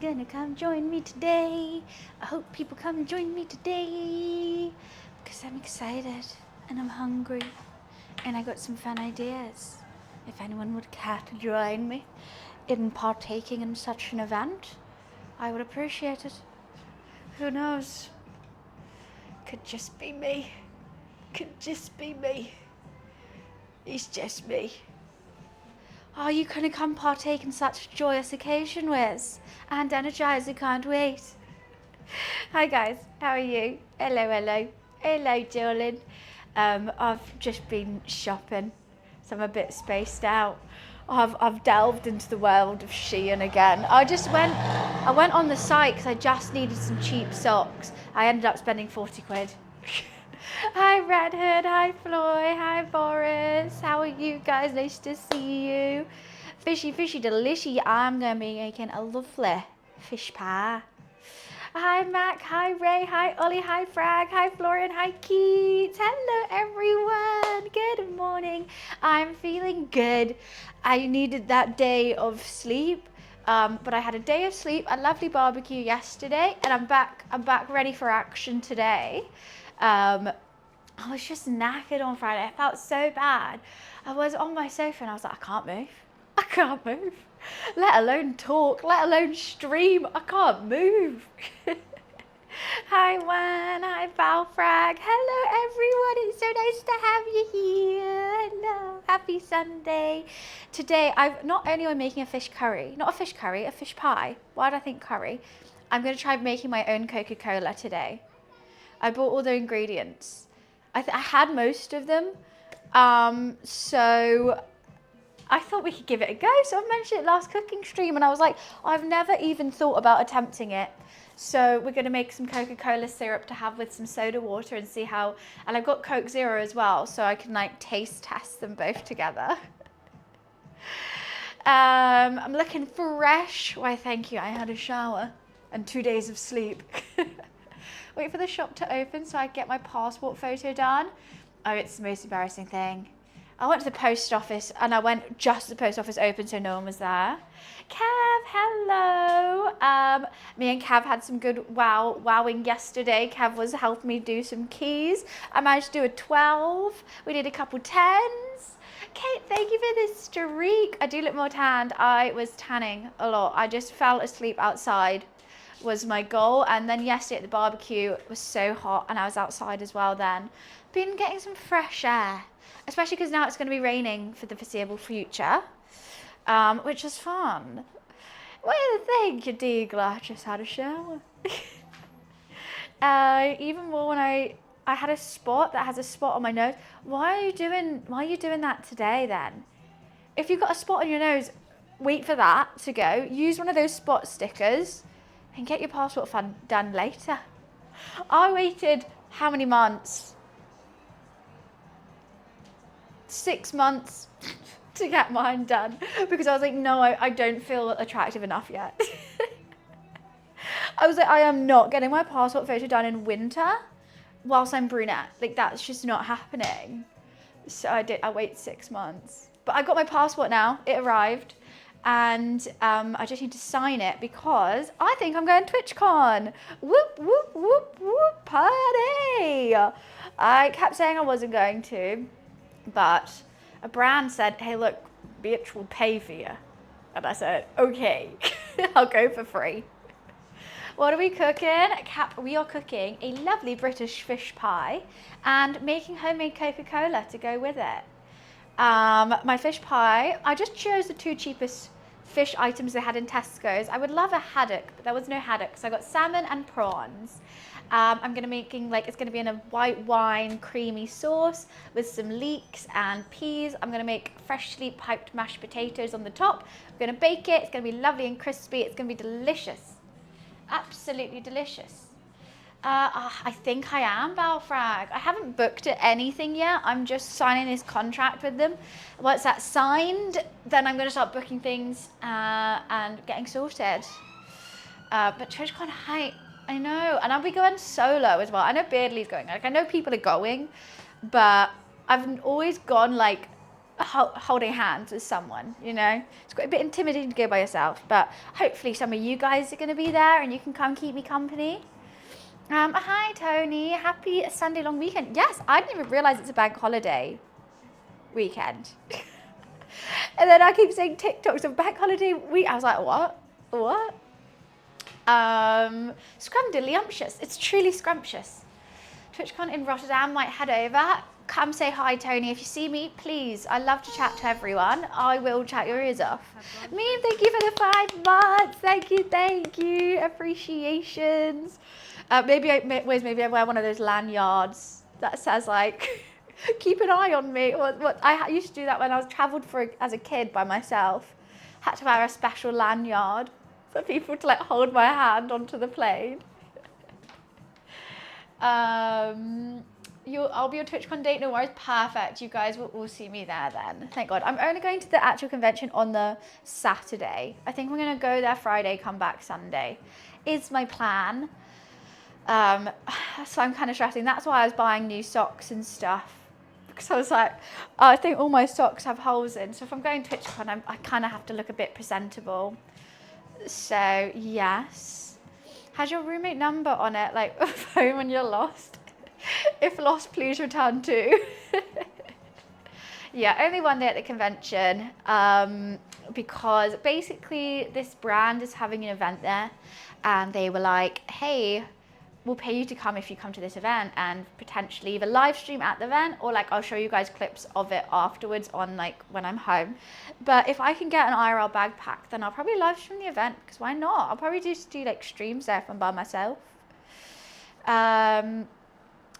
gonna come join me today. I hope people come join me today because I'm excited and I'm hungry and I got some fun ideas. If anyone would care to join me in partaking in such an event, I would appreciate it. Who knows? Could just be me. Could just be me. It's just me. Are you gonna come partake in such a joyous occasion, Wiz? And energize, I can't wait. Hi guys, how are you? Hello. Hello, darling. I've just been shopping, so I'm a bit spaced out. I've delved into the world of Shein again. I went on the site because I just needed some cheap socks. I ended up spending 40 quid. Hi Red Hood, hi Floy, hi Boris. How are you guys? Nice to see you. Fishy, delicious. I'm going to be making a lovely fish pie. Hi Mac, hi Ray, hi Ollie, hi Frag, hi Florian, hi Keith. Hello everyone, good morning. I'm feeling good. I needed that day of sleep, but I had a day of sleep, a lovely barbecue yesterday, and I'm back ready for action today. I was just knackered on Friday. I felt so bad. I was on my sofa and I was like, I can't move. Let alone talk, let alone stream. I can't move. Hi Wan, hi Balfrag. Hello everyone, it's so nice to have you here. Hello, happy Sunday. Today, not only am I making a fish curry, not a fish curry, a fish pie. Why did I think curry? I'm going to try making my own Coca-Cola today. I bought all the ingredients. I had most of them, so I thought we could give it a go. So I mentioned it last cooking stream and I was like, I've never even thought about attempting it. So we're going to make some Coca-Cola syrup to have with some soda water and see how, and I've got Coke Zero as well, so I can like taste test them both together. I'm looking fresh. Why, thank you. I had a shower and 2 days of sleep. Wait for the shop to open so I can get my passport photo done. Oh, it's the most embarrassing thing. I went to the post office and I went just the post office open so no one was there. Cav, hello. Me and Cav had some good wowing yesterday. Cav was helping me do some keys. I managed to do a 12. We did a couple 10s. Kate, thank you for this streak. I do look more tanned. I was tanning a lot. I just fell asleep outside was my goal, and then yesterday at the barbecue it was so hot and I was outside as well then. Been getting some fresh air, especially because now it's going to be raining for the foreseeable future, which is fun. What do you think, you Deagler? Just had a shower. Even more when I had a spot that has a spot on my nose. Why are you doing that today then? If you've got a spot on your nose, wait for that to go. Use one of those spot stickers and get your passport done later. I waited how many months? 6 months to get mine done because I was like, no, I don't feel attractive enough yet. I was like, I am not getting my passport photo done in winter whilst I'm brunette. Like, that's just not happening. So I waited 6 months. But I got my passport now, it arrived. And I just need to sign it because I think I'm going to TwitchCon. Whoop, whoop, whoop, whoop, party. I kept saying I wasn't going to, but a brand said, hey, look, bitch will pay for you. And I said, okay, I'll go for free. What are we cooking? We are cooking a lovely British fish pie and making homemade Coca-Cola to go with it. My fish pie, I just chose the 2 cheapest fish items they had in Tesco's. I would love a haddock, but there was no haddock, so I got salmon and prawns. I'm gonna it's gonna be in a white wine creamy sauce with some leeks and peas. I'm gonna make freshly piped mashed potatoes on the top. I'm gonna bake it. It's gonna be lovely and crispy. It's gonna be delicious, absolutely delicious. I think I am, Balfrag. I haven't booked anything yet. I'm just signing this contract with them. Once that's signed, then I'm going to start booking things and getting sorted. But TwitchCon hype, I know. And I'll be going solo as well. I know Beardley's going. Like, I know people are going, but I've always gone like holding hands with someone, you know. It's quite a bit intimidating to go by yourself, but hopefully some of you guys are going to be there and you can come keep me company. Hi Tony, happy Sunday long weekend. Yes, I didn't even realize it's a bank holiday weekend. And then I keep saying TikToks of bank holiday week. I was like, what? Scrumdiddlyumptious. It's truly scrumptious. TwitchCon in Rotterdam, might head over. Come say hi, Tony. If you see me, please. I love to chat to everyone. I will chat your ears off. Meme, thank you for the 5 months. Thank you. Appreciations. Maybe I wear one of those lanyards that says like, keep an eye on me. What I used to do that when I was travelled as a kid by myself. Had to wear a special lanyard for people to like hold my hand onto the plane. I'll be your TwitchCon date, no worries. Perfect. You guys will all see me there then. Thank God. I'm only going to the actual convention on the Saturday. I think we're going to go there Friday, come back Sunday, is my plan. So I'm kind of stressing. That's why I was buying new socks and stuff. Because I was like, I think all my socks have holes in. So if I'm going to TwitchCon, I kind of have to look a bit presentable. So, yes. Has your roommate number on it? Like, a phone when you're lost? If lost, please return to. Yeah, only one day at the convention. Because basically this brand is having an event there. And they were like, hey, we'll pay you to come if you come to this event, and potentially either live stream at the event or like I'll show you guys clips of it afterwards on like when I'm home. But if I can get an IRL backpack, then I'll probably live stream the event, because why not? I'll probably just do like streams there if I'm by myself.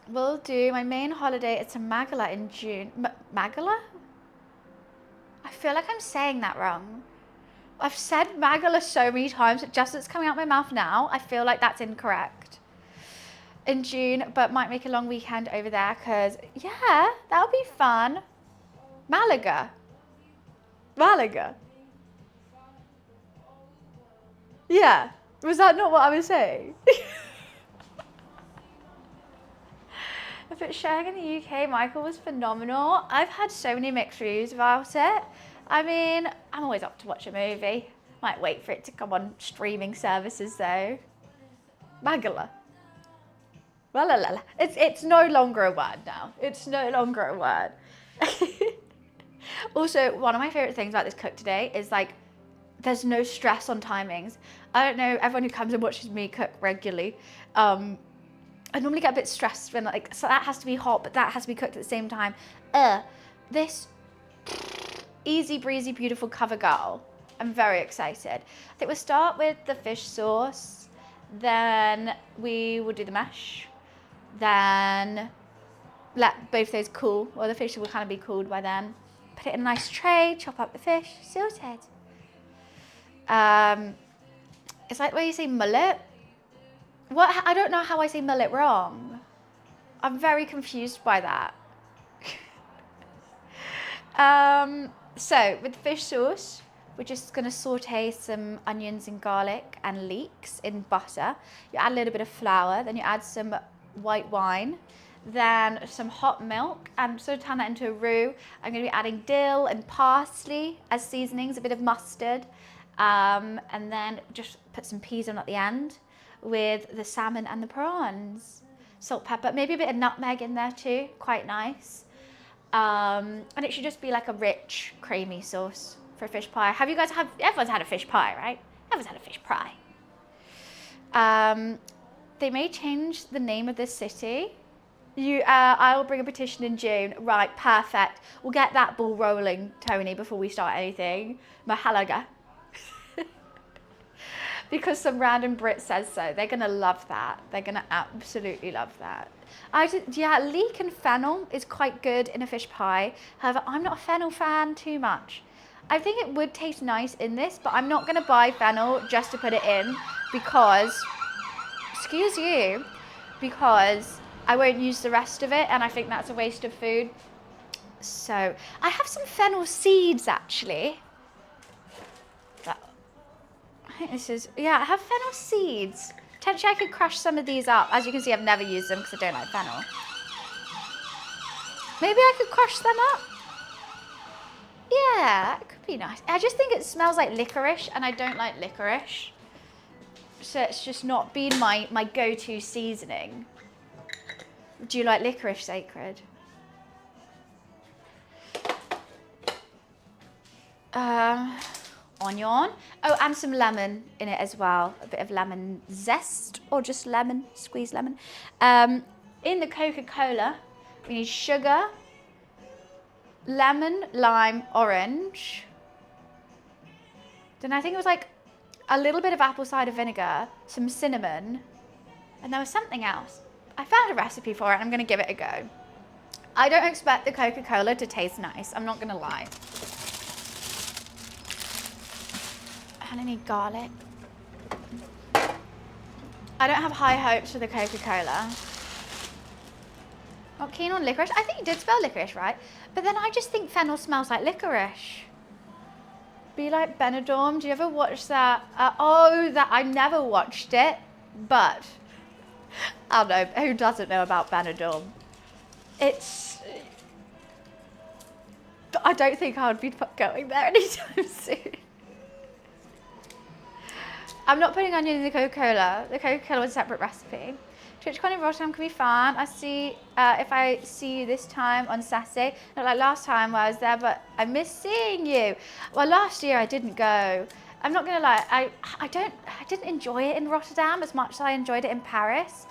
We'll do my main holiday. It's a Magala in June. Magala? I feel like I'm saying that wrong. I've said Magala so many times, just as it's coming out my mouth now, I feel like that's incorrect. In June, but might make a long weekend over there, because, yeah, that'll be fun. Malaga. Yeah. Was that not what I was saying? But sharing in the UK, Michael was phenomenal. I've had so many mixed reviews about it. I mean, I'm always up to watch a movie. Might wait for it to come on streaming services though. Magala. It's no longer a word now. It's no longer a word. Also, one of my favorite things about this cook today is like, there's no stress on timings. I don't know, everyone who comes and watches me cook regularly, I normally get a bit stressed when like, so that has to be hot, but that has to be cooked at the same time. This easy breezy, beautiful cover girl. I'm very excited. I think we'll start with the fish sauce, then we will do the mash, then let both those cool, or the fish will kind of be cooled by then. Put it in a nice tray, chop up the fish, sorted. It's like where you say mullet. What? I don't know how I say mullet wrong. I'm very confused by that. So with fish sauce, we're just gonna saute some onions and garlic and leeks in butter. You add a little bit of flour, then you add some white wine, then some hot milk, and sort of turn that into a roux. I'm gonna be adding dill and parsley as seasonings, a bit of mustard, and then just put some peas on at the end with the salmon and the prawns. Salt, pepper, maybe a bit of nutmeg in there too, quite nice. And it should just be like a rich, creamy sauce for a fish pie. Everyone's had a fish pie, right? Everyone's had a fish pie. They may change the name of this city. I will bring a petition in June. Right, perfect. We'll get that ball rolling, Tony, before we start anything. Mahalaga. Because some random Brit says so. They're gonna love that. They're gonna absolutely love that. Yeah, leek and fennel is quite good in a fish pie. However, I'm not a fennel fan too much. I think it would taste nice in this, but I'm not gonna buy fennel just to put it in because, excuse you, because I won't use the rest of it and I think that's a waste of food. So I have some fennel seeds actually. I think this is, yeah, I have fennel seeds. Potentially I could crush some of these up. As you can see, I've never used them because I don't like fennel. Maybe I could crush them up. Yeah, it could be nice. I just think it smells like licorice, and I don't like licorice. So it's just not been my go-to seasoning. Do you like licorice, Sacred? Onion. Oh, and some lemon in it as well. A bit of lemon zest, or just lemon, squeezed lemon. In the Coca-Cola, we need sugar, lemon, lime, orange. Then I think it was like a little bit of apple cider vinegar, some cinnamon, and there was something else. I found a recipe for it, and I'm going to give it a go. I don't expect the Coca-Cola to taste nice, I'm not going to lie. And I need garlic. I don't have high hopes for the Coca-Cola. Not keen on licorice. I think you did spell licorice right, but then I just think fennel smells like licorice. Be like Benidorm. Do you ever watch that? I've never watched it, but I don't know. Who doesn't know about Benidorm? I don't think I would be going there anytime soon. I'm not putting onion in the Coca-Cola. The Coca-Cola was a separate recipe. TwitchCon in Rotterdam can be fun. I see if I see you this time on Saturday. Not like last time where I was there, but I miss seeing you. Well, last year I didn't go. I'm not gonna lie. I didn't enjoy it in Rotterdam as much as I enjoyed it in Paris.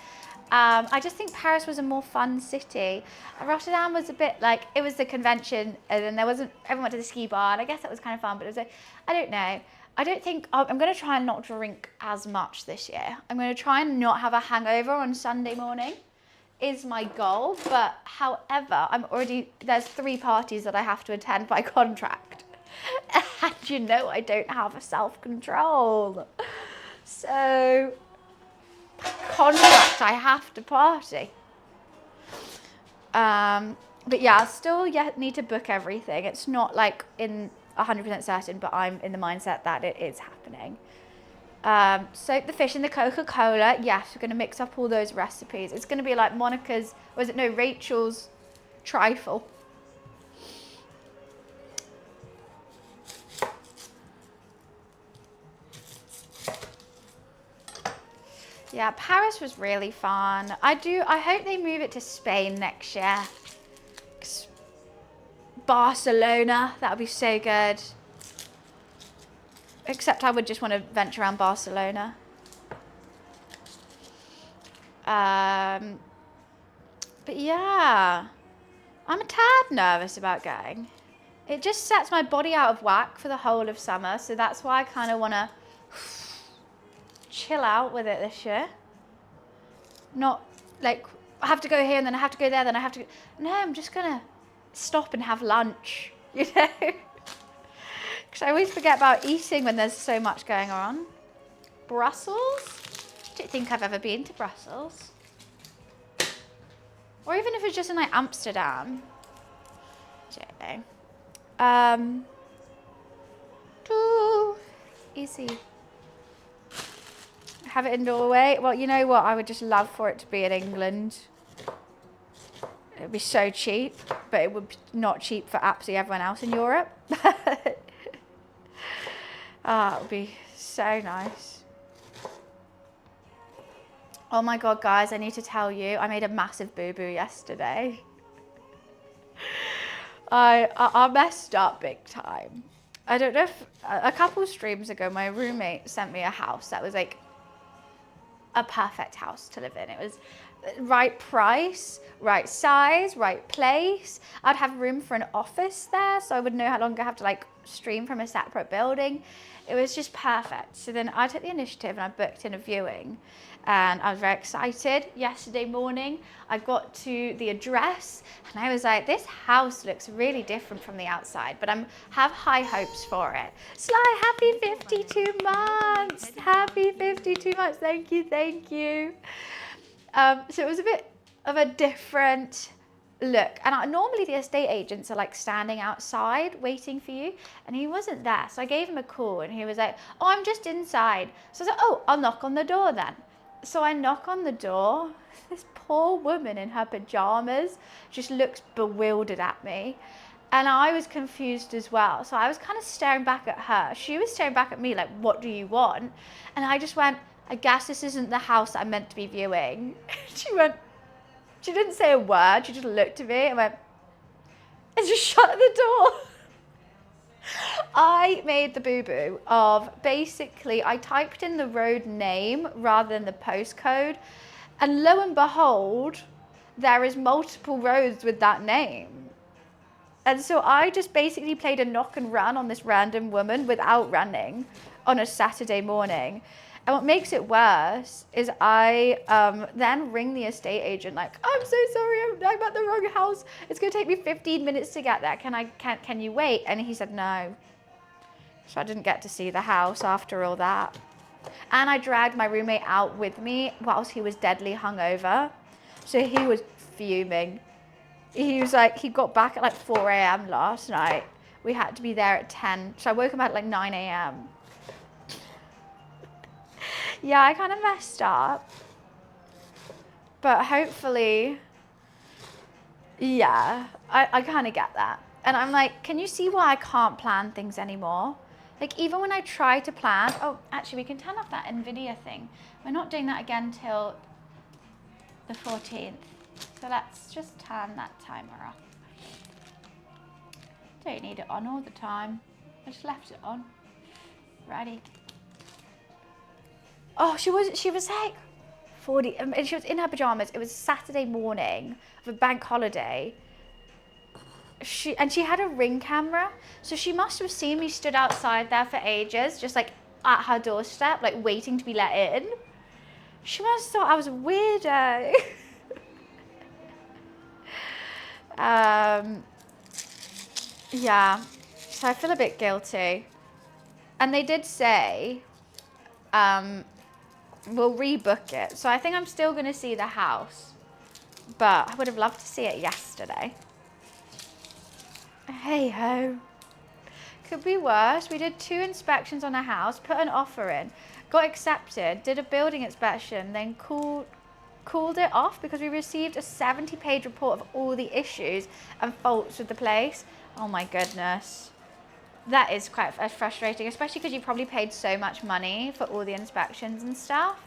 I just think Paris was a more fun city. Rotterdam was a bit like, it was the convention, and then everyone went to the ski bar, and I guess that was kind of fun, but it was like, I don't know. I don't think, I'm going to try and not drink as much this year. I'm going to try and not have a hangover on Sunday morning is my goal. But however, there's 3 parties that I have to attend by contract. And you know, I don't have a self-control. So, contract, I have to party. But yeah, I still need to book everything. It's not like 100% certain, but I'm in the mindset that it is happening. Soak the fish in the Coca-Cola. Yes, we're going to mix up all those recipes. It's going to be like Rachel's trifle. Yeah, Paris was really fun. I hope they move it to Spain next year. Barcelona, that would be so good. Except I would just want to venture around Barcelona. But yeah, I'm a tad nervous about going. It just sets my body out of whack for the whole of summer, so that's why I kind of want to chill out with it this year. Not like, I have to go here and then I have to go there, then I have to go. No, I'm just going to stop and have lunch, you know? Because I always forget about eating when there's so much going on. Brussels? I don't think I've ever been to Brussels. Or even if it's just in like Amsterdam. I don't know. Easy. Have it in Norway. Well, you know what? I would just love for it to be in England. It would be so cheap, but it would be not cheap for absolutely everyone else in Europe. It would be so nice. Oh my God, guys, I need to tell you, I made a massive boo-boo yesterday. I messed up big time. I don't know if, a couple streams ago, my roommate sent me a house that was like a perfect house to live in. It was right price, right size, right place. I'd have room for an office there, so I would no longer have to like stream from a separate building. It was just perfect. So then I took the initiative and I booked in a viewing, and I was very excited. Yesterday morning, I got to the address and I was like, this house looks really different from the outside, but I have high hopes for it. Sly, happy 52 months. Happy 52 months. Thank you, thank you. So it was a bit of a different look. And normally the estate agents are like standing outside waiting for you, and he wasn't there. So I gave him a call and he was like, oh, I'm just inside. So I was like, oh, I'll knock on the door then. So I knock on the door. This poor woman in her pajamas just looks bewildered at me. And I was confused as well. So I was kind of staring back at her. She was staring back at me like, what do you want? And I just went, I guess this isn't the house I'm meant to be viewing. She didn't say a word. She just looked at me and went, and just shut the door. I made the boo-boo of basically, I typed in the road name rather than the postcode. And lo and behold, there is multiple roads with that name. And so I just basically played a knock and run on this random woman without running on a Saturday morning. And what makes it worse is I then ring the estate agent like, I'm so sorry, I'm at the wrong house. It's going to take me 15 minutes to get there. Can you wait? And he said no. So I didn't get to see the house after all that. And I dragged my roommate out with me whilst he was deadly hungover. So he was fuming. He was like, he got back at like 4 a.m. last night. We had to be there at 10. So I woke him at like 9 a.m. Yeah, I kind of messed up. But hopefully, yeah, I kind of get that. And I'm like, can you see why I can't plan things anymore? Like even when I try to plan, oh, actually we can turn off that NVIDIA thing. We're not doing that again till the 14th. So let's just turn that timer off. Don't need it on all the time. I just left it on. Ready. Oh, she was like 40, and she was in her pajamas. It was Saturday morning of a bank holiday. She had a Ring camera, so she must have seen me stood outside there for ages, just like at her doorstep, like waiting to be let in. She must have thought I was a weirdo. Yeah, so I feel a bit guilty. And they did say, we'll rebook it. So I think I'm still going to see the house, but I would have loved to see it yesterday. Hey ho. Could be worse. We did 2 inspections on a house, put an offer in, got accepted, did a building inspection, then called it off because we received a 70-page report of all the issues and faults with the place. Oh my goodness. That is quite frustrating, especially because you probably paid so much money for all the inspections and stuff.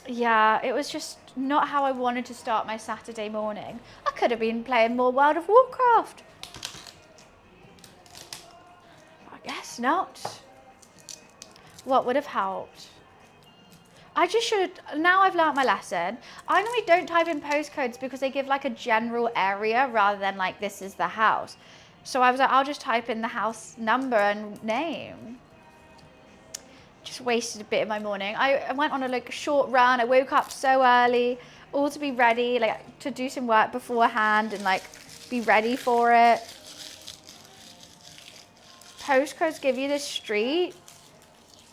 Yeah, it was just not how I wanted to start my Saturday morning. I could have been playing more World of Warcraft. I guess not. What would have helped? I just should have, now I've learnt my lesson. I normally don't type in postcodes because they give like a general area rather than like this is the house. So I was like, I'll just type in the house number and name. Just wasted a bit of my morning. I went on a like short run. I woke up so early, all to be ready, like to do some work beforehand and like be ready for it. Postcodes give you the street.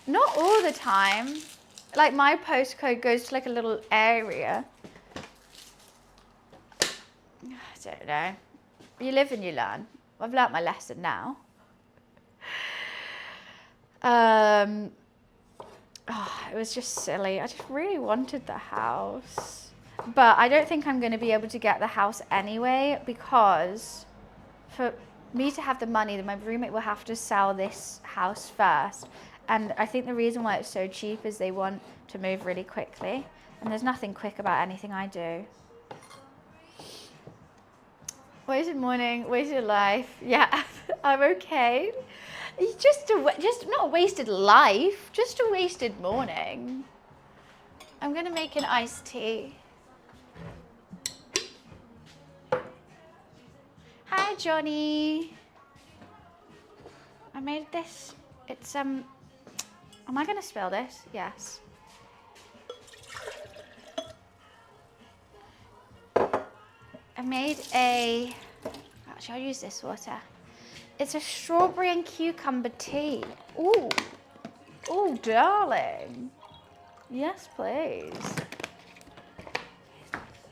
Not all the time. Like my postcode goes to like a little area. I don't know. You live and you learn. I've learnt my lesson now. Oh, it was just silly. I just really wanted the house. But I don't think I'm going to be able to get the house anyway because for me to have the money, then my roommate will have to sell this house first. And I think the reason why it's so cheap is they want to move really quickly. And there's nothing quick about anything I do. Wasted morning, wasted life. Yeah, I'm okay. Just not a wasted life, just a wasted morning. I'm gonna make an iced tea. Hi, Johnny. I made this. It's am I gonna spill this? Yes. I made a, actually I'll use this water. It's a strawberry and cucumber tea. Ooh, ooh, darling. Yes, please.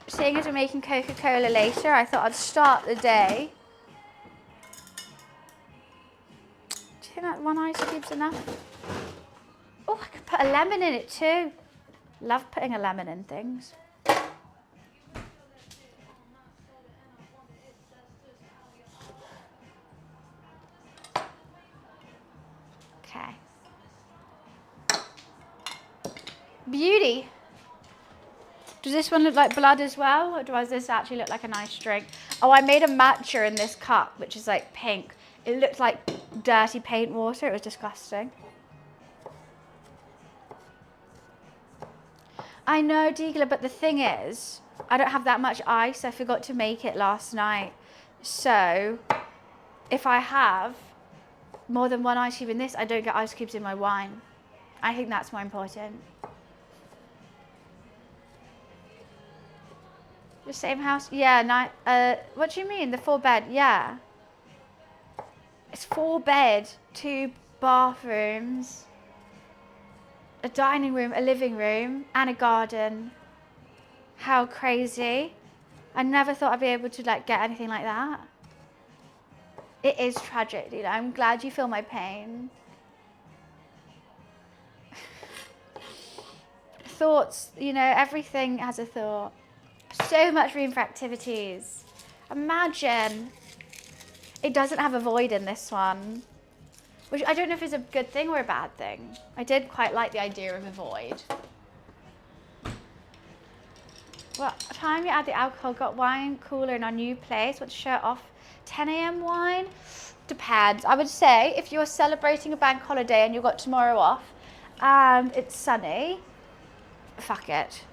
Seeing as we're making Coca-Cola later, I thought I'd start the day. Do you think that 1 ice cube's enough? Oh, I could put a lemon in it too. Love putting a lemon in things. Beauty. Does this one look like blood as well? Or does this actually look like a nice drink? Oh, I made a matcha in this cup, which is like pink. It looked like dirty paint water. It was disgusting. I know, Deagler, but the thing is, I don't have that much ice. I forgot to make it last night. So, if I have more than one ice cube in this, I don't get ice cubes in my wine. I think that's more important. The same house? Yeah, what do you mean? The 4-bed? Yeah. It's 4-bed, 2 bathrooms, a dining room, a living room, and a garden. How crazy. I never thought I'd be able to like get anything like that. It is tragic, dude. I'm glad you feel my pain. Thoughts, you know, everything has a thought. So much room for activities. Imagine. It doesn't have a void in this one, which I don't know if is a good thing or a bad thing. I did quite like the idea of a void. What time you add the alcohol? Got wine cooler in our new place. Want to show it off? 10 a.m. wine? Depends. I would say if you're celebrating a bank holiday and you've got tomorrow off and it's sunny, fuck it.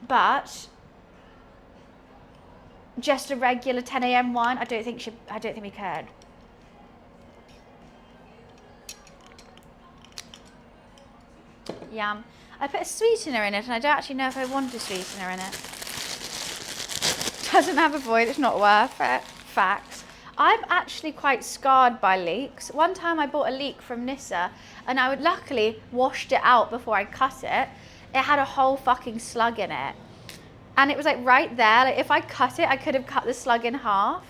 But just a regular 10 a.m. wine, I don't think we could. Yum. I put a sweetener in it and I don't actually know if I want a sweetener in it. Doesn't have a void, it's not worth it. Facts. I'm actually quite scarred by leeks. One time I bought a leek from Nissa and I would luckily washed it out before I cut it. It had a whole fucking slug in it. And it was like right there, like if I cut it, I could have cut the slug in half.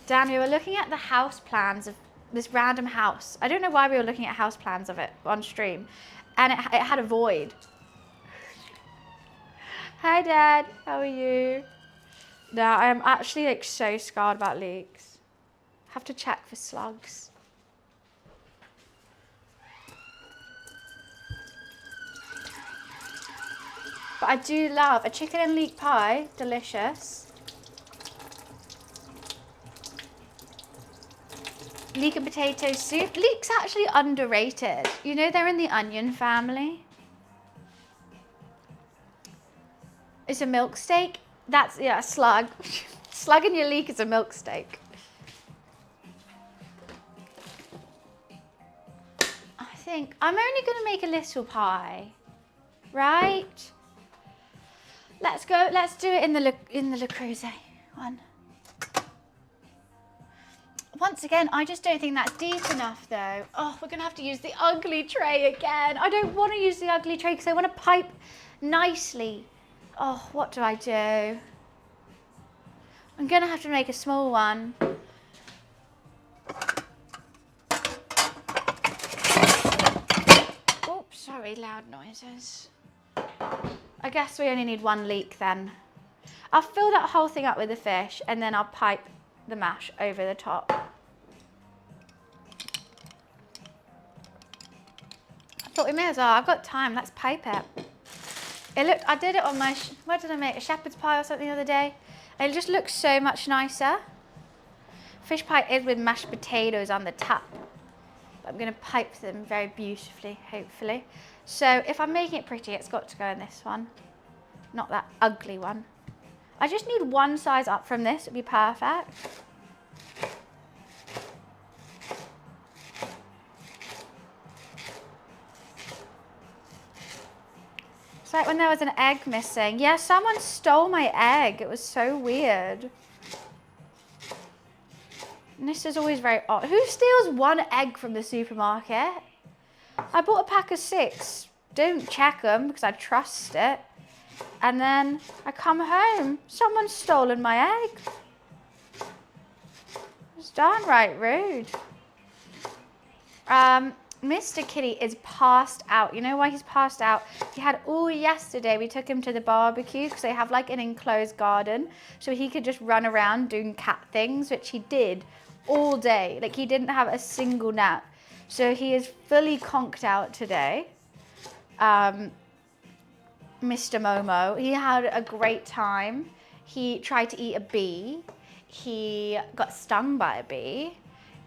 Dan, we were looking at the house plans of this random house. I don't know why we were looking at house plans of it on stream. And it had a void. Hi Dad, how are you? No, I am actually like so scarred about leeks. Have to check for slugs. But I do love a chicken and leek pie, delicious. Leek and potato soup. Leek's actually underrated. You know, they're in the onion family. It's a milk steak. That's, yeah, a slug. Slug in your leek is a milk steak. I think I'm only going to make a little pie, right? Let's go. Let's do it in the Le Creuset one. Once again, I just don't think that's deep enough though. Oh, we're gonna have to use the ugly tray again. I don't want to use the ugly tray because I want to pipe nicely. Oh, what do I do? I'm gonna have to make a small one. Oops, sorry, loud noises. I guess we only need 1 leek then. I'll fill that whole thing up with the fish and then I'll pipe the mash over the top. I thought we may as well. I've got time. Let's pipe it. It looked. I did it on my. What did I make? A shepherd's pie or something the other day. And it just looks so much nicer. Fish pie is with mashed potatoes on the top. But I'm going to pipe them very beautifully, hopefully. So if I'm making it pretty, it's got to go in this one, not that ugly one. I just need 1 size up from this. It'd be perfect. It's like when there was an egg missing. Yeah, someone stole my egg. It was so weird. And this is always very odd. Who steals 1 egg from the supermarket? I bought a pack of 6. Don't check them because I trust it. And then I come home. Someone's stolen my egg. It's downright rude. Mr. Kitty is passed out. You know why he's passed out? He had all yesterday. We took him to the barbecue because they have like an enclosed garden. So he could just run around doing cat things, which he did all day. Like he didn't have a single nap. So he is fully conked out today. Mr. Momo. He had a great time. He tried to eat a bee. He got stung by a bee.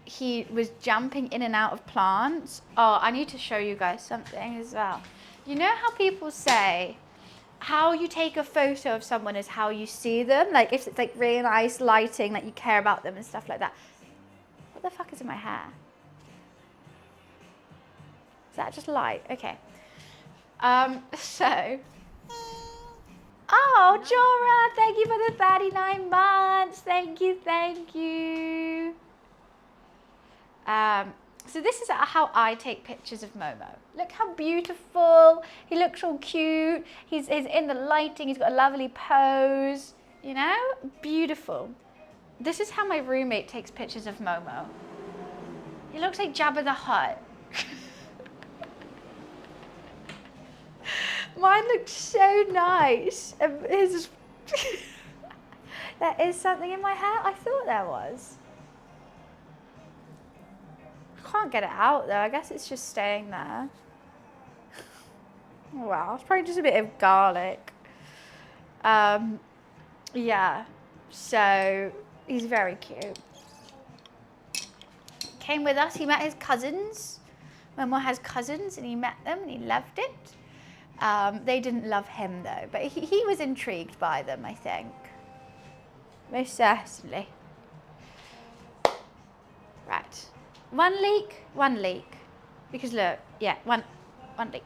He was jumping in and out of plants. Oh, I need to show you guys something as well. You know how people say how you take a photo of someone is how you see them? Like if it's like really nice lighting, like you care about them and stuff like that. What the fuck is in my hair? Is that just light? Okay. So. Oh, Jora, thank you for the 39 months. Thank you, thank you. So this is how I take pictures of Momo. Look how beautiful. He looks all cute. He's in the lighting. He's got a lovely pose. You know, beautiful. This is how my roommate takes pictures of Momo. He looks like Jabba the Hutt. Mine looks so nice. His there is something in my hair? I thought there was. I can't get it out though. I guess it's just staying there. Wow, it's probably just a bit of garlic. Yeah, so he's very cute. Came with us, he met his cousins. Momo has cousins and he met them and he loved it. They didn't love him though, but he was intrigued by them, I think. Most certainly. Right. One leak. Because look, yeah, one leak.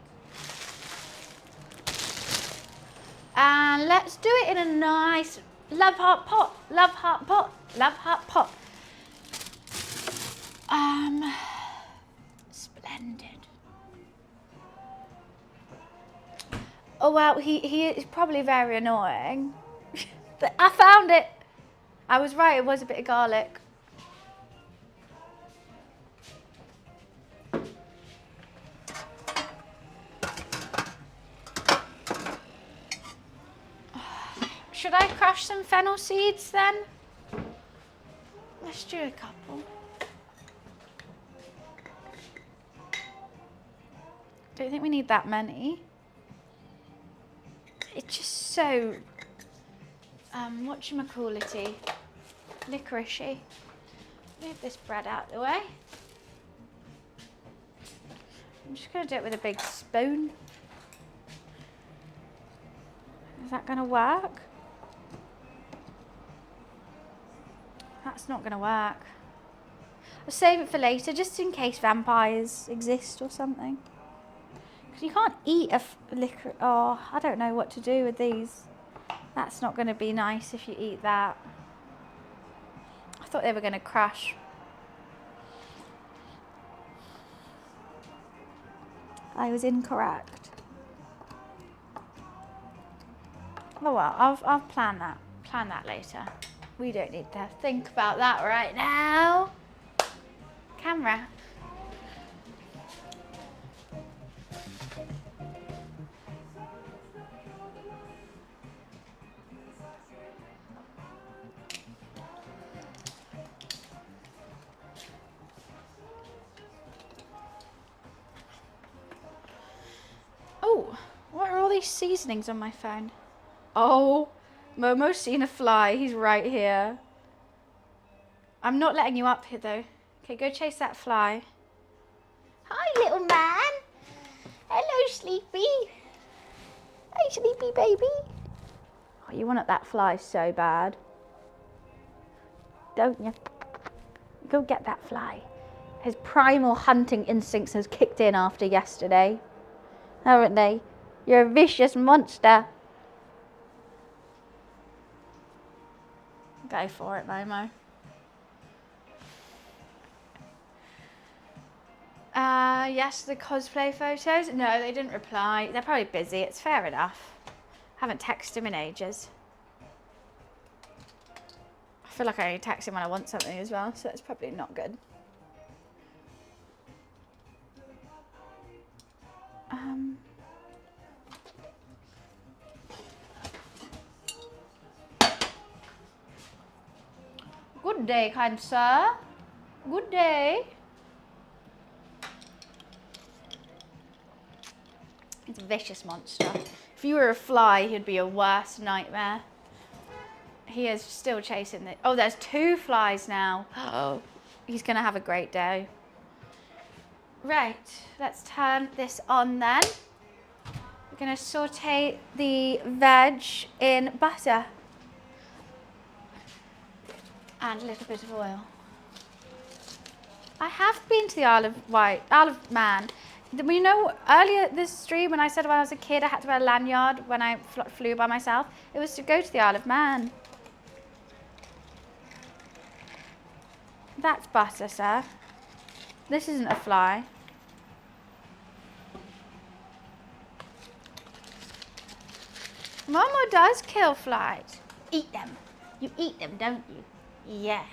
And let's do it in a nice love heart pot. Love heart pot. Love heart pot. Splendid. Oh well, he is probably very annoying. But I found it. I was right, it was a bit of garlic. Should I crush some fennel seeds then? Let's do a couple. Don't think we need that many. It's just so, whatchamacallity, licoricey. Move this bread out of the way. I'm just gonna do it with a big spoon. Is that gonna work? That's not gonna work. I'll save it for later, just in case vampires exist or something. Because you can't eat a liquor. Oh, I don't know what to do with these. That's not gonna be nice if you eat that. I thought they were gonna crash. I was incorrect. Oh well, I'll plan that. Plan that later. We don't need to think about that right now. Camera. Oh, what are all these seasonings on my phone? Oh, Momo's seen a fly. He's right here. I'm not letting you up here though. Okay, go chase that fly. Hi, little man. Hello, Sleepy. Hey, Sleepy baby. Oh, you want that fly so bad, don't you? Go get that fly. His primal hunting instincts has kicked in after yesterday, haven't they? You're a vicious monster. Go for it, Momo. Yes, the cosplay photos. No, they didn't reply. They're probably busy. It's fair enough. Haven't texted him in ages. I feel like I only text him when I want something as well, so it's probably not good. Good day, kind sir. Good day. It's a vicious monster. If you were a fly, he'd be your worst nightmare. He is still chasing the... Oh, there's 2 flies now. Oh, he's going to have a great day. Right, let's turn this on then. We're going to saute the veg in butter. And a little bit of oil. I have been to the Isle of Man. You know, earlier this stream when I said when I was a kid I had to wear a lanyard when I flew by myself, it was to go to the Isle of Man. That's butter, sir. This isn't a fly. Momo does kill flies. Eat them. You eat them, don't you? Yeah.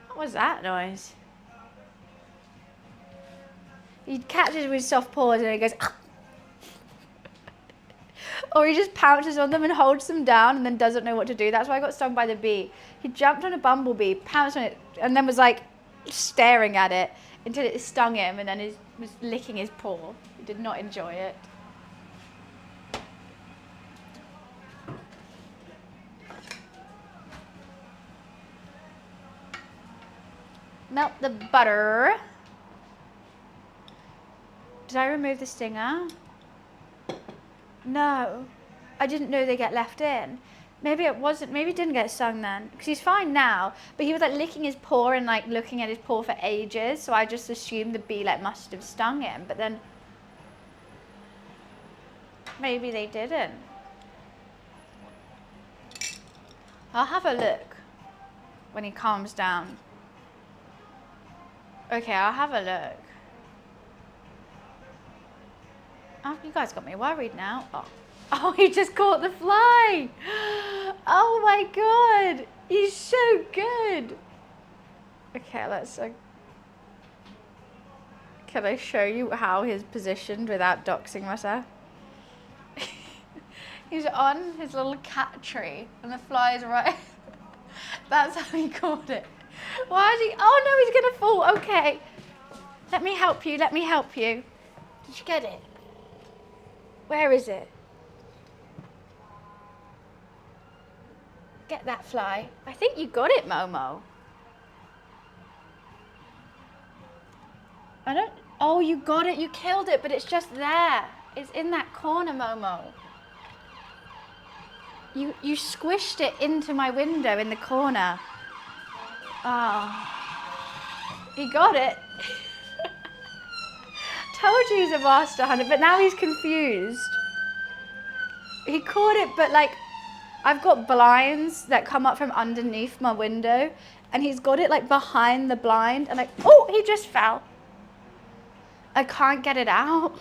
What was that noise? He catches with soft paws and he goes, ah! Or he just pounces on them and holds them down and then doesn't know what to do. That's why I got stung by the bee. He jumped on a bumblebee, pounced on it, and then was like staring at it until it stung him and then was licking his paw. He did not enjoy it. Melt the butter. Did I remove the stinger? No. I didn't know they get left in. Maybe it wasn't, maybe it didn't get stung then. Because he's fine now. But he was like licking his paw and like looking at his paw for ages. So I just assumed the bee like must have stung him. But then maybe they didn't. I'll have a look when he calms down. Okay, I'll have a look. Oh, you guys got me worried now. Oh, he just caught the fly. Oh my God. He's so good. Okay, let's... can I show you how he's positioned without doxing myself? He's on his little cat tree and the fly is right. That's how he caught it. Why is he... Oh no, he's gonna fall. Okay. Let me help you. Let me help you. Did you get it? Where is it? Get that fly. I think you got it, Momo. I don't... Oh, you got it. You killed it, but it's just there. It's in that corner, Momo. You squished it into my window in the corner. Oh. He got it. Told you he's a master hunter, but now he's confused. He caught it, but like, I've got blinds that come up from underneath my window, and he's got it like behind the blind, and like, oh, he just fell. I can't get it out.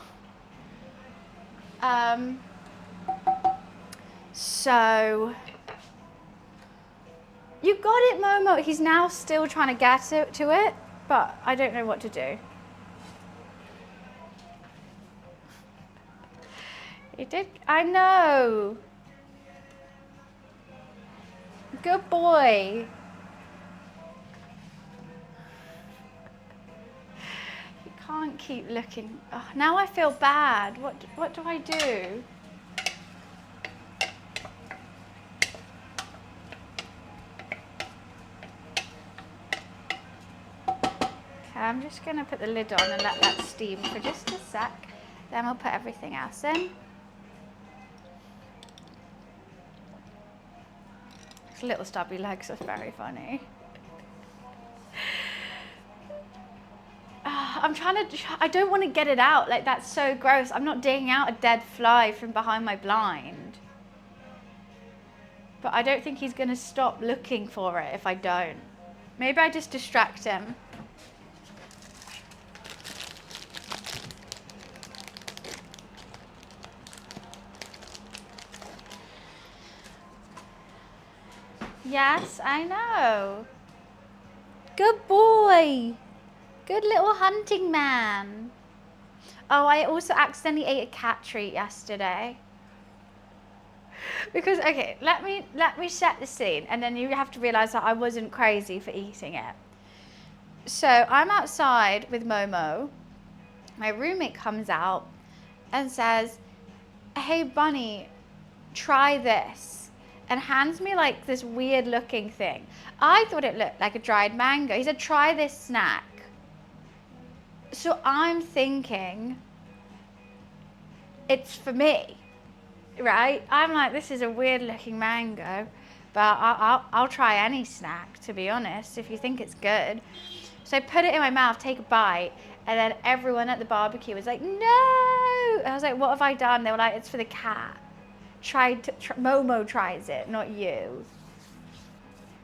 So, you got it, Momo. He's now still trying to get to it, but I don't know what to do. He did, I know. Good boy. You can't keep looking. Oh, now I feel bad. What do I do? Okay, I'm just going to put the lid on and let that steam for just a sec. Then we'll put everything else in. His little stubby legs are very funny. I don't want to get it out. Like, that's so gross. I'm not digging out a dead fly from behind my blind. But I don't think he's going to stop looking for it if I don't. Maybe I just distract him. Yes, I know. Good boy. Good little hunting man. Oh, I also accidentally ate a cat treat yesterday. Because, okay, let me set the scene, and then you have to realize that I wasn't crazy for eating it. So I'm outside with Momo. My roommate comes out and says, "Hey, Bunny, try this," and hands me like this weird looking thing. I thought it looked like a dried mango. He said, "Try this snack." So I'm thinking it's for me, right? I'm like, this is a weird looking mango, but I'll try any snack, to be honest, if you think it's good. So I put it in my mouth, take a bite, and then everyone at the barbecue was like, "No!" I was like, "What have I done?" They were like, "It's for the cat. Momo tries it, not you."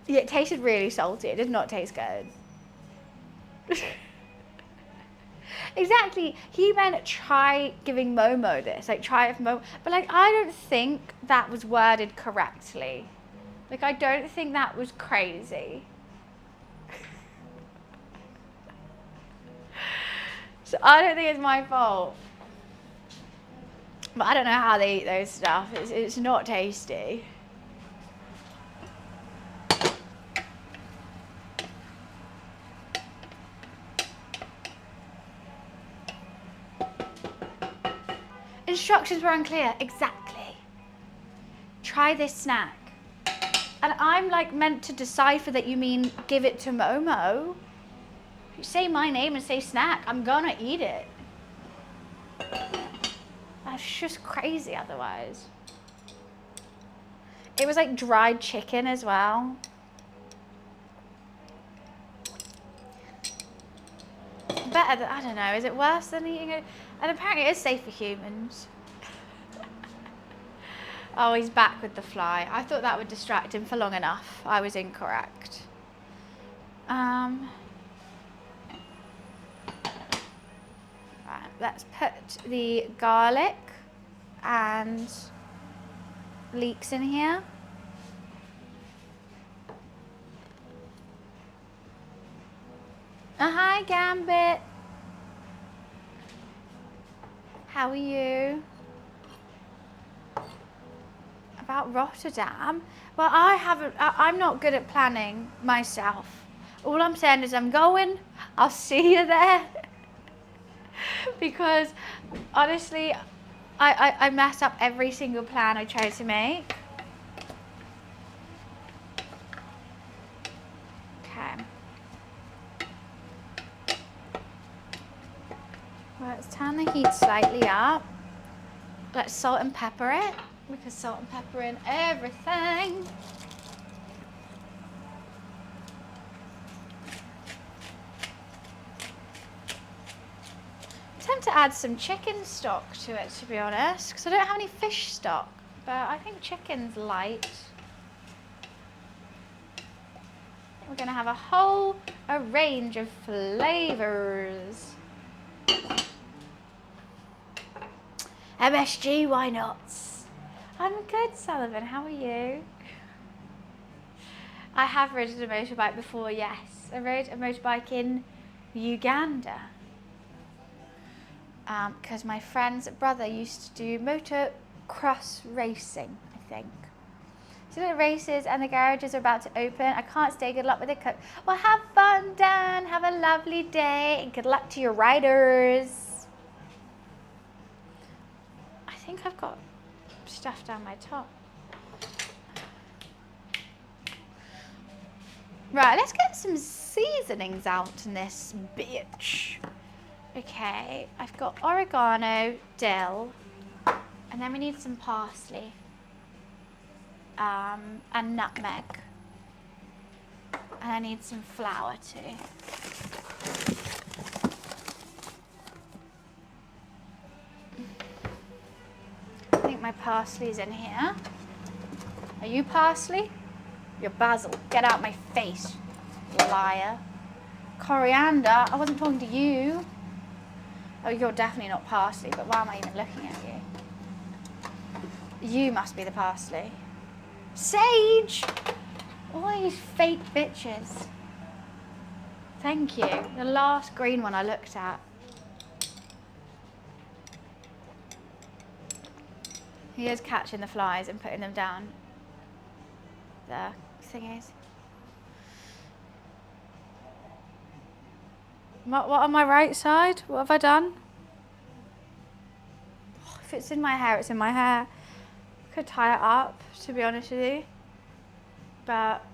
Yeah, it tasted really salty. It did not taste good. Exactly. He meant try giving Momo this, like try it for Momo. But like, I don't think that was worded correctly. Like, I don't think that was crazy. So I don't think it's my fault. But I don't know how they eat those stuff. It's not tasty. Instructions were unclear. Exactly. Try this snack. And I'm like meant to decipher that you mean give it to Momo. If you say my name and say snack, I'm gonna eat it. That's just crazy otherwise. It was like dried chicken as well. Better than, I don't know, is it worse than eating it? And apparently it is safe for humans. Oh, he's back with the fly. I thought that would distract him for long enough. I was incorrect. Right, let's put the garlic and leeks in here. Hi, Gambit. How are you? About Rotterdam? Well, I'm not good at planning myself. All I'm saying is I'm going. I'll see you there. Because honestly, I mess up every single plan I try to make. Okay. Well, let's turn the heat slightly up. Let's salt and pepper it, because salt and pepper in everything. I tend to add some chicken stock to it, to be honest, because I don't have any fish stock, but I think chicken's light. We're going to have a range of flavors. MSG, why not? I'm good, Sullivan. How are you? I have ridden a motorbike before, yes. I rode a motorbike in Uganda. Because my friend's brother used to do motocross racing, I think. So the races and the garages are about to open. I can't stay. Good luck with it. Well, have fun, Dan. Have a lovely day. And good luck to your riders. I think I've got stuff down my top. Right, let's get some seasonings out in this bitch. Okay, I've got oregano, dill, and then we need some parsley, and nutmeg. And I need some flour too. I think my parsley's in here. Are you parsley? You're basil. Get out my face, liar. Coriander. I wasn't talking to you. Oh, you're definitely not parsley, but why am I even looking at you? You must be the parsley. Sage! All these fake bitches. Thank you. The last green one I looked at. He is catching the flies and putting them down. The thing is. What on my right side? What have I done? Oh, if it's in my hair, it's in my hair. I could tie it up, to be honest with you. But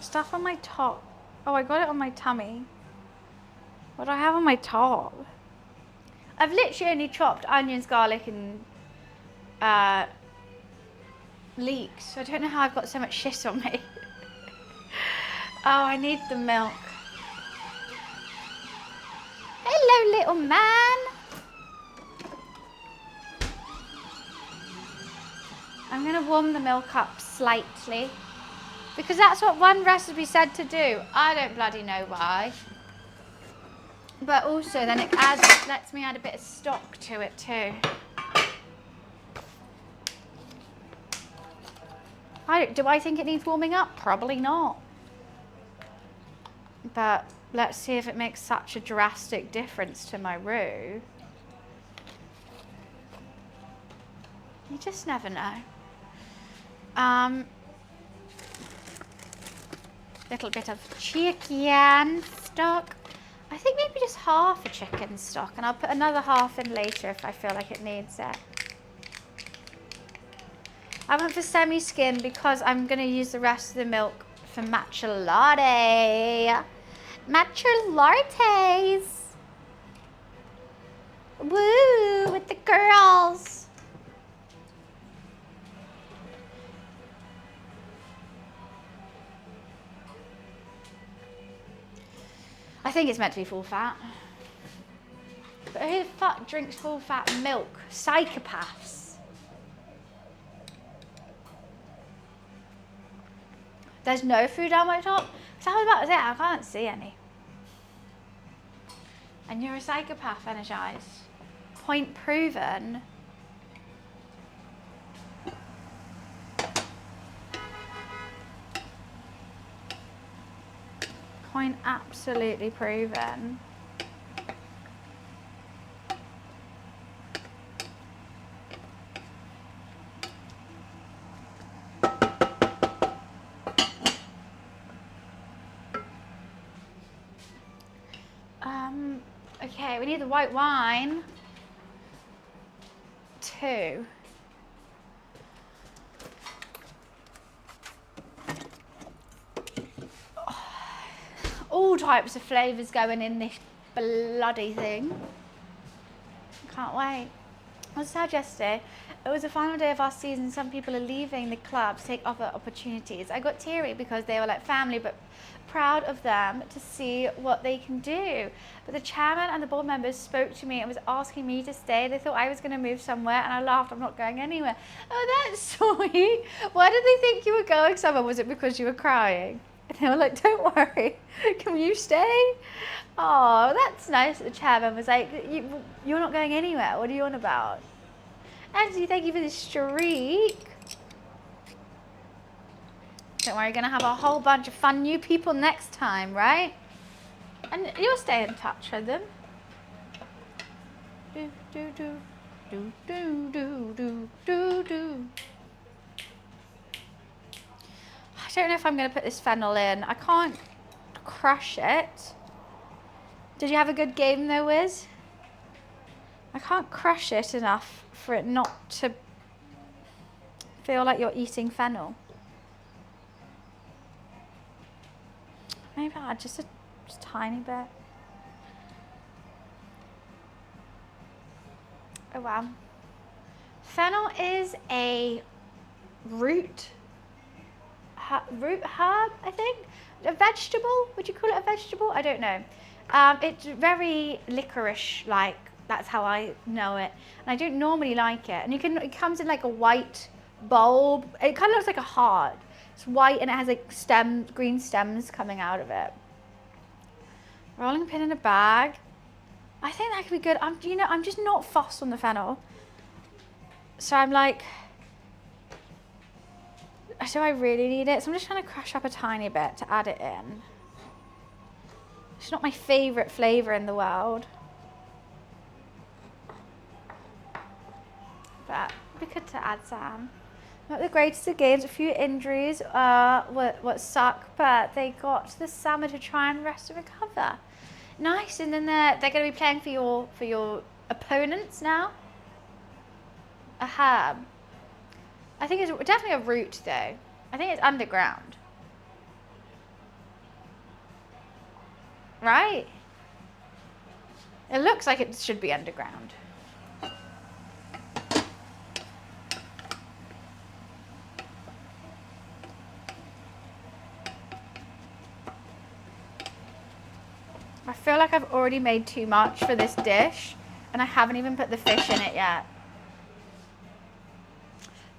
stuff on my top. Oh, I got it on my tummy. What do I have on my top? I've literally only chopped onions, garlic, and leeks. So I don't know how I've got so much shit on me. Oh, I need the milk. Hello, little man. I'm going to warm the milk up slightly because that's what one recipe said to do. I don't bloody know why. But also then it lets me add a bit of stock to it too. Do I think it needs warming up? Probably not. But let's see if it makes such a drastic difference to my roux. You just never know. Little bit of chicken stock. I think maybe just half a chicken stock, and I'll put another half in later if I feel like it needs it. I went for semi-skim because I'm going to use the rest of the milk for matcha latte. Matcha lattes. Woo, with the girls. I think it's meant to be full fat. But who the fuck drinks full fat milk? Psychopaths. There's no food on my top? So I was about to say, I can't see any. And you're a psychopath, Energized. Point proven. Point absolutely proven. Okay, we need the white wine. 2. All types of flavours going in this bloody thing. Can't wait. I was sad yesterday. It was the final day of our season. Some people are leaving the club to take other opportunities. I got teary because they were like family, but proud of them to see what they can do. But the chairman and the board members spoke to me and was asking me to stay. They thought I was going to move somewhere, and I laughed. I'm not going anywhere. Oh, that's sweet. Why did they think you were going somewhere? Was it because you were crying? And they were like, don't worry, can you stay? Oh, that's nice. The chairman was like, you're not going anywhere. What are you on about? Angie, thank you for the streak. Don't worry, you're going to have a whole bunch of fun new people next time, right? And you'll stay in touch with them. Do, do, do, do, do, do, do, do, do. I don't know if I'm going to put this fennel in. I can't crush it. Did you have a good game though, Wiz? I can't crush it enough for it not to feel like you're eating fennel. Maybe I'll add just a tiny bit. Oh wow. Fennel is a root herb, I think. A vegetable? Would you call it a vegetable? I don't know. It's very licorice-like. That's how I know it. And I don't normally like it. And it comes in like a white bulb. It kind of looks like a heart. It's white and it has like stems, green stems coming out of it. Rolling pin in a bag. I think that could be good. I'm just not fussed on the fennel. So I'm like, do I really need it? So I'm just trying to crush up a tiny bit to add it in. It's not my favourite flavour in the world. But it'd be good to add some. Not the greatest of games, a few injuries, what suck, but they got the salmon to try and rest and recover. Nice, and then they're going to be playing for your opponents now. A herb. I think it's definitely a root though. I think it's underground. Right? It looks like it should be underground. I feel like I've already made too much for this dish and I haven't even put the fish in it yet.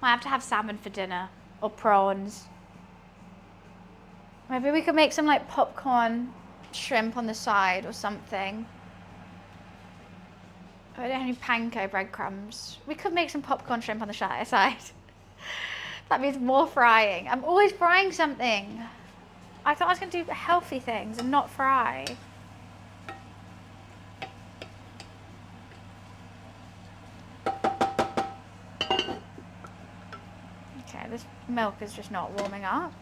Might have to have salmon for dinner or prawns. Maybe we could make some like popcorn shrimp on the side or something. I don't have any panko breadcrumbs. We could make some popcorn shrimp on the side. That means more frying. I'm always frying something. I thought I was going to do healthy things and not fry. Okay, this milk is just not warming up.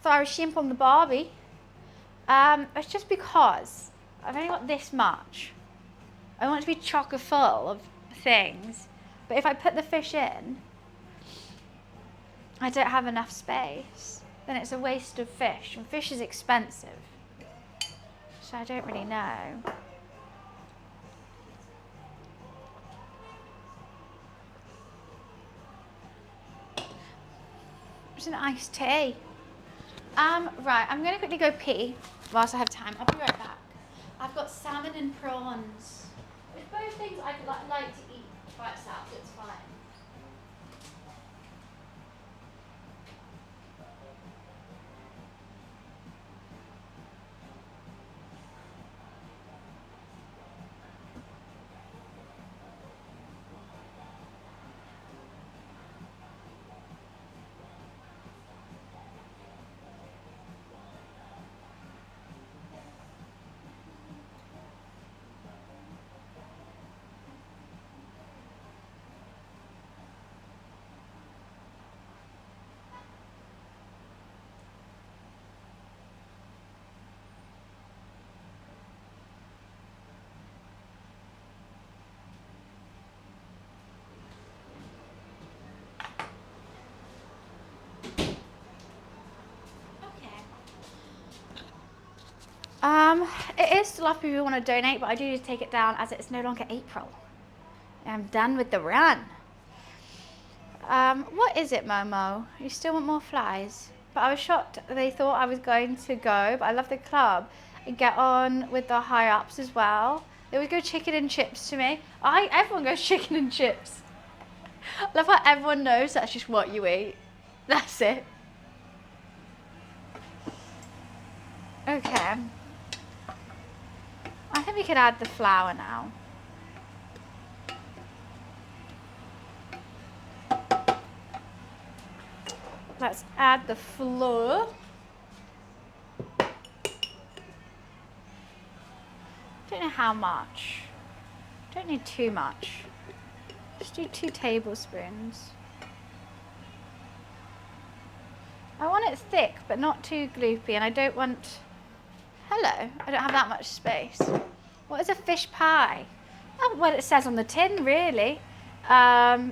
Thought I was shrimp on the Barbie. It's just because I've only got this much. I want it to be chocker full of things, but if I put the fish in, I don't have enough space. Then it's a waste of fish, and fish is expensive. So I don't really know. It's an iced tea. Right, I'm gonna quickly go pee whilst I have time. I'll be right back. I've got salmon and prawns. It's both things I'd like to eat by itself, so it's fine. It is still up if you want to donate, but I do need to take it down as it's no longer April. I'm done with the run. What is it, Momo? You still want more flies? But I was shocked they thought I was going to go, but I love the club. I get on with the high ups as well. They would go chicken and chips to me. Everyone goes chicken and chips. I love how everyone knows that's just what you eat. That's it. Okay. I think we could add the flour now. Let's add the flour. Don't know how much. Don't need too much. Just do 2 tablespoons. I want it thick, but not too gloopy, and I don't want... Hello, I don't have that much space. What is a fish pie? Oh, well, it says on the tin, really. I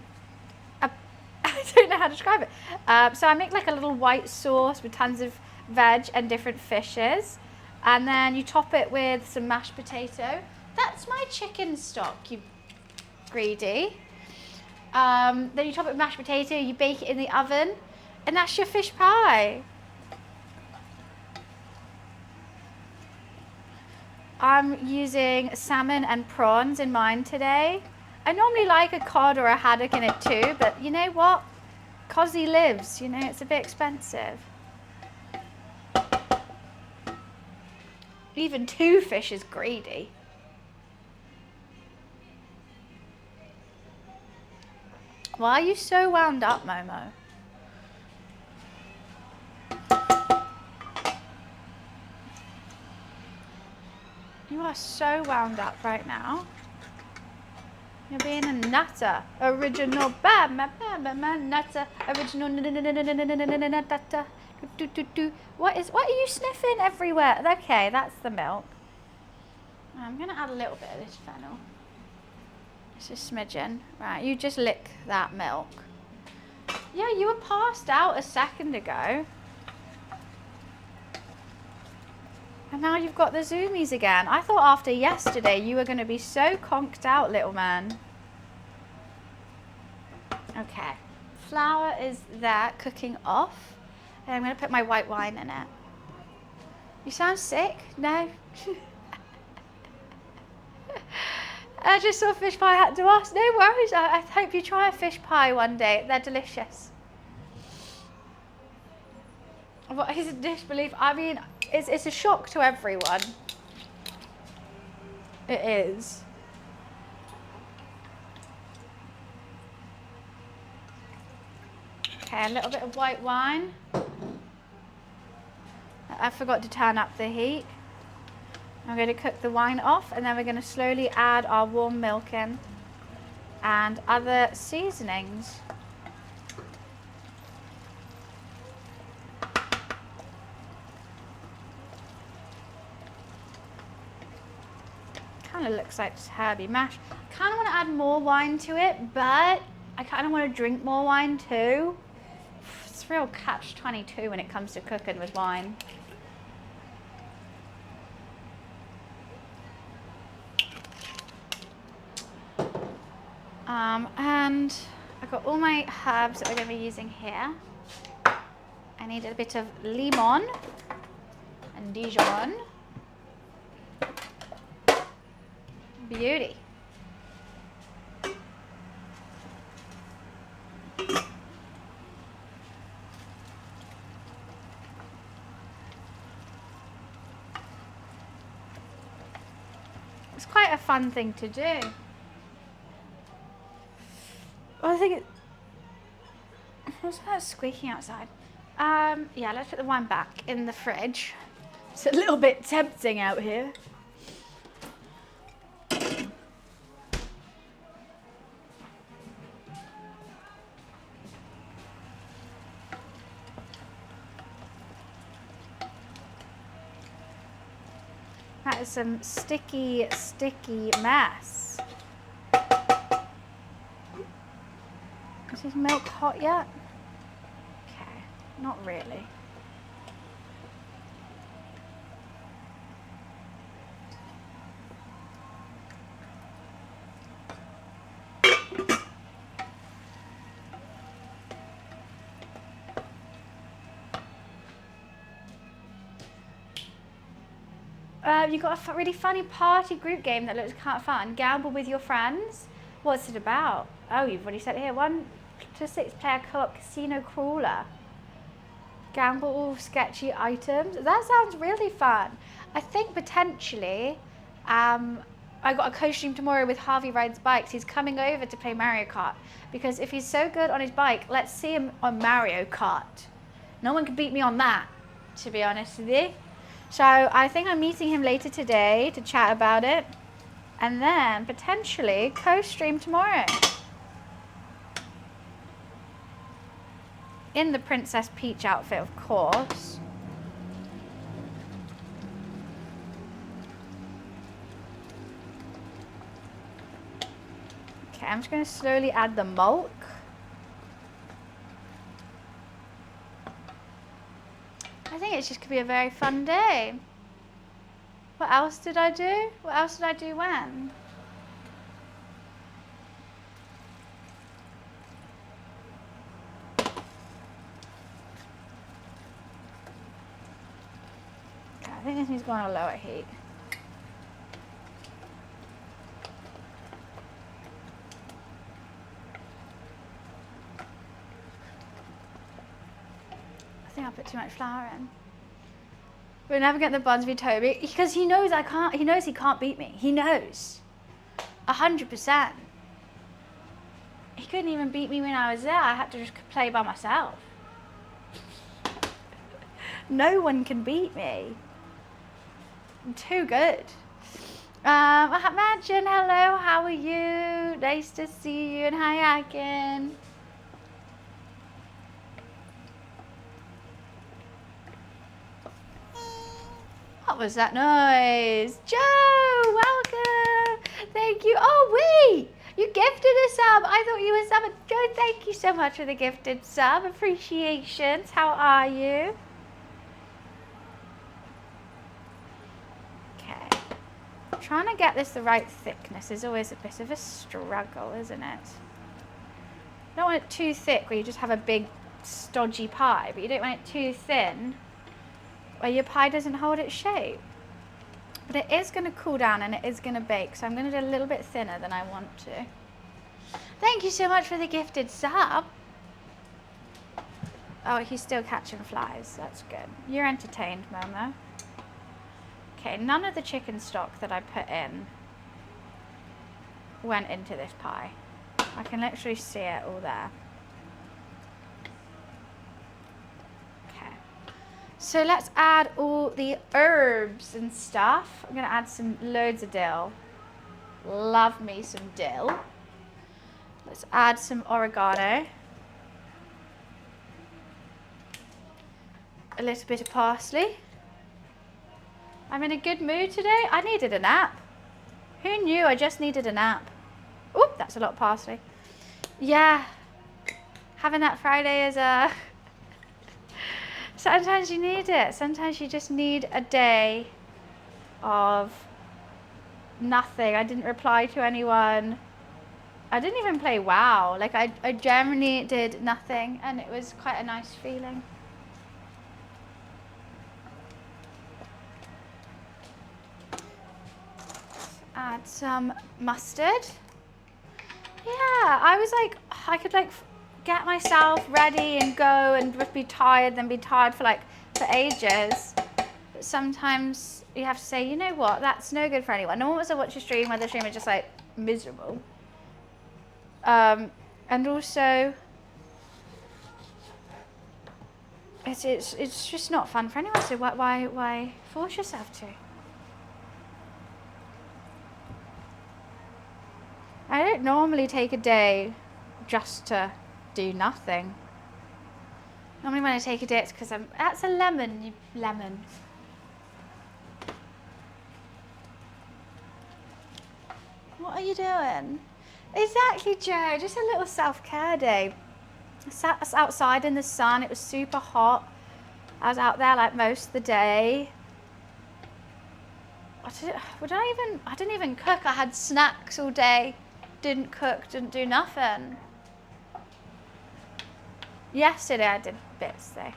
don't know how to describe it. So I make like a little white sauce with tons of veg and different fishes. And then you top it with some mashed potato. That's my chicken stock, you greedy. Then you top it with mashed potato, you bake it in the oven, and that's your fish pie. I'm using salmon and prawns in mine today. I normally like a cod or a haddock in it too, but you know what? Cosy lives, you know, it's a bit expensive. Even 2 fish is greedy. Why are you so wound up, Momo? are so wound up right now. You're being a nutter. Original nutter. Original nutter. What are you sniffing everywhere? Okay, that's the milk. I'm gonna add a little bit of this fennel. It's a smidgen. Right, you just lick that milk. Yeah, you were passed out a second ago. And now you've got the zoomies again. I thought after yesterday you were going to be so conked out, little man. Okay. Flour is there, cooking off. And I'm going to put my white wine in it. You sound sick? No? I just saw fish pie, had to ask. No worries. I hope you try a fish pie one day. They're delicious. What is a disbelief? I mean, it's a shock to everyone. It is. Okay, a little bit of white wine. I forgot to turn up the heat. I'm going to cook the wine off, and then we're going to slowly add our warm milk in and other seasonings. Kind of looks like just herby mash. I kind of want to add more wine to it, but I kind of want to drink more wine too. It's real catch-22 when it comes to cooking with wine. And I've got all my herbs that we're going to be using here. I need a bit of limon and Dijon. Beauty. It's quite a fun thing to do. Well, I think it... What's that squeaking outside? Yeah, let's put the wine back in the fridge. It's a little bit tempting out here. That is some sticky, sticky mess. Is this milk hot yet? Okay, not really. You've got a really funny party group game that looks kind of fun. Gamble with your friends. What's it about? Oh, you've already said it here. 1 to 6 player co-op casino crawler. Gamble all sketchy items. That sounds really fun. I think potentially, I got a co-stream tomorrow with Harvey Rides Bikes. He's coming over to play Mario Kart. Because if he's so good on his bike, let's see him on Mario Kart. No one can beat me on that, to be honest with you. So I think I'm meeting him later today to chat about it. And then potentially co-stream tomorrow. In the Princess Peach outfit, of course. Okay, I'm just going to slowly add the milk. I think it's just going to be a very fun day. What else did I do? What else did I do when? Okay, I think this needs to go on a lower heat. I think I put too much flour in. We're never getting the buns with Toby because he knows I can't. He knows he can't beat me. He knows, 100%. He couldn't even beat me when I was there. I had to just play by myself. No one can beat me. I'm too good. Imagine, hello, how are you? Nice to see you, and hi, Akin. What was that noise? Joe, welcome. Thank you. Oh, wait, you gifted a sub. I thought you were subbing. Joe, thank you so much for the gifted sub. Appreciations. How are you? Okay. Trying to get this the right thickness is always a bit of a struggle, isn't it? You don't want it too thick where you just have a big stodgy pie, but you don't want it too thin where your pie doesn't hold its shape. But it is going to cool down and it is going to bake, so I'm going to do a little bit thinner than I want to. Thank you so much for the gifted sub. Oh, he's still catching flies. That's good. You're entertained, Momo. Okay, none of the chicken stock that I put in went into this pie. I can literally see it all there. Okay. So let's add all the herbs and stuff. I'm going to add some loads of dill. Love me some dill. Let's add some oregano. A little bit of parsley. I'm in a good mood today. I needed a nap. Who knew I just needed a nap? Oop, that's a lot of parsley. Yeah, having that Friday is a... Sometimes you need it. Sometimes you just need a day of nothing. I didn't reply to anyone. I didn't even play WoW. Like, I generally did nothing, and it was quite a nice feeling. Add some mustard. Yeah, I was like, I could like get myself ready and go and be tired, then be tired for ages. But sometimes you have to say, you know what, that's no good for anyone. No one wants to watch a stream where the stream is just like miserable. And also, it's just not fun for anyone. So why force yourself to? I don't normally take a day just to do nothing. Normally when I take a day, it's because that's a lemon, you lemon. What are you doing? Exactly, Joe, just a little self-care day. I sat outside in the sun, it was super hot. I was out there like most of the day. I didn't even cook, I had snacks all day. Didn't cook, didn't do nothing. Yesterday I did bits though.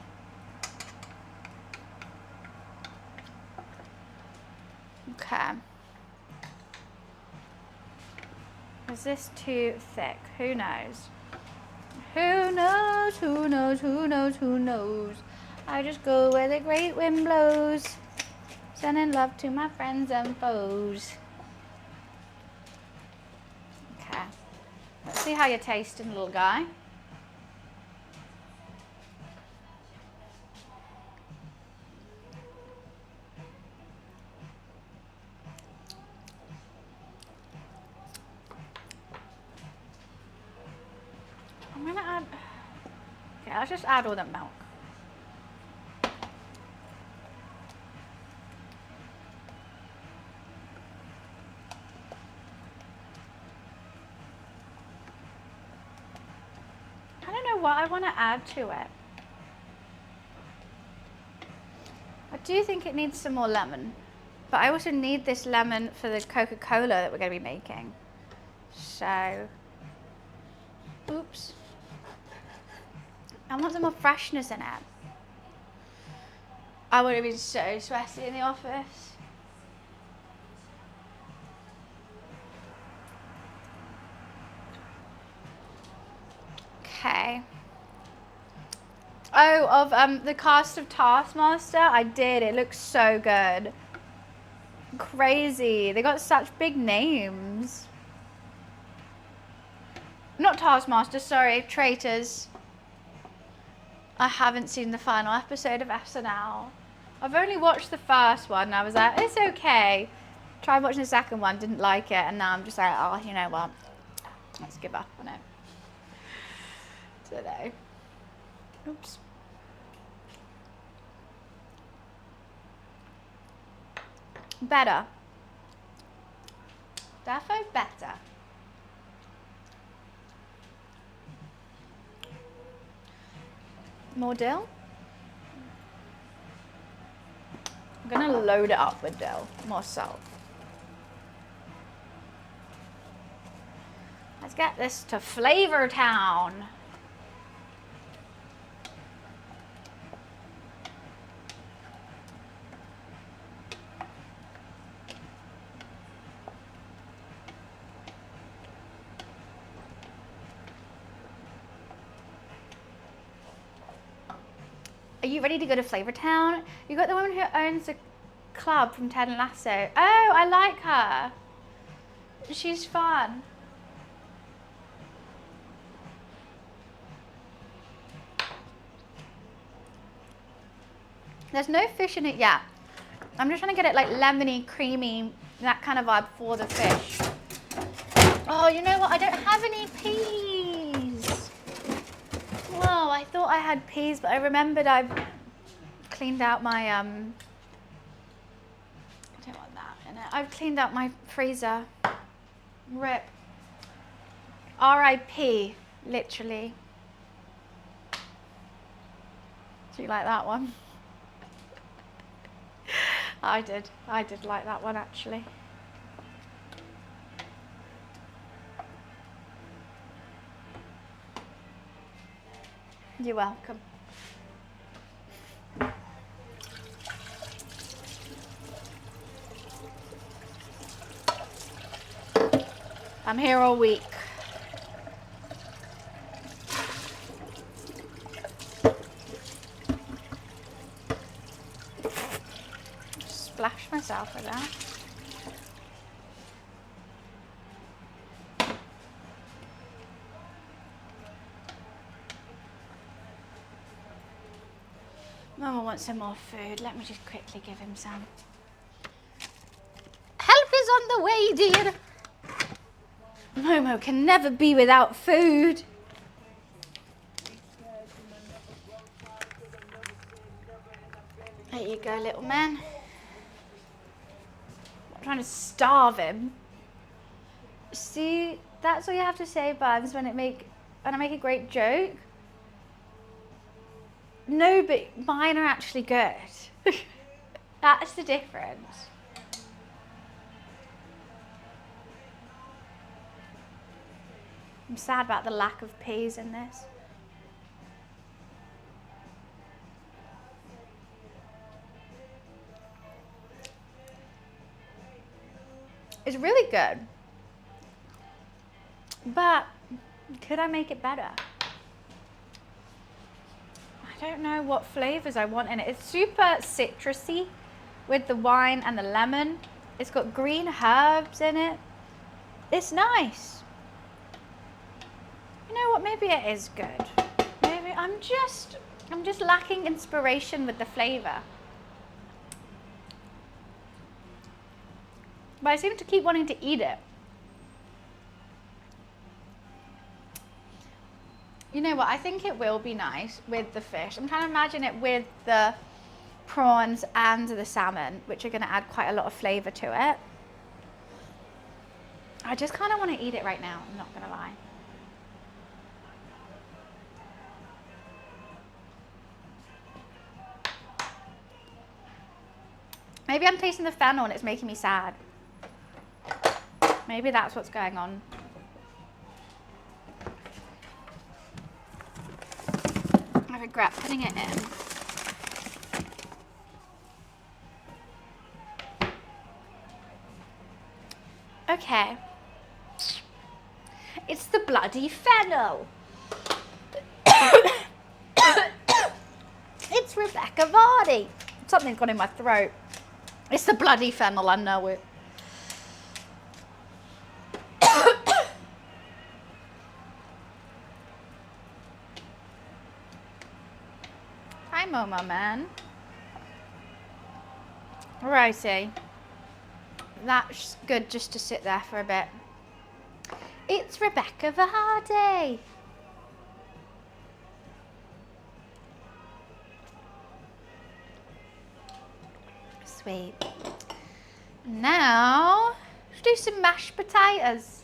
Okay. Is this too thick? Who knows? Who knows, who knows, who knows, who knows? I just go where the great wind blows. Sending love to my friends and foes. Okay. Let's see how you're tasting, little guy. I'm gonna add... Okay, let's just add all the milk. I don't know what I want to add to it. I do think it needs some more lemon, but I also need this lemon for the Coca-Cola that we're going to be making. So, oops. I want some more freshness in it. I would have been so sweaty in the office. Okay. Oh, of the cast of Taskmaster, I did. It looks so good. Crazy. They got such big names. Not Taskmaster, sorry, Traitors. I haven't seen the final episode of SNL. I've only watched the first one and I was like, it's okay. Tried watching the second one, didn't like it, and now I'm just like, oh, you know what? Let's give up on it. Today. Oops. Better. Defo better. More dill? I'm gonna load it up with dill. More salt. Let's get this to Flavor Town. Are you ready to go to Flavor Town? You got the woman who owns the club from Ted Lasso. Oh, I like her. She's fun. There's no fish in it yet. I'm just trying to get it like lemony, creamy, that kind of vibe for the fish. Oh, you know what? I don't have any peas. Whoa, I thought I had peas, but I remembered I've cleaned out my, I don't want that in it. I've cleaned out my freezer. RIP. R.I.P. Literally. Do you like that one? I did like that one actually. You're welcome. I'm here all week. Splash myself with that. Mama wants some more food. Let me just quickly give him some. Help is on the way, dear. Momo can never be without food. There you go, little man. I'm trying to starve him. See, that's what you have to say, Buns, when I make a great joke. No, but mine are actually good. That's the difference. I'm sad about the lack of peas in this. It's really good. But could I make it better? I don't know what flavors I want in it. It's super citrusy with the wine and the lemon. It's got green herbs in it. It's nice. You know what? Maybe it is good. Maybe I'm just lacking inspiration with the flavor. But I seem to keep wanting to eat it. You know what? I think it will be nice with the fish. I'm trying to imagine it with the prawns and the salmon, which are going to add quite a lot of flavor to it. I just kind of want to eat it right now. I'm not going to lie. Maybe I'm tasting the fennel and it's making me sad. Maybe that's what's going on. I regret putting it in. Okay. It's the bloody fennel. It's Rebecca Vardy. Something's gone in my throat. It's the bloody fennel, I know it. Hi, Momo, man. Righty. that's good just to sit there for a bit. It's Rebecca Verhardy. Sweet. Now, let's do some mashed potatoes.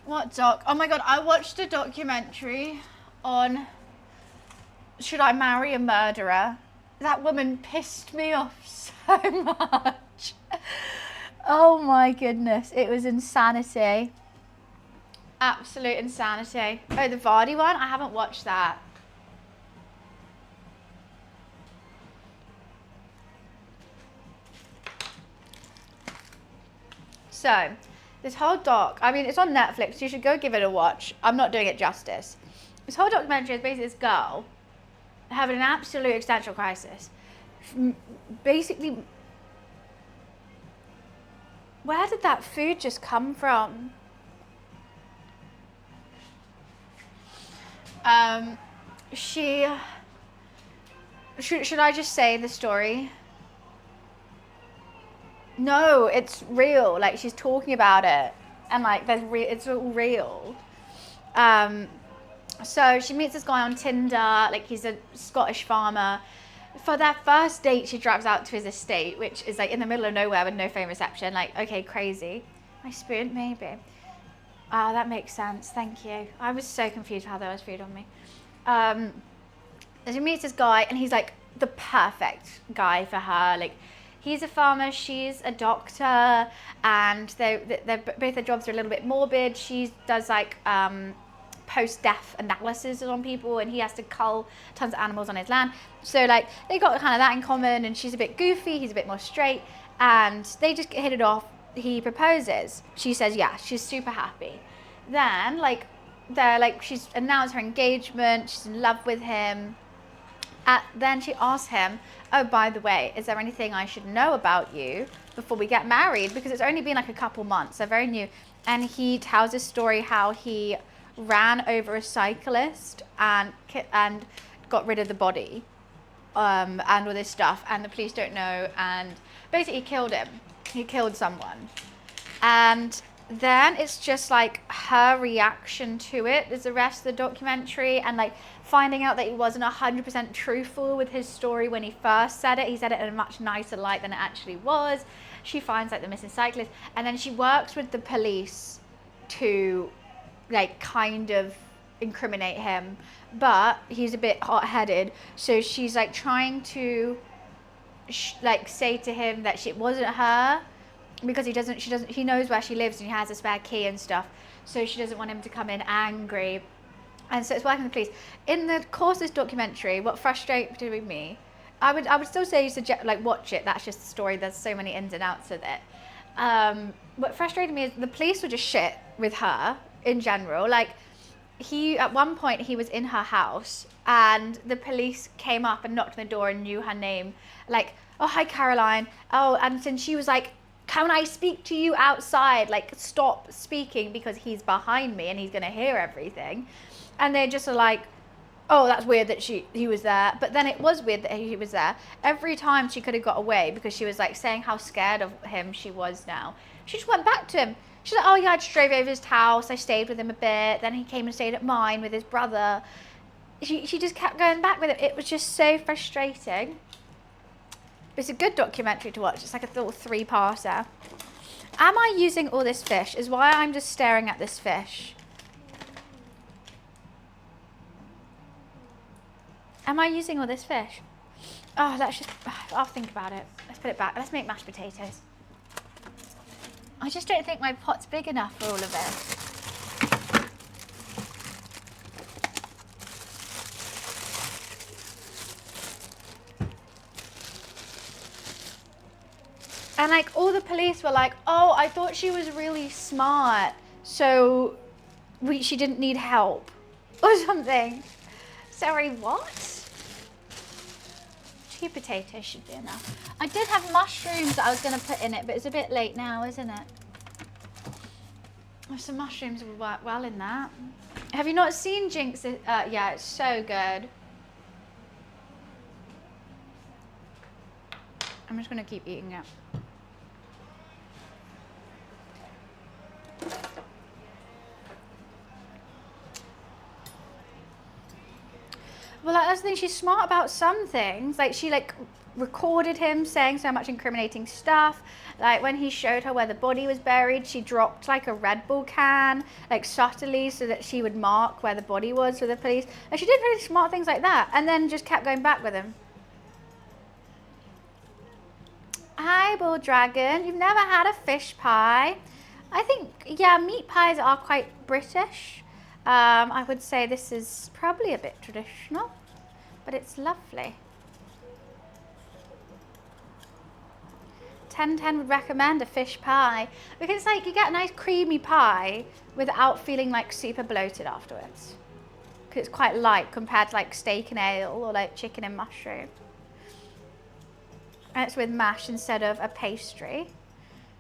What doc? Oh my god, I watched a documentary on Should I Marry a Murderer? That woman pissed me off so much. Oh my goodness, it was insanity. Absolute insanity. Oh, the Vardy one? I haven't watched that. So, this whole doc, I mean, it's on Netflix. You should go give it a watch. I'm not doing it justice. This whole documentary is basically this girl having an absolute existential crisis. Basically, where did that food just come from? Should I just say the story? No, it's real. Like, she's talking about it, and like, it's all real. So she meets this guy on Tinder. Like, he's a Scottish farmer. For their first date, she drives out to his estate, which is like in the middle of nowhere with no phone reception. Like, okay, crazy. My spoon, maybe. Ah, that makes sense. Thank you. I was so confused how there was food on me. She meets this guy, and he's like the perfect guy for her. Like, he's a farmer, she's a doctor, and they're both their jobs are a little bit morbid. She does like post-death analysis on people, and he has to cull tons of animals on his land. So like, they got kind of that in common, and she's a bit goofy, he's a bit more straight, and they just hit it off. He proposes. She says yeah, she's super happy. Then like, she's announced her engagement, she's in love with him. Then she asks him, oh, by the way, is there anything I should know about you before we get married? Because it's only been like a couple months, they're very new. And he tells his story how he ran over a cyclist and got rid of the body, and all this stuff, and the police don't know, and basically killed him. He killed someone. And then it's just like her reaction to it is the rest of the documentary, and like finding out that he wasn't 100% truthful with his story when he first said it. He said it in a much nicer light than it actually was. She finds like the missing cyclist, and then she works with the police to like kind of incriminate him, but he's a bit hot-headed, so she's like trying to like say to him that it wasn't her, because he knows where she lives and he has a spare key and stuff, so she doesn't want him to come in angry. And so it's working with the police. In the course of this documentary, what frustrated me, I would still say like watch it, that's just the story, there's so many ins and outs of it. What frustrated me is the police were just shit with her in general. Like, at one point he was in her house and the police came up and knocked on the door and knew her name, like, oh, hi Caroline, oh, and then she was like, can I speak to you outside, like stop speaking because he's behind me and he's gonna hear everything. And they just are like, oh, that's weird that he was there. But then it was weird that he was there. Every time she could have got away because she was like saying how scared of him she was now. She just went back to him. She's like, oh yeah, I just drove over his house, I stayed with him a bit, then he came and stayed at mine with his brother. She just kept going back with him. It was just so frustrating. It's a good documentary to watch. It's like a little 3-parter. Am I using all this fish? Is why I'm just staring at this fish. Am I using all this fish? Oh, that's just, I'll think about it. Let's put it back. Let's make mashed potatoes. I just don't think my pot's big enough for all of it. And like, all the police were like, oh, I thought she was really smart, so she didn't need help or something. Sorry, what? 2 potatoes should be enough. I did have mushrooms that I was going to put in it, but it's a bit late now, isn't it? Oh, some mushrooms would work well in that. Have you not seen Jinx? Yeah, it's so good. I'm just going to keep eating it. Well, like, that's the thing. She's smart about some things. Like, she like recorded him saying so much incriminating stuff. Like, when he showed her where the body was buried, she dropped like a Red Bull can, like subtly, so that she would mark where the body was for the police. Like, she did really smart things like that, and then just kept going back with him. Hi, Bull Dragon. You've never had a fish pie? I think, yeah, meat pies are quite British. I would say this is probably a bit traditional, but it's lovely. 1010 would recommend a fish pie because like you get a nice creamy pie without feeling like super bloated afterwards. Because it's quite light compared to like steak and ale or like chicken and mushroom. And it's with mash instead of a pastry.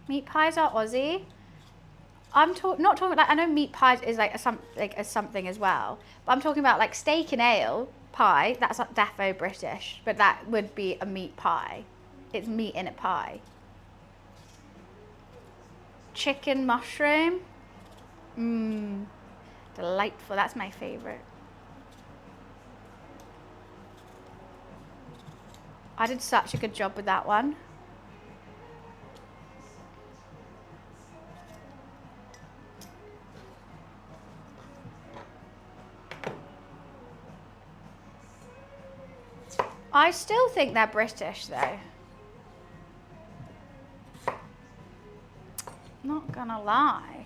Meat pies are Aussie. I'm not talking about, like, I know meat pies is like a something as well, but I'm talking about like steak and ale pie. That's like defo British, but that would be a meat pie. It's meat in a pie. Chicken mushroom, delightful. That's my favorite. I did such a good job with that one. I still think they're British though. Not gonna lie.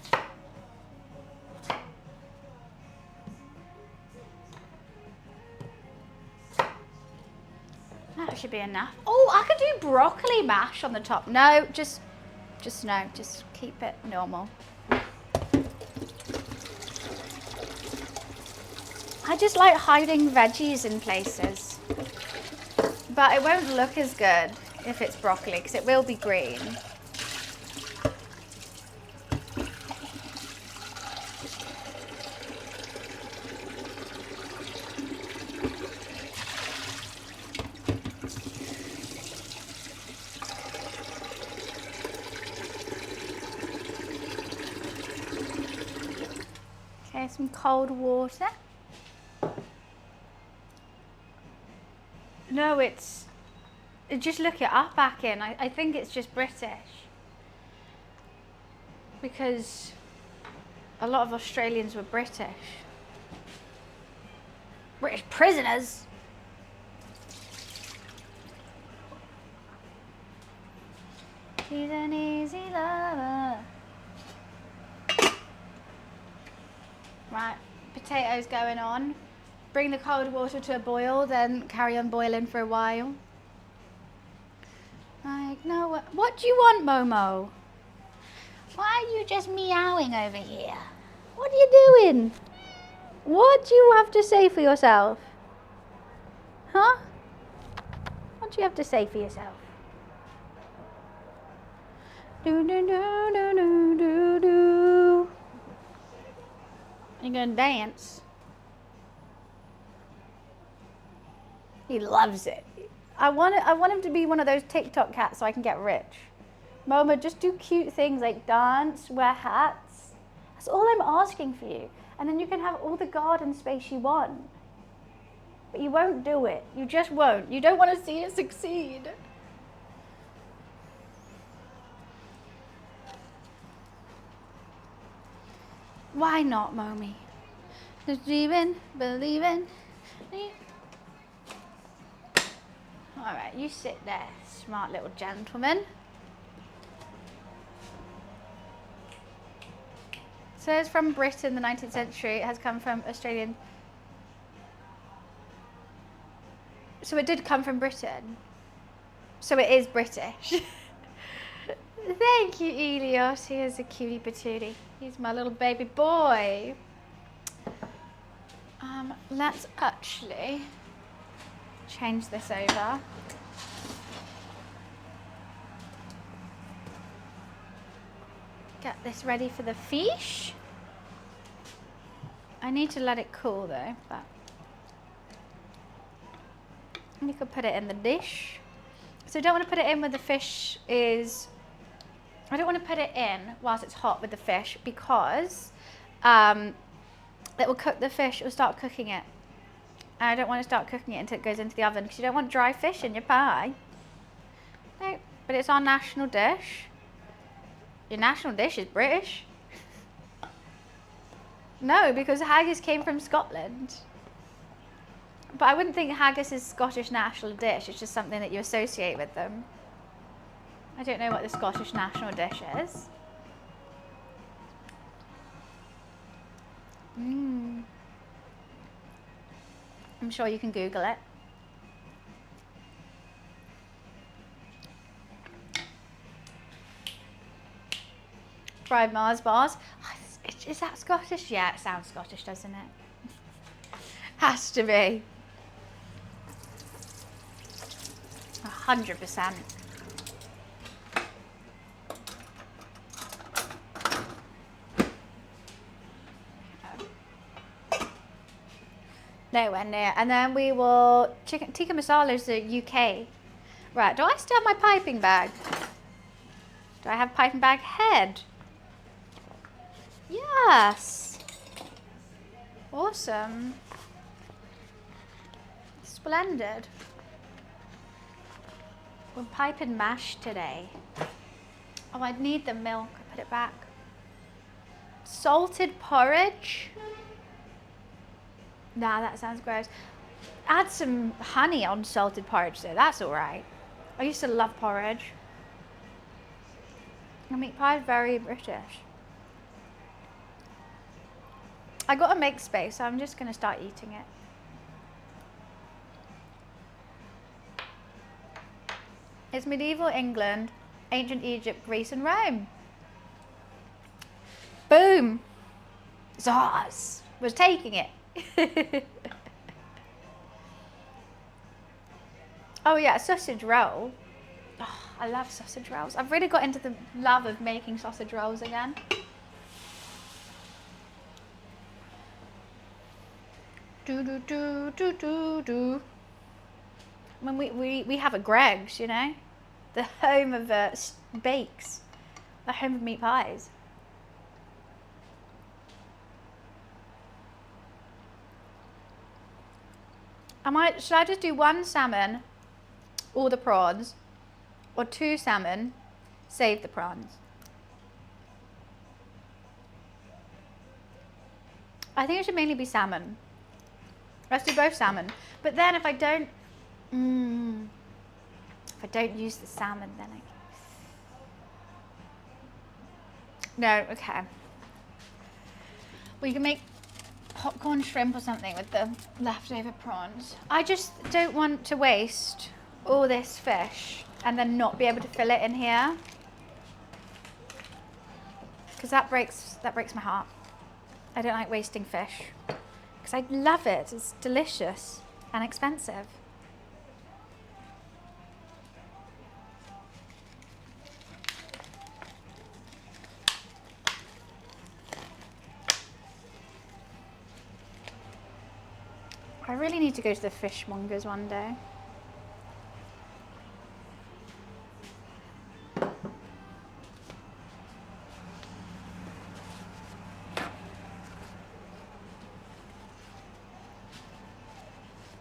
That should be enough. Oh, I could do broccoli mash on the top. No, just no, just keep it normal. I just like hiding veggies in places. But it won't look as good if it's broccoli because it will be green. Okay, some cold water. No, just look it up, Akin. I think it's just British. Because a lot of Australians were British. British prisoners? She's an easy lover. Right, potatoes going on. Bring the cold water to a boil, then carry on boiling for a while. Like, no, what do you want, Momo? Why are you just meowing over here? What are you doing? What do you have to say for yourself? Huh? What do you have to say for yourself? Do do do do do do do. You gonna dance? He loves it. I want him to be one of those TikTok cats so I can get rich. Momo, just do cute things like dance, wear hats. That's all I'm asking for you. And then you can have all the garden space you want. But you won't do it. You just won't. You don't want to see it succeed. Why not, Momi? Just dreaming, believing. All right, you sit there, smart little gentleman. So it's from Britain, the 19th century. It has come from Australian. So it did come from Britain. So it is British. Thank you, Elios. He is a cutie patootie. He's my little baby boy. Let's actually change this over. Get this ready for the fish. I need to let it cool though, but we could put it in the dish. So I don't want to put it in where the fish is. I don't want to put it in whilst it's hot with the fish because it will cook the fish. It will start cooking it. And I don't want to start cooking it until it goes into the oven because you don't want dry fish in your pie. No, but it's our national dish. Your national dish is British. No, because haggis came from Scotland. But I wouldn't think haggis is Scottish national dish. It's just something that you associate with them. I don't know what the Scottish national dish is. I'm sure you can Google it. Fried Mars bars. Is that Scottish? Yeah, it sounds Scottish, doesn't it? Has to be. 100%. Nowhere near. And then we will chicken tikka masala is the UK. Right, do I still have my piping bag? Do I have piping bag head? Yes. Awesome. Splendid. We're piping mash today. Oh, I need the milk. I put it back. Salted porridge. Nah, that sounds gross. Add some honey on salted porridge though, that's alright. I used to love porridge. And meat pie is very British. I got a make space, so I'm just going to start eating it. It's medieval England, ancient Egypt, Greece and Rome. Boom! It's ours. We're taking it. Oh yeah, sausage roll. Oh, I love sausage rolls. I've really got into the love of making sausage rolls again. Do do do do do do. When we have a Greggs, you know, the home of bakes, the home of meat pies. Should I just do one salmon, all the prawns, or 2 salmon, save the prawns? I think it should mainly be salmon. Let's do both salmon. But then if I don't use the salmon, then no, okay. We can make popcorn shrimp or something with the leftover prawns. I just don't want to waste all this fish and then not be able to fill it in here, because that breaks my heart. I don't like wasting fish because I love it. It's delicious and expensive. I really need to go to the fishmongers one day.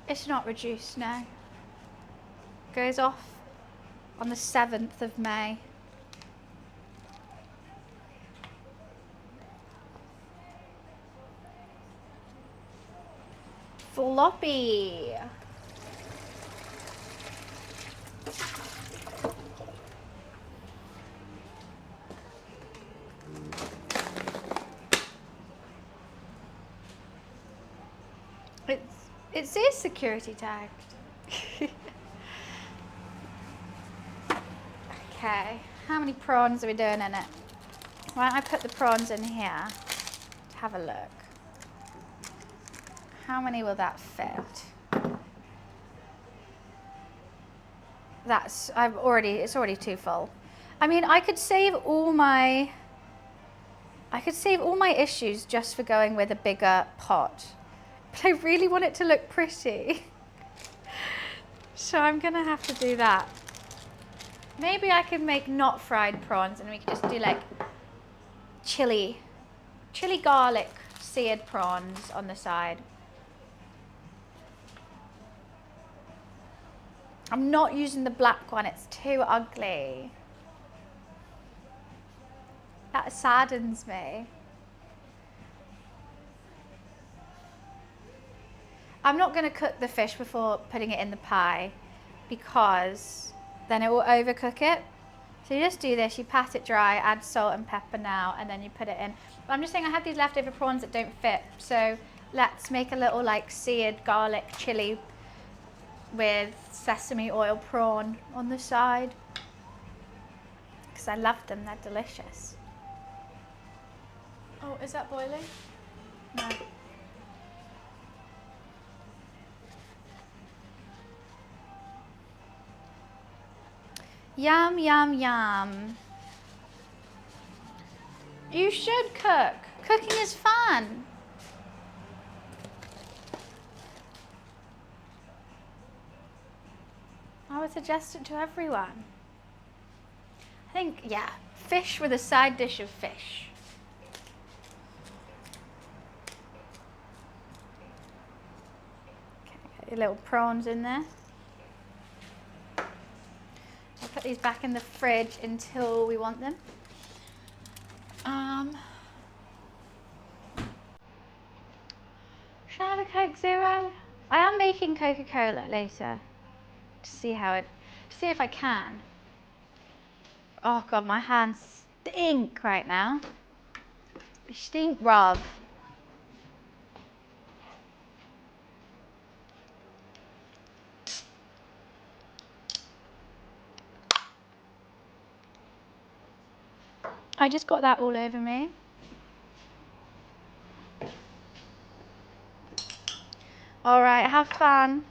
It's not reduced, no. Goes off on the 7th of May. Floppy. It says security tagged. Okay, how many prawns are we doing in it? Why don't I put the prawns in here to have a look. How many will that fit? It's already too full. I mean, I could save all my issues just for going with a bigger pot. But I really want it to look pretty. So I'm gonna have to do that. Maybe I could make not fried prawns and we could just do like chili garlic seared prawns on the side. I'm not using the black one, it's too ugly. That saddens me. I'm not going to cook the fish before putting it in the pie because then it will overcook it. So you just do this, you pat it dry, add salt and pepper now, and then you put it in. But I'm just saying I have these leftover prawns that don't fit, so let's make a little like seared garlic chili with sesame oil prawn on the side. Because I love them, they're delicious. Oh, is that boiling? No. Yum, yum, yum. You should cook. Cooking is fun. I would suggest it to everyone. I think, yeah, fish with a side dish of fish. Okay, get your little prawns in there. I'll put these back in the fridge until we want them. Should I have a Coke Zero? I am making Coca-Cola later to see if I can. Oh God, my hands stink right now. They stink, Rob. I just got that all over me. All right, have fun.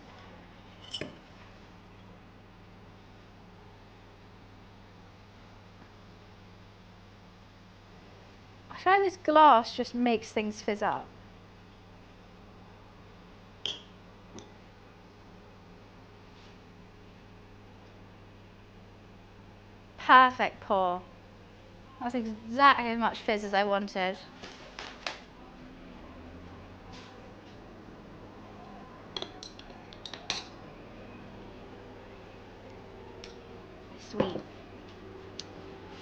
I find this glass just makes things fizz up. Perfect pour. That's exactly as much fizz as I wanted. Sweet.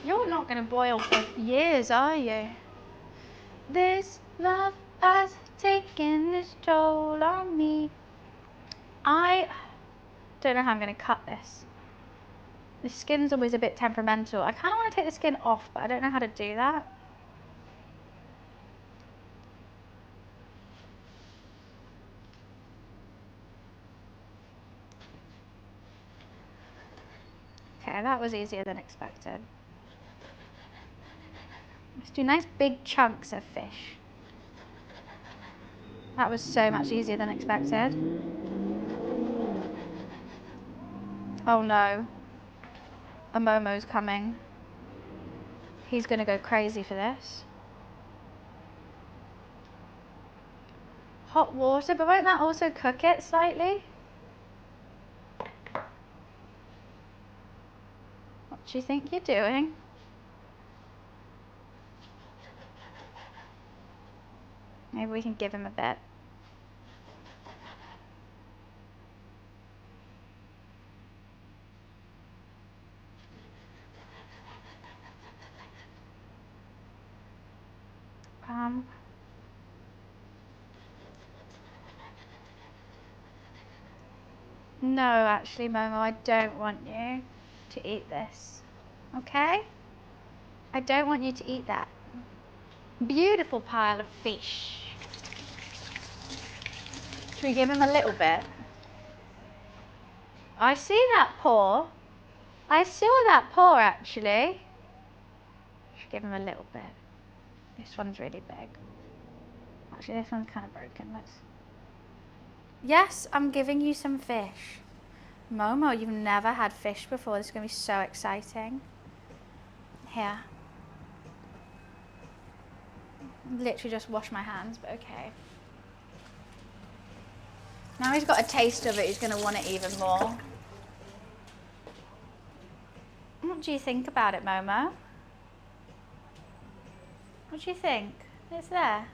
You're not going to boil for years, are you? This love has taken its toll on me. I don't know how I'm going to cut this. The skin's always a bit temperamental. I kind of want to take the skin off, but I don't know how to do that. Okay, that was easier than expected. Let's do nice big chunks of fish. That was so much easier than expected. Oh no. A Momo's coming. He's gonna go crazy for this. Hot water, but won't that also cook it slightly? What do you think you're doing? Maybe we can give him a bit. No, actually, Momo, I don't want you to eat this. Okay? I don't want you to eat that. Beautiful pile of fish. Should we give him a little bit? I see that paw. I saw that paw, actually. Should give him a little bit. This one's really big. Actually, this one's kind of broken. Let's... Yes, I'm giving you some fish. Momo, you've never had fish before. This is going to be so exciting. Here. Literally just wash my hands, but okay. Now he's got a taste of it, he's going to want it even more. What do you think about it, Momo? What do you think? It's there.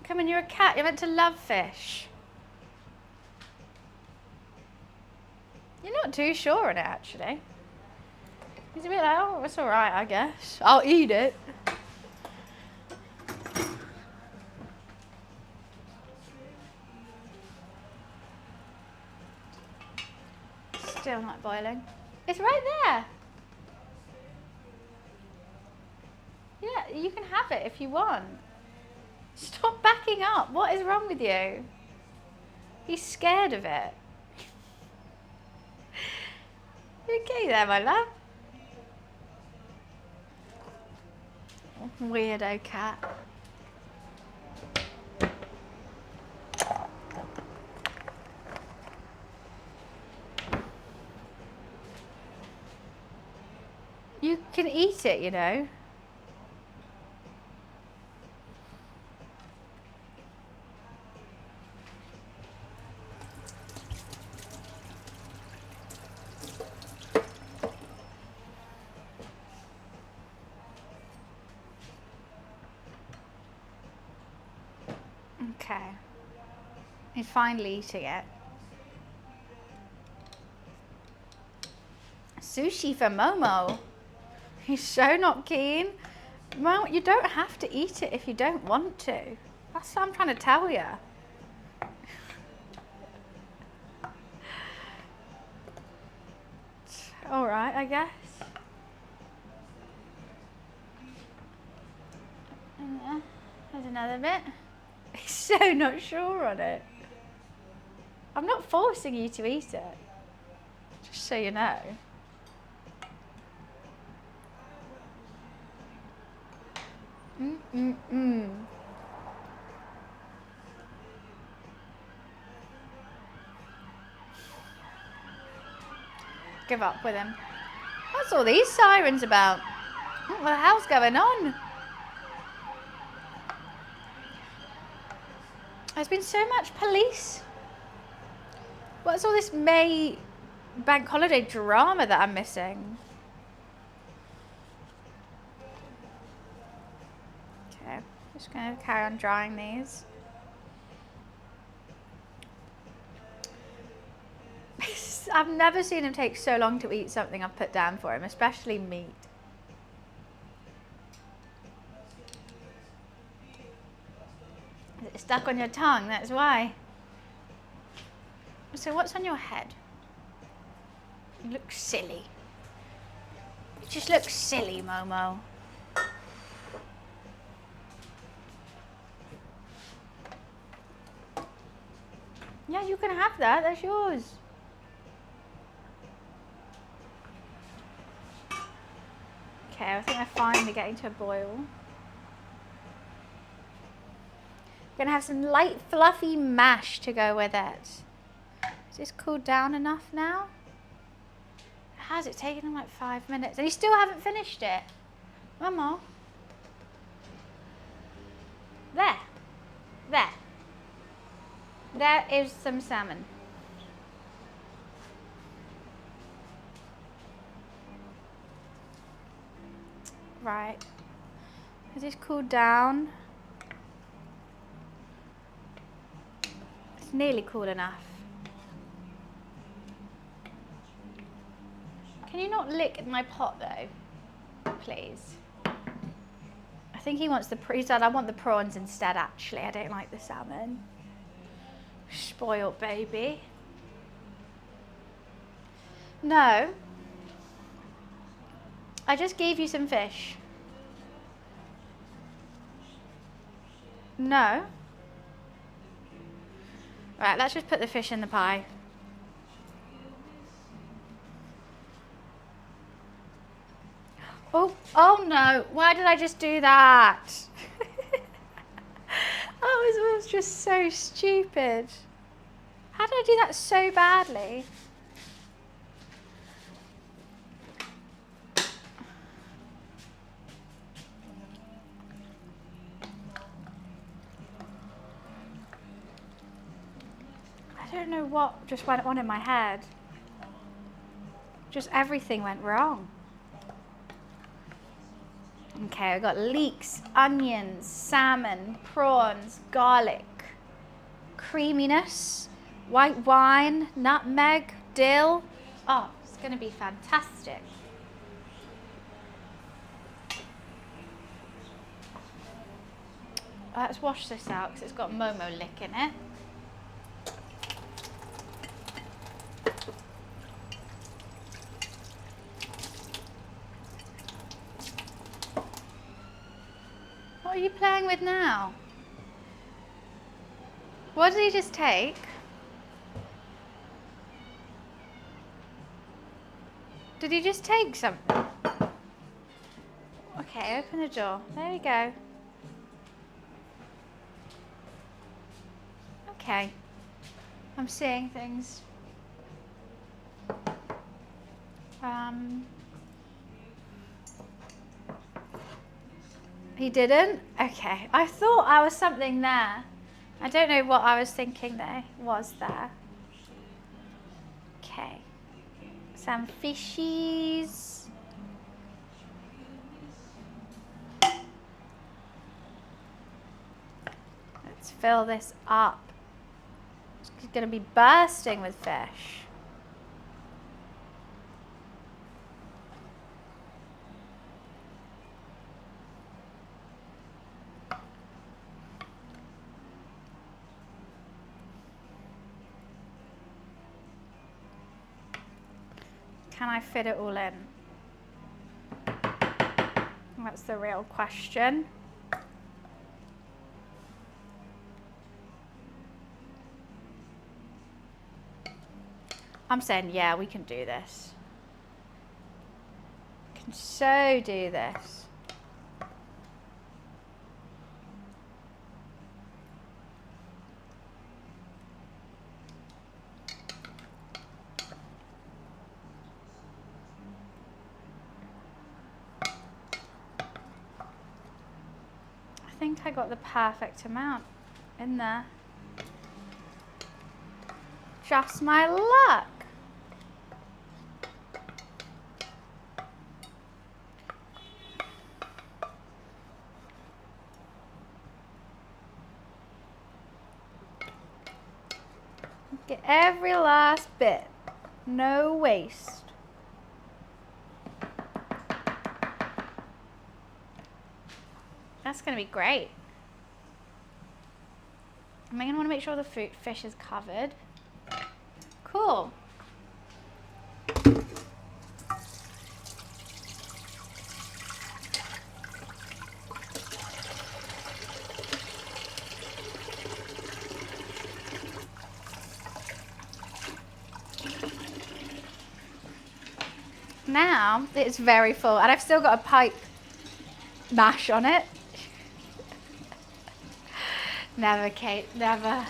Come on, you're a cat. You're meant to love fish. You're not too sure on it, actually. He's a bit like, oh, it's alright, I guess. I'll eat it. Still not boiling. It's right there. Yeah, you can have it if you want. Stop backing up. What is wrong with you? He's scared of it. You okay there, my love? Weirdo cat. You can eat it, you know. Okay. He's finally eating it. Sushi for Momo. He's so not keen. Momo, you don't have to eat it if you don't want to. That's what I'm trying to tell you. All right, I guess. There's another bit. He's so not sure on it. I'm not forcing you to eat it. Just so you know. Give up with him. What's all these sirens about? What the hell's going on? There's been so much police. What's all this May bank holiday drama that I'm missing? Okay, just gonna carry on drying these. I've never seen him take so long to eat something I've put down for him, especially meat. Is it stuck on your tongue? That's why. So what's on your head? You look silly. You just look silly, Momo. Yeah, you can have that. That's yours. Okay, I think we're finally getting to a boil. We're gonna have some light, fluffy mash to go with it. Is this cooled down enough now? It has. It's taken him like 5 minutes, and you still haven't finished it. One more. There. There. There is some salmon. Right. Has this cooled down? It's nearly cool enough. Can you not lick my pot though, please? I think he wants he said I want the prawns instead actually. I don't like the salmon. Spoiled baby. No. I just gave you some fish. No. Right, let's just put the fish in the pie. Oh no, why did I just do that? Oh, it was just so stupid. How did I do that so badly? know what just went on in my head. Just everything went wrong. Okay, I've got leeks, onions, salmon, prawns, garlic, creaminess, white wine, nutmeg, dill. Oh, it's going to be fantastic. Let's wash this out because it's got Momo lick in it. What are you playing with now? What did he just take? Did he just take something? Okay, open the door. There we go. Okay. I'm seeing things. He didn't? Okay. I thought I was something there. I don't know what I was thinking there was there. Okay. Some fishies. Let's fill this up. It's going to be bursting with fish. Can I fit it all in? That's the real question. I'm saying, yeah, we can do this. We can so do this. I think I got the perfect amount in there. Just my luck. Get every last bit. No waste. That's going to be great. I'm going to want to make sure the fish is covered. Cool. Now it's very full and I've still got a pipe mash on it. Never, Kate, never.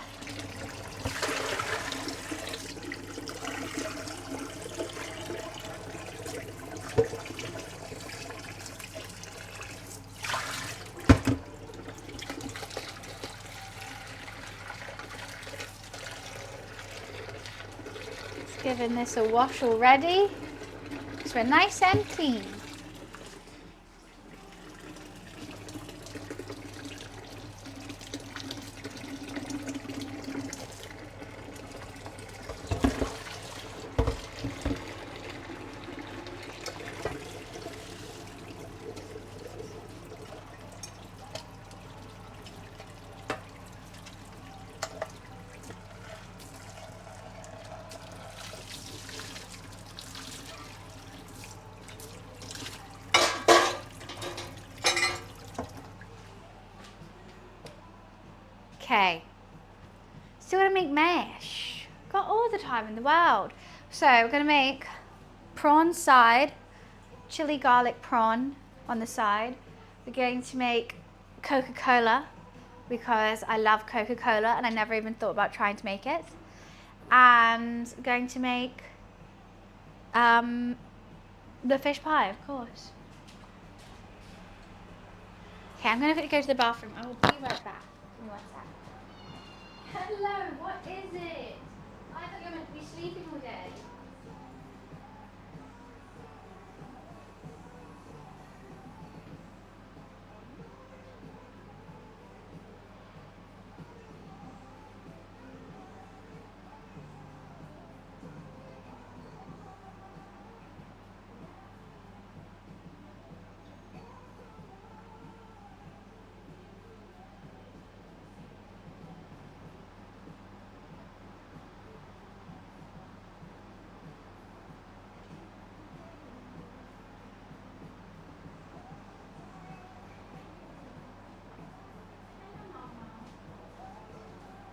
Just giving this a wash already. So we're nice and clean. Okay, still gonna make mash. Got all the time in the world. So we're gonna make prawn side, chili garlic prawn on the side. We're going to make Coca-Cola because I love Coca-Cola and I never even thought about trying to make it. And we're going to make the fish pie, of course. Okay, I'm gonna go to the bathroom. I will be right back. Give me one sec. Hello, what is it? I'm you're meant to be sleeping all day.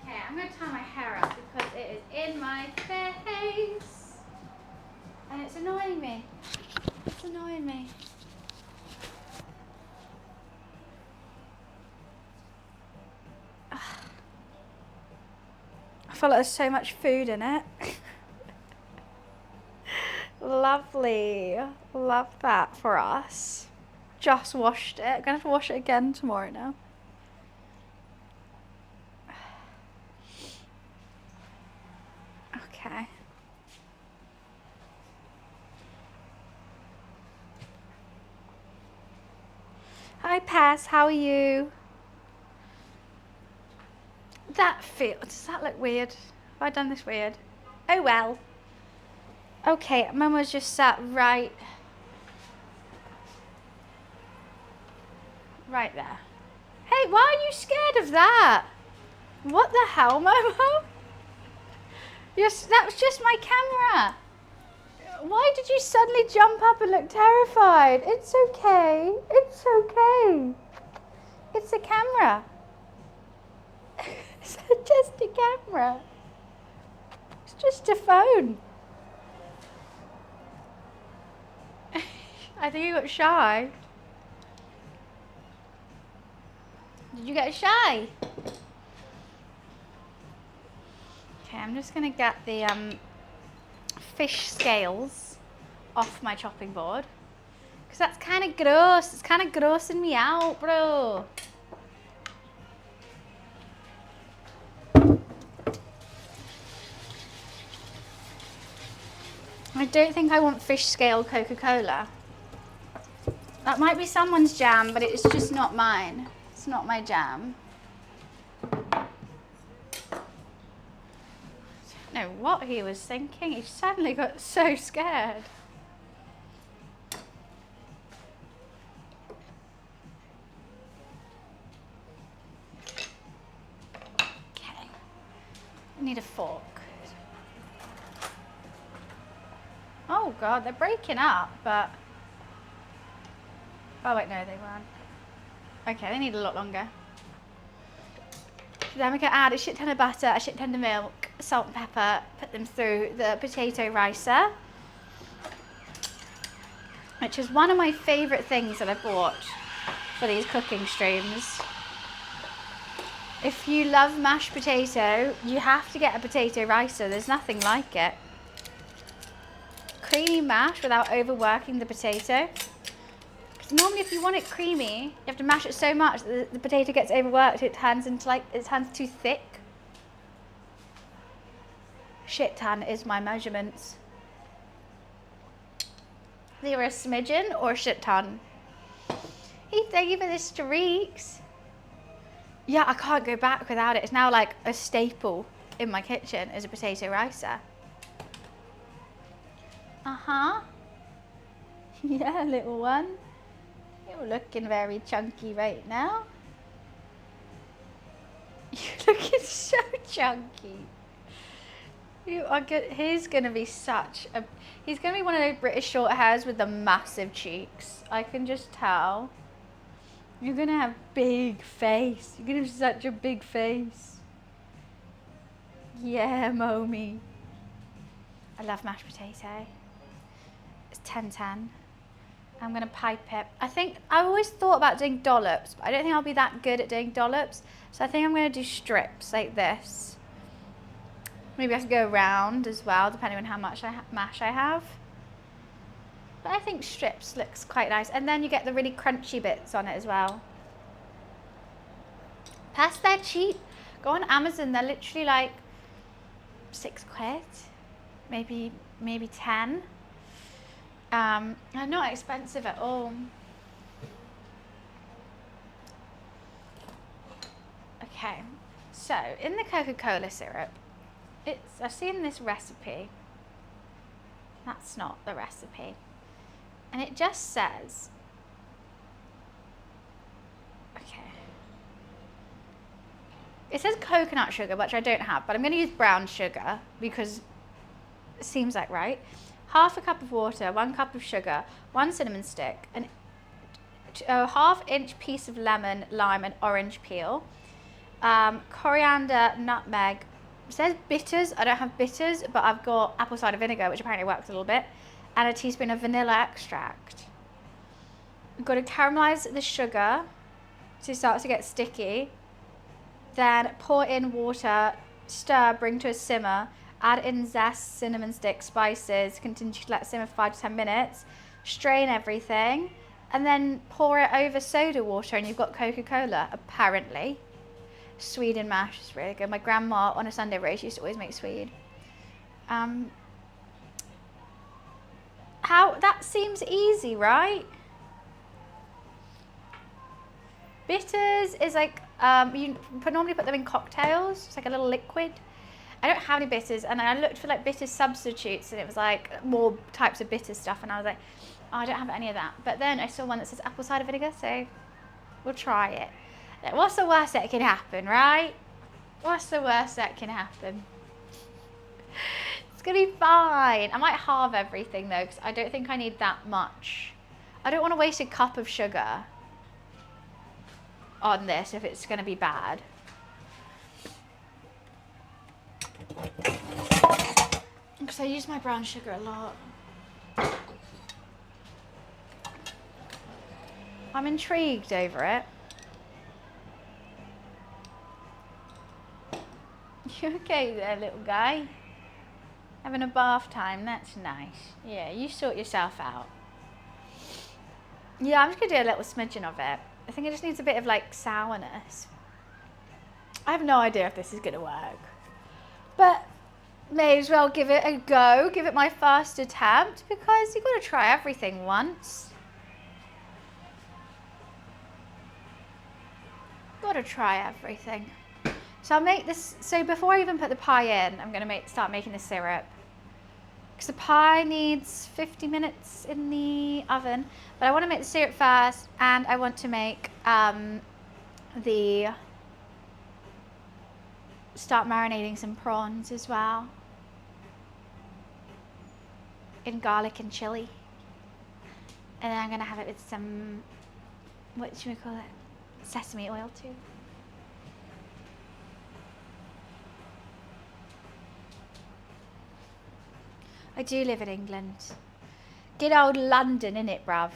Okay, I'm going to tie my hair up because it is in my face. And it's annoying me. It's annoying me. Ugh. I feel like there's so much food in it. Lovely. Love that for us. Just washed it. I'm going to have to wash it again tomorrow now. Okay. Hi Paz, how are you? Does that look weird? Have I done this weird? Oh well. Okay, Mum was just sat right there. Hey, why are you scared of that? What the hell, Momo? That was just my camera. Why did you suddenly jump up and look terrified? It's okay. It's okay. It's a camera. It's just a camera. It's just a phone. I think you got shy. Did you get shy? Okay, I'm just going to get the fish scales off my chopping board. Because that's kind of gross. It's kind of grossing me out, bro. I don't think I want fish scale Coca-Cola. That might be someone's jam, but it's just not mine. It's not my jam. I don't know what he was thinking. He suddenly got so scared. Okay. I need a fork. Oh God, they're breaking up, but... Oh wait, no, they weren't. Okay, they need a lot longer. Then we can add a shit ton of butter, a shit ton of milk, salt and pepper, put them through the potato ricer, which is one of my favourite things that I bought for these cooking streams. If you love mashed potato, you have to get a potato ricer. There's nothing like it. Creamy mash without overworking the potato. Because normally if you want it creamy, you have to mash it so much that the potato gets overworked, it turns too thick. Shit ton is my measurements. They were a smidgen or a shit ton. Hey, thank you for the streaks. Yeah, I can't go back without it. It's now like a staple in my kitchen is a potato ricer. Uh-huh. Yeah, little one. You're looking very chunky right now. You're looking so chunky. You are good. He's going to be he's going to be one of those British short hairs with the massive cheeks. I can just tell. You're going to have big face. You're going to have such a big face. Yeah, mommy. I love mashed potato. It's 10-10. I'm going to pipe it. I always thought about doing dollops, but I don't think I'll be that good at doing dollops. So I think I'm going to do strips like this. Maybe I could go around as well, depending on how much mash I have. But I think strips looks quite nice. And then you get the really crunchy bits on it as well. Plus they're cheap. Go on Amazon, they're literally like £6, maybe 10. They're not expensive at all. Okay, so in the Coca-Cola syrup, I've seen this recipe. That's not the recipe. And it just says, okay. It says coconut sugar, which I don't have, but I'm going to use brown sugar because it seems like right. Half a cup of water, 1 cup of sugar, 1 cinnamon stick, a half-inch piece of lemon, lime, and orange peel, coriander, nutmeg. It says bitters. I don't have bitters, but I've got apple cider vinegar, which apparently works a little bit, and a teaspoon of vanilla extract. I've got to caramelize the sugar so it starts to get sticky. Then pour in water, stir, bring to a simmer, add in zest, cinnamon stick, spices, continue to let simmer for 5 to 10 minutes, strain everything, and then pour it over soda water and you've got Coca-Cola, apparently. Swede mash is really good. My grandma on a Sunday roast used to always make Swede. That seems easy, right? Bitters is like, you normally put them in cocktails. It's like a little liquid. I don't have any bitters, and I looked for like bitter substitutes, and it was like more types of bitter stuff, and I was like, oh, I don't have any of that. But then I saw one that says apple cider vinegar, so we'll try it. What's the worst that can happen, right? What's the worst that can happen? It's gonna be fine. I might halve everything though, because I don't think I need that much. I don't want to waste a cup of sugar on this if it's going to be bad. Because I use my brown sugar a lot. I'm intrigued over it. You okay there, little guy? Having a bath time, that's nice. Yeah, you sort yourself out. Yeah, I'm just going to do a little smidgen of it. I think it just needs a bit of like sourness. I have no idea if this is going to work. But may as well give it a go. Give it my first attempt because you've got to try everything once. Got to try everything. So I'll make this, so before I even put the pie in, I'm going to start making the syrup. Because the pie needs 50 minutes in the oven. But I want to make the syrup first, and I want to make start marinating some prawns as well. In garlic and chili. And then I'm going to have it with some, what should we call it? Sesame oil too. I do live in England. Good old London, innit, bruv?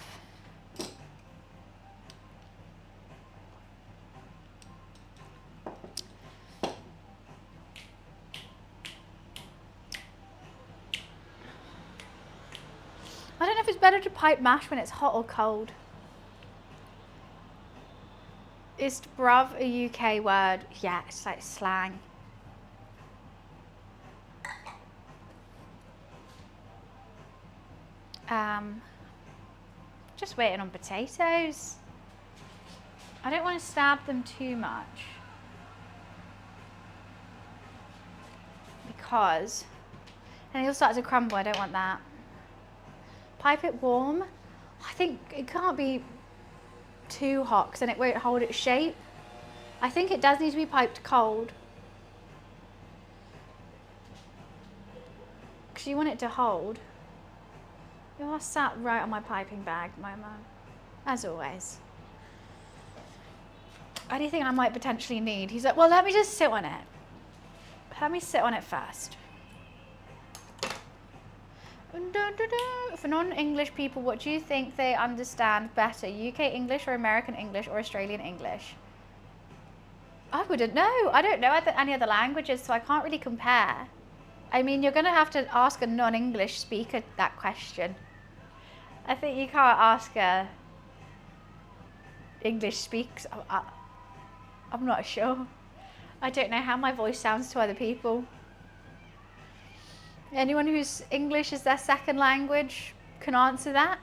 I don't know if it's better to pipe mash when it's hot or cold. Is bruv a UK word? Yeah, it's like slang. Just waiting on potatoes. I don't want to stab them too much because then it'll start to crumble. I don't want that. Pipe it warm. I think it can't be too hot because then it won't hold its shape. I think it does need to be piped cold because you want it to hold. You are sat right on my piping bag, my mum, as always. Anything I might potentially need. He's like, well, let me just sit on it. Let me sit on it first. For non-English people, what do you think they understand better? UK English or American English or Australian English? I wouldn't know. I don't know any other languages, so I can't really compare. I mean, you're going to have to ask a non-English speaker that question. I think you can't ask a English speaks. I'm not sure. I don't know how my voice sounds to other people. Anyone whose English is their second language can answer that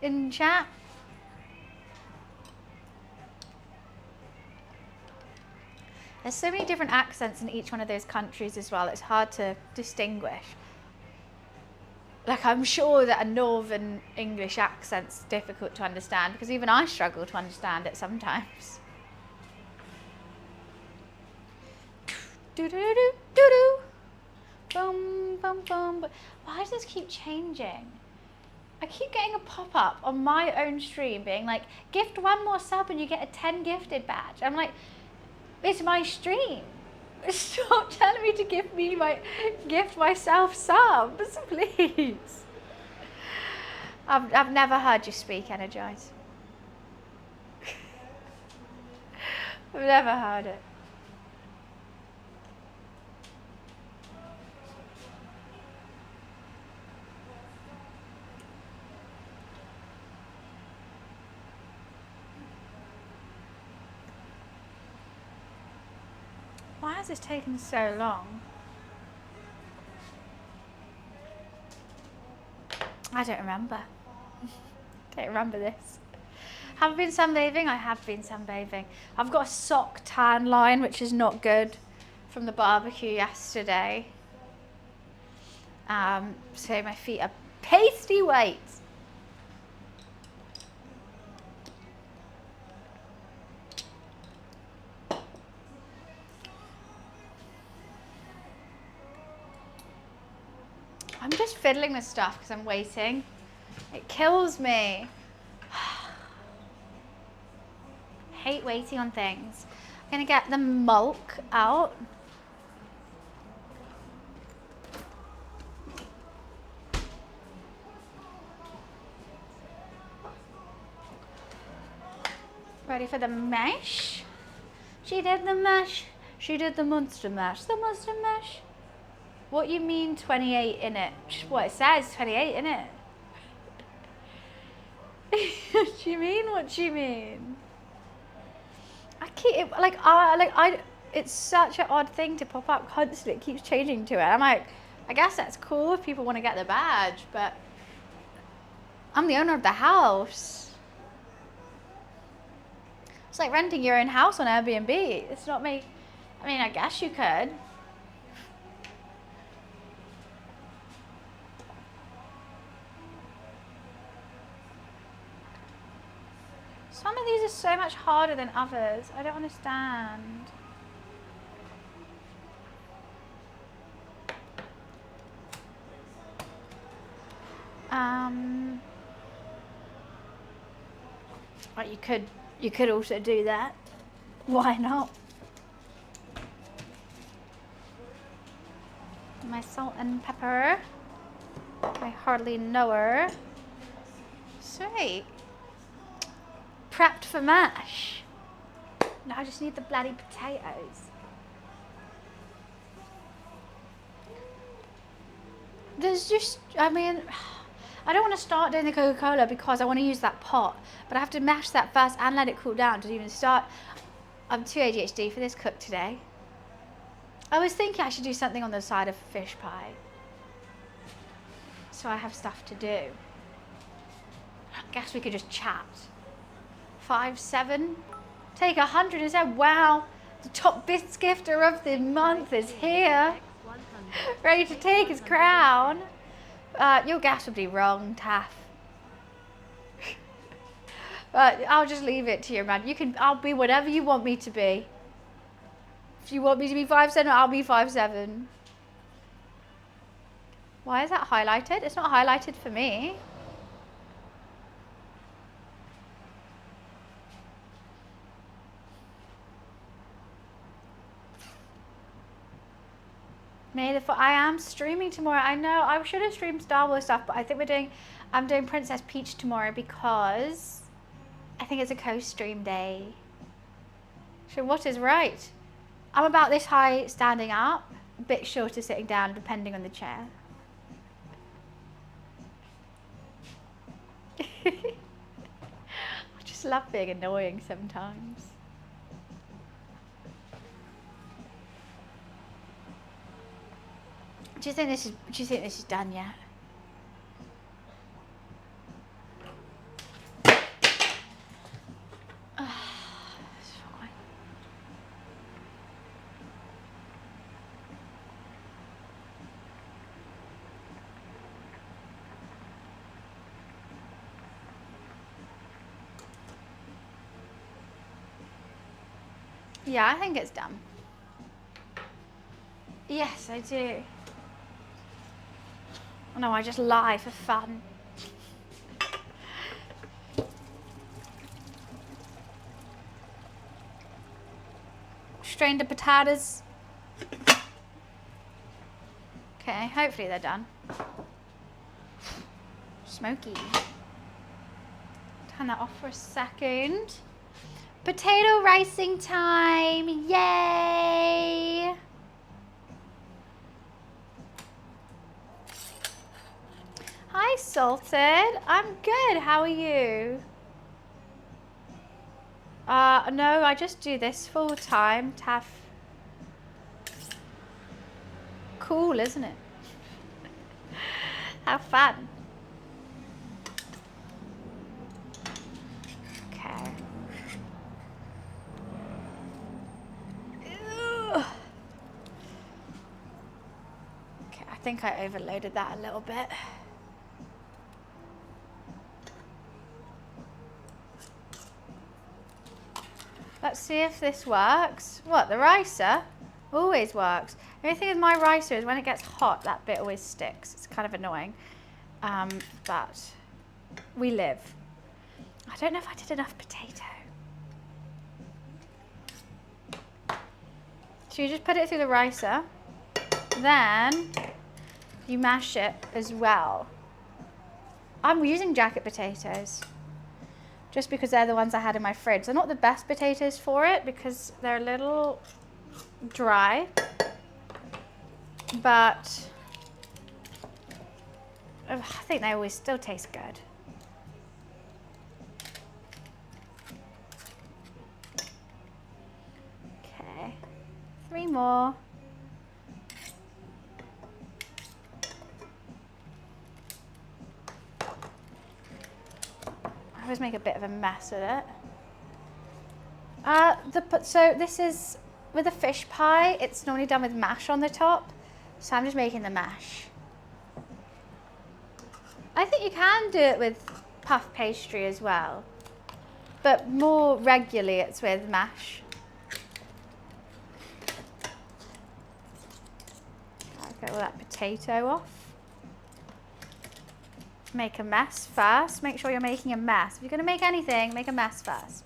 in chat. There's so many different accents in each one of those countries as well, it's hard to distinguish. Like, I'm sure that a Northern English accent's difficult to understand, because even I struggle to understand it sometimes. Do-do-do-do-do. Boom, boom, boom. Why does this keep changing? I keep getting a pop-up on my own stream being like, gift one more sub and you get a 10 gifted badge. I'm like, it's my stream. Stop telling me to gift myself subs, please. I've never heard you speak, Energize. I've never heard it. Why has this taken so long? I don't remember. Don't remember this. Have I been sunbathing? I have been sunbathing. I've got a sock tan line, which is not good, from the barbecue yesterday. So my feet are pasty white. I'm just fiddling with stuff because I'm waiting. It kills me. Hate waiting on things. I'm gonna get the mulk out. Ready for the mash? She did the mash. She did the monster mash. The monster mash. What you mean 28 in it? What it says 28 in it. What you mean? What you mean? I keep it's such an odd thing to pop up constantly. It keeps changing to it. I'm like, I guess that's cool if people want to get the badge, but I'm the owner of the house. It's like renting your own house on Airbnb. It's not me. I mean, I guess you could. Some of these are so much harder than others. I don't understand. Right, you could also do that. Why not? My salt and pepper. I hardly know her. Sweet. Prepped for mash. Now I just need the bloody potatoes. There's just, I mean, I don't want to start doing the Coca-Cola because I want to use that pot, but I have to mash that first and let it cool down to even start. I'm too ADHD for this cook today. I was thinking I should do something on the side of fish pie, so I have stuff to do. I guess we could just chat. 5-7. Take 100 and say, wow, the top bits gifter of the month is here. Ready to take his crown. Your guess would be wrong, Taff. But I'll just leave it to you, man. I'll be whatever you want me to be. If you want me to be 5'7", I'll be 5'7". Why is that highlighted? It's not highlighted for me. I am streaming tomorrow. I know I should have streamed Star Wars stuff, but I think I'm doing Princess Peach tomorrow because I think it's a co-stream day. So what is right? I'm about this high standing up, a bit shorter sitting down, depending on the chair. I just love being annoying sometimes. Do you think this is done yet? It's fine. Yeah, I think it's done. Yes, I do. No, I just lie for fun. Strained the potatoes. Okay, hopefully they're done. Smoky. Turn that off for a second. Potato ricing time! Yay! Hi, Salted. I'm good. How are you? No, I just do this full time. Taff. Cool, isn't it? How fun. Okay. Ugh. Okay, I think I overloaded that a little bit. Let's see if this works. What, the ricer? Always works. The only thing with my ricer is when it gets hot, that bit always sticks. It's kind of annoying. But we live. I don't know if I did enough potato. So you just put it through the ricer. Then you mash it as well. I'm using jacket potatoes just because they're the ones I had in my fridge. They're not the best potatoes for it because they're a little dry, but I think they always still taste good. Okay, 3 more. I always make a bit of a mess with it. So this is with a fish pie. It's normally done with mash on the top, so I'm just making the mash. I think you can do it with puff pastry as well, but more regularly it's with mash. I'll get all that potato off. Make a mess first. Make sure you're making a mess. If you're going to make anything, make a mess first.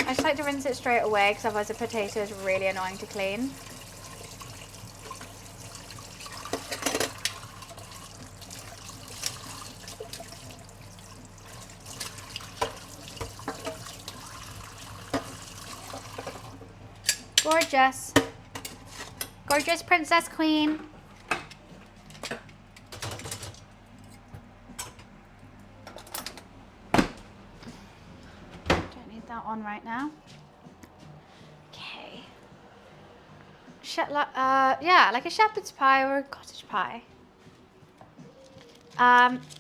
I just like to rinse it straight away because otherwise the potato is really annoying to clean. Gorgeous. Gorgeous princess queen. Don't need that on right now. Okay. Yeah, like a shepherd's pie or a cottage pie.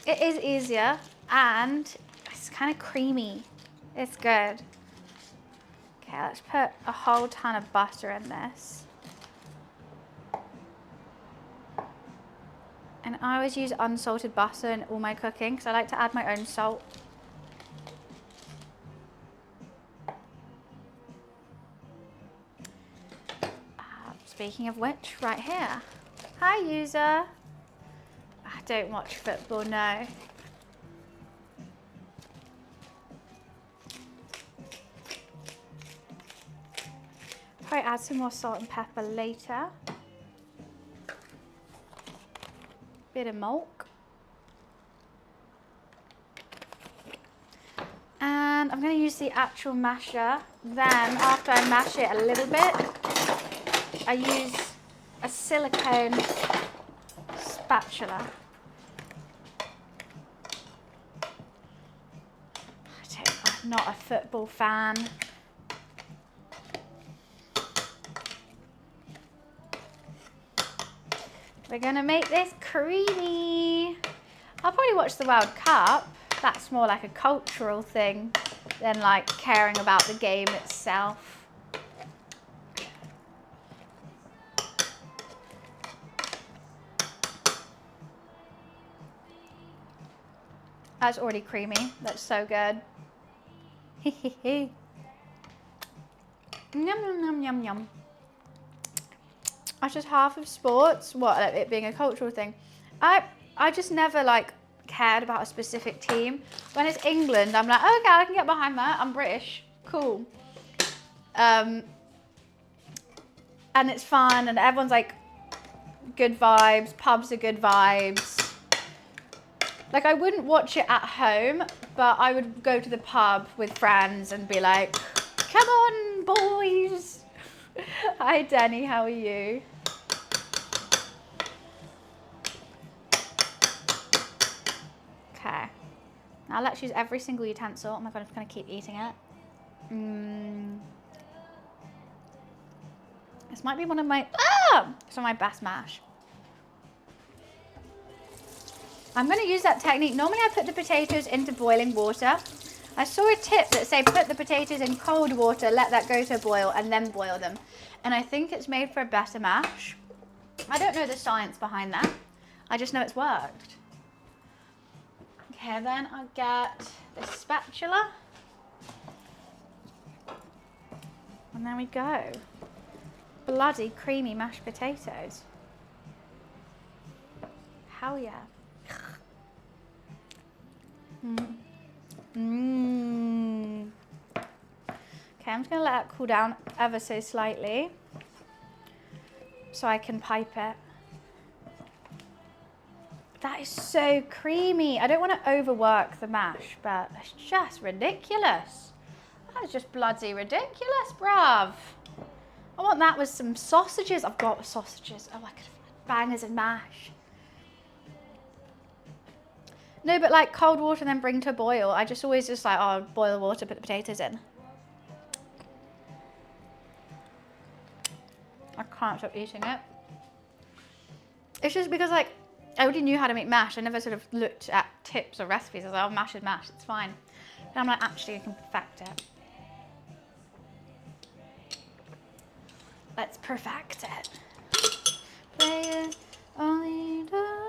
It is easier and it's kind of creamy. It's good. Okay, let's put a whole ton of butter in this. And I always use unsalted butter in all my cooking because I like to add my own salt. Speaking of which, right here. Hi, user. I don't watch football, no. Probably add some more salt and pepper later. Bit of milk. And I'm going to use the actual masher. Then, after I mash it a little bit, I use a silicone spatula. I'm not a football fan. We're gonna make this creamy. I'll probably watch the World Cup. That's more like a cultural thing than like caring about the game itself. That's already creamy. That's so good. Yum, yum, yum, yum, yum. That's just half of sports. What, like it being a cultural thing. I just never like cared about a specific team. When it's England, I'm like, oh, okay, I can get behind that. I'm British. Cool. And it's fun and everyone's like good vibes. Pubs are good vibes. Like I wouldn't watch it at home, but I would go to the pub with friends and be like, come on, boys. Hi, Danny, how are you? Okay. Now let's use every single utensil. Oh my God, I'm just gonna keep eating it. This might be one of my, some of my best mash. I'm going to use that technique. Normally I put the potatoes into boiling water. I saw a tip that said put the potatoes in cold water, let that go to a boil and then boil them. And I think it's made for a better mash. I don't know the science behind that. I just know it's worked. Okay, then I'll get the spatula. And there we go. Bloody creamy mashed potatoes. Hell yeah. Okay, I'm just going to let it cool down ever so slightly so I can pipe it. That is so creamy. I don't want to overwork the mash, but it's just ridiculous. That is just bloody ridiculous, bruv. I want that with some sausages. I've got sausages. Oh, I could have bangers and mash. No, but like cold water and then bring to a boil. I just always just like, oh, boil the water, put the potatoes in. I can't stop eating it. It's just because like, I already knew how to make mash. I never sort of looked at tips or recipes. I was like, oh, mash is mash, it's fine. And I'm like, actually, I can perfect it. Let's perfect it. Play it only do.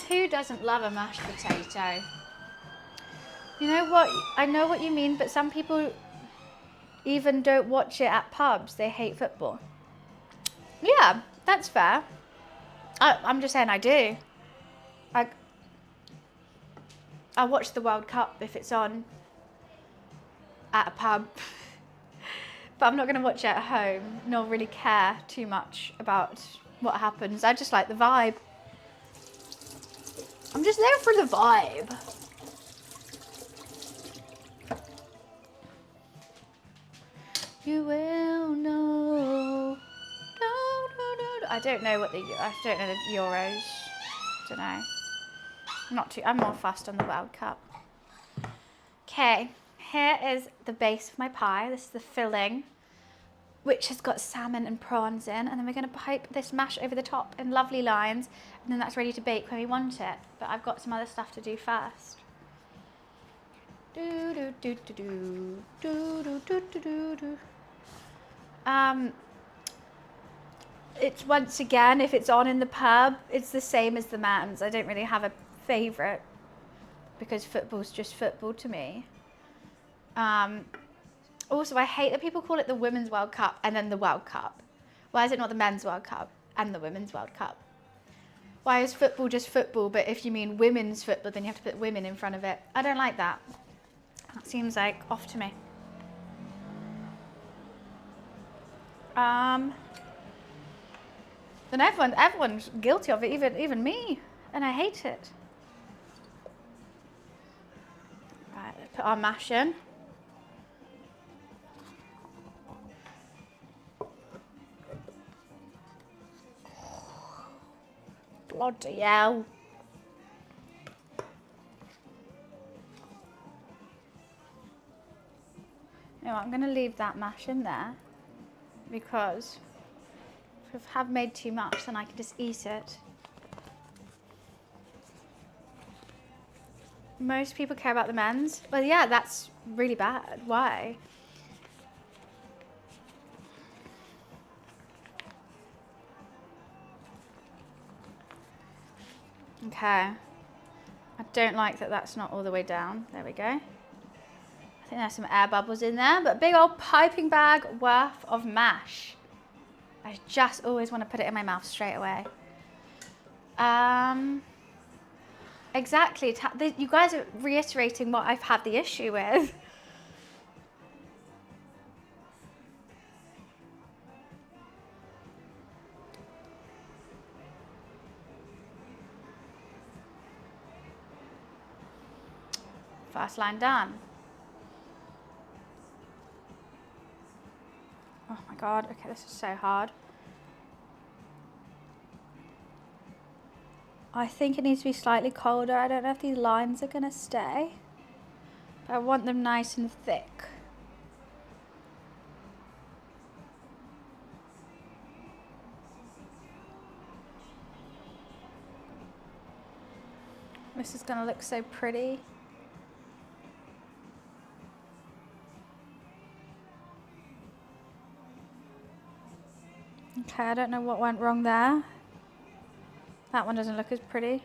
Who doesn't love a mashed potato? You know what? I know what you mean, but some people even don't watch it at pubs. They hate football. Yeah, that's fair. I'm just saying I do. I watch the World Cup if it's on at a pub. But I'm not going to watch it at home, nor really care too much about what happens. I just like the vibe. I'm just there for the vibe. You will know. I don't know what the Euros. Don't know. I'm more fussed on the World Cup. Okay, here is the base of my pie. This is the filling, which has got salmon and prawns in, and then we're going to pipe this mash over the top in lovely lines, and then that's ready to bake when we want it. But I've got some other stuff to do first. It's once again, if it's on in the pub, it's the same as the Mans. I don't really have a favourite because football's just football to me. Also, I hate that people call it the Women's World Cup and then the World Cup. Why is it not the Men's World Cup and the Women's World Cup? Why is football just football, but if you mean women's football, then you have to put women in front of it? I don't like that. That seems like off to me. Then everyone's guilty of it, even me, and I hate it. Right, let's put our mash in. Bloody hell. You know what, I'm going to leave that mash in there because if I have made too much, then I can just eat it. Most people care about the men's. Well, yeah, that's really bad. Why? Okay. I don't like that that's not all the way down. There we go. I think there's some air bubbles in there, but big old piping bag worth of mash. I just always want to put it in my mouth straight away. Exactly. You guys are reiterating what I've had the issue with. First line done. Oh my God, okay, this is so hard. I think it needs to be slightly colder. I don't know if these lines are gonna stay, but I want them nice and thick. This is gonna look so pretty. Okay, I don't know what went wrong there. That one doesn't look as pretty.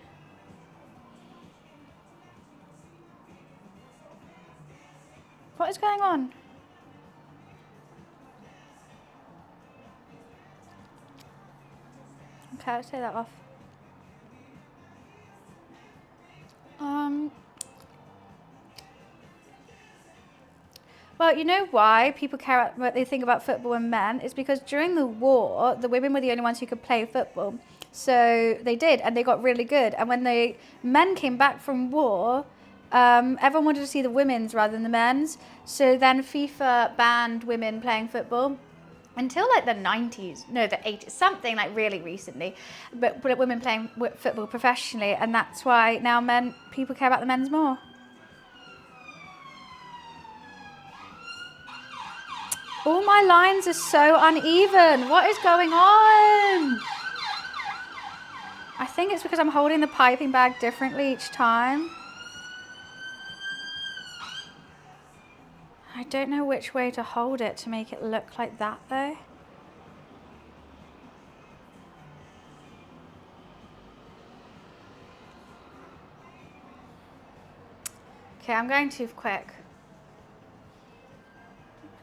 What is going on? Okay, let's take that off. Well, you know why people care about what they think about football and men? It's because during the war, the women were the only ones who could play football. So they did, and they got really good. And when the men came back from war, everyone wanted to see the women's rather than the men's. So then FIFA banned women playing football until like the 90s, no, the 80s, something like really recently. But women playing football professionally, and that's why now people care about the men's more. All my lines are so uneven. What is going on? I think it's because I'm holding the piping bag differently each time. I don't know which way to hold it to make it look like that though. Okay, I'm going too quick.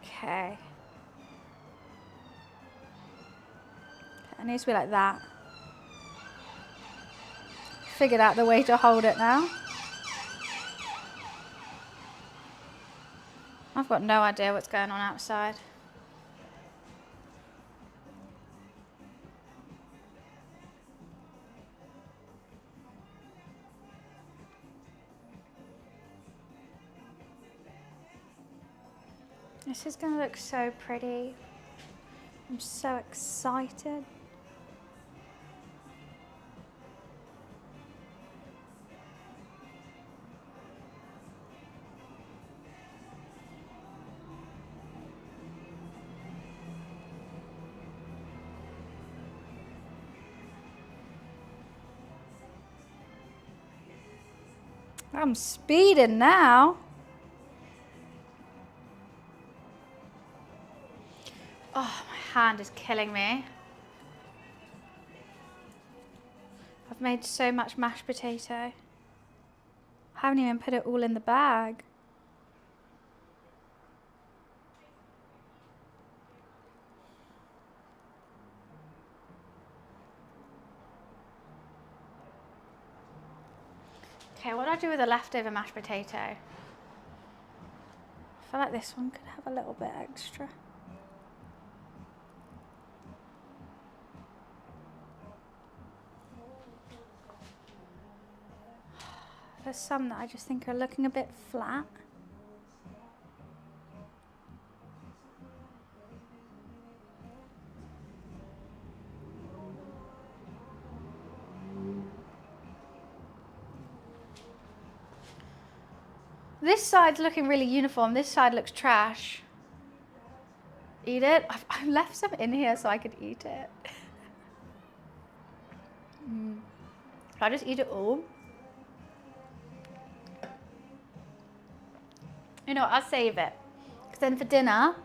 Okay. It needs to be like that. Figured out the way to hold it now. I've got no idea what's going on outside. This is going to look so pretty. I'm so excited. I'm speeding now. Oh, my hand is killing me. I've made so much mashed potato. I haven't even put it all in the bag. Okay, what do I do with the leftover mashed potato? I feel like this one could have a little bit extra. There's some that I just think are looking a bit flat. This side's looking really uniform. This side looks trash. Eat it? I've left some in here so I could eat it. Can I just eat it all? You know what, I'll save it. Because then for dinner,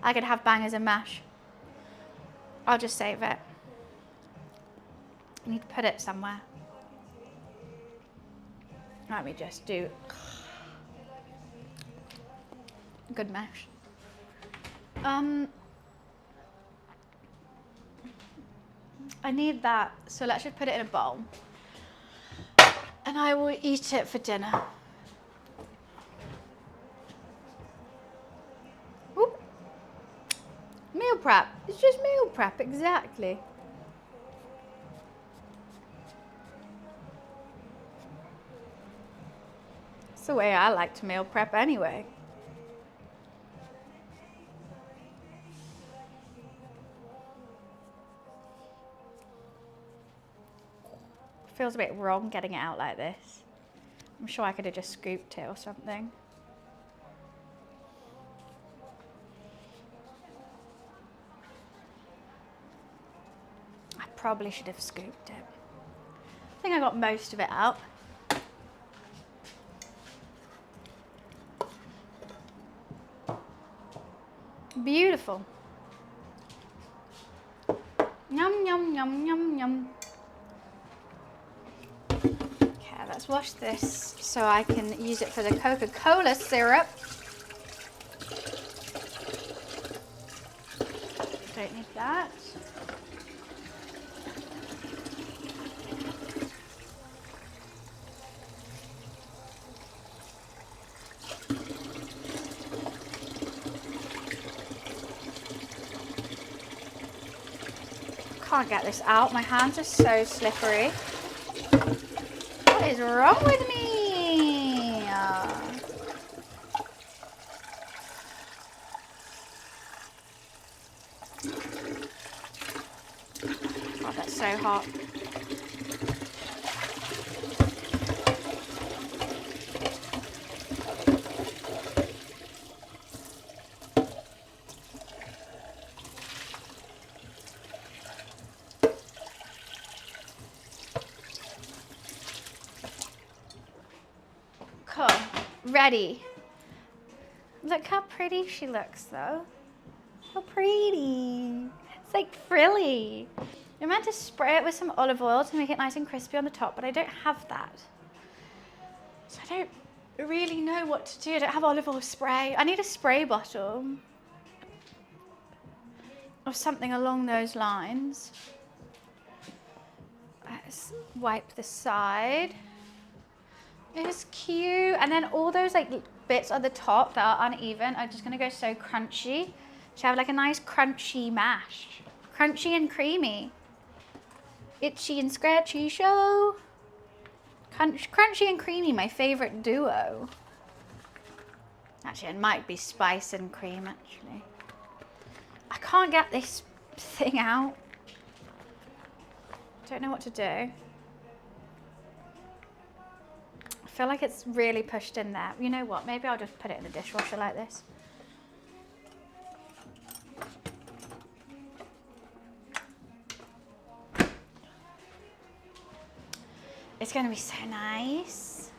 I could have bangers and mash. I'll just save it. I need to put it somewhere. Let me just do good mash. I need that, so let's just put it in a bowl. And I will eat it for dinner. Oop. Meal prep. It's just meal prep, exactly. It's the way I like to meal prep anyway. Feels a bit wrong getting it out like this. I'm sure I could have just scooped it or something. I probably should have scooped it. I think I got most of it out. Beautiful. Yum, yum, yum, yum, yum. Okay, let's wash this so I can use it for the Coca-Cola syrup. Don't need that. Can't get this out. My hands are so slippery. What is wrong with me? Oh, that's so hot. Cool. Ready. Look how pretty she looks though. How pretty. It's like frilly. You're meant to spray it with some olive oil to make it nice and crispy on the top, but I don't have that. So I don't really know what to do. I don't have olive oil spray. I need a spray bottle or something along those lines. Let's wipe the side. It's cute. And then all those like bits at the top that are uneven are just gonna go so crunchy. So have like a nice crunchy mash. Crunchy and creamy. Itchy and scratchy show. Crunchy and creamy, my favorite duo. Actually, it might be spice and cream actually. I can't get this thing out. Don't know what to do. I feel like it's really pushed in there. You know what? Maybe I'll just put it in the dishwasher like this. It's going to be so nice.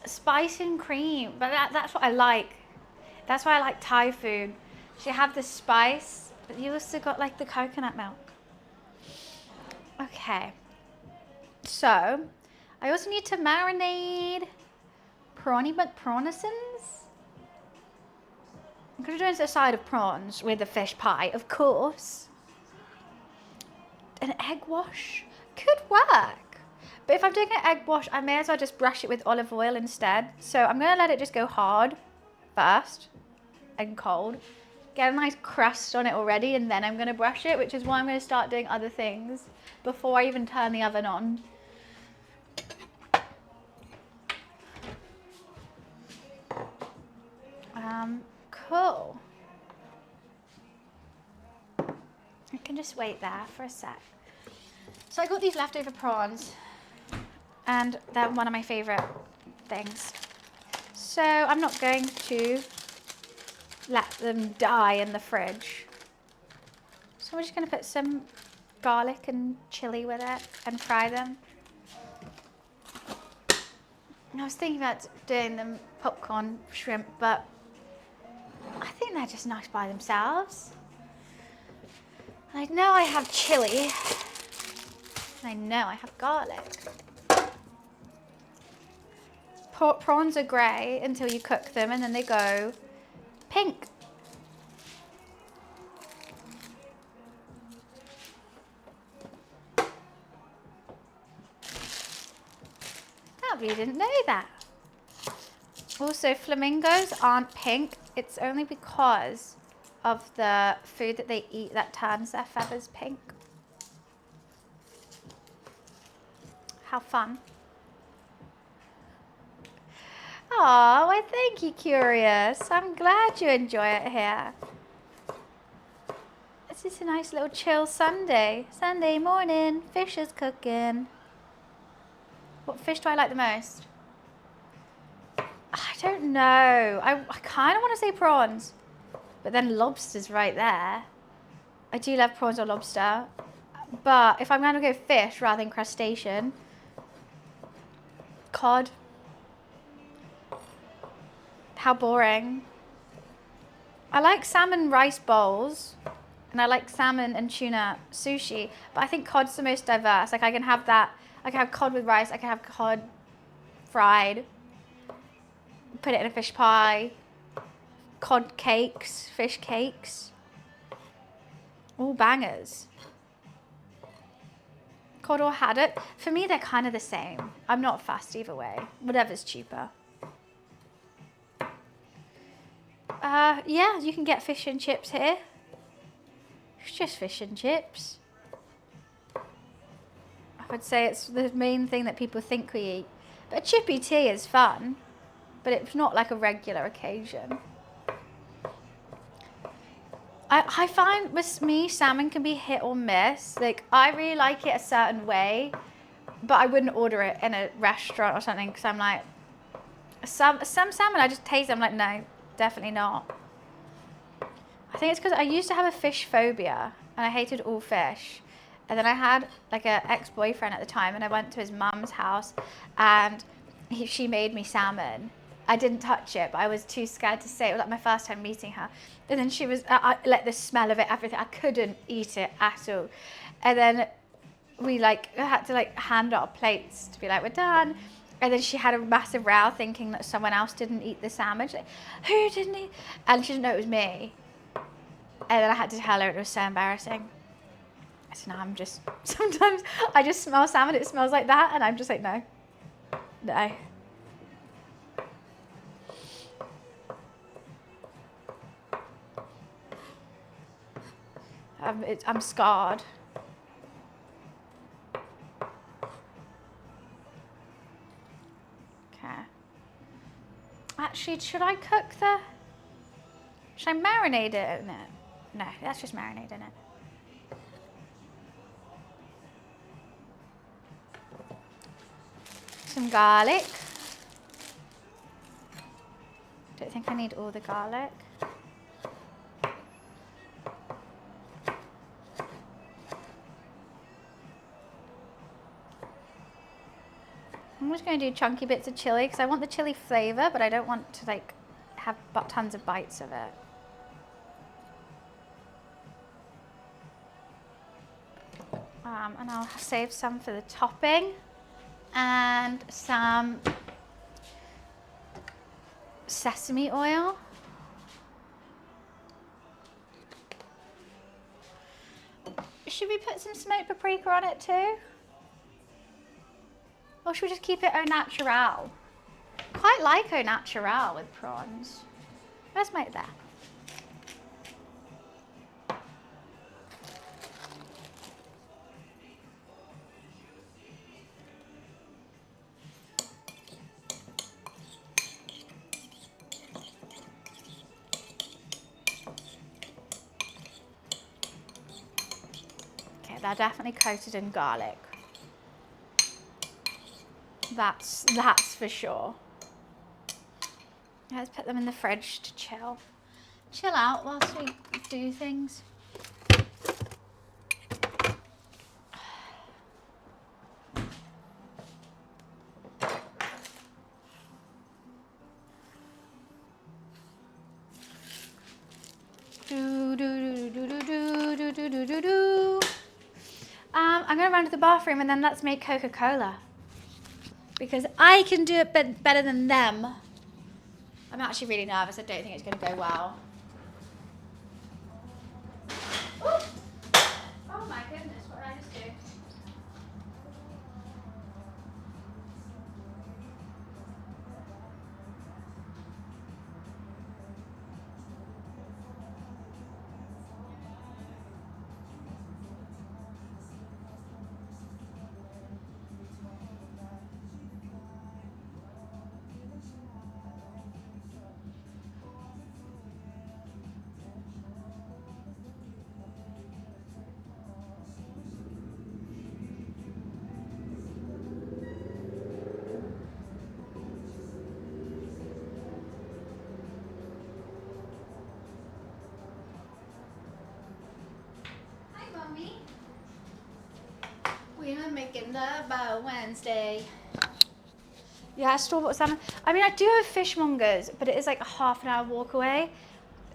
Spice and cream. But that's what I like. That's why I like Thai food. You have the spice, but you also got like the coconut milk. Okay. So, I also need to marinate prawny McPrawnisons. I'm going to do a side of prawns with a fish pie, of course. An egg wash could work. But if I'm doing an egg wash, I may as well just brush it with olive oil instead. So I'm going to let it just go hard first and cold. Get a nice crust on it already, and then I'm going to brush it, which is why I'm going to start doing other things before I even turn the oven on. Cool. I can just wait there for a sec. So I got these leftover prawns, and they're one of my favorite things. So I'm not going to let them die in the fridge. So we're just going to put some garlic and chili with it and fry them. I was thinking about doing them popcorn shrimp, but I think they're just nice by themselves. I know I have chili. I know I have garlic. Prawns are grey until you cook them, and then they go pink. I really didn't know that. Also, flamingos aren't pink. It's only because of the food that they eat that turns their feathers pink. How fun. Oh, I thank you, Curious. I'm glad you enjoy it here. This is a nice little chill Sunday. Sunday morning, fish is cooking. What fish do I like the most? I don't know. I kind of want to say prawns, but then lobster's right there. I do love prawns or lobster, but if I'm going to go fish rather than crustacean, cod. How boring. I like salmon rice bowls, and I like salmon and tuna sushi, but I think cod's the most diverse. Like I can have that, I can have cod with rice, I can have cod fried, put it in a fish pie, cod cakes, fish cakes, all bangers. Cod or haddock, for me they're kind of the same. I'm not fussed either way, whatever's cheaper. Yeah, you can get fish and chips here. It's just fish and chips. I would say it's the main thing that people think we eat. But chippy tea is fun, but it's not like a regular occasion. I find with me, salmon can be hit or miss. Like, I really like it a certain way, but I wouldn't order it in a restaurant or something because I'm like, some salmon I just taste, I'm like, no, definitely not. I think it's because I used to have a fish phobia and I hated all fish. And then I had like an ex-boyfriend at the time, and I went to his mum's house and she made me salmon. I didn't touch it, but I was too scared to say it. It was like my first time meeting her. And then she was, like the smell of it, everything, I couldn't eat it at all. And then we like had to like hand our plates to be like, we're done. And then she had a massive row thinking that someone else didn't eat the salmon. She's like, who didn't eat? And she didn't know it was me. And then I had to tell her, it was so embarrassing. So now I'm just, sometimes I just smell salmon, it smells like that, and I'm just like, no. No. I'm scarred. Okay. Actually, should I cook should I marinate it in it? No, let's just marinate in it. Some garlic. Don't think I need all the garlic. I'm just going to do chunky bits of chili because I want the chili flavor, but I don't want to like have tons of bites of it. And I'll save some for the topping and some sesame oil. Should we put some smoked paprika on it too? Or should we just keep it au naturel? Quite like au naturel with prawns. Let's make that. They're definitely coated in garlic. That's for sure. Let's put them in the fridge to chill out whilst we do things. I'm gonna run to the bathroom and then let's make Coca-Cola. Because I can do it better than them. I'm actually really nervous. I don't think it's gonna go well. Ooh. Oh my goodness, what did I just do? We're making love by Wednesday. Yeah, store-bought salmon. I mean, I do have fishmongers, but it is like a half an hour walk away.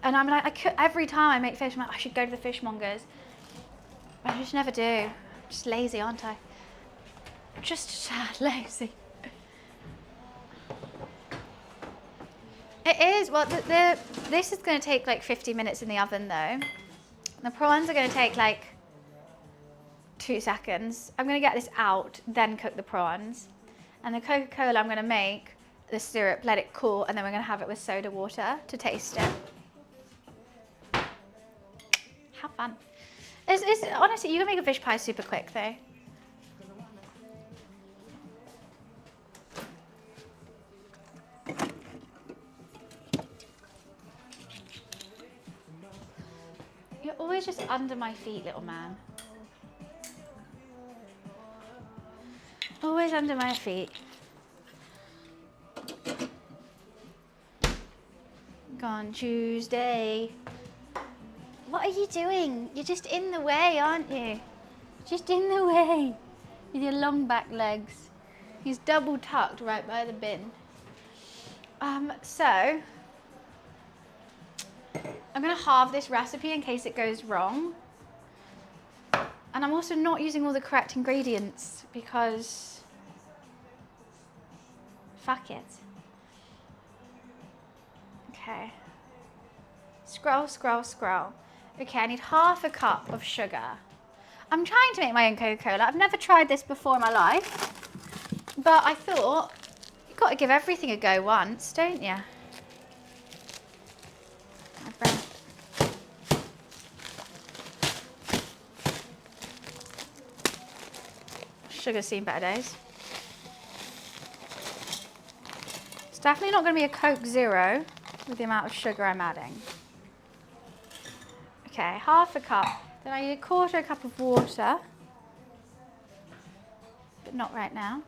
And I'm like, every time I make fish, I'm like, I should go to the fishmongers. I just never do. I'm just lazy, aren't I? Just a tad lazy. It is. Well, this is going to take like 50 minutes in the oven, though. The prawns are going to take like 2 seconds. I'm going to get this out, then cook the prawns. And the Coca-Cola I'm going to make the syrup, let it cool, and then we're going to have it with soda water to taste it. How fun. Honestly, you can make a fish pie super quick, though. You're always just under my feet, little man. Always under my feet. Gone Tuesday. What are you doing? You're just in the way, aren't you? Just in the way with your long back legs. He's double tucked right by the bin. So I'm gonna halve this recipe in case it goes wrong. And I'm also not using all the correct ingredients because fuck it. Okay. Scroll, scroll, scroll. Okay, I need half a cup of sugar. I'm trying to make my own Coca-Cola. I've never tried this before in my life. But I thought, you've got to give everything a go once, don't you? Sugar's seen better days. It's definitely not going to be a Coke Zero with the amount of sugar I'm adding. Okay, half a cup. Then I need 1/4 cup of water. But not right now.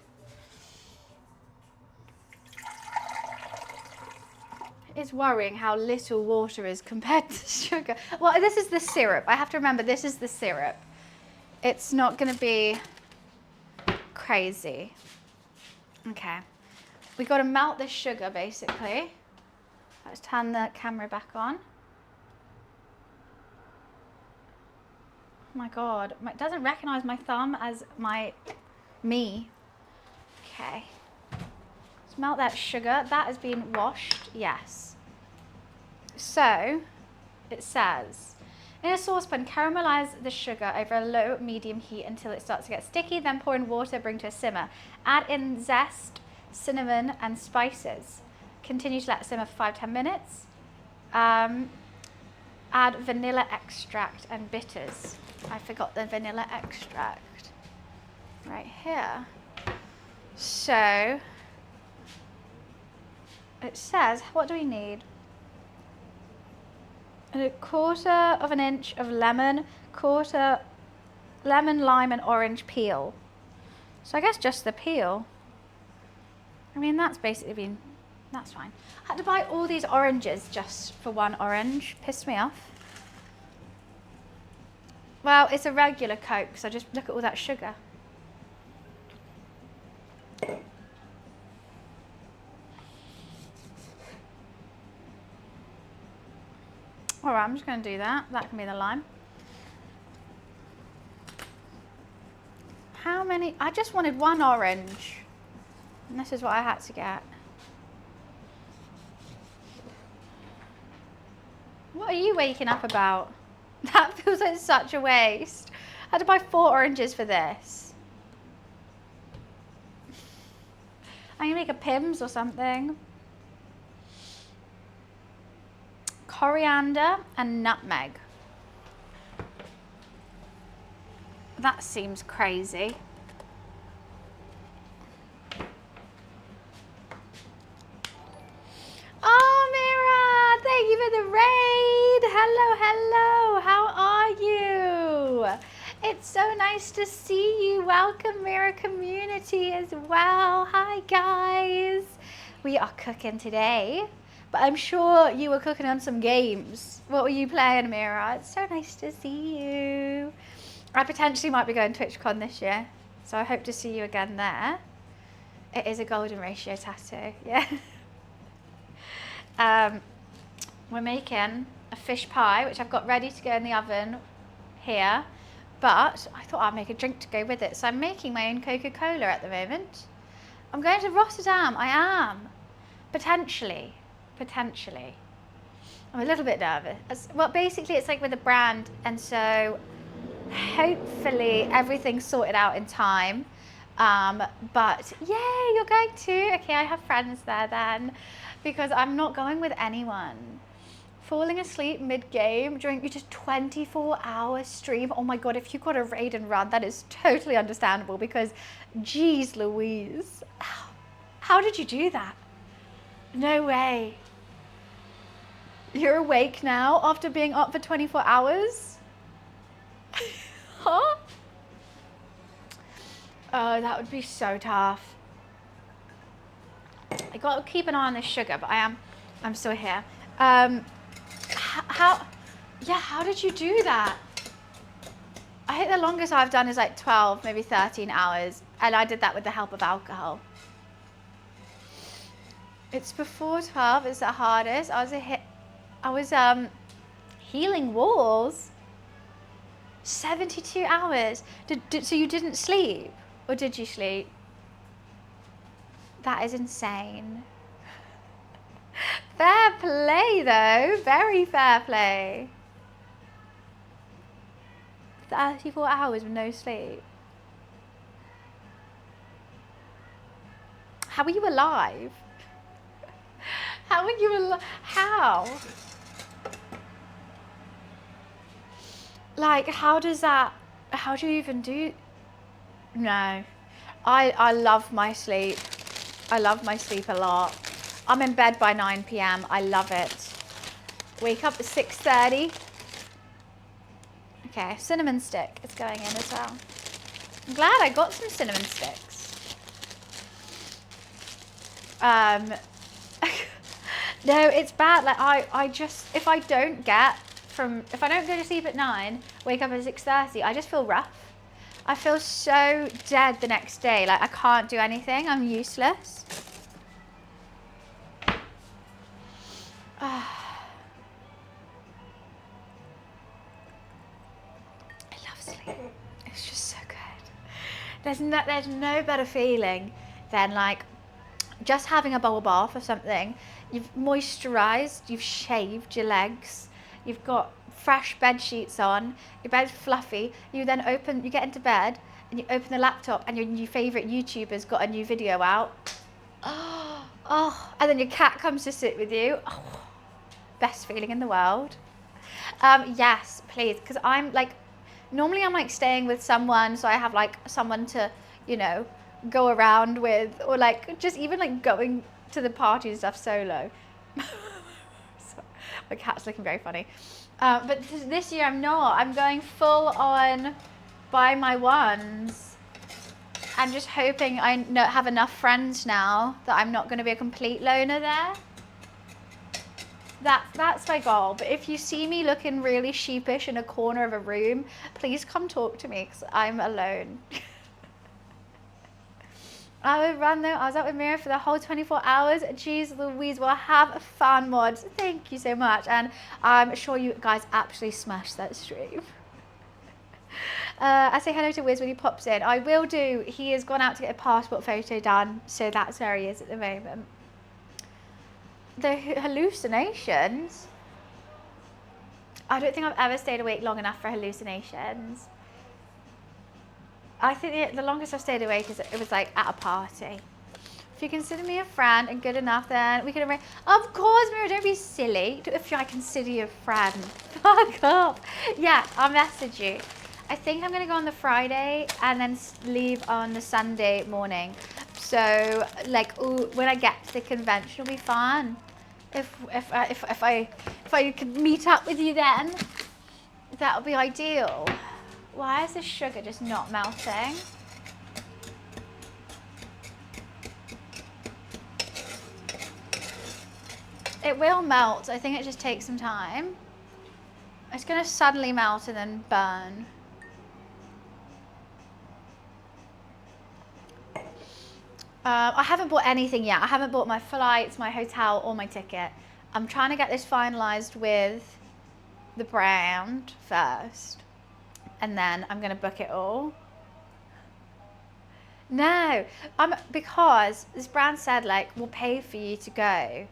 It's worrying how little water is compared to sugar. Well, this is the syrup. I have to remember this is the syrup. It's not going to be crazy. Okay. We got to melt this sugar basically. Let's turn the camera back on. Oh my God, it doesn't recognize my thumb as me. Okay. Let's melt that sugar. That has been washed, yes. So, it says, in a saucepan, caramelize the sugar over a low medium heat until it starts to get sticky, then pour in water, bring to a simmer. Add in zest, cinnamon, and spices. Continue to let simmer for 5-10 minutes. Add vanilla extract and bitters. I forgot the vanilla extract right here. So, it says, what do we need? 1/4 of an inch of lemon, 1/4 lemon, lime, and orange peel. So I guess just the peel. I mean, that's basically been, that's fine. I had to buy all these oranges just for one orange. Pissed me off. Well, it's a regular Coke, so just look at all that sugar. All right, I'm just going to do that. That can be the lime. How many? I just wanted one orange. And this is what I had to get. What are you waking up about? That feels like such a waste. I had to buy 4 oranges for this. I'm going to make a Pimm's or something. Coriander and nutmeg. That seems crazy. Oh, Mira, thank you for the raid. Hello, hello. How are you? It's so nice to see you. Welcome, Mira community as well. Hi, guys. We are cooking today, but I'm sure you were cooking on some games. What were you playing, Mira? It's so nice to see you. I potentially might be going to TwitchCon this year, so I hope to see you again there. It is a golden ratio tattoo, yeah. We're making a fish pie, which I've got ready to go in the oven here, but I thought I'd make a drink to go with it. So I'm making my own Coca-Cola at the moment. I'm going to Rotterdam, I am. Potentially. I'm a little bit nervous. Well, basically it's like with a brand, and so hopefully everything's sorted out in time. But yay, you're going to? Okay, I have friends there then, because I'm not going with anyone. Falling asleep mid-game during you just 24-hour stream. Oh my God, if you got a raid and run, that is totally understandable, because geez Louise, how did you do that? No way. You're awake now after being up for 24 hours? Huh? Oh, that would be so tough. I got to keep an eye on this sugar, but I'm still here. How did you do that? I think the longest I've done is like 12, maybe 13 hours, and I did that with the help of alcohol. It's before 12 is the hardest. I was healing walls. 72 hours. So you didn't sleep? Or did you sleep? That is insane. Fair play though, very fair play. 34 hours with no sleep. How are you alive? How are you alive? How? Like, how do you even do? No, I love my sleep. I love my sleep a lot. I'm in bed by 9 p.m. I love it. Wake up at 6:30. Okay, cinnamon stick is going in as well. I'm glad I got some cinnamon sticks. No, it's bad. Like I just, if I don't go to sleep at 9, wake up at 6:30, I just feel rough. I feel so dead the next day. Like I can't do anything. I'm useless. I love sleep. It's just so good. There's no better feeling than like just having a bubble bath or something. You've moisturized, you've shaved your legs, you've got fresh bed sheets on, your bed's fluffy, you get into bed and you open the laptop and your favorite YouTuber's got a new video out. Oh, and then your cat comes to sit with you. Oh, best feeling in the world. Yes, please, because normally I'm like staying with someone, so I have like someone to, go around with, or like just even like going to the party and stuff solo. So, my cat's looking very funny. But this year I'm not. I'm going full on buy my ones. I'm just hoping I have enough friends now that I'm not going to be a complete loner there. That's my goal. But if you see me looking really sheepish in a corner of a room, please come talk to me because I'm alone. I would run though. I was out with Mira for the whole 24 hours. Jeez Louise, well, have fun, mods. Thank you so much. And I'm sure you guys absolutely smashed that stream. I say hello to Wiz when he pops in. I will do. He has gone out to get a passport photo done. So that's where he is at the moment. The hallucinations. I don't think I've ever stayed awake long enough for hallucinations. I think the longest I've stayed awake is it was like at a party. If you consider me a friend and good enough, then we can arrange. Of course, Mira, don't be silly. If I consider you a friend, fuck up. Yeah, I'll message you. I think I'm gonna go on the Friday and then leave on the Sunday morning. So like, ooh, when I get to the convention, it'll be fun. If I could meet up with you then, that would be ideal. Why is the sugar just not melting? It will melt. I think it just takes some time. It's going to suddenly melt and then burn. I haven't bought anything yet. I haven't bought my flights, my hotel, or my ticket. I'm trying to get this finalized with the brand first. And then I'm going to book it all. No, because this brand said, like, we'll pay for you to go.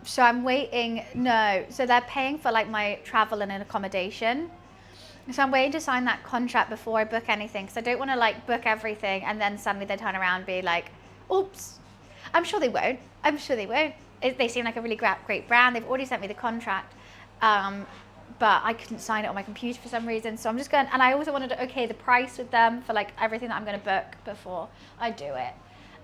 So I'm waiting. No, so they're paying for, like, my travel and an accommodation. So I'm waiting to sign that contract before I book anything, because I don't want to, like, book everything and then suddenly they turn around and be like, oops. I'm sure they won't. I'm sure they won't. They seem like a really great brand. They've already sent me the contract. But I couldn't sign it on my computer for some reason. So I'm just going, and I also wanted to okay the price with them for like everything that I'm going to book before I do it.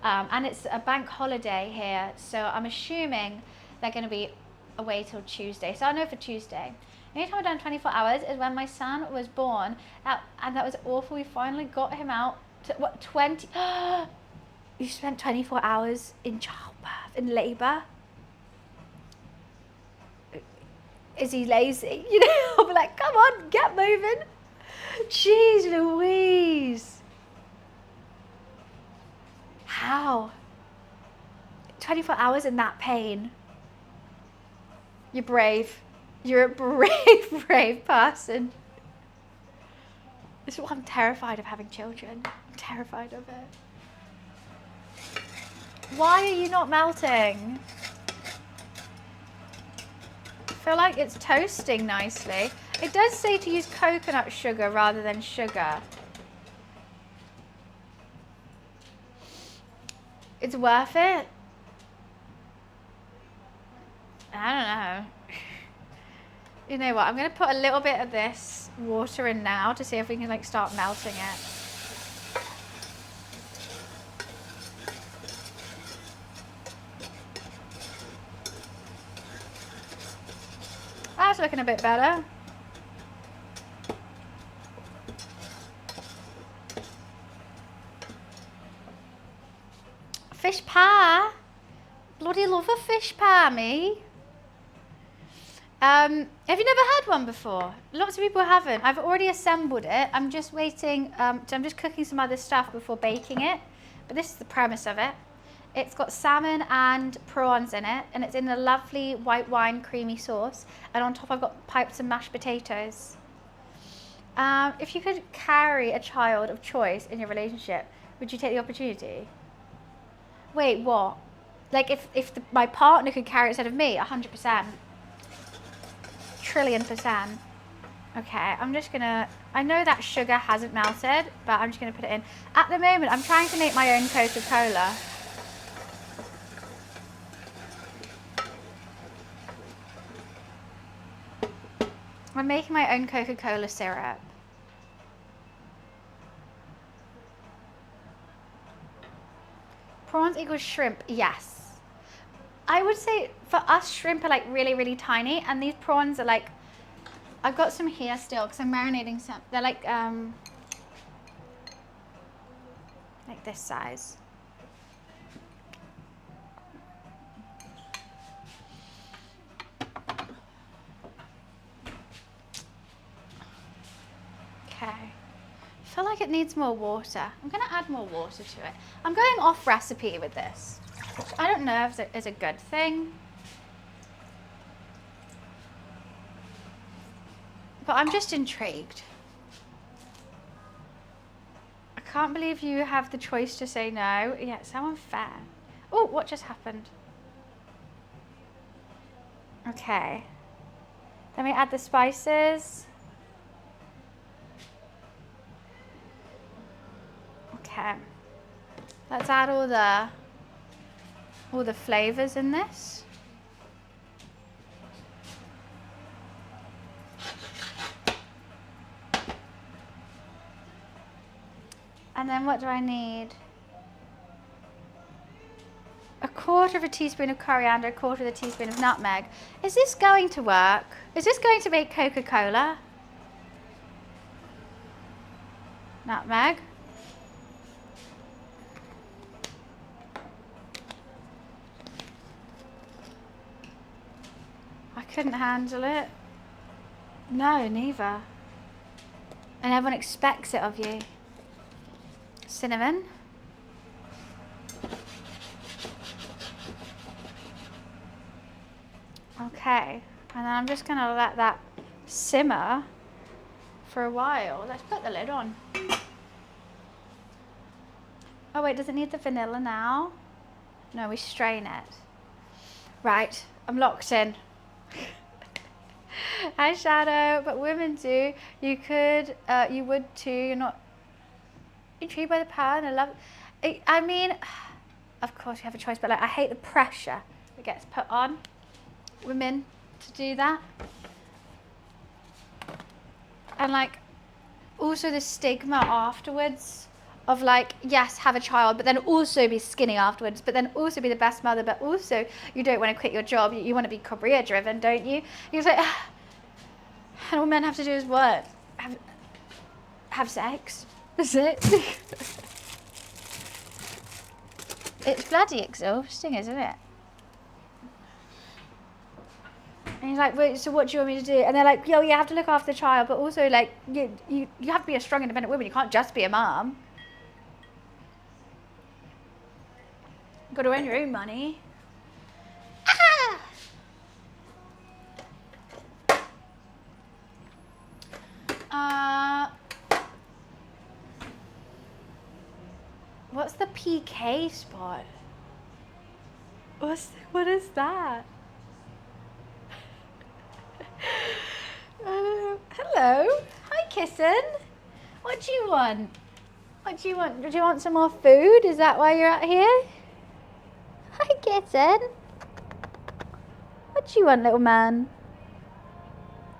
And it's a bank holiday here. So I'm assuming they're going to be away till Tuesday. So I know for Tuesday. The only time I've done 24 hours is when my son was born. And that was awful. We finally got him out to, what, 20? You spent 24 hours in childbirth, in labour. Is he lazy? You know, I'll be like, come on, get moving. Jeez Louise. How? 24 hours in that pain. You're brave. You're a brave, brave person. This is why I'm terrified of having children. I'm terrified of it. Why are you not melting? I feel like it's toasting nicely. It does say to use coconut sugar rather than sugar. It's worth it. I don't know. You know what? I'm going to put a little bit of this water in now to see if we can like start melting it. That's looking a bit better. Fish pie? Bloody love a fish pie, me. Have you never had one before? Lots of people haven't. I've already assembled it. I'm just waiting. I'm just cooking some other stuff before baking it. But this is the premise of it. It's got salmon and prawns in it, and it's in a lovely white wine creamy sauce. And on top I've got piped some mashed potatoes. If you could carry a child of choice in your relationship, would you take the opportunity? Wait, what? Like if my partner could carry it instead of me, 100%. Trillion%. Okay, I'm just gonna, I know that sugar hasn't melted, but I'm just gonna put it in. At the moment, I'm trying to make my own Coca-Cola. I'm making my own Coca-Cola syrup. Prawns equals shrimp, yes. I would say for us, shrimp are like really, really tiny, and these prawns are like, I've got some here still because I'm marinating some. They're like this size. Okay. I feel like it needs more water. I'm going to add more water to it. I'm going off recipe with this, which I don't know if it is a good thing. But I'm just intrigued. I can't believe you have the choice to say no. Yeah, it's so unfair. Oh, what just happened? Okay. Then we add the spices. Okay. Let's add all the flavors in this. And then what do I need? A quarter of a teaspoon of coriander, a quarter of a teaspoon of nutmeg. Is this going to work? Is this going to make Coca-Cola? Nutmeg. I couldn't handle it. No, neither. And everyone expects it of you. Cinnamon. Okay, and then I'm just gonna let that simmer for a while. Let's put the lid on. Oh wait, does it need the vanilla now? No, we strain it. Right, I'm locked in. Eyeshadow, but women do. You could, you would too. You're not intrigued by the power, and I love it. I mean, of course you have a choice, but like, I hate the pressure that gets put on women to do that. And like, also the stigma afterwards of like, yes, have a child, but then also be skinny afterwards, but then also be the best mother, but also you don't want to quit your job. You want to be career driven, don't you? You're like, and all men have to do is what? Have sex. That's it. It's bloody exhausting, isn't it? And he's like, wait, so what do you want me to do? And they're like, yo, you have to look after the child, but also like, you have to be a strong, independent woman. You can't just be a mom. You've got to earn your own money. What's the PK spot? What is that? Hello. Hi, Kitten. What do you want? What do you want? Do you want some more food? Is that why you're out here? Hi, Kitten. What do you want, little man?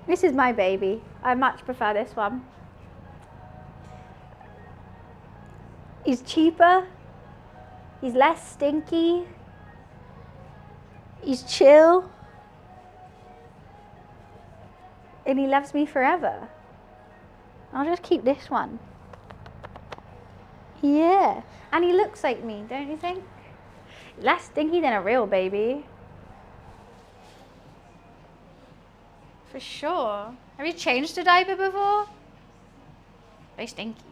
This is my baby. I much prefer this one. He's cheaper. He's less stinky. He's chill. And he loves me forever. I'll just keep this one. Yeah. And he looks like me, don't you think? Less stinky than a real baby. For sure. Have you changed a diaper before? Very stinky.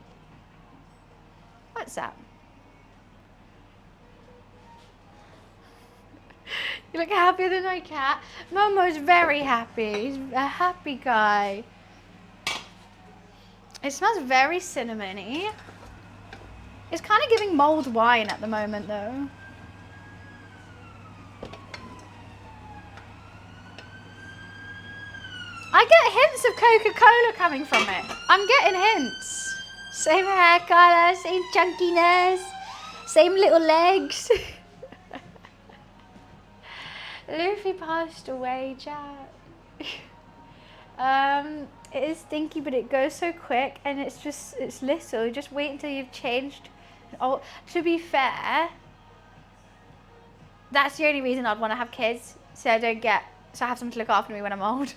What's that? You look happier than my cat. Momo's very happy. He's a happy guy. It smells very cinnamony. It's kind of giving mulled wine at the moment though. I get hints of Coca-Cola coming from it. I'm getting hints. Same hair colour, same chunkiness, same little legs. Luffy passed away, Jack. It is stinky, but it goes so quick, and it's little. Just wait until you've changed. Oh, to be fair, that's the only reason I'd want to have kids, so I have someone to look after me when I'm old.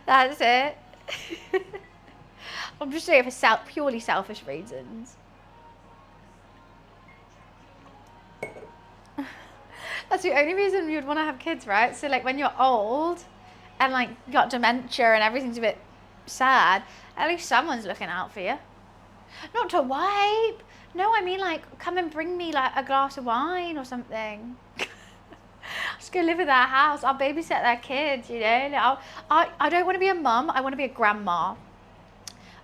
That's it. I'm just doing it for purely selfish reasons. That's the only reason you'd want to have kids, right? So like when you're old and like got dementia and everything's a bit sad, at least someone's looking out for you. Not to wipe. No, I mean like come and bring me like a glass of wine or something. Just go live in their house. I'll babysit their kids, you know. I don't want to be a mum. I want to be a grandma.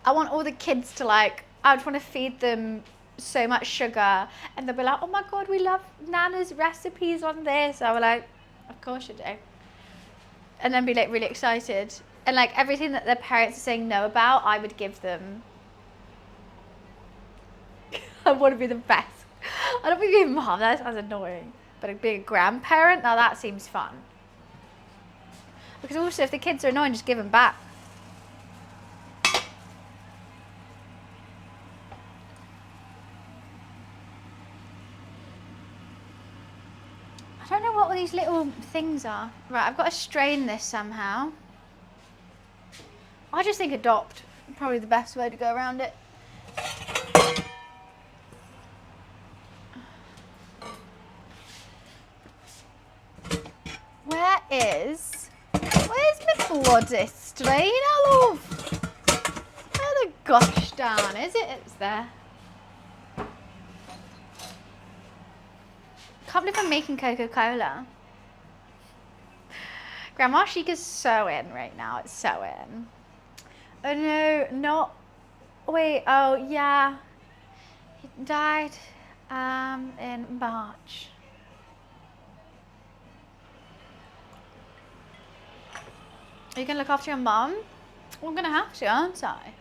I want all the kids to like, I would want to feed them so much sugar and they'll be like, oh my God, we love Nana's recipes on this. I was like, of course you do. And then be like really excited. And like everything that their parents are saying no about, I would give them. I want to be the best. I don't want to be a mom, that sounds annoying. But being a grandparent, now that seems fun. Because also if the kids are annoying, just give them back. I don't know what all these little things are. Right, I've got to strain this somehow. I just think adopt. Probably the best way to go around it. Where's my bloody strainer, love? Where the gosh darn is it? It's there. Can't believe I'm making Coca-Cola. Grandma Chic is so in right now. It's so in. Oh no, not. Wait. Oh yeah. He died in March. Are you gonna look after your mum? Well, I'm gonna have to, aren't I?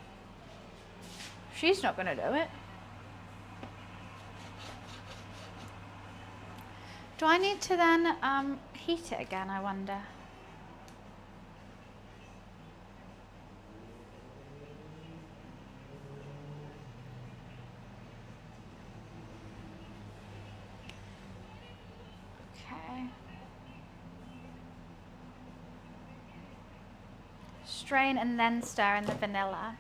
She's not gonna do it. Do I need to then heat it again, I wonder? Okay. Strain and then stir in the vanilla.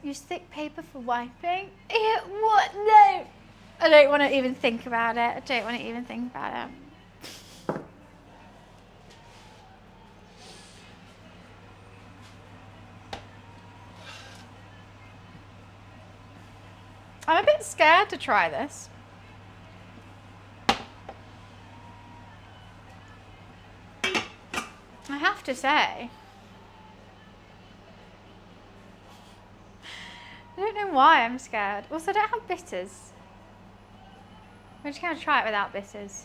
Use thick paper for wiping. Ew, what? No! I don't want to even think about it. I don't want to even think about it. I'm a bit scared to try this. I have to say. I don't know why I'm scared. Also, I don't have bitters. I'm just going to try it without bitters.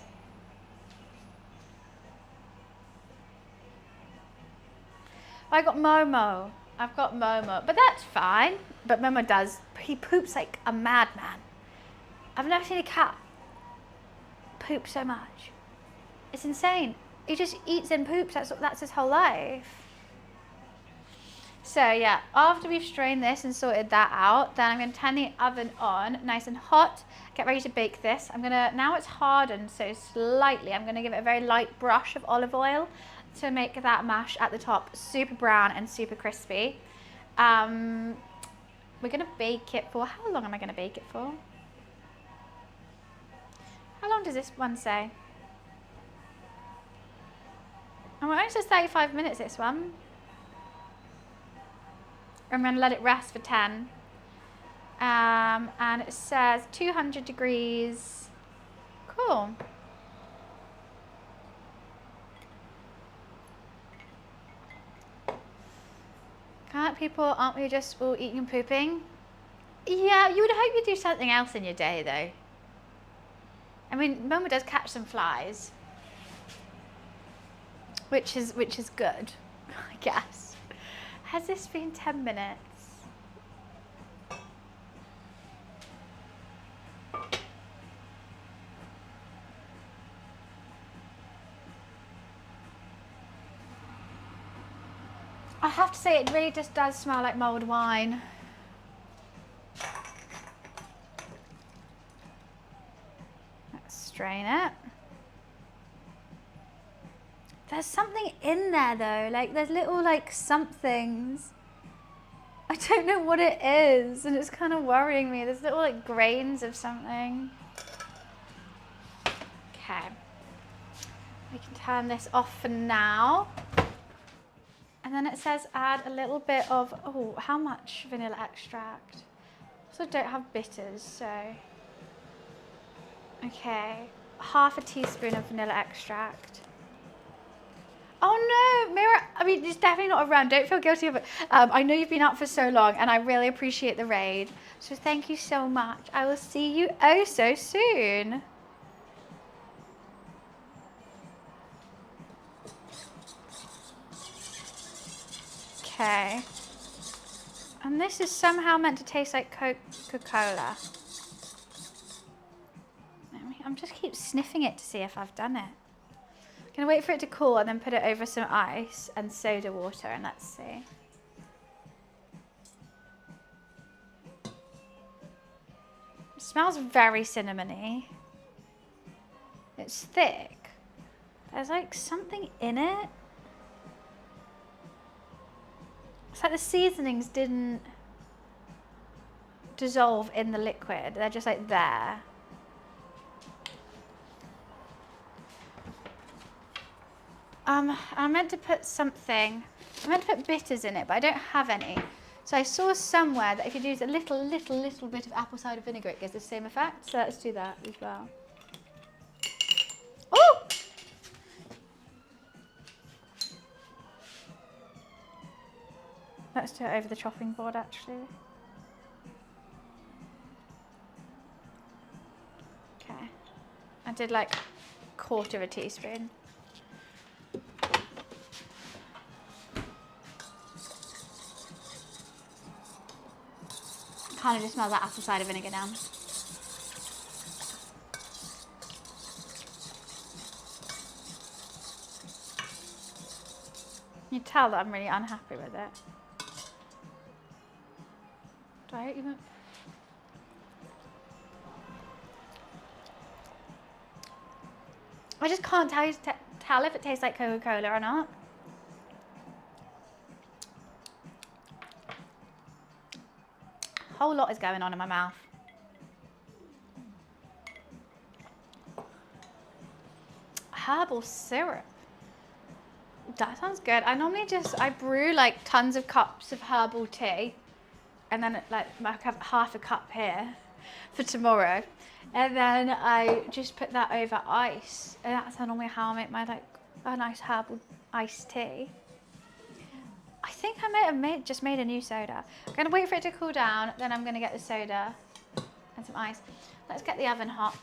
I got Momo. I've got Momo. But that's fine. But Momo does. He poops like a madman. I've never seen a cat poop so much. It's insane. He just eats and poops. That's his whole life. So yeah, after we've strained this and sorted that out, then I'm going to turn the oven on, nice and hot, get ready to bake this. I'm going to, now it's hardened so slightly, I'm going to give it a very light brush of olive oil to make that mash at the top super brown and super crispy. We're going to bake it for, how long am I going to bake it for? How long does this one say? Oh, it only says 35 minutes, this one. I'm going to let it rest for 10. And it says 200 degrees. Cool. Can't people, aren't we just all eating and pooping? Yeah, you would hope you do something else in your day though. I mean, Momo does catch some flies. Which is good, I guess. Has this been 10 minutes? I have to say, it really just does smell like mulled wine. Let's strain it. There's something in there though, like there's little like somethings. I don't know what it is, and it's kind of worrying me. There's little like grains of something. Okay. We can turn this off for now. And then it says add a little bit of, oh, how much vanilla extract? So I don't have bitters, so. Okay, half a teaspoon of vanilla extract. Oh no, Mira, I mean, it's definitely not a run. Don't feel guilty of it. I know you've been up for so long and I really appreciate the raid. So thank you so much. I will see you oh so soon. Okay. And this is somehow meant to taste like Coca-Cola. I'm just keep sniffing it to see if I've done it. I'm gonna wait for it to cool and then put it over some ice and soda water and let's see. It smells very cinnamony. It's thick. There's like something in it. It's like the seasonings didn't dissolve in the liquid. They're just like there. I meant to put something, I meant to put bitters in it, but I don't have any. So I saw somewhere that if you use a little bit of apple cider vinegar, it gives the same effect. So let's do that as well. Oh! Let's do it over the chopping board, actually. Okay. I did like 1/4 teaspoon. Kind of just smells like apple cider vinegar now. You tell that I'm really unhappy with it. Do I even? I just can't tell if it tastes like Coca-Cola or not. A whole lot is going on in my mouth. Herbal syrup. That sounds good. I brew like tons of cups of herbal tea and then like I have half a cup here for tomorrow. And then I just put that over ice. And that's normally how I make my like a nice herbal iced tea. I think I might have just made a new soda. I'm gonna wait for it to cool down, then I'm gonna get the soda and some ice. Let's get the oven hot.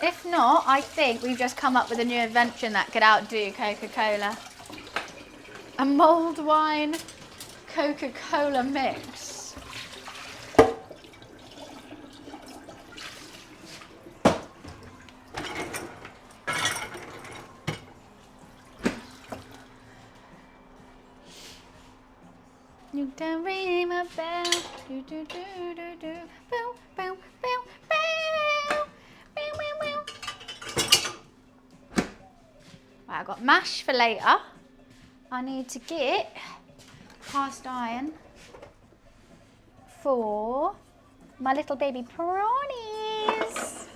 If not, I think we've just come up with a new invention that could outdo Coca-Cola. A mulled wine Coca-Cola mix. You can ring my bell. Do do do do do. Bow bow bow bow. Bow bow bow. Right, I've got mash for later. I need to get cast iron for my little baby prawnies.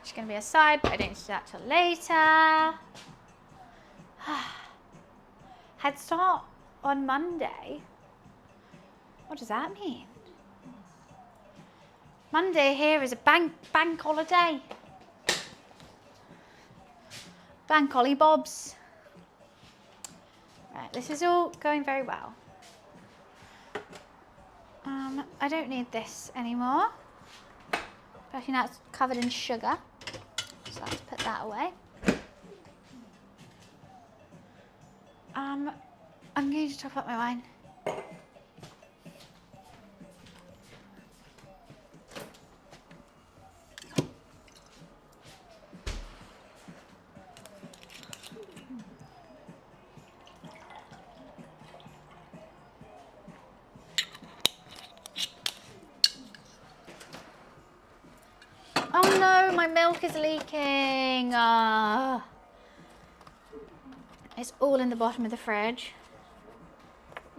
It's going to be a side, but I don't need to do that till later. Head start on Monday. What does that mean? Monday here is a bank holiday. Bank Ollie Bobs. Right, this is all going very well. I don't need this anymore. Especially now it's covered in sugar. So let's put that away. I'm going to top up my wine. milk is leaking. It's all in the bottom of the fridge.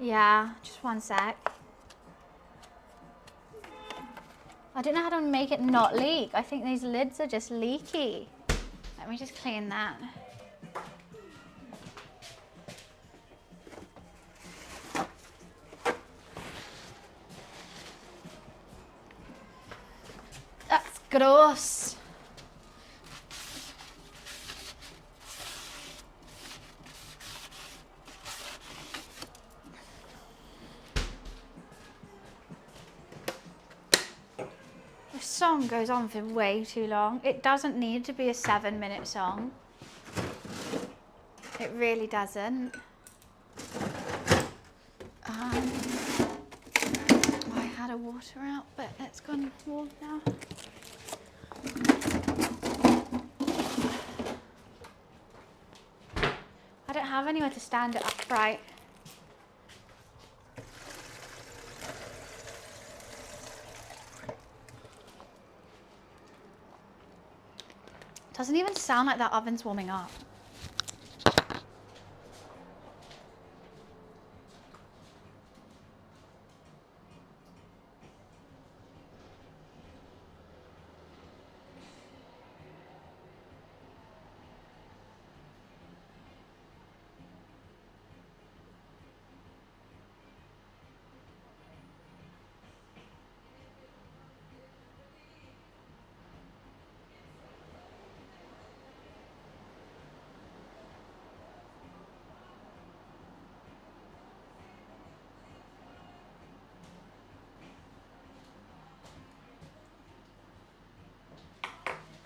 Yeah, just one sec. I don't know how to make it not leak. I think these lids are just leaky. Let me just clean that. That's gross. This song goes on for way too long. It doesn't need to be a 7-minute song. It really doesn't. I had a water out, but it's gone warm now. I don't have anywhere to stand it upright. Doesn't even sound like that oven's warming up.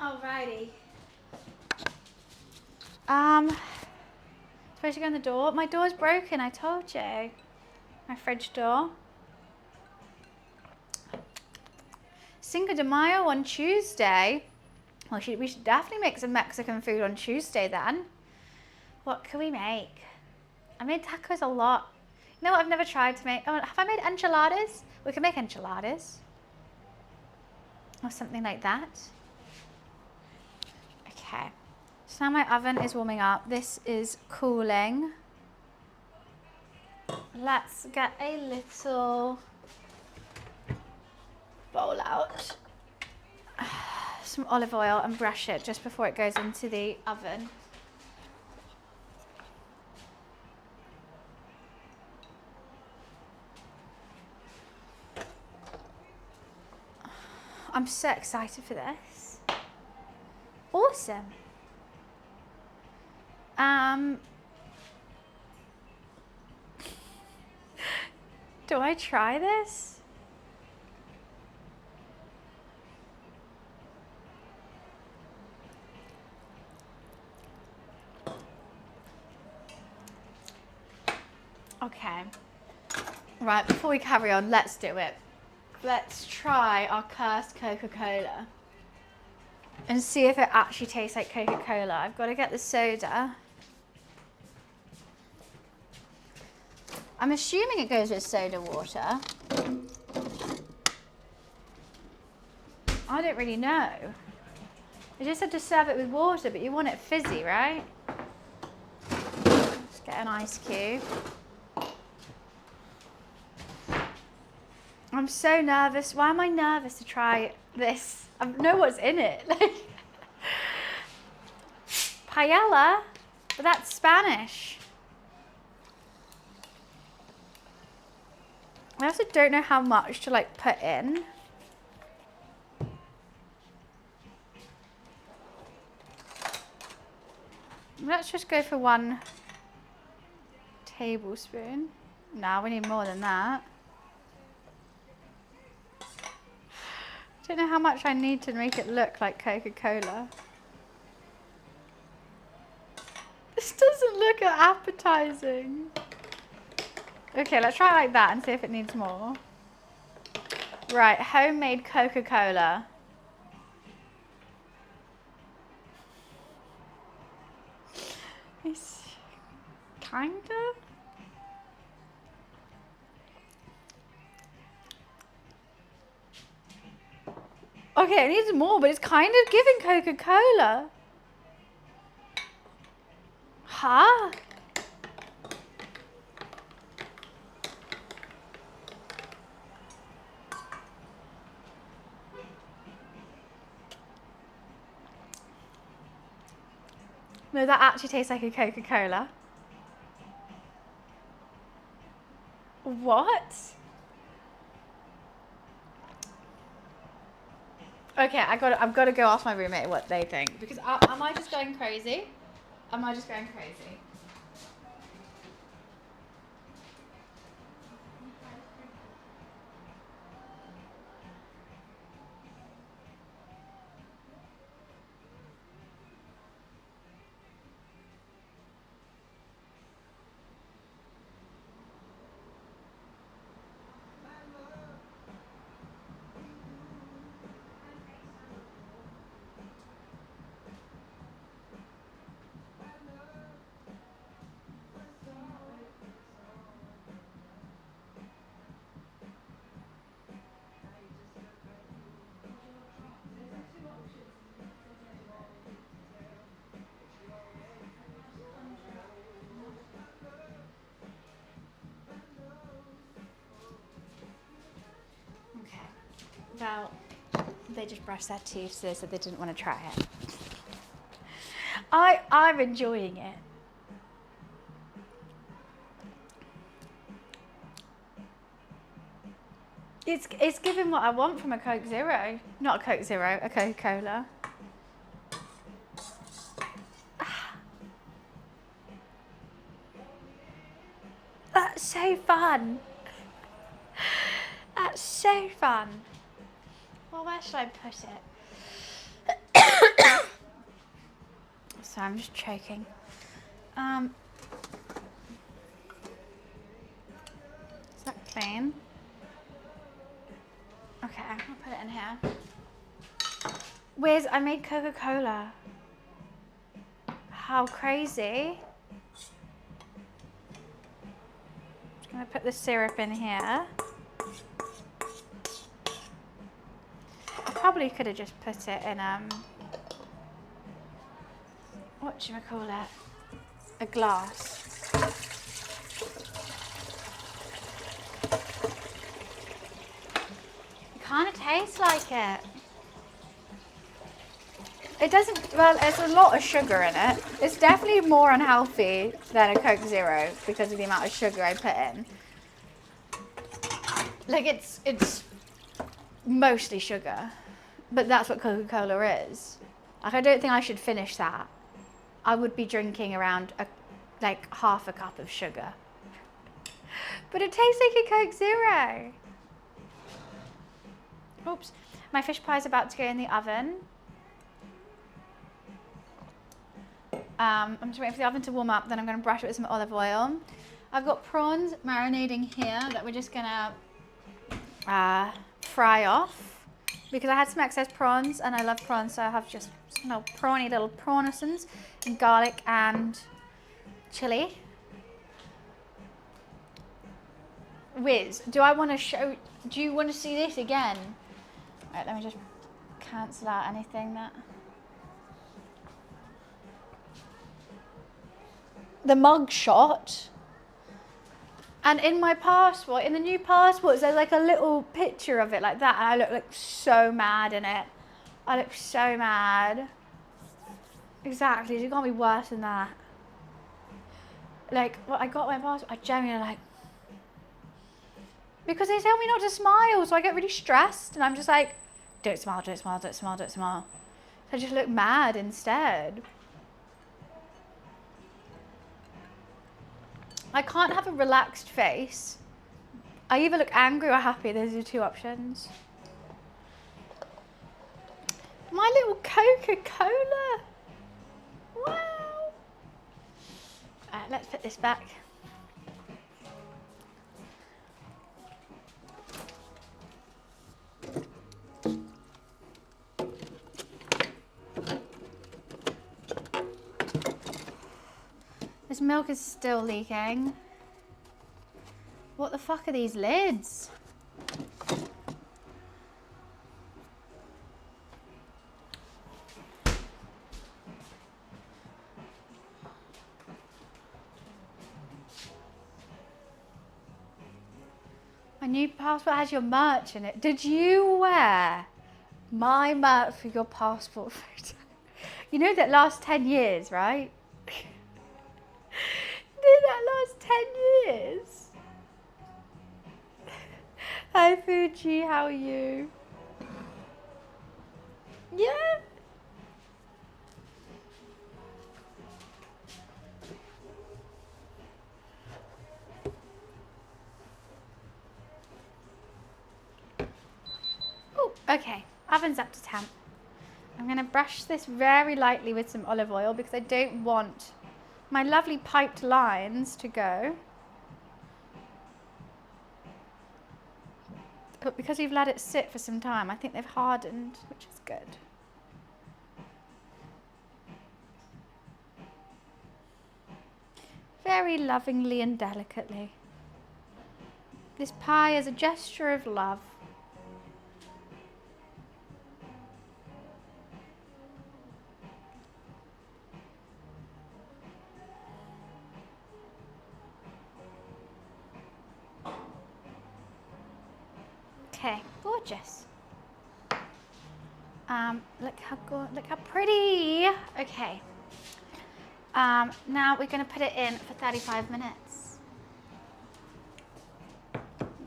Alrighty. Supposed to go in the door. My door's broken, I told you. My fridge door. Cinco de Mayo on Tuesday. Well, we should definitely make some Mexican food on Tuesday then. What can we make? I made tacos a lot. You know what I've never tried to make? Oh, have I made enchiladas? We can make enchiladas. Or something like that. Okay. So now my oven is warming up. This is cooling. Let's get a little bowl out. Some olive oil and brush it just before it goes into the oven. I'm so excited for this. Awesome. Do I try this? Okay. Right, before we carry on, let's do it. Let's try our cursed Coca-Cola and see if it actually tastes like Coca-Cola. I've got to get the soda. I'm assuming it goes with soda water. I don't really know. They just said to serve it with water, but you want it fizzy, right? Let's get an ice cube. I'm so nervous. Why am I nervous to try this? I know what's in it. Like paella, but that's Spanish. I also don't know how much to like put in. Let's just go for 1 tablespoon. No, we need more than that. Don't know how much I need to make it look like Coca-Cola. This doesn't look appetizing. Okay, let's try it like that and see if it needs more. Right, homemade Coca-Cola. It's kinda. Okay, it needs more, but it's kind of giving Coca-Cola. Huh? No, that actually tastes like a Coca-Cola. What? Okay, I've got to go ask my roommate what they think, because am I just going crazy? Am I just going crazy? Okay. Well, they just brushed their teeth, so they said they didn't want to try it. I'm enjoying it. It's giving what I want from a Coke Zero. Not a Coke Zero, a Coca-Cola. That's so fun. That's so fun. Well, where should I put it? So I'm just choking. Is that clean? Okay, I'll put it in here. I made Coca-Cola. How crazy. I'm gonna put the syrup in here. I probably could have just put it in whatchamacallit? A glass. It kind of tastes like it. It doesn't, well, there's a lot of sugar in it. It's definitely more unhealthy than a Coke Zero because of the amount of sugar I put in. Like, it's mostly sugar, but that's what Coca-Cola is. Like, I don't think I should finish that. I would be drinking around like half a cup of sugar. But it tastes like a Coke Zero. Oops, my fish pie is about to go in the oven. I'm just waiting for the oven to warm up, then I'm going to brush it with some olive oil. I've got prawns marinating here that we're just going to fry off, because I had some excess prawns and I love prawns, so I have just some little prawny little prawnisons and garlic and chili. Wiz, do you want to see this again? Right, let me just cancel out anything that... The mug shot. And in my passport, in the new passports, there's like a little picture of it like that, and I look like so mad in it. I look so mad. Exactly, you can't be worse than that. Like, I got my passport, I genuinely like... Because they tell me not to smile, so I get really stressed, and I'm just like, don't smile, don't smile, don't smile, don't smile. So I just look mad instead. I can't have a relaxed face. I either look angry or happy. Those are the two options. My little Coca-Cola. Wow. Alright, let's put this back. This milk is still leaking. What the fuck are these lids? My new passport has your merch in it. Did you wear my merch for your passport photo? You know that last 10 years, right? Did that last 10 years? Hi Fuji, how are you? Yeah. Oh, okay. Oven's up to temp. I'm going to brush this very lightly with some olive oil because I don't want my lovely piped lines to go. But because we've let it sit for some time, I think they've hardened, which is good. Very lovingly and delicately. This pie is a gesture of love. Okay, gorgeous. Look how pretty. Okay. Now we're going to put it in for 35 minutes.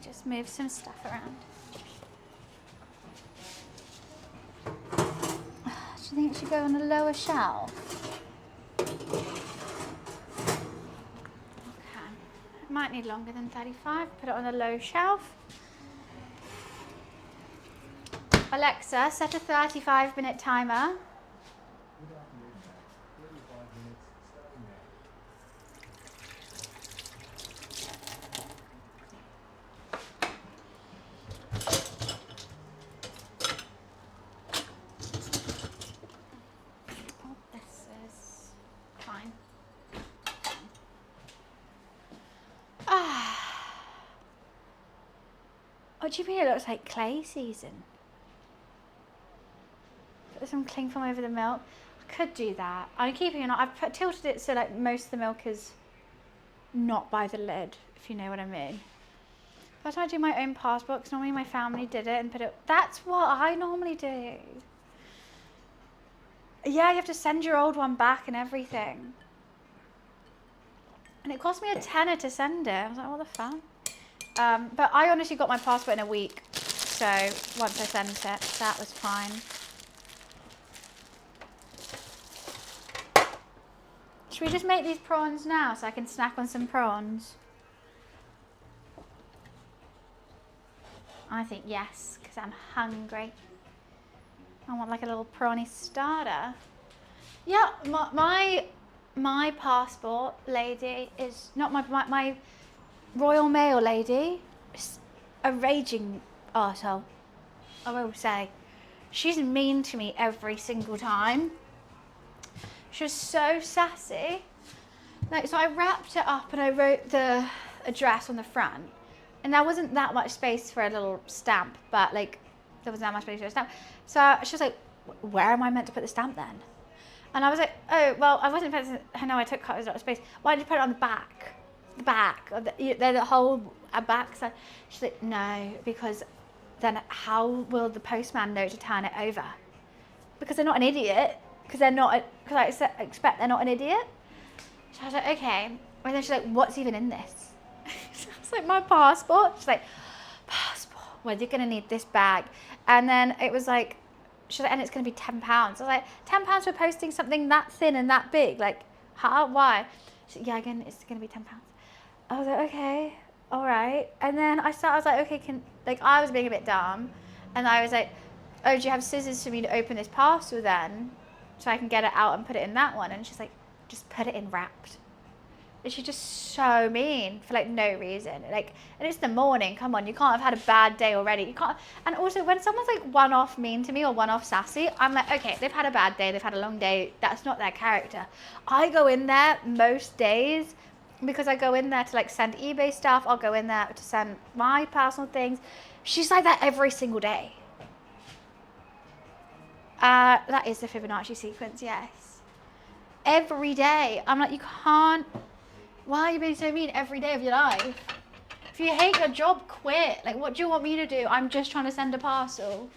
Just move some stuff around. Do you think it should go on a lower shelf? Okay. It might need longer than 35. Put it on a low shelf. Alexa, set a 35-minute timer. Oh, this is fine. What do you mean it looks like clay season? Put some cling film over the milk. I could do that. I'm keeping it on. I've tilted it so like most of the milk is not by the lid, if you know what I mean. That's why I do my own passport, because normally my family did it and put it. That's what I normally do. Yeah, you have to send your old one back and everything. And it cost me a tenner to send it. I was like, what the fuck? But I honestly got my passport in a week. So once I sent it, that was fine. Should we just make these prawns now so I can snack on some prawns? I think yes, because I'm hungry. I want like a little prawny starter. Yeah, my passport lady is not my Royal Mail lady. Is a raging arsehole, I will say. She's mean to me every single time. She was so sassy. Like, so I wrapped it up and I wrote the address on the front. And there wasn't that much space for a little stamp, but like, there wasn't that much space for a stamp. So she was like, where am I meant to put the stamp then? And I was like, oh, well, I wasn't supposed to, I know I took quite a lot of space. Why did you put it on the back? The back, of the whole back side. She's like, no, because then how will the postman know to turn it over? Because they're not an idiot. Because I expect they're not an idiot. So I was like, okay. And then she's like, what's even in this? So I was like, my passport. She's like, passport? Well, you're going to need this bag. And then it was like, she's like, and it's going to be £10. I was like, £10 for posting something that thin and that big? Like, how? Why? She's like, yeah, again, it's going to be £10. I was like, okay, all right. And then I was like, okay, I was being a bit dumb. And I was like, oh, do you have scissors for me to open this parcel then? So I can get it out and put it in that one. And she's like, just put it in wrapped. And she's just so mean for like no reason. Like, and it's the morning, come on, you can't have had a bad day already. You can't. And also when someone's like one-off mean to me or one-off sassy, I'm like, okay, they've had a bad day, they've had a long day. That's not their character. I go in there most days because I go in there to like send eBay stuff. I'll go in there to send my personal things. She's like that every single day. That is the Fibonacci sequence, yes. Every day. I'm like, you can't. Why are you being so mean every day of your life? If you hate your job, quit. Like, what do you want me to do? I'm just trying to send a parcel.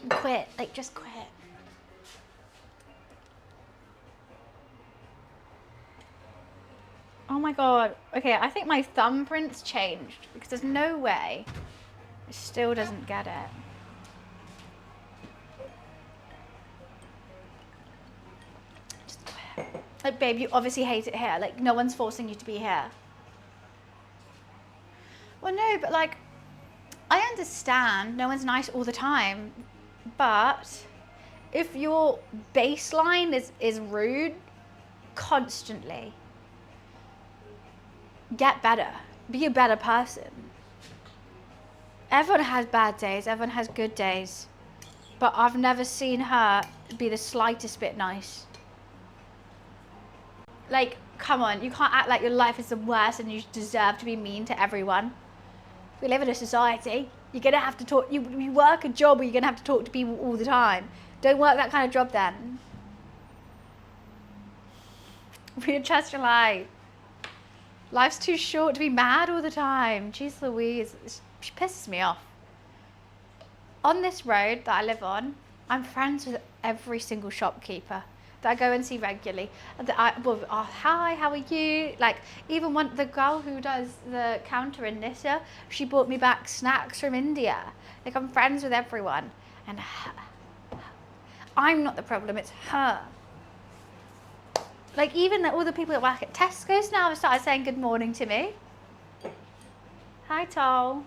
Quit. Like, just quit. Oh my god. Okay, I think my thumbprint's changed because there's no way it still doesn't get it. Just quit. Like, babe, you obviously hate it here. Like, no one's forcing you to be here. Well, no, but like, I understand no one's nice all the time, but if your baseline is rude constantly, get better. Be a better person. Everyone has bad days, everyone has good days, but I've never seen her be the slightest bit nice. Like, come on, you can't act like your life is the worst and you deserve to be mean to everyone. We live in a society. You're going to have to talk, you work a job where you're going to have to talk to people all the time. Don't work that kind of job then. Readjust your life. Life's too short to be mad all the time. Jeez Louise, she pisses me off. On this road that I live on, I'm friends with every single shopkeeper that I go and see regularly. Hi, how are you? Like, even the girl who does the counter in Nissa, she brought me back snacks from India. Like, I'm friends with everyone. And I'm not the problem, it's her. Like, even all the people that work at Tesco's now have started saying good morning to me. Hi, Toll.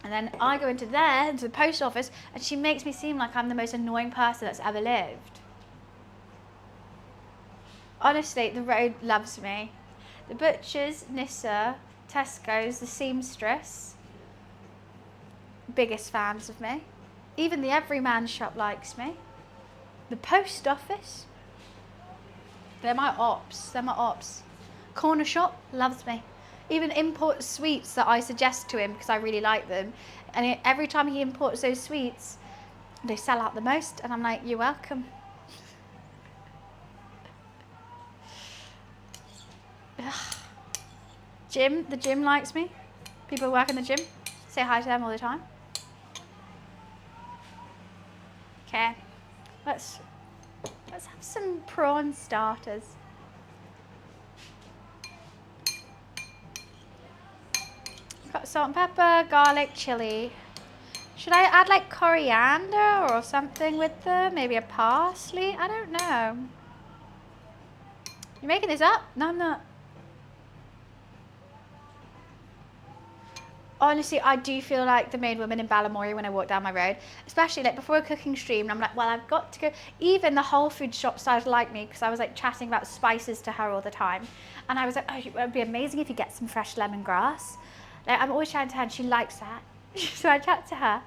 And then I go into the post office, and she makes me seem like I'm the most annoying person that's ever lived. Honestly, the road loves me. The butchers, Nissa, Tesco's, the seamstress, biggest fans of me. Even the everyman shop likes me. The post office, they're my ops. Corner shop loves me. Even import sweets that I suggest to him because I really like them. And every time he imports those sweets, they sell out the most. And I'm like, you're welcome. The gym likes me. People who work in the gym, say hi to them all the time. Okay, let's have some prawn starters. Got salt and pepper, garlic, chili. Should I add like coriander or something with them? Maybe a parsley? I don't know. You making this up? No, I'm not. Honestly, I do feel like the main woman in Balamory when I walk down my road, especially like before a cooking stream, and I'm like, well, I've got to go. Even the Whole Food shop started like me because I was like chatting about spices to her all the time. And I was like, oh, it would be amazing if you get some fresh lemongrass. Like, I'm always chatting to her and she likes that. So I chat to her.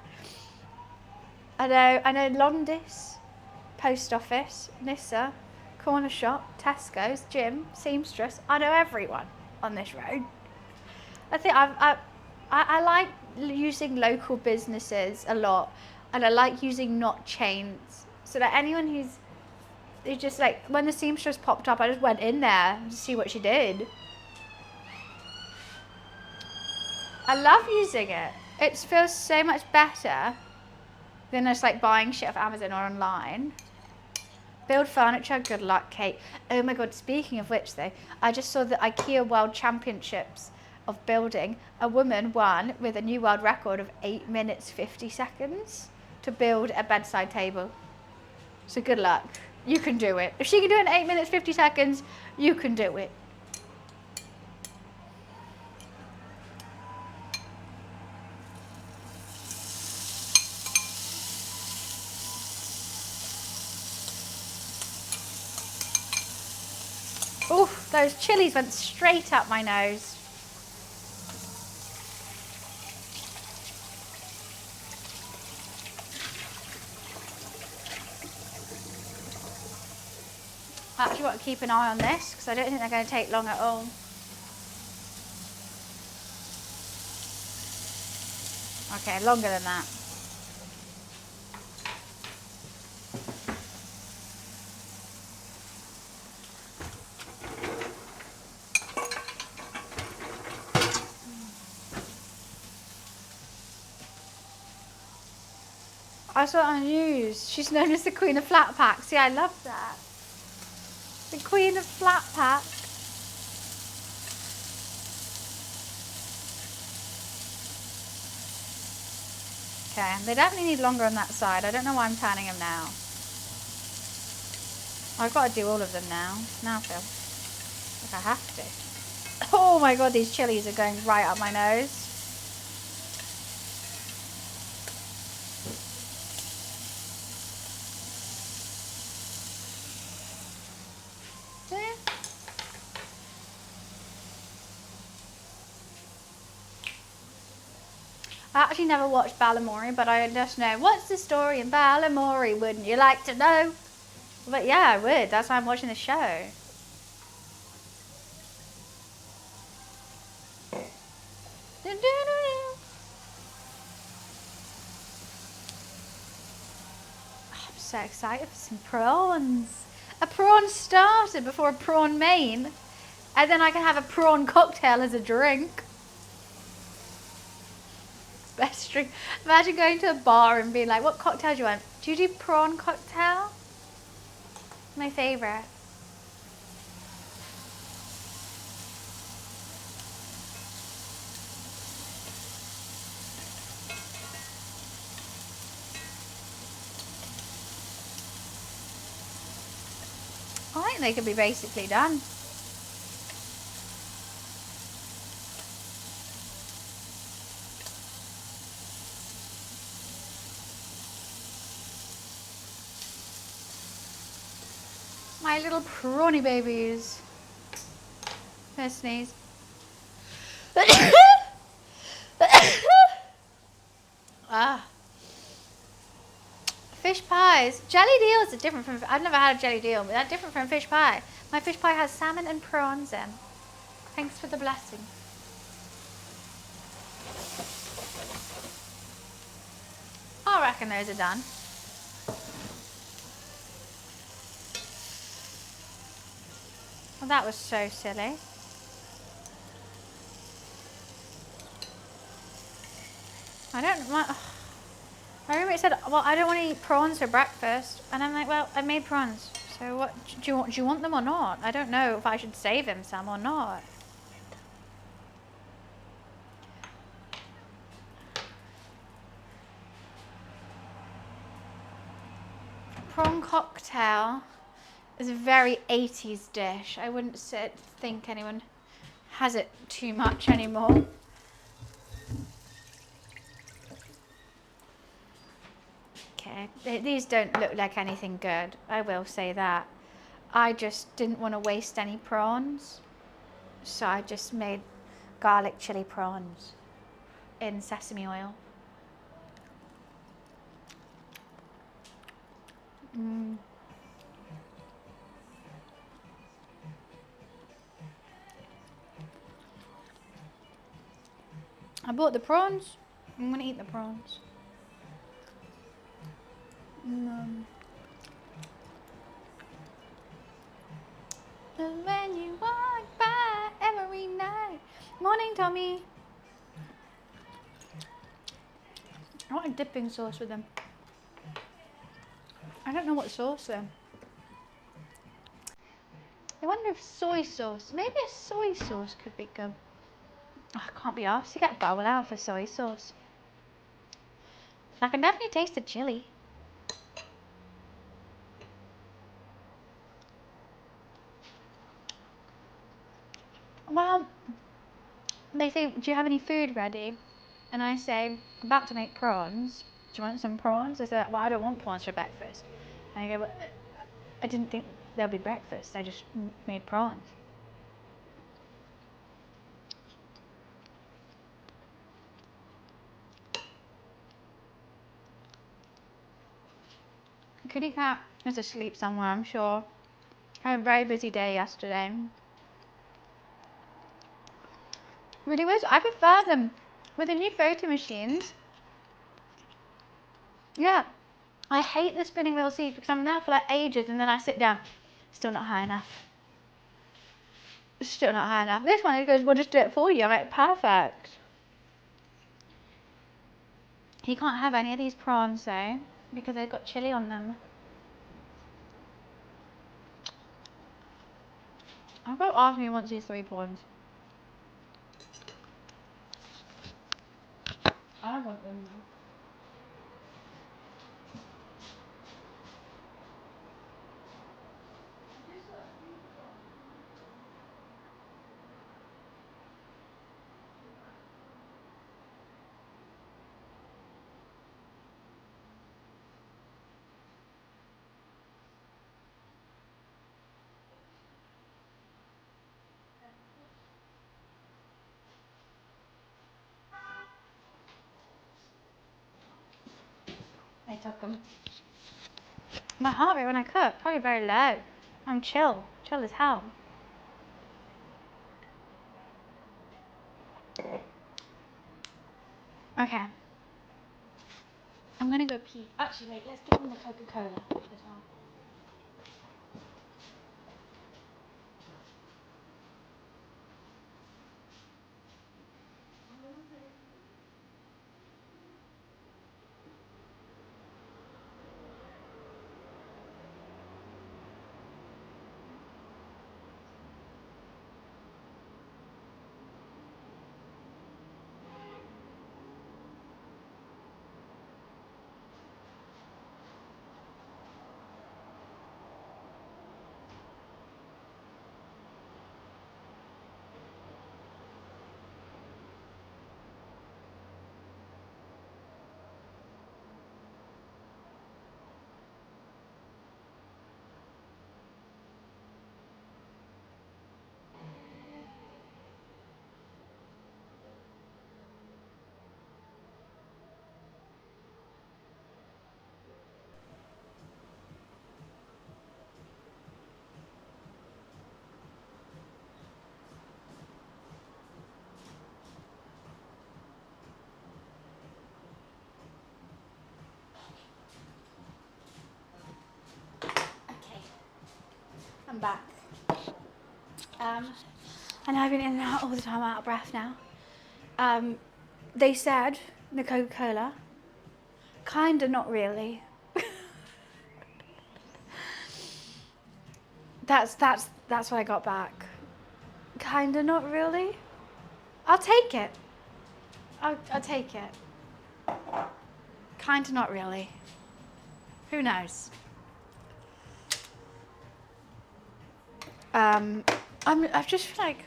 I know Londis, post office, Nissa, corner shop, Tesco's, gym, seamstress. I know everyone on this road. I think I like using local businesses a lot, and I like using not chains. So that anyone who's just like, when the seamstress popped up, I just went in there to see what she did. I love using it. It feels so much better than just like buying shit off Amazon or online. Build furniture, good luck, Kate. Oh my god, speaking of which though, I just saw the IKEA World Championships of building. A woman won with a new world record of 8 minutes 50 seconds to build a bedside table. So good luck. You can do it. If she can do it in 8 minutes 50 seconds, you can do it. Oof, those chilies went straight up my nose. I actually want to keep an eye on this because I don't think they're going to take long at all. Okay, longer than that. I saw it on news. She's known as the Queen of Flat Pack. See, I love that. The Queen of Flat Pack. Okay, they definitely need longer on that side. I don't know why I'm turning them now. I've got to do all of them now. Now, Phil. Like I have to. Oh my god, these chilies are going right up my nose. I actually never watched Balamory, but I just know, what's the story in Balamory? Wouldn't you like to know? But yeah, I would. That's why I'm watching the show. I'm so excited for some prawns. A prawn starter before a prawn main. And then I can have a prawn cocktail as a drink. Best drink. Imagine going to a bar and being like, what cocktail do you want? Do you do prawn cocktail? My favourite. I think they could be basically done. My little prawny babies. First sneeze. Ah. Fish pies. Jelly deals are different from... I've never had a jelly deal, but they're different from fish pie. My fish pie has salmon and prawns in. Thanks for the blessing. I reckon those are done. Well, that was so silly. I don't want... My roommate said, well, I don't want to eat prawns for breakfast. And I'm like, well, I made prawns. So what, do you want them or not? I don't know if I should save him some or not. Prawn cocktail is a very 80s dish. I wouldn't think anyone has it too much anymore. Okay, these don't look like anything good, I will say that. I just didn't want to waste any prawns, so I just made garlic chili prawns in sesame oil. I bought the prawns. I'm gonna eat the prawns. When you walk by every night. Morning, Tommy. I want a dipping sauce with them. I don't know what sauce though. I wonder if soy sauce, maybe a soy sauce could be good. Oh, I can't be arsed to get a bowl out for soy sauce. I can definitely taste the chili. Well, they say, do you have any food ready? And I say, I'm about to make prawns. Do you want some prawns? I said, well, I don't want prawns for breakfast. And I go, well, I didn't think there'll be breakfast. I just made prawns. Kitty cat is asleep somewhere, I'm sure. I had a very busy day yesterday. Really was. I prefer them with the new photo machines. Yeah. I hate the spinning wheel seats because I'm there for like ages and then I sit down. Still not high enough. Still not high enough. This one, it goes, we'll just do it for you. I'm like, perfect. He can't have any of these prawns though. because they've got chili on them. I've got to ask me once these 3 points. I want them. I took them. My heart rate when I cook, probably very low. I'm chill as hell. Okay. I'm gonna go pee. Actually, wait, let's give them the Coca-Cola as well. I'm back. And I've been in and out all the time, out of breath now. They said the Coca-Cola, kinda not really. That's what I got back. Kinda not really. I'll take it. I'll take it. Kinda not really. Who knows? I just feel like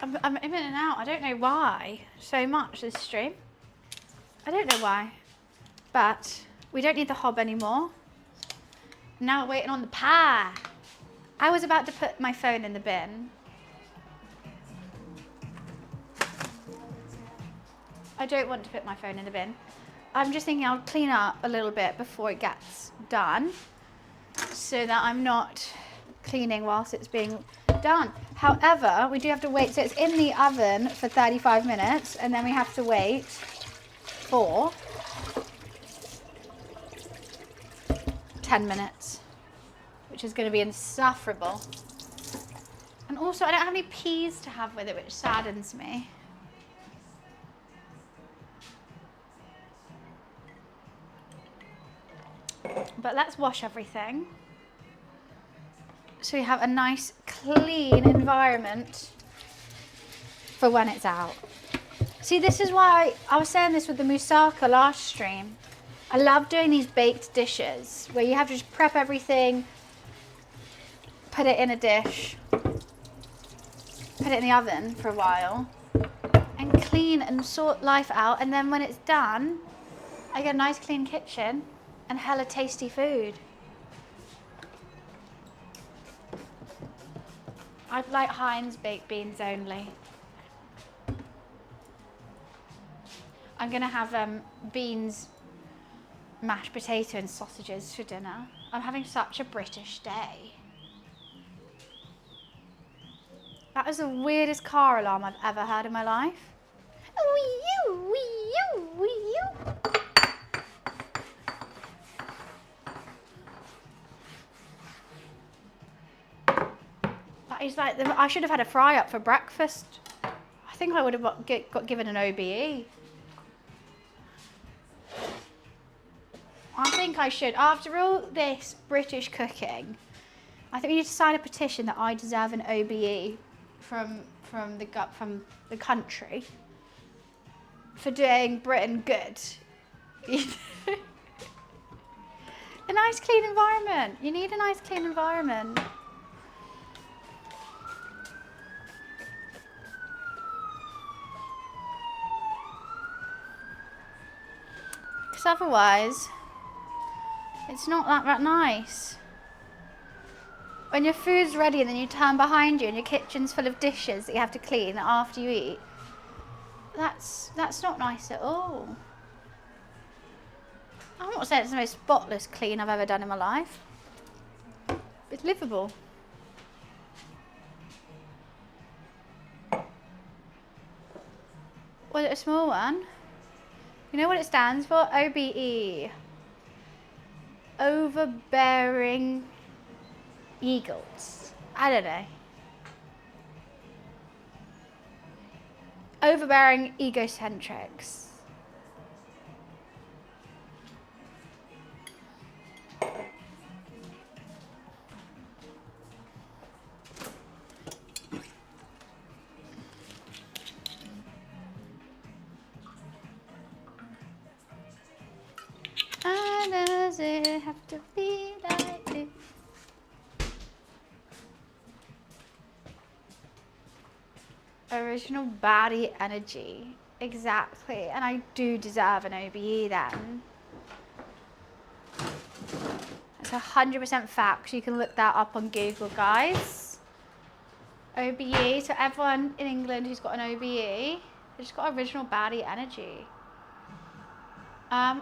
I'm in and out. I don't know why so much this stream. I don't know why. But we don't need the hob anymore. Now we're waiting on the pie. I was about to put my phone in the bin. I don't want to put my phone in the bin. I'm just thinking I'll clean up a little bit before it gets done so that I'm not cleaning whilst it's being done. However, we do have to wait. So it's in the oven for 35 minutes and then we have to wait for 10 minutes, which is going to be insufferable. And also, I don't have any peas to have with it, which saddens me. But let's wash everything so we have a nice clean environment for when it's out. See, this is why I was saying this with the moussaka last stream. I love doing these baked dishes where you have to just prep everything, put it in a dish, put it in the oven for a while, and clean and sort life out. And then when it's done, I get a nice clean kitchen and hella tasty food. I'd like Heinz baked beans only. I'm gonna have beans, mashed potato and sausages for dinner. I'm having such a British day. That is the weirdest car alarm I've ever heard in my life. Wee you, wee you, wee you. That is like, I should have had a fry up for breakfast. I think I would have got given an OBE. I think I should. After all this British cooking, I think we need to sign a petition that I deserve an OBE from the country for doing Britain good. A nice clean environment. You need a nice clean environment. Because otherwise, it's not that nice. When your food's ready and then you turn behind you and your kitchen's full of dishes that you have to clean after you eat, that's not nice at all. I'm not saying it's the most spotless clean I've ever done in my life. It's livable. Was it a small one? You know what it stands for? OBE. Overbearing eagles. I don't know. Overbearing egocentrics. Why does it have to be like this? Original body energy. Exactly. And I do deserve an OBE then. It's 100% fact. You can look that up on Google, guys. OBE. So everyone in England who's got an OBE, they've just got original body energy. I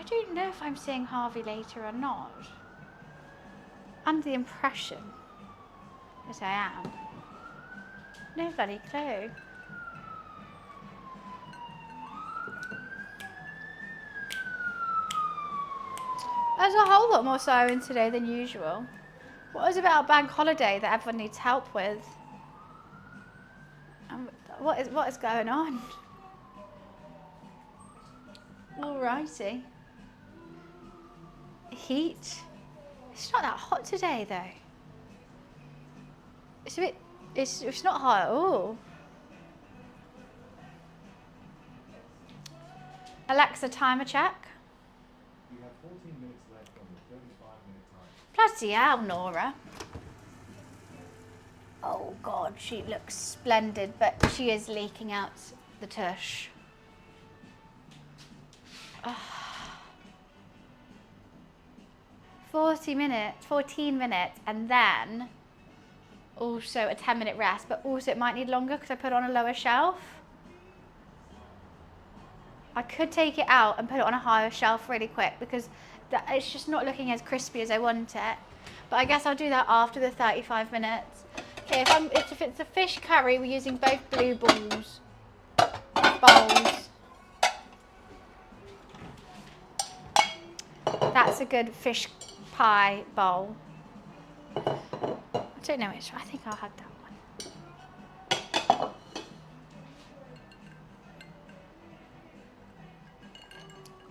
don't know if I'm seeing Harvey later or not. Under the impression that I am. No bloody clue. There's a whole lot more sirens today than usual. What is it about bank holiday that everyone needs help with? What is going on? Alrighty. Heat. It's not that hot today though. It's not hot at all. Alexa, timer check. You have 14 minutes left on the 35-minute time. Bloody hell, Nora. Oh God, she looks splendid, but she is leaking out the tush. 14 minutes, and then also a 10-minute rest, but also it might need longer because I put it on a lower shelf. I could take it out and put it on a higher shelf really quick because it's just not looking as crispy as I want it. But I guess I'll do that after the 35 minutes. Okay, if it's a fish curry, we're using both blue bowls. That's a good fish pie bowl. I don't know which. I think I'll have that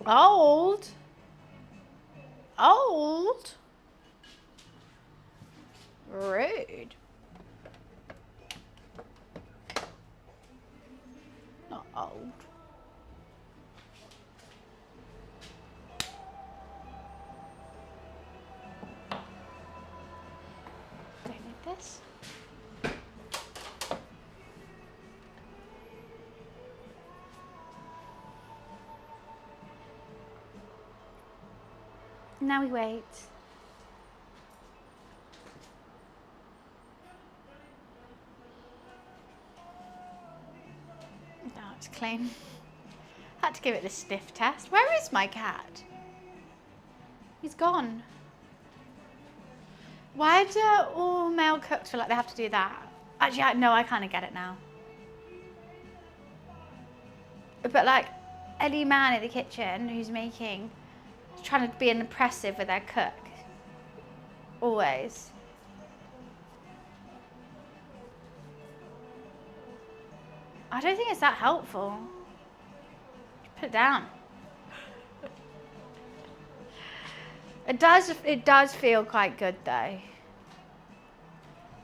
one. Old. Rude. Not old. Don't need this. Now we wait. Now it's clean. Had to give it the sniff test. Where is my cat? He's gone. Why do all male cooks feel like they have to do that? Actually, no, I kind of get it now. But like any man in the kitchen who's trying to be impressive with their cook. Always. I don't think it's that helpful. Put it down. It does feel quite good though.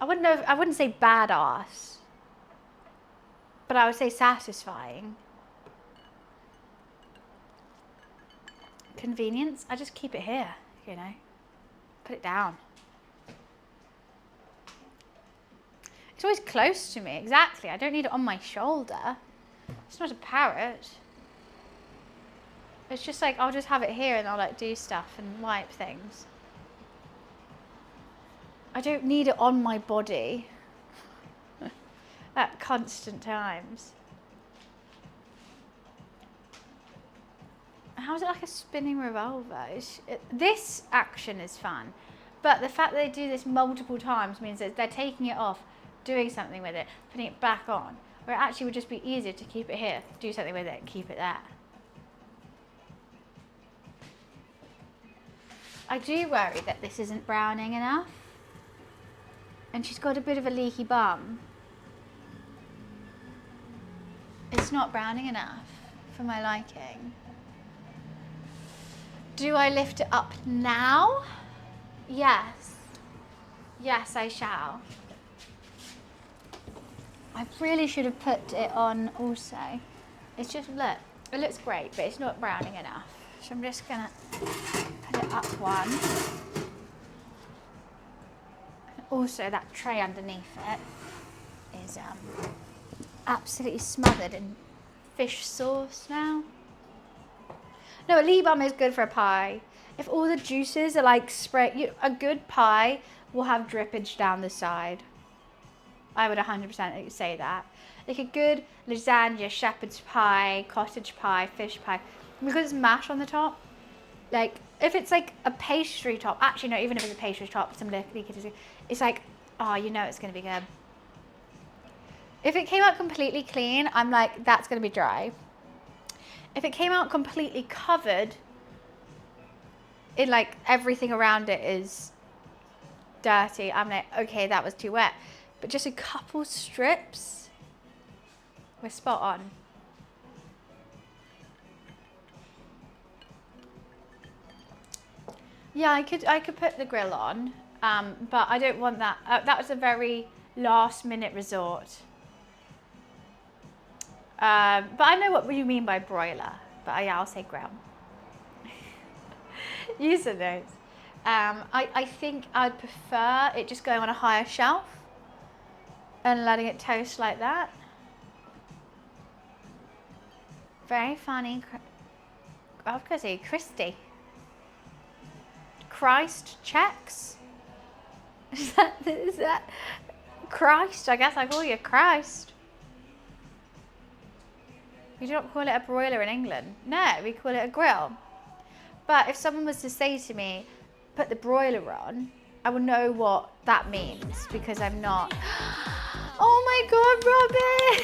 I wouldn't say badass, but I would say satisfying. Convenience, I just keep it here, you know. Put it down. It's always close to me, exactly. I don't need it on my shoulder. It's not a parrot. It's just like, I'll just have it here and I'll like do stuff and wipe things. I don't need it on my body at constant times. How is it like a spinning revolver? This action is fun, but the fact that they do this multiple times means that they're taking it off, doing something with it, putting it back on, where it actually would just be easier to keep it here, do something with it, keep it there. I do worry that this isn't browning enough, and she's got a bit of a leaky bum. It's not browning enough for my liking. Do I lift it up now? Yes. Yes, I shall. I really should have put it on also. It's just, look, it looks great, but it's not browning enough. So I'm just gonna put it up one. Also, that tray underneath it is absolutely smothered in fish sauce now. No, a lee bum is good for a pie. If all the juices are like sprayed, a good pie will have drippage down the side. I would 100% say that. Like a good lasagna, shepherd's pie, cottage pie, fish pie, because it's mash on the top. Like, if it's like a pastry top, actually no, even if it's a pastry top, some leakage, it's like, oh, you know it's gonna be good. If it came out completely clean, I'm like, that's gonna be dry. If it came out completely covered, in like everything around it is dirty, I'm like, okay, that was too wet. But just a couple strips, we're spot on. Yeah, I could put the grill on, but I don't want that. That was a very last minute resort. But I know what you mean by broiler, but yeah, I'll say grill. User notes. I think I'd prefer it just going on a higher shelf and letting it toast like that. Very funny. I was going to say Christy. Christ checks. Is that Christ? I guess I call you Christ. We don't call it a broiler in England. No, we call it a grill. But if someone was to say to me, put the broiler on, I would know what that means because I'm not. Oh my God, Robin!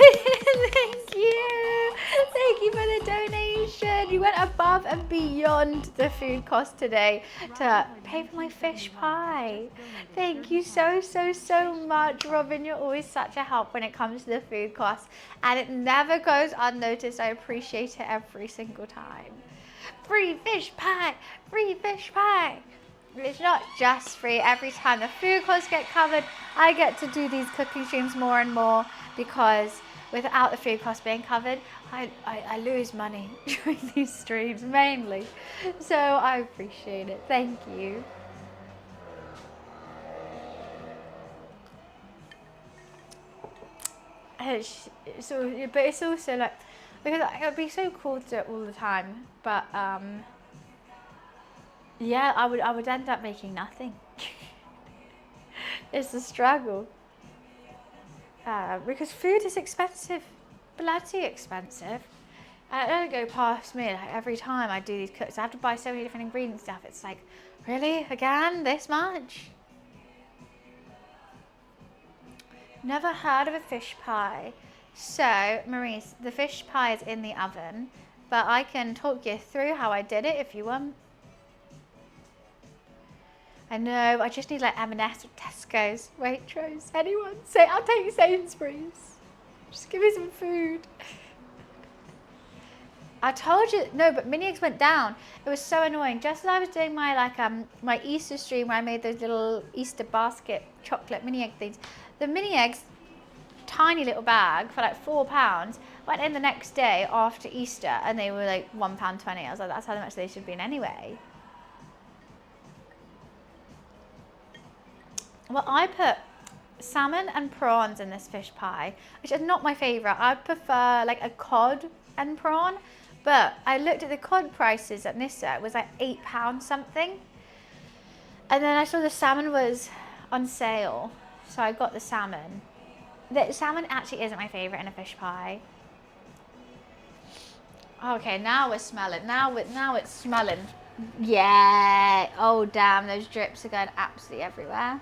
Thank you. Thank you for the donation. You went above and beyond the food cost today to pay for my fish pie. Thank you so, so, so much, Robin. You're always such a help when it comes to the food costs. And it never goes unnoticed. I appreciate it every single time. Free fish pie! Free fish pie! It's not just free. Every time the food costs get covered, I get to do these cooking streams more and more because without the food costs being covered, I lose money during these streams mainly. So I appreciate it. Thank you. But it's also like, because it would be so cool to do it all the time, but yeah, I would end up making nothing. It's a struggle. Because food is expensive, bloody expensive. And it doesn't go past me. Like every time I do these cooks, I have to buy so many different ingredients and stuff. It's like, really? Again? This much? Never heard of a fish pie. So, Maurice, the fish pie is in the oven, but I can talk you through how I did it if you want. I know, I just need like M&S or Tesco's, Waitrose, anyone. Say, I'll take Sainsbury's. Just give me some food. I told you, no, but mini eggs went down. It was so annoying. Just as I was doing my my Easter stream where I made those little Easter basket chocolate mini egg things, the mini eggs, tiny little bag for like £4, went in the next day after Easter and they were like £1.20. I was like, that's how much they should have been anyway. Well, I put salmon and prawns in this fish pie, which is not my favourite. I'd prefer like a cod and prawn, but I looked at the cod prices at Nissa. It was like £8 something. And then I saw the salmon was on sale, so I got the salmon. The salmon actually isn't my favourite in a fish pie. Okay, now we're smelling. Now it's smelling. Yeah. Oh damn, those drips are going absolutely everywhere.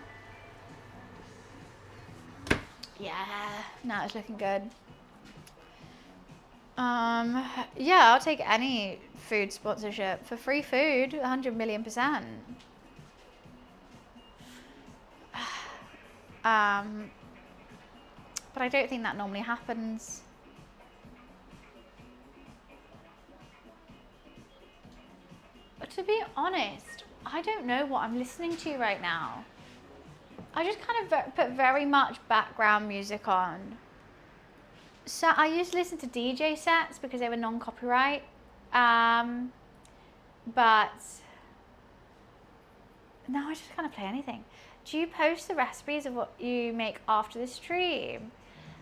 Yeah, now it's looking good. Yeah, I'll take any food sponsorship for free food, 100 million %. But I don't think that normally happens. But to be honest, I don't know what I'm listening to right now. I just kind of put very much background music on. So I used to listen to DJ sets because they were non-copyright. But now I just kind of play anything. Do you post the recipes of what you make after the stream?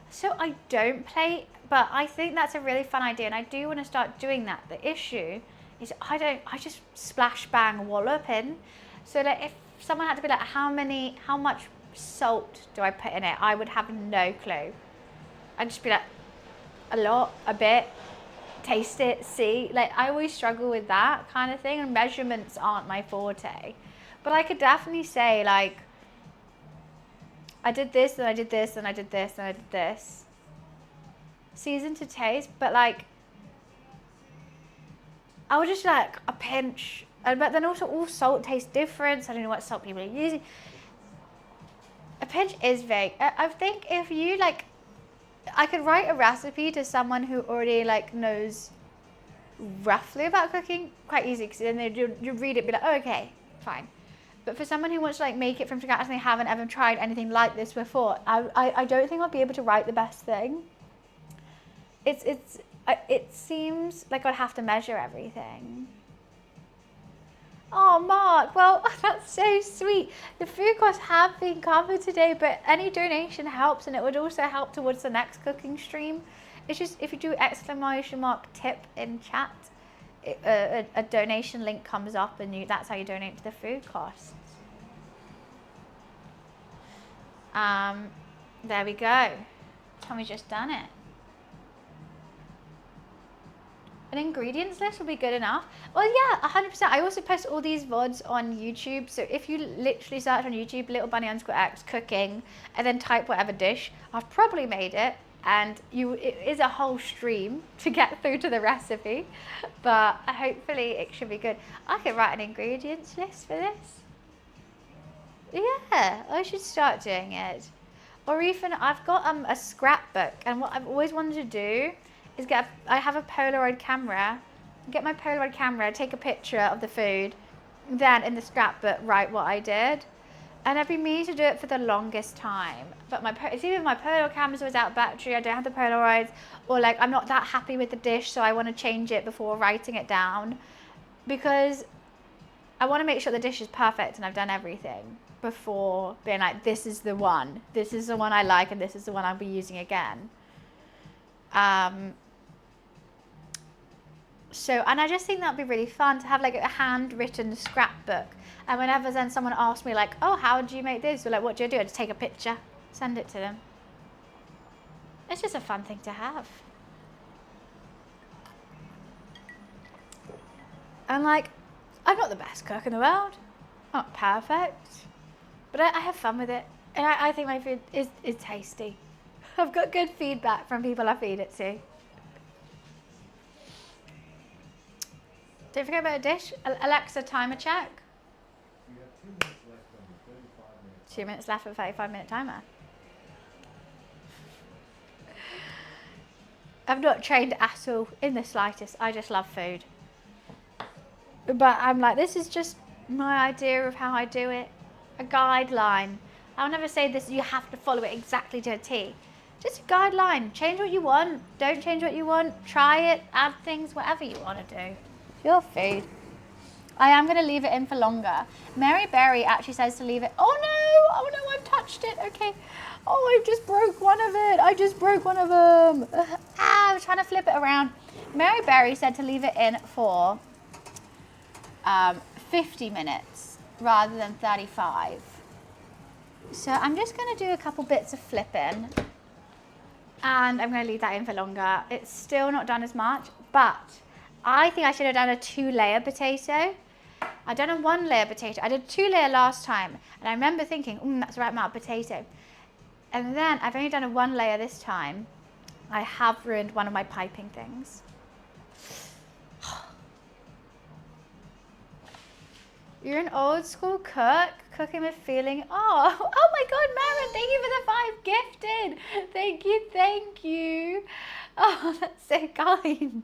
So I don't play, but I think that's a really fun idea and I do want to start doing that. The issue is I just splash bang wallop in. So that if someone had to be like, how much salt do I put in it? I would have no clue. I'd just be like, a lot, a bit, taste it, see. Like I always struggle with that kind of thing and measurements aren't my forte. But I could definitely say like, I did this, then I did this, then I did this, then I did this. Season to taste, but like, I would just like a pinch. But then also all salt tastes different, so I don't know what salt people are using. A pinch is vague. I think if you like, I could write a recipe to someone who already like knows roughly about cooking quite easy, because then you read it and be like, oh, okay, fine. But for someone who wants to like make it from scratch and they haven't ever tried anything like this before, I don't think I'll be able to write the best thing. It seems like I'd have to measure everything. Oh, Mark, well, that's so sweet. The food costs have been covered today, but any donation helps and it would also help towards the next cooking stream. It's just, if you do !tip in chat, a donation link comes up and that's how you donate to the food costs. There we go. Tommy's just done it. An ingredients list will be good enough. Well, yeah, 100%. I also post all these VODs on YouTube. So if you literally search on YouTube, littlebunny_x cooking, and then type whatever dish, I've probably made it. And it is a whole stream to get through to the recipe. But hopefully it should be good. I could write an ingredients list for this. Yeah, I should start doing it. Or even, I've got a scrapbook. And what I've always wanted to do is I have a Polaroid camera, get my Polaroid camera, take a picture of the food, then in the scrapbook write what I did. And I've been meaning to do it for the longest time. But it's either my Polaroid camera was out of battery, I don't have the Polaroids, or like I'm not that happy with the dish, so I want to change it before writing it down. Because I want to make sure the dish is perfect and I've done everything before being like, this is the one I like, and this is the one I'll be using again. And I just think that'd be really fun to have like a handwritten scrapbook. And whenever then someone asks me like, oh, how did you make this? Or like, what do you do? I just take a picture, send it to them. It's just a fun thing to have. And like, I'm not the best cook in the world. I'm not perfect. But I have fun with it. And I think my food is tasty. I've got good feedback from people I feed it to. Don't forget about a dish. Alexa, timer check. You have 2 minutes left on the 35-minute. 2 minutes left for a 35-minute timer. I'm not trained at all in the slightest. I just love food. But I'm like, this is just my idea of how I do it. A guideline. I'll never say this, you have to follow it exactly to a T. Just a guideline. Change what you want. Don't change what you want. Try it. Add things, whatever you want to do. Your food. I am going to leave it in for longer. Mary Berry actually says to leave it. Oh no! Oh no, I've touched it. Okay. Oh, I just broke one of it. I just broke one of them. Ah, I was trying to flip it around. Mary Berry said to leave it in for 50 minutes rather than 35. So I'm just going to do a couple bits of flipping. And I'm going to leave that in for longer. It's still not done as much, but I think I should have done a 2-layer potato. I done a 1-layer potato. I did a 2-layer last time, and I remember thinking, that's the right amount of potato. And then I've only done a 1-layer this time. I have ruined one of my piping things. You're an old school cook, cooking with feeling. Oh my God, Maren, thank you for the 5 gifted. Thank you. Oh, that's so kind.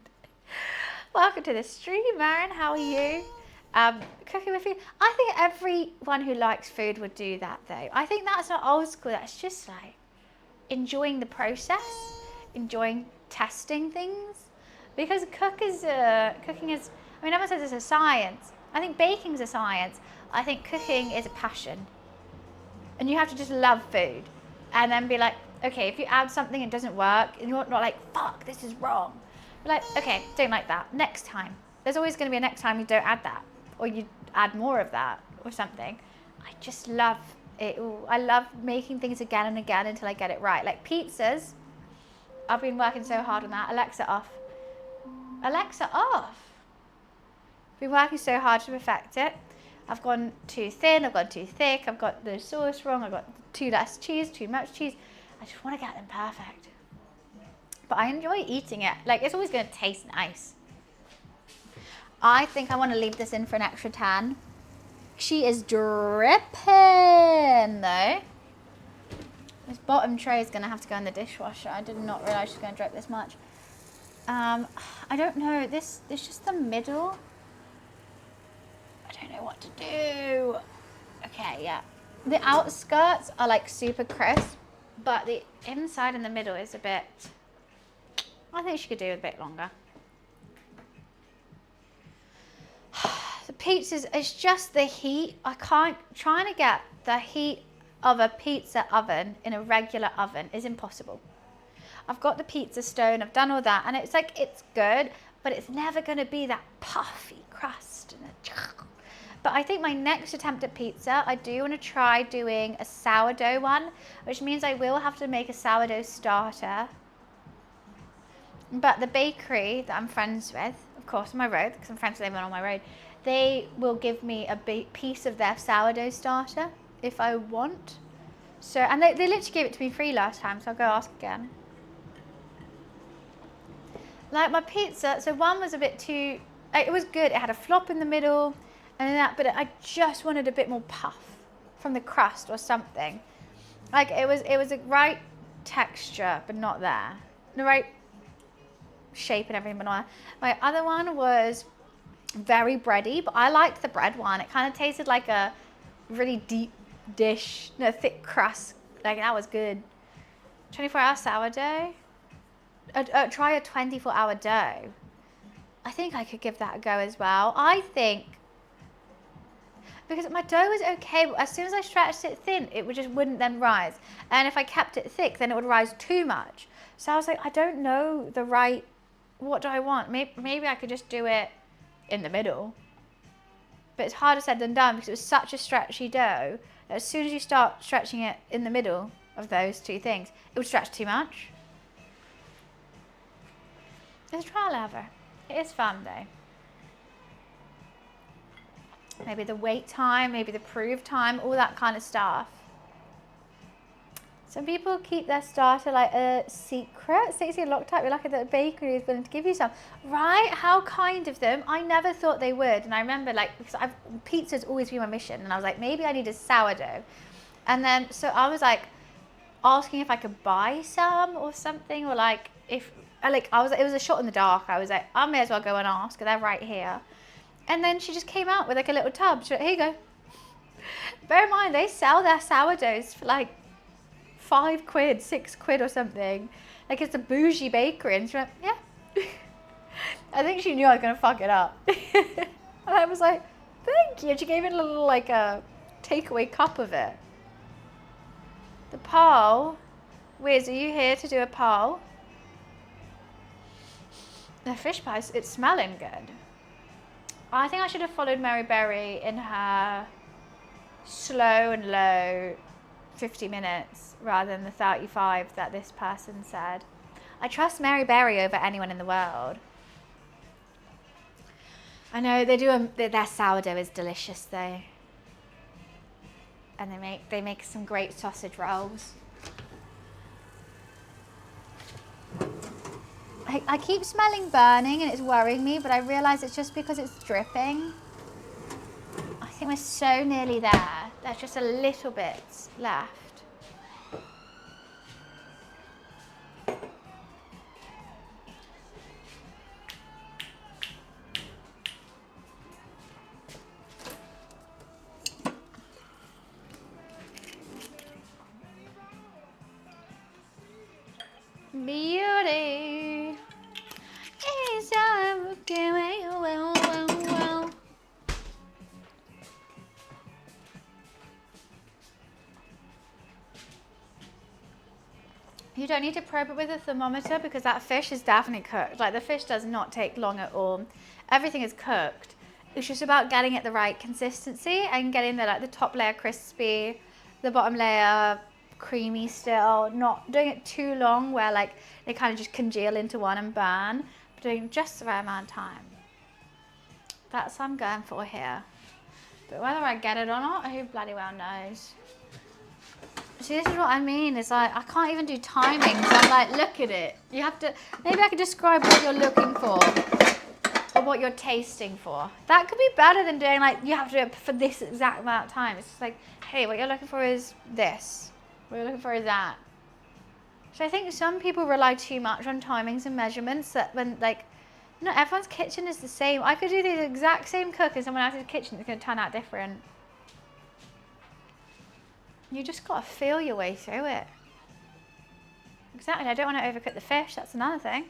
Welcome to the stream, Maren. How are you? Cooking with food. I think everyone who likes food would do that, though. I think that's not old school. That's just like enjoying the process, enjoying testing things. Because cooking is, I mean, everyone says it's a science. I think baking is a science. I think cooking is a passion. And you have to just love food. And then be like, okay, if you add something and it doesn't work, and you're not like, fuck, this is wrong. You're like, okay, don't like that. Next time. There's always going to be a next time you don't add that. Or you add more of that or something. I just love it. I love making things again and again until I get it right. Like pizzas. I've been working so hard on that. Alexa off. Alexa off. Been working so hard to perfect it. I've gone too thin, I've gone too thick, I've got the sauce wrong, I've got too less cheese, too much cheese. I just want to get them perfect. But I enjoy eating it. Like, it's always going to taste nice. I think I want to leave this in for an extra 10. She is dripping, though. This bottom tray is going to have to go in the dishwasher. I did not realize she's going to drip this much. I don't know. This just the middle. I don't know what to do. Okay, yeah. The outskirts are like super crisp, but the inside and the middle is a bit, I think she could do a bit longer. The pizzas, it's just the heat. Trying to get the heat of a pizza oven in a regular oven is impossible. I've got the pizza stone, I've done all that, and it's like, it's good, but it's never going to be that puffy crust. But I think my next attempt at pizza, I do want to try doing a sourdough one, which means I will have to make a sourdough starter. But the bakery that I'm friends with, of course, on my road, because I'm friends with everyone on my road, they will give me a piece of their sourdough starter if I want. So, and they literally gave it to me free last time, so I'll go ask again. Like my pizza, so one was a bit too, like, it was good. It had a flop in the middle and that, but I just wanted a bit more puff from the crust or something. Like it was a right texture, but not there. The right shape and everything, but not there. My other one was very bready, but I liked the bread one. It kind of tasted like a really deep dish, thick crust. Like that was good. 24-hour sourdough. Try a 24-hour dough. I think I could give that a go as well. I think, because my dough was okay, but as soon as I stretched it thin, it just wouldn't then rise. And if I kept it thick, then it would rise too much. So I was like, I don't know the right, what do I want? Maybe I could just do it in the middle. But it's harder said than done because it was such a stretchy dough. As soon as you start stretching it in the middle of those two things, it would stretch too much. It's a trial ever. It is fun though. Maybe the wait time, maybe the prove time, all that kind of stuff. Some people keep their starter like a secret. Stacey and Loctite, we're lucky that the bakery is willing to give you some. Right? How kind of them. I never thought they would. And I remember because pizza's always been my mission. And I was like, maybe I need a sourdough. And then, so I was like asking if I could buy some or something, or like if it was a shot in the dark. I was like, I may as well go and ask. They're right here. And then she just came out with like a little tub. She went, here you go. Bear in mind, they sell their sourdoughs for like £5, £6 or something. Like it's a bougie bakery. And she went, yeah. I think she knew I was going to fuck it up. And I was like, thank you. And she gave it a little like a takeaway cup of it. The pole. Wiz, are you here to do a poll? The fish pie, it's smelling good. I think I should have followed Mary Berry in her slow and low 50 minutes rather than the 35 that this person said. I trust Mary Berry over anyone in the world. I know their sourdough is delicious though. And they make some great sausage rolls. I keep smelling burning and it's worrying me, but I realise it's just because it's dripping. I think we're so nearly there. There's just a little bit left. Beauty is well. You don't need to probe it with a thermometer because that fish is definitely cooked. Like the fish does not take long at all. Everything is cooked. It's just about getting it the right consistency and getting the top layer crispy, the bottom layer creamy still, not doing it too long where like they kind of just congeal into one and burn, but doing just the right amount of time. That's what I'm going for here. But whether I get it or not, who bloody well knows. See, this is what I mean, is like, I can't even do timings. I'm like, look at it. You have to, maybe I could describe what you're looking for or what you're tasting for. That could be better than doing like, you have to do it for this exact amount of time. It's just like, hey, what you're looking for is this. What you're looking for is that. So I think some people rely too much on timings and measurements that when like, not everyone's kitchen is the same. I could do the exact same cook in someone else's kitchen. It's going to turn out different. You just got to feel your way through it. Exactly. I don't want to overcook the fish. That's another thing.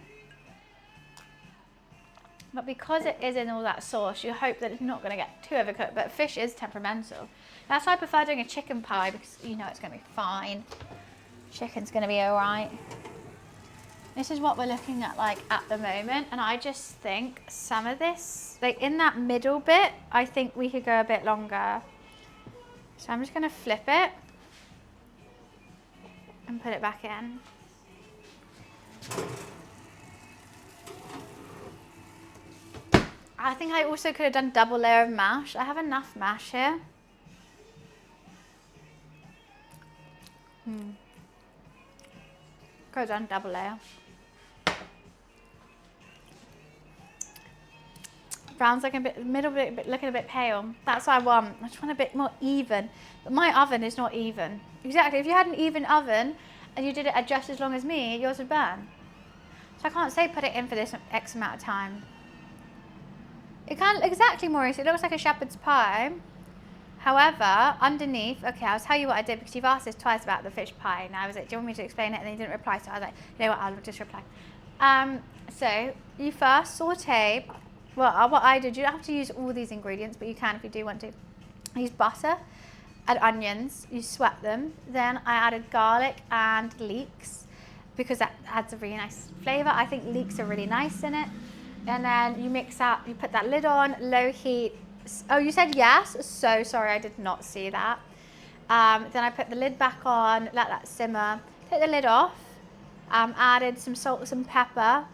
But because it is in all that sauce, you hope that it's not going to get too overcooked. But fish is temperamental. That's why I prefer doing a chicken pie because you know it's going to be fine. Chicken's going to be all right. This is what we're looking at like at the moment. And I just think some of this, like in that middle bit, I think we could go a bit longer. So I'm just going to flip it and put it back in. I think I also could have done double layer of mash. I have enough mash here. Could have done double layer. Brown's looking a bit, middle bit looking a bit pale. That's what I want. I just want a bit more even. But my oven is not even. Exactly. If you had an even oven and you did it at just as long as me, yours would burn. So I can't say put it in for this X amount of time. It can't exactly, Maurice. It looks like a shepherd's pie. However, underneath, okay, I'll tell you what I did because you've asked this twice about the fish pie. And I was like, do you want me to explain it? And then you didn't reply. So I was like, you know what, I'll just reply. So you first saute. Well, what I did, you don't have to use all these ingredients, but you can if you do want to. I used butter, add onions, you sweat them. Then I added garlic and leeks because that adds a really nice flavour. I think leeks are really nice in it. And then you mix up, you put that lid on, low heat. Oh, you said yes? So sorry, I did not see that. Then I put the lid back on, let that simmer. Take the lid off, added some salt, some pepper,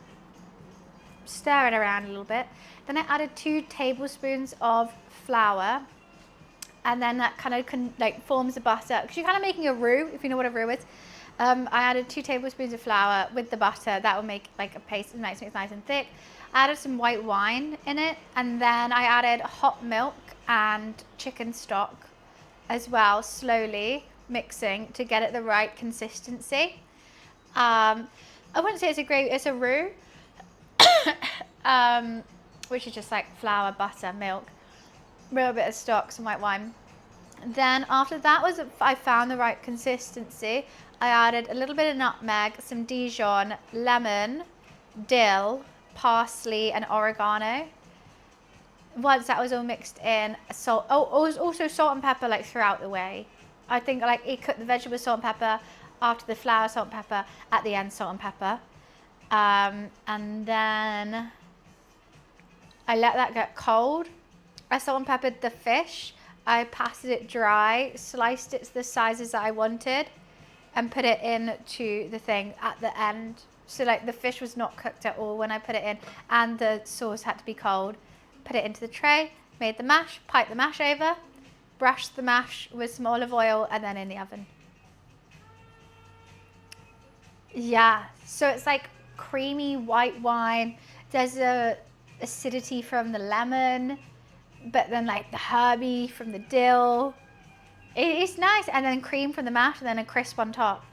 stir it around a little bit. Then I added 2 tablespoons of flour, and then that kind of forms the butter because you're kind of making a roux, if you know what a roux is. I added 2 tablespoons of flour with the butter. That will make like a paste, it makes it nice and thick. I added some white wine in it, and then I added hot milk and chicken stock as well, slowly mixing to get it the right consistency. I wouldn't say it's a gravy, it's a roux. Which is just like flour, butter, milk, a little bit of stock, some white wine. Then after that was, I found the right consistency. I added a little bit of nutmeg, some Dijon, lemon, dill, parsley, and oregano. Once that was all mixed in, salt. Oh, also salt and pepper like throughout the way. I think like it cooked the vegetables salt and pepper, after the flour salt and pepper, at the end salt and pepper, and then I let that get cold. I salt and peppered the fish. I patted it dry, sliced it to the sizes that I wanted, and put it into the thing at the end. So like the fish was not cooked at all when I put it in, and the sauce had to be cold. Put it into the tray, made the mash, piped the mash over, brushed the mash with some olive oil, and then in the oven. Yeah, so it's like creamy white wine. There's a acidity from the lemon, but then like the herby from the dill. It's nice, and then cream from the mash, and then a crisp on top.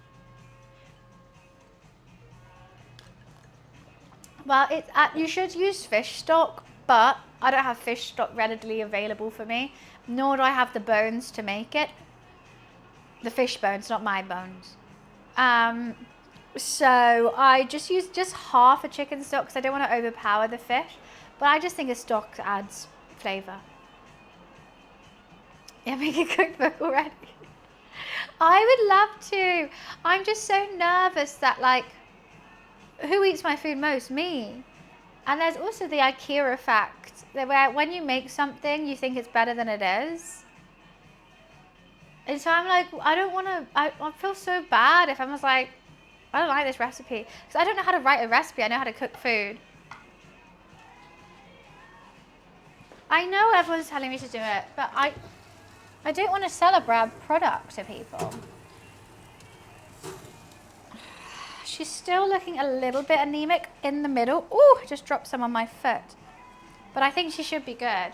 Well, you should use fish stock, but I don't have fish stock readily available for me, nor do I have the bones to make it. The fish bones, not my bones. So I just use just half a chicken stock because I don't want to overpower the fish, but I just think a stock adds flavour. Yeah, make a cookbook already. I would love to. I'm just so nervous that like, who eats my food most? Me. And there's also the IKEA effect, where when you make something, you think it's better than it is. And so I'm like, I don't want to, I feel so bad if I was like, I don't like this recipe. Because I don't know how to write a recipe, I know how to cook food. I know everyone's telling me to do it, but I don't want to sell a bad product to people. She's still looking a little bit anemic in the middle. Ooh, I just dropped some on my foot. But I think she should be good.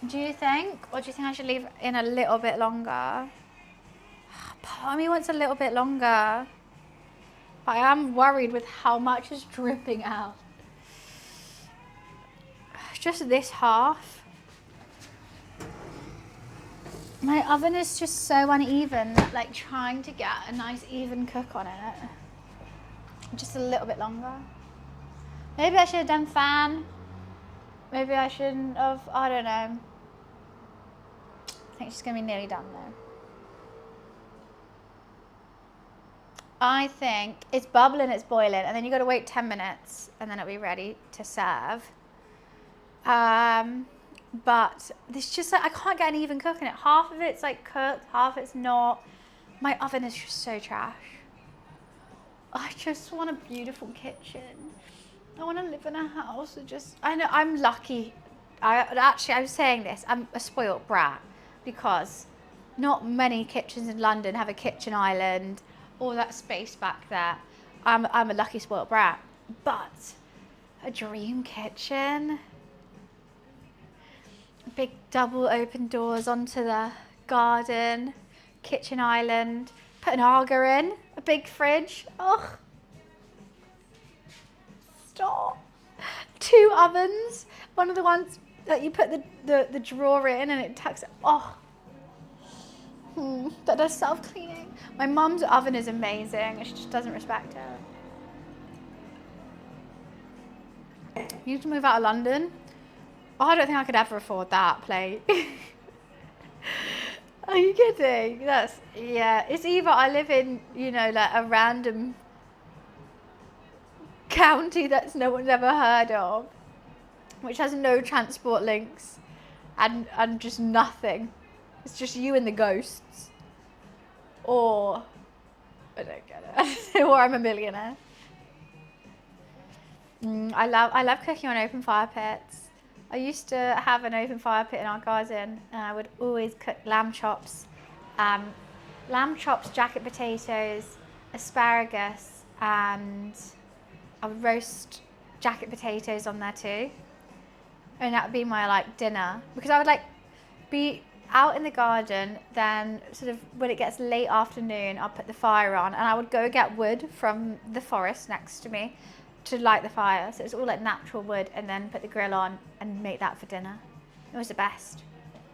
Do you think? Or do you think I should leave in a little bit longer? Part of me wants a little bit longer. But I am worried with how much is dripping out. Just this half. My oven is just so uneven, like trying to get a nice even cook on it. Just a little bit longer. Maybe I should have done fan. Maybe I shouldn't have, I don't know. I think she's gonna be nearly done though. I think it's bubbling, it's boiling, and then you gotta wait 10 minutes and then it'll be ready to serve. But it's just like, I can't get an even cook in it. Half of it's like cooked, half it's not. My oven is just so trash. I just want a beautiful kitchen. I want to live in a house that just, I know I'm lucky. I was saying this, I'm a spoilt brat because not many kitchens in London have a kitchen island, all that space back there. I'm a lucky spoilt brat, but a dream kitchen. Big double open doors onto the garden, kitchen island, put an Aga in, a big fridge. Oh, stop. 2 ovens, one of the ones that you put the drawer in and it tucks it. Oh, that does self-cleaning. My mum's oven is amazing. She just doesn't respect it. You need to move out of London. Oh, I don't think I could ever afford that plate. Are you kidding? Yeah, it's either I live in, you know, like a random county that's no one's ever heard of, which has no transport links and just nothing. It's just you and the ghosts. Or, I don't get it. Or I'm a millionaire. I love cooking on open fire pits. I used to have an open fire pit in our garden and I would always cook lamb chops, jacket potatoes, asparagus, and I would roast jacket potatoes on there too. And that would be my like dinner, because I would like be out in the garden, then sort of when it gets late afternoon, I'll put the fire on and I would go get wood from the forest next to me to light the fire. So it's all like natural wood, and then put the grill on and make that for dinner. It was the best.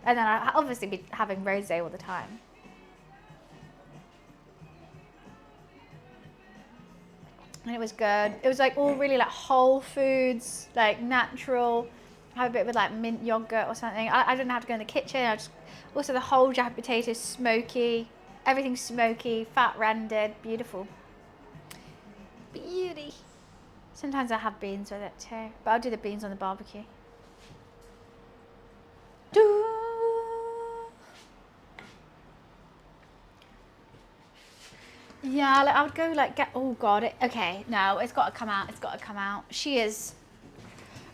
And then I'd obviously be having rosé all the time. And it was good. It was like all really like whole foods, like natural. Have a bit with like mint yogurt or something. I didn't have to go in the kitchen. Also the whole jacket potatoes, smoky. Everything smoky, fat rendered, beautiful. Beauty. Sometimes I have beans with it too, but I'll do the beans on the barbecue. Yeah, like I would go like get, oh god, okay, no, it's got to come out, it's got to come out. She is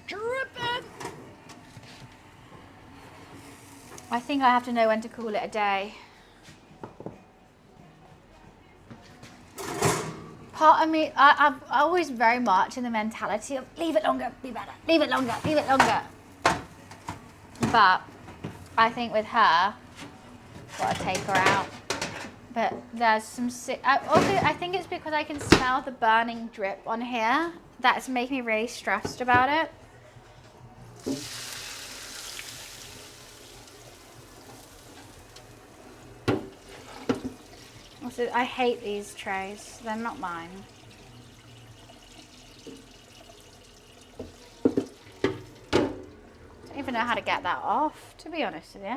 dripping. I think I have to know when to call it a day. Part of me, I'm always very much in the mentality of leave it longer, be better, leave it longer, leave it longer. But I think with her, gotta take her out. But there's some I think it's because I can smell the burning drip on here. That's making me really stressed about it. Also, I hate these trays. They're not mine. Don't even know how to get that off, to be honest with you.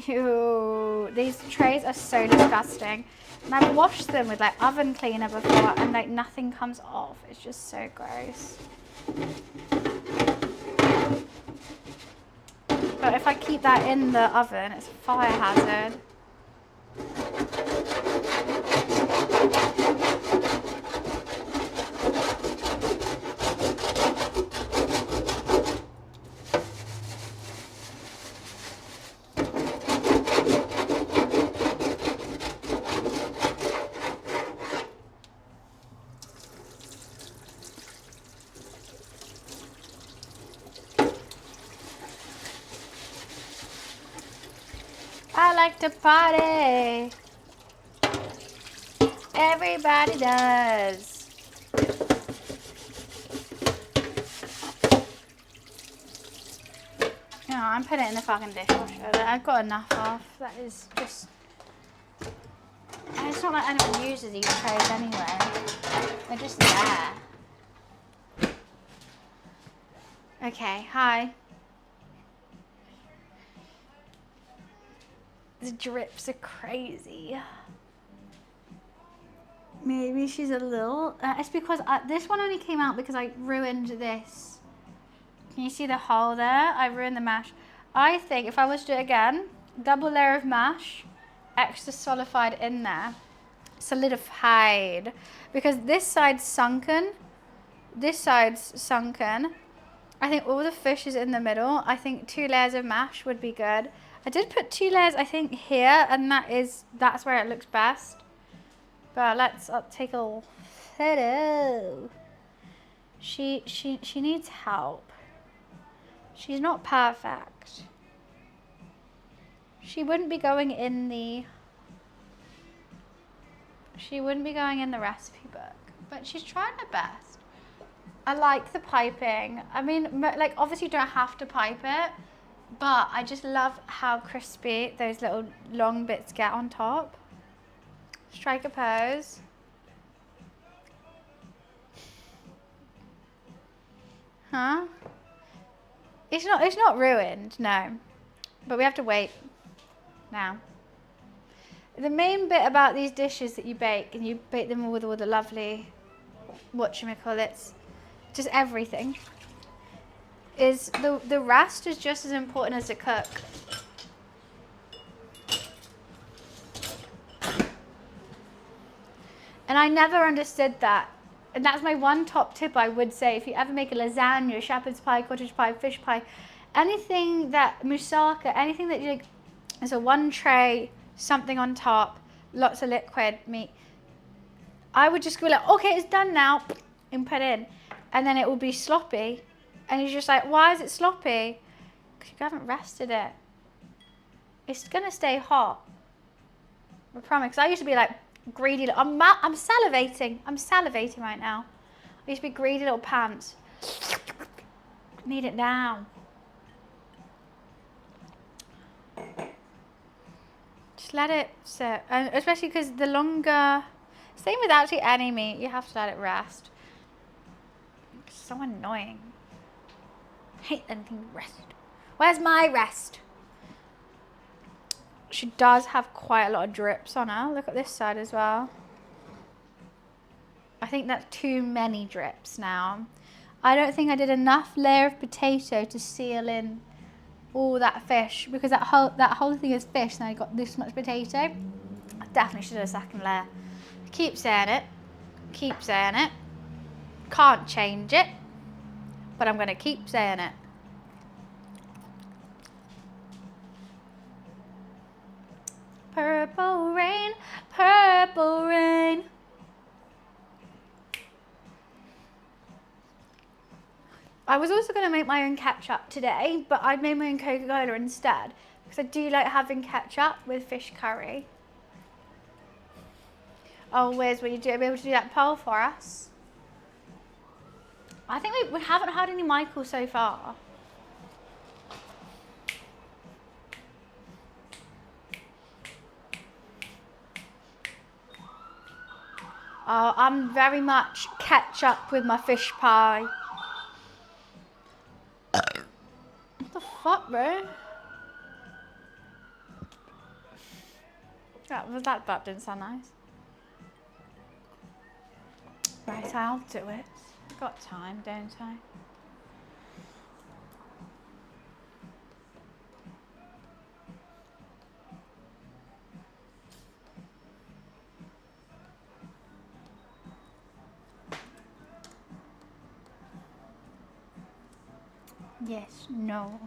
Ew, these trays are so disgusting. And I've washed them with like oven cleaner before and like nothing comes off. It's just so gross. But if I keep that in the oven, it's a fire hazard. I like to party. Everybody does. No, I'm putting it in the fucking dishwasher. I've got enough of. That is just... And it's not like anyone uses these trays anyway. They're just there. Okay, hi. The drips are crazy. Maybe she's a little... it's because this one only came out because I ruined this. Can you see the hole there? I ruined the mash. I think if I was to do it again, double layer of mash, extra solidified in there, solidified. Because this side's sunken. This side's sunken. I think all the fish is in the middle. I think 2 layers of mash would be good. I did put 2 layers, I think, here, and that's where it looks best. But I'll take a little photo. She needs help. She's not perfect. She wouldn't be going in the recipe book, but she's trying her best. I like the piping. I mean, like, obviously you don't have to pipe it, but I just love how crispy those little long bits get on top. Strike a pose. Huh? It's not ruined, no. But we have to wait now. The main bit about these dishes that you bake, and you bake them with all the lovely, whatchamacallits, just everything, is the rest is just as important as the cook. And I never understood that. And that's my one top tip I would say. If you ever make a lasagna, shepherd's pie, cottage pie, fish pie, anything that, moussaka, anything that you like, there's a one tray, something on top, lots of liquid meat. I would just go like, okay, it's done now, and put in. And then it will be sloppy. And you're just like, why is it sloppy? Because you haven't rested it. It's going to stay hot. I promise. I used to be like greedy. I'm salivating. I'm salivating right now. I used to be greedy little pants. Need it now. Just let it sit. And especially because the longer... Same with actually any meat. You have to let it rest. It's so annoying. I hate anything rest. Where's my rest? She does have quite a lot of drips on her. Look at this side as well. I think that's too many drips now. I don't think I did enough layer of potato to seal in all that fish, because that whole thing is fish and I got this much potato. I definitely should have a second layer. Keep saying it. Keep saying it. Can't change it. But I'm going to keep saying it. Purple rain, purple rain. I was also going to make my own ketchup today, but I made my own Coca-Cola instead, because I do like having ketchup with fish curry. Oh, Wiz, will you be able to do that poll for us? I think we haven't had any Michael so far. Oh, I'm very much ketchup with my fish pie. What the fuck, bro? That burp didn't sound nice. Right, I'll do it. I've got time, don't I? Yes, no.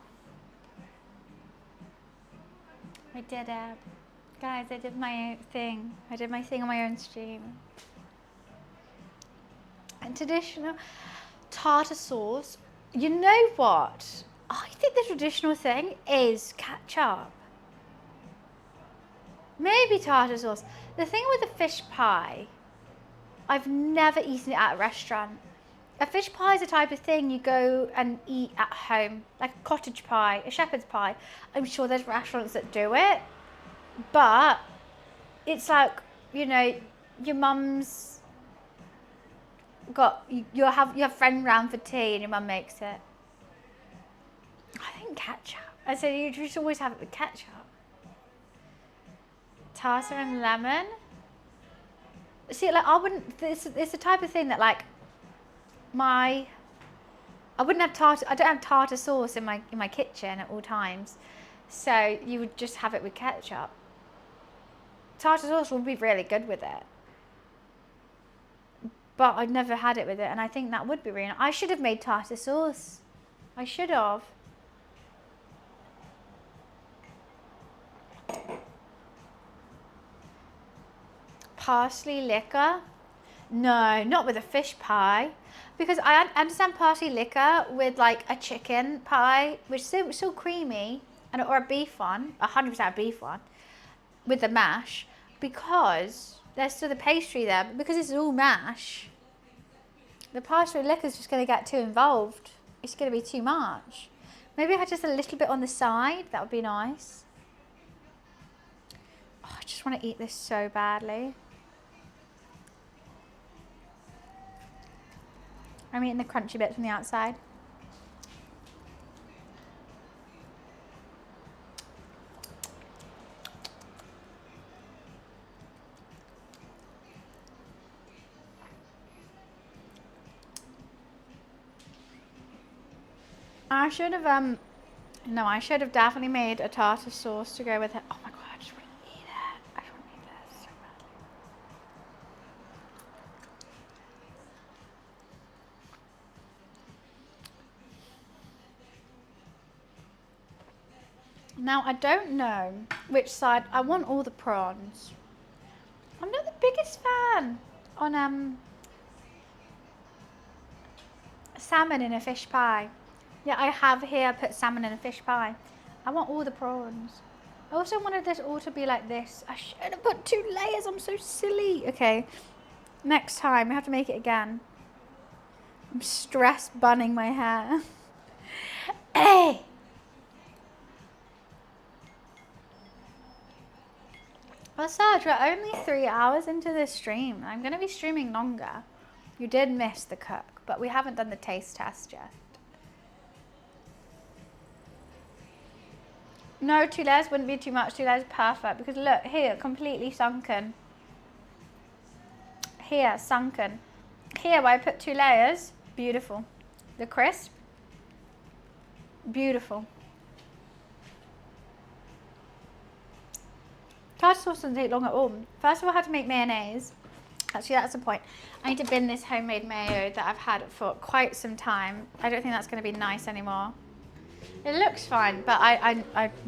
I did it. Guys, I did my thing. I did my thing on my own stream. And traditional tartar sauce. You know what? I think the traditional thing is ketchup. Maybe tartar sauce. The thing with the fish pie, I've never eaten it at a restaurant. A fish pie is a type of thing you go and eat at home, like a cottage pie, a shepherd's pie. I'm sure there's restaurants that do it, but it's like, you know, your mum's got, you have friend round for tea and your mum makes it. I think ketchup. I said you just always have it with ketchup. Tartar and lemon. See, like I wouldn't. It's the type of thing that like I wouldn't have tartar. I don't have tartar sauce in my kitchen at all times, so you would just have it with ketchup. Tartar sauce would be really good with it, but I've never had it with it, and I think that would be really nice. I should have made tartar sauce. I should have. Parsley liquor? No, not with a fish pie. Because I understand parsley liquor with like a chicken pie, which is so creamy, or a beef one, 100% a beef one, with the mash, because there's still the pastry there, but because it's all mash, the parsley liquor is just going to get too involved. It's going to be too much. Maybe I had just a little bit on the side, that would be nice. Oh, I just want to eat this so badly. I'm eating the crunchy bits from the outside. I should have, no, I should have definitely made a tartar sauce to go with it. Oh my god, I just want to eat it. I just want to eat this so badly. Now, I don't know which side. I want all the prawns. I'm not the biggest fan on salmon in a fish pie. Yeah, I have here put salmon in a fish pie. I want all the prawns. I also wanted this all to be like this. I should have put 2 layers. I'm so silly. Okay, next time we have to make it again. I'm stress bunning my hair. Hey! Well, Serge, we're only 3 hours into this stream. I'm going to be streaming longer. You did miss the cook, but we haven't done the taste test yet. No, 2 layers wouldn't be too much. 2 layers perfect because look here, completely sunken. Here, sunken. Here, where I put 2 layers, beautiful. The crisp, beautiful. Tartar sauce doesn't take long at all. First of all, I had to make mayonnaise. Actually, that's the point. I need to bin this homemade mayo that I've had for quite some time. I don't think that's going to be nice anymore. It looks fine, but I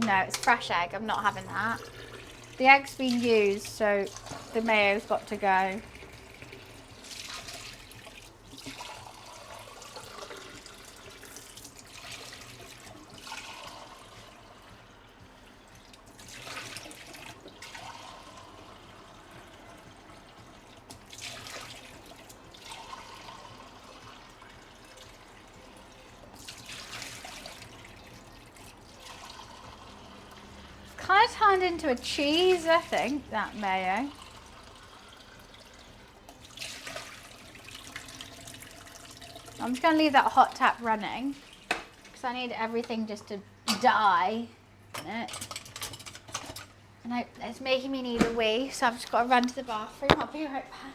no, it's fresh egg. I'm not having that. The egg's been used, so the mayo's got to go. Kind of turned into a cheese, I think, that mayo. I'm just going to leave that hot tap running because I need everything just to die in it. And it's making me need a wee, so I've just got to run to the bathroom. I'll be right back.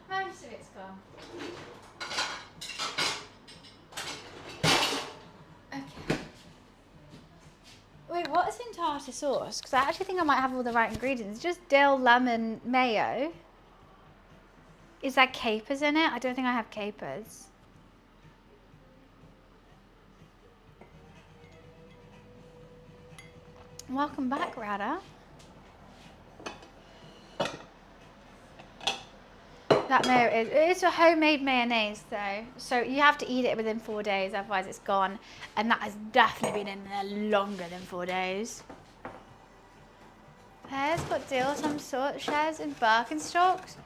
Most of it's gone. Okay. Wait, what is in tartar sauce? Because I actually think I might have all the right ingredients. It's just dill, lemon, mayo. Is there capers in it? I don't think I have capers. Welcome back, Rada. That mayo it's a homemade mayonnaise though, so you have to eat it within 4 days, otherwise it's gone. And that has definitely been in there longer than 4 days. Pear's got dill of some sort, shares in Birkenstocks.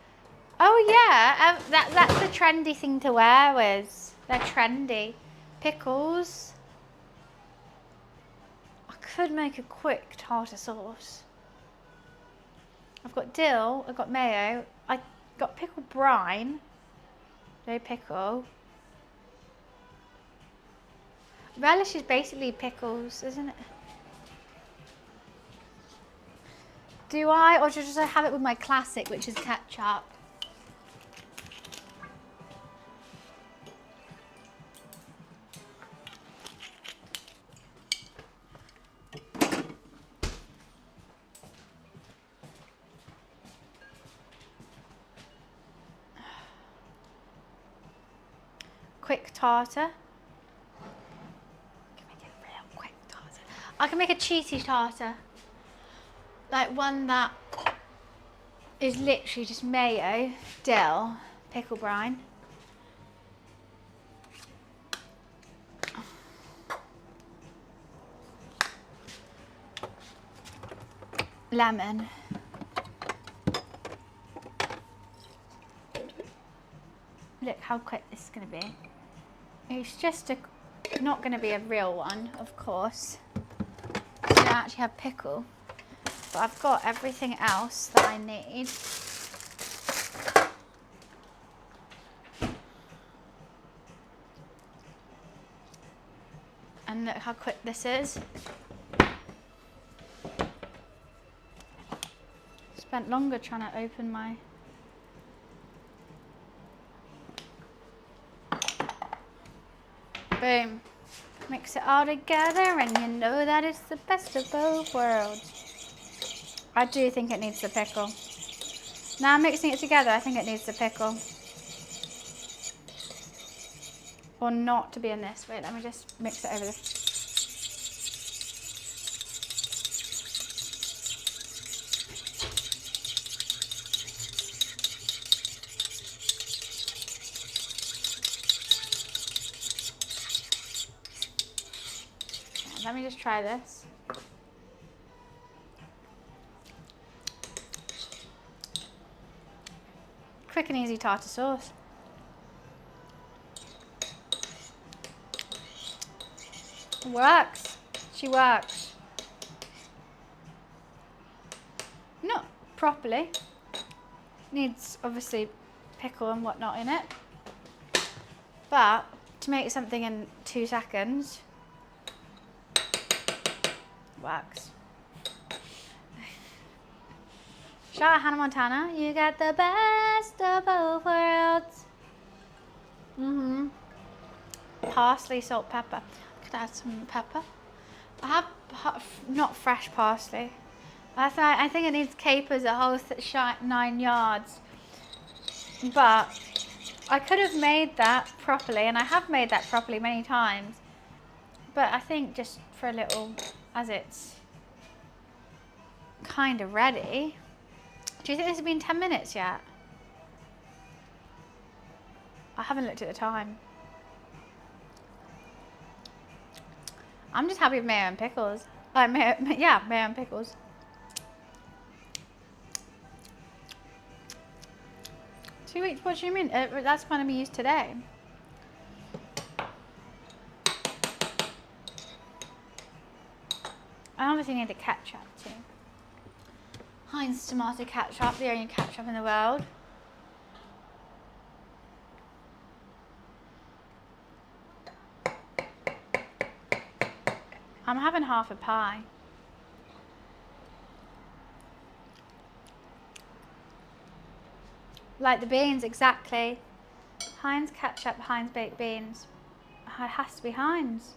Oh yeah, that's the trendy thing to wear with. They're trendy. Pickles. I could make a quick tartar sauce. I've got dill, I've got mayo, I got pickled brine. No pickle. Relish is basically pickles, isn't it? Do I, or just have it with my classic, which is ketchup? Quick tartar. Can we get I can make a cheesy tartar. Like one that is literally just mayo, dill, pickle brine. Lemon. Look how quick this is going to be. It's just not going to be a real one, of course. I don't actually have pickle, but I've got everything else that I need. And look how quick this is. Spent longer trying to open my... Boom. Mix it all together and you know that it's the best of both worlds. I do think it needs the pickle. Now I'm mixing it together, I think it needs the pickle. Or not to be in this. Wait, let me just mix it over this. Let me just try this. Quick and easy tartar sauce. Works. She works. Not properly. Needs obviously pickle and whatnot in it. But to make something in 2 seconds, works. Shout out Hannah Montana. You got the best of both worlds. Parsley, salt, pepper. Could add some pepper. I have not fresh parsley. I think it needs capers a whole 9 yards. But I could have made that properly, and I have made that properly many times. But I think just for a little, as it's kind of ready. Do you think this has been 10 minutes yet? I haven't looked at the time. I'm just happy with mayo and pickles. Mayo and pickles. Two weeks, what do you mean? That's going to be used today. I obviously need the ketchup too. Heinz tomato ketchup, the only ketchup in the world. I'm having half a pie. Like the beans, exactly. Heinz ketchup, Heinz baked beans. It has to be Heinz.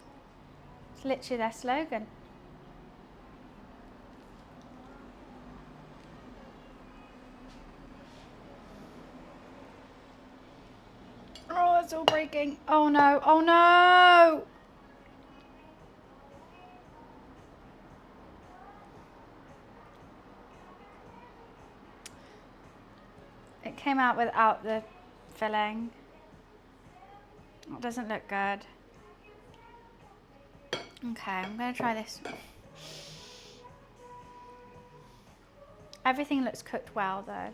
It's literally their slogan. Oh, it's all breaking. Oh no, oh no! It came out without the filling. It doesn't look good. Okay, I'm gonna try this. Everything looks cooked well though.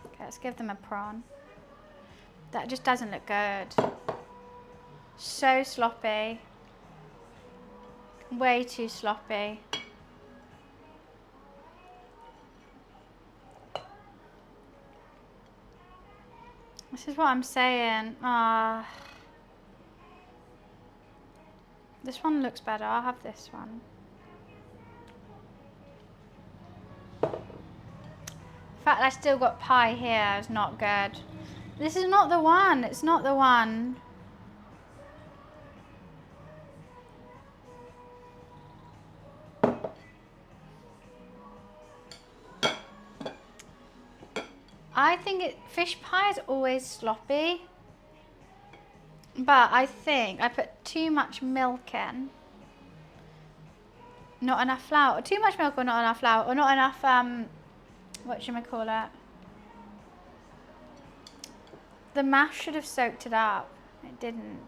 Okay, let's give them a prawn. That just doesn't look good. So sloppy. Way too sloppy. This is what I'm saying. This one looks better. I'll have this one. The fact that I still got pie here is not good. This is not the one. It's not the one. I think fish pie is always sloppy. But I think I put too much milk in. not enough flour, or too much milk, or not enough flour, or not enough, whatchamacallit. The mash should have soaked it up. It didn't.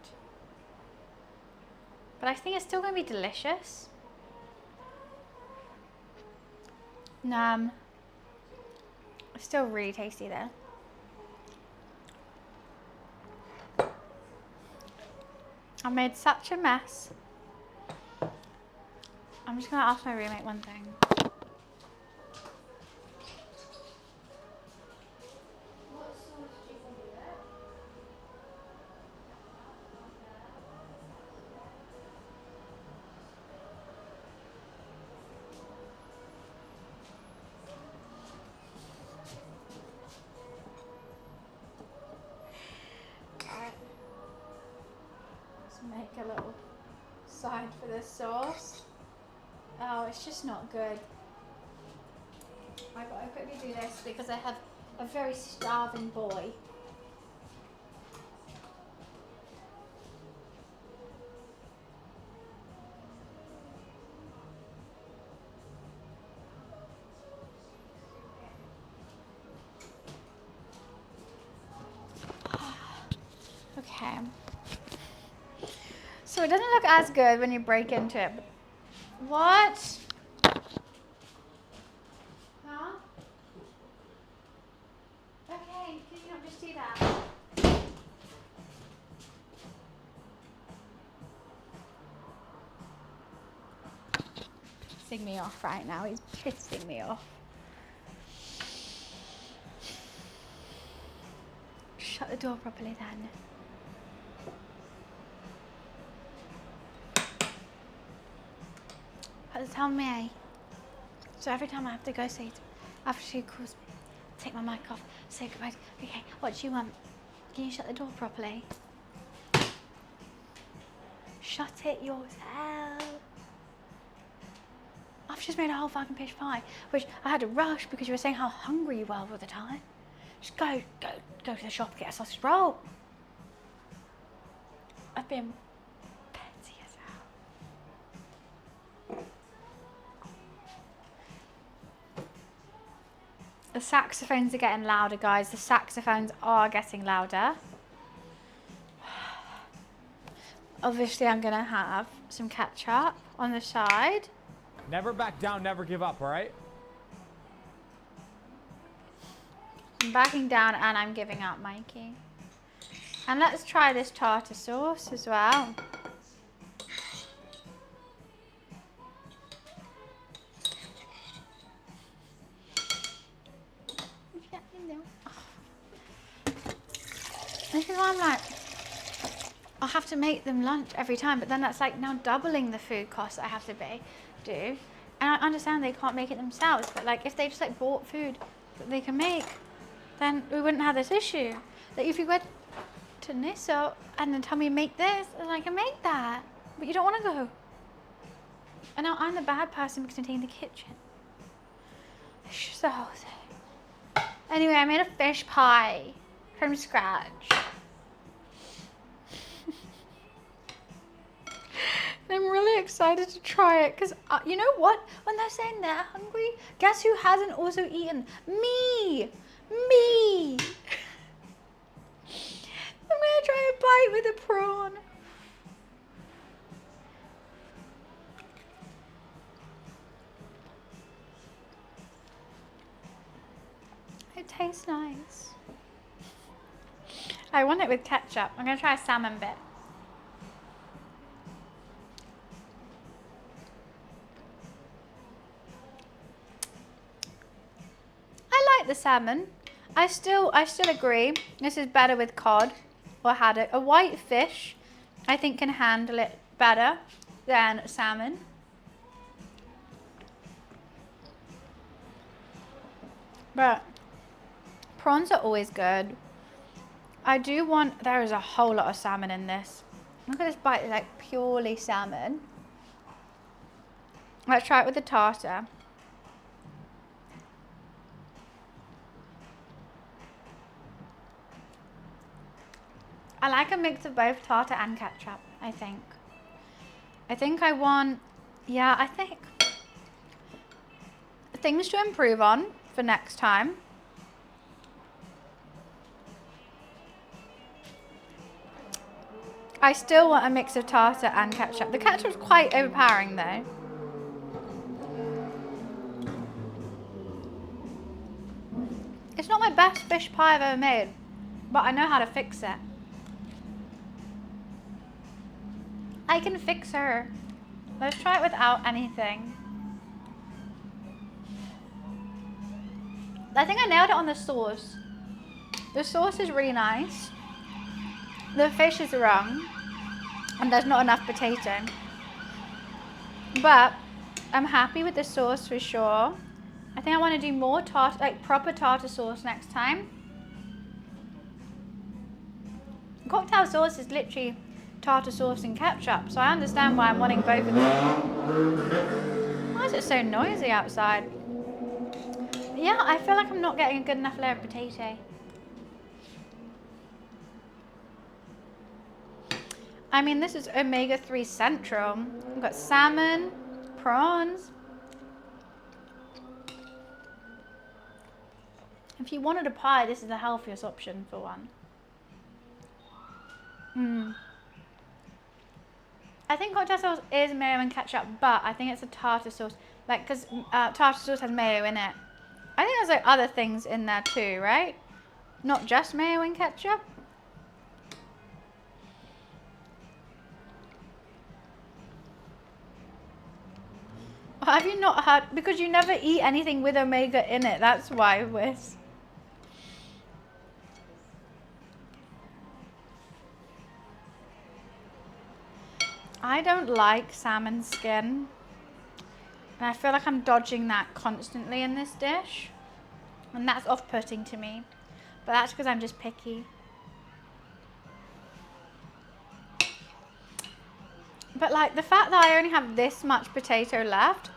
But I think it's still going to be delicious. It's still really tasty though. I made such a mess. I'm just going to ask my roommate one thing. Make a little side for this sauce. Oh, it's just not good. I gotta quickly do this because I have a very starving boy. Okay. So it doesn't look as good when you break into it. What? Huh? Okay, can you not just do that? Pissing me off right now. He's pissing me off. Shut the door properly then. Tell me. So every time I have to go say to, after she calls me, take my mic off, say goodbye. Okay, what do you want? Can you shut the door properly? Shut it yourself. I've just made a whole fucking fish pie, which I had to rush because you were saying how hungry you were all the time. Just go to the shop and get a sausage roll. I've been petty as hell. The saxophones are getting louder, guys. The saxophones are getting louder. Obviously, I'm going to have some ketchup on the side. Never back down, never give up, all right? I'm backing down and I'm giving up, Mikey. And let's try this tartar sauce as well. This is why I'm like, I'll have to make them lunch every time, but then that's like now doubling the food costs I have to do. And I understand they can't make it themselves, but like if they just like bought food that they can make, then we wouldn't have this issue. Like if you went to Nisso and then tell me make this, then I can make that. But you don't want to go. And now I'm the bad person because I'm taking the kitchen. It's just the whole thing. Anyway, I made a fish pie from scratch. I'm really excited to try it because you know what? When they're saying they're hungry, guess who hasn't also eaten? Me! Me! I'm gonna try a bite with a prawn. It tastes nice. I want it with ketchup. I'm gonna try a salmon bit. I like the salmon. I still agree. This is better with cod or haddock. A white fish, I think, can handle it better than salmon. But prawns are always good. I do want, there is a whole lot of salmon in this. Look at this bite, like purely salmon. Let's try it with the tartar. I like a mix of both tartar and ketchup, I think. I think I want, yeah, I think things to improve on for next time. I still want a mix of tartar and ketchup. The ketchup's quite overpowering though. It's not my best fish pie I've ever made, but I know how to fix it. I can fix her. Let's try it without anything. I think I nailed it on the sauce. The sauce is really nice. The fish is wrong. And there's not enough potato. But I'm happy with the sauce for sure. I think I want to do more tartar, like proper tartar sauce next time. Cocktail sauce is literally tartar sauce and ketchup, so I understand why I'm wanting both of them. Why is it so noisy outside? Yeah, I feel like I'm not getting a good enough layer of potato. I mean, this is omega-3 central. We've got salmon, prawns. If you wanted a pie, this is the healthiest option for one. I think cocktail sauce is mayo and ketchup, but I think it's a tartar sauce. Like, because tartar sauce has mayo in it. I think there's like other things in there too, right? Not just mayo and ketchup. Have you not had, because you never eat anything with omega in it, that's why, Wiz. I don't like salmon skin, and I feel like I'm dodging that constantly in this dish, and that's off-putting to me, but that's because I'm just picky. But like the fact that I only have this much potato left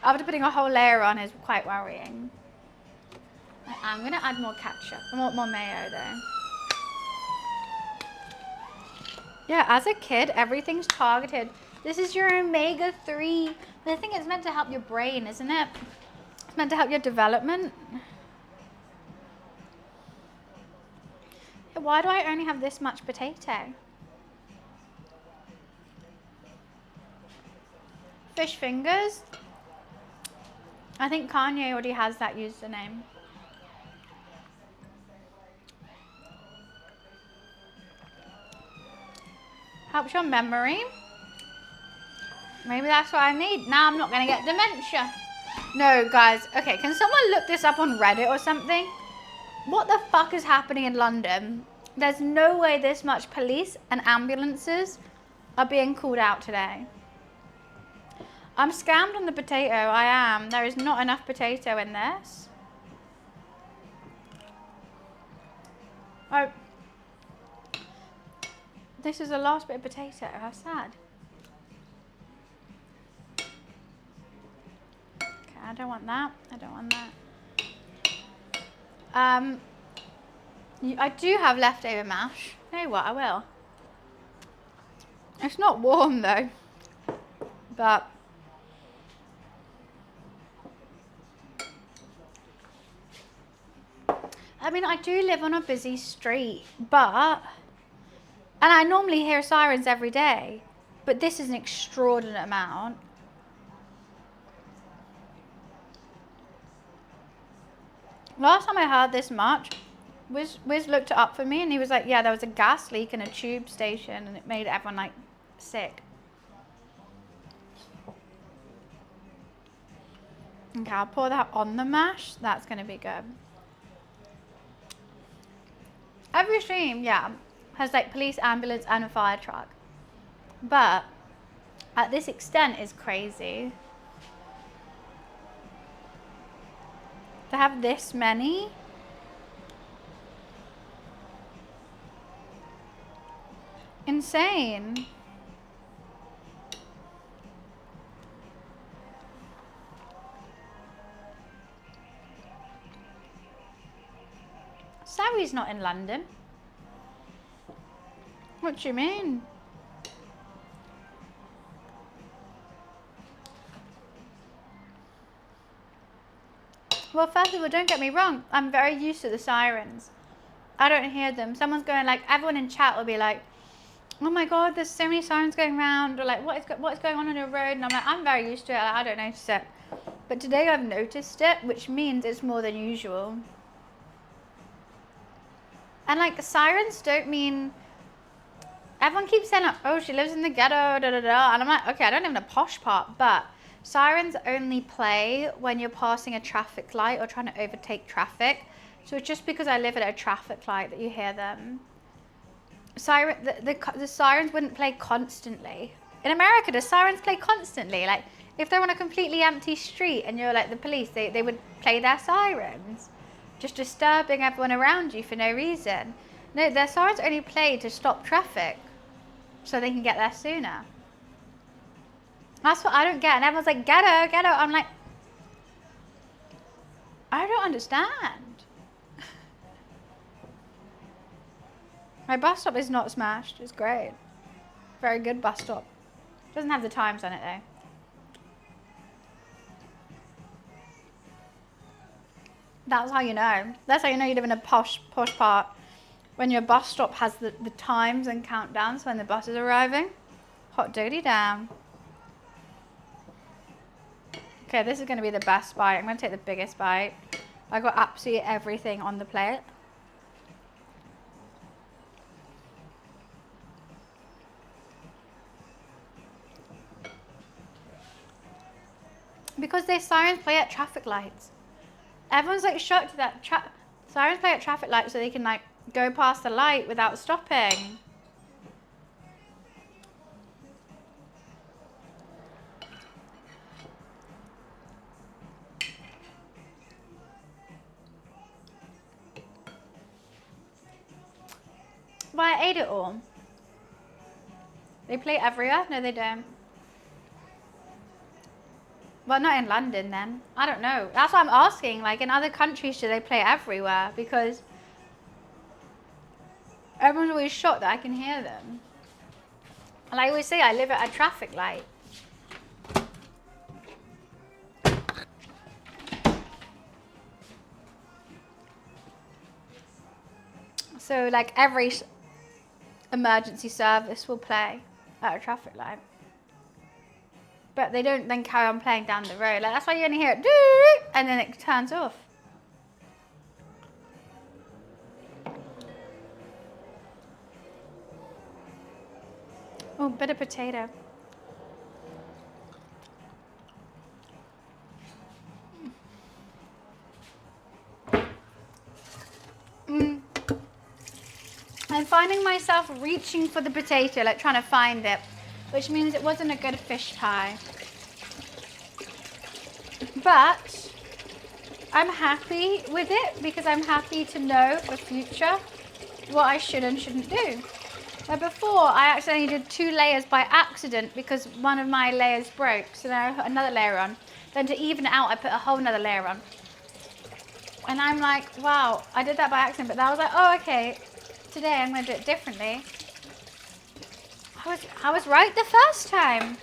after putting a whole layer on is quite worrying. I'm gonna add more ketchup. I want more mayo though. Yeah, as a kid, everything's targeted. This is your omega-3. I think it's meant to help your brain, isn't it? It's meant to help your development. Why do I only have this much potato? Fish fingers. I think Kanye already has that username. Helps your memory. Maybe that's what I need. Now I'm not going to get dementia. No, guys. Okay, can someone look this up on Reddit or something? What the fuck is happening in London? There's no way this much police and ambulances are being called out today. I'm scammed on the potato. I am. There is not enough potato in this. Oh. This is the last bit of potato. How sad. Okay, I don't want that. I don't want that. I do have leftover mash. You know what? I will. It's not warm though. But I mean, I do live on a busy street, but, and I normally hear sirens every day, but this is an extraordinary amount. Last time I heard this much, Wiz looked it up for me and he was like, yeah, there was a gas leak in a tube station and it made everyone like sick. Okay, I'll pour that on the mash. That's going to be good. Every stream, yeah, has like police, ambulance, and a fire truck. But at this extent is crazy. To have this many. Insane. Sawi's not in London. What do you mean? Well, first of all, don't get me wrong. I'm very used to the sirens. I don't hear them. Someone's going like, everyone in chat will be like, oh my God, there's so many sirens going around. Or like, what is going on the road? And I'm like, I'm very used to it. Like, I don't notice it. But today I've noticed it, which means it's more than usual. And like, sirens don't mean, everyone keeps saying like, oh, she lives in the ghetto, da da da. And I'm like, okay, I don't live in a posh part, but sirens only play when you're passing a traffic light or trying to overtake traffic. So it's just because I live at a traffic light that you hear them. The sirens wouldn't play constantly. In America, the sirens play constantly. Like, if they're on a completely empty street and you're like the police, they would play their sirens, just disturbing everyone around you for no reason. No, their sirens only play to stop traffic so they can get there sooner. That's what I don't get. And everyone's like, ghetto, ghetto. I'm like, I don't understand. My bus stop is not smashed. It's great. Very good bus stop. Doesn't have the times on it though. That's how you know. That's how you know you live in a posh part. When your bus stop has the times and countdowns when the bus is arriving. Hot diggity damn. Okay, this is going to be the best bite. I'm going to take the biggest bite. I got absolutely everything on the plate. Because their sirens play at traffic lights. Everyone's like shocked that sirens play at traffic lights so they can like go past the light without stopping. Well, I ate it all. They play everywhere? No, they don't. Well, not in London then. I don't know. That's what I'm asking. Like, in other countries, do they play everywhere? Because everyone's always shocked that I can hear them. And I always say, I live at a traffic light. So, like, every emergency service will play at a traffic light. But they don't then carry on playing down the road. Like, that's why you only hear it, doo, and then it turns off. Oh, bit of potato. I'm finding myself reaching for the potato, like trying to find it, which means it wasn't a good fish pie. But I'm happy with it because I'm happy to know for future what I should and shouldn't do. But before, I accidentally did 2 layers by accident because one of my layers broke, so now I put another layer on. Then to even it out, I put a whole nother layer on. And I'm like, wow, I did that by accident, but I was like, oh, okay, today I'm going to do it differently. I was right the first time.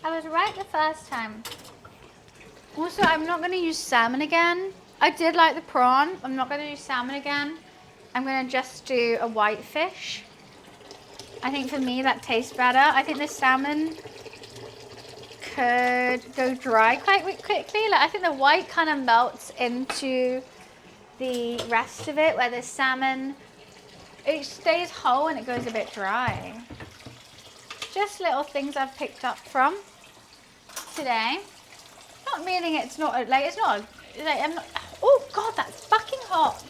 I was right the first time. Also, I'm not going to use salmon again. I did like the prawn. I'm not going to use salmon again. I'm going to just do a white fish. I think for me that tastes better. I think the salmon could go dry quite quickly. Like, I think the white kind of melts into the rest of it, where the salmon, it stays whole and it goes a bit dry. Just little things I've picked up from today. Not meaning it's not, like, it's not, like, I'm not, oh God, that's fucking hot.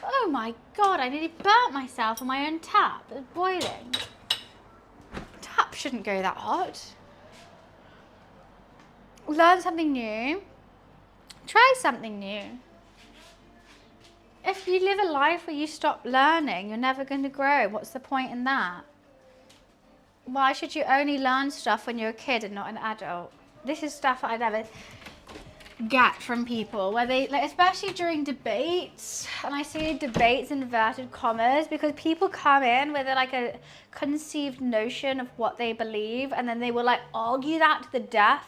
Oh my God, I nearly burnt myself on my own tap. It's boiling. Tap shouldn't go that hot. Learn something new. Try something new. If you live a life where you stop learning, you're never going to grow. What's the point in that? Why should you only learn stuff when you're a kid and not an adult? This is stuff I never get from people, where they, like, especially during debates, and I say debates in inverted commas because people come in with like a conceived notion of what they believe, and then they will like argue that to the death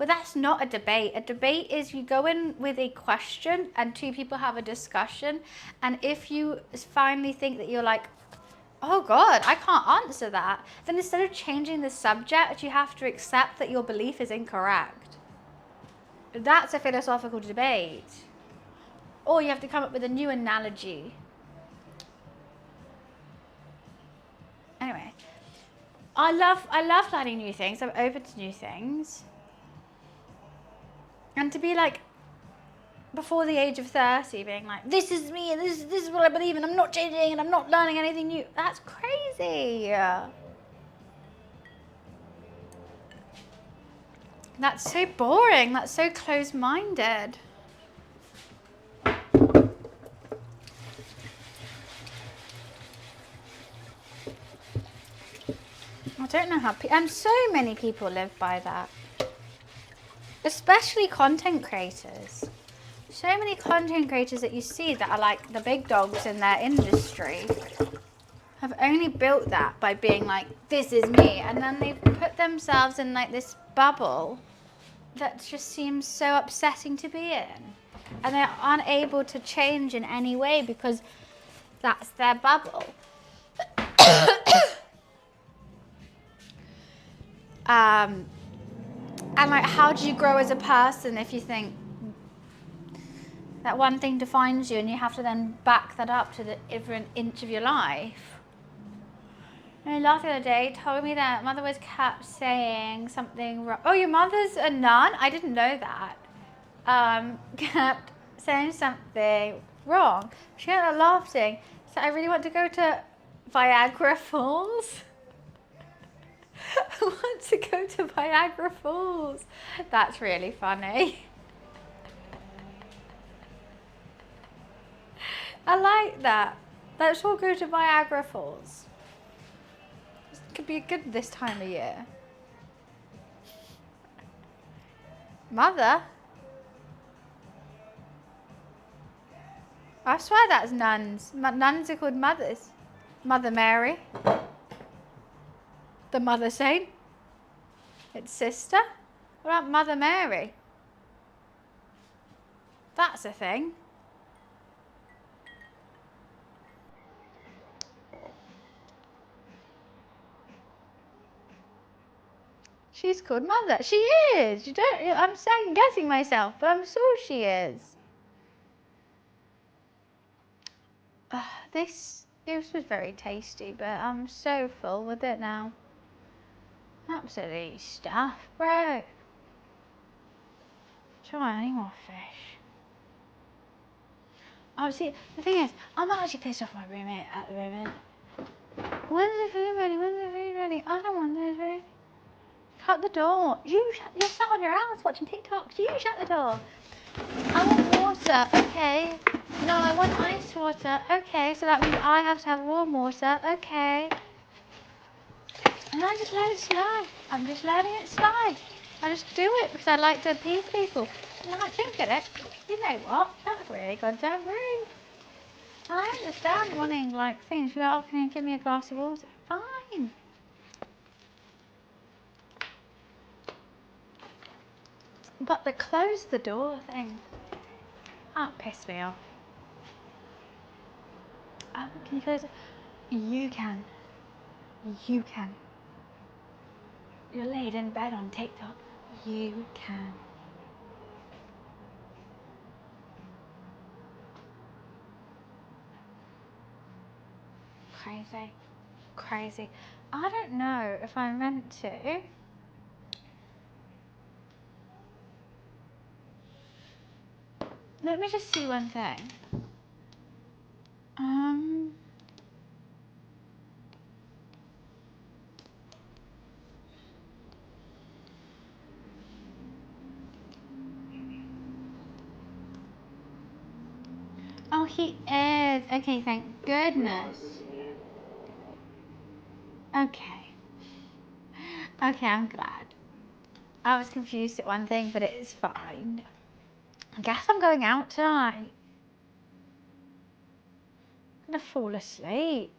Well, that's not a debate. A debate is you go in with a question and two people have a discussion. And if you finally think that you're like, oh God, I can't answer that, then instead of changing the subject, you have to accept that your belief is incorrect. That's a philosophical debate. Or you have to come up with a new analogy. Anyway, I love learning new things. I'm open to new things. And to be like, before the age of 30, being like, this is me, and this is what I believe, and I'm not changing, and I'm not learning anything new. That's crazy. That's so boring. That's so closed-minded. I don't know how, and so many people live by that. Especially content creators. So many content creators that you see that are like the big dogs in their industry have only built that by being like, this is me. And then they've put themselves in like this bubble that just seems so upsetting to be in. And they're unable to change in any way because that's their bubble. And like, how do you grow as a person if you think that one thing defines you and you have to then back that up to every inch of your life? And last the other day told me that mother was kept saying something wrong. Oh, your mother's a nun? I didn't know that. Kept saying something wrong. She ended up laughing. So I really want to go to Viagra Falls. I want to go to Viagra Falls. That's really funny. I like that. Let's all go to Viagra Falls. This could be good this time of year. Mother? I swear that's nuns. Nuns are called mothers. Mother Mary. The Mother Saint. It's sister. What about Mother Mary? That's a thing. She's called Mother. She is. You don't. I'm second guessing myself, but I'm sure she is. This was very tasty, but I'm so full with it now. Absolutely stuffed, bro. Try any more fish. Oh, see, the thing is, I'm actually pissed off my roommate at the moment. When's the food ready? When's the food ready? I don't want this food. Shut the door. You're sat on your ass watching TikToks. You shut the door. I want water. Okay. No, I want ice water. Okay, so that means I have to have warm water. Okay. And I just let it slide. I'm just letting it slide. I just do it because I like to appease people. And I don't get it. You know what? That's really goddamn rude. I understand wanting like things. You're like, oh, can you give me a glass of water? Fine. But the close the door thing, that pissed me off. Can you close it? You can. You can. You're laid in bed on TikTok. You can. Crazy. Crazy. I don't know if I meant to. Let me just see one thing. Oh, he is. Okay, thank goodness. Okay. Okay, I'm glad. I was confused at one thing, but it's fine. I guess I'm going out tonight. I'm gonna fall asleep.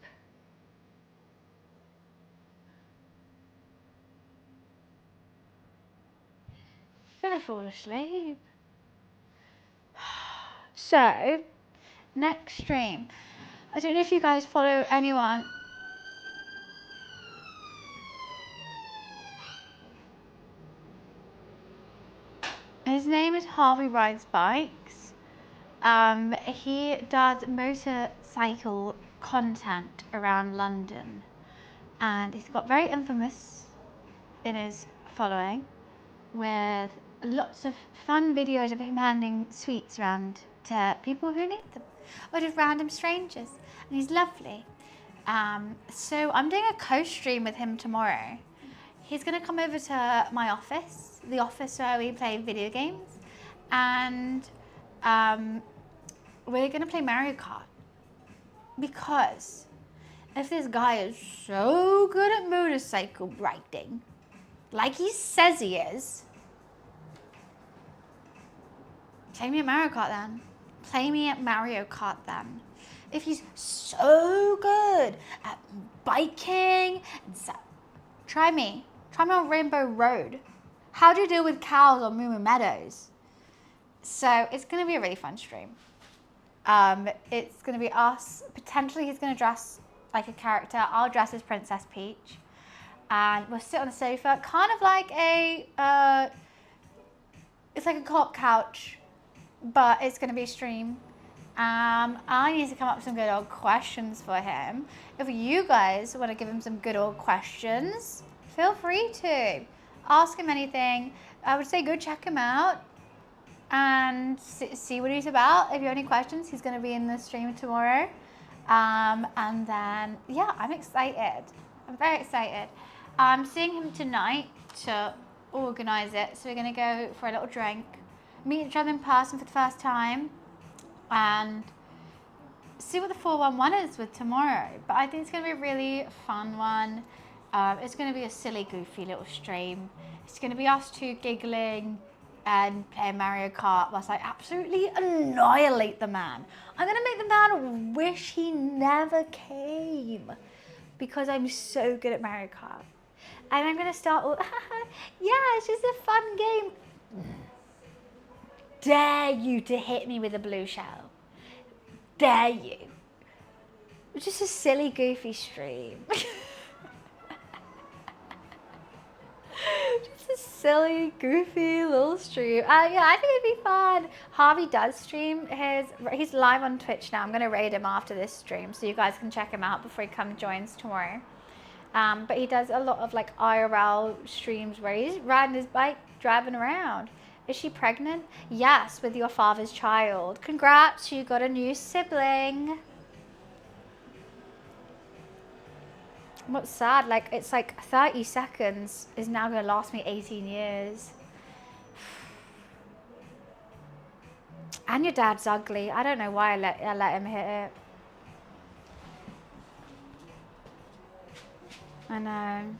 fall asleep. So, next stream. I don't know if you guys follow anyone. His name is Harvey Rides Bikes. He does motorcycle content around London, and he's got very infamous in his following with lots of fun videos of him handing sweets around to people who need them, or just random strangers, and he's lovely. So I'm doing a co-stream with him tomorrow. He's gonna come over to my office, the office where we play video games, and we're gonna play Mario Kart. Because if this guy is so good at motorcycle riding, like he says he is, play me at Mario Kart then. Play me at Mario Kart then. If he's so good at biking, try me. Try me on Rainbow Road. How do you deal with cows on Moo Moo Meadows? So it's going to be a really fun stream. It's going to be us. Potentially he's going to dress like a character. I'll dress as Princess Peach. And we'll sit on a sofa, kind of like it's like a cop couch, but it's going to be a stream. I need to come up with some good old questions for him. If you guys want to give him some good old questions, feel free to. Ask him anything. I would say go check him out and see what he's about. If you have any questions, he's going to be in the stream tomorrow. And then, yeah, I'm excited. I'm very excited. I'm seeing him tonight to organise it. So we're going to go for a little drink, meet each other in person for the first time, and see what the 411 is with tomorrow. But I think it's going to be a really fun one. It's going to be a silly, goofy little stream. It's going to be us two giggling and playing Mario Kart whilst I absolutely annihilate the man. I'm going to make the man wish he never came because I'm so good at Mario Kart. And I'm going to start all, yeah, it's just a fun game. Dare you to hit me with a blue shell? Dare you? It's just a silly, goofy stream. Just a silly, goofy little stream. Yeah, I think it'd be fun. Harvey does stream. He's live on Twitch now. I'm going to raid him after this stream so you guys can check him out before he joins tomorrow. But he does a lot of like IRL streams where he's riding his bike, driving around. Is she pregnant? Yes, with your father's child. Congrats, you got a new sibling. What's sad, like it's like 30 seconds is now going to last me 18 years. And your dad's ugly. I don't know why I let him hit it. I know.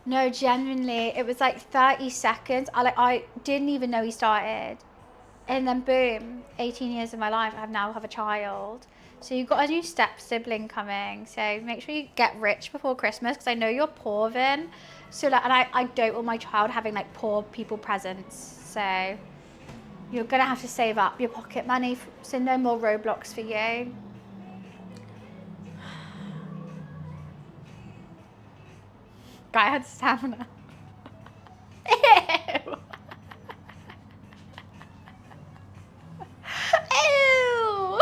No, genuinely, it was like 30 seconds. I didn't even know he started. And then boom, 18 years of my life, I now have a child. So you've got a new step sibling coming. So make sure you get rich before Christmas because I know you're poor, Vin. So like, and I don't want my child having like poor people presents. So you're gonna have to save up your pocket money. So no more Roblox for you. Guy had stamina. Ew. Ew.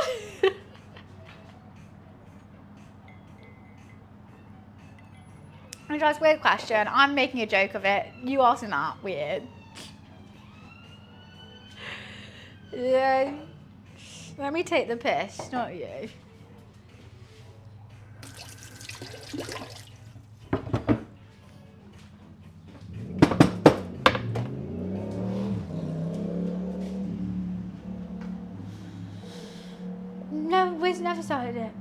That's a weird question. I'm making a joke of it. You asking that weird. Yeah. Let me take the piss, not you. No, Wiz never started it.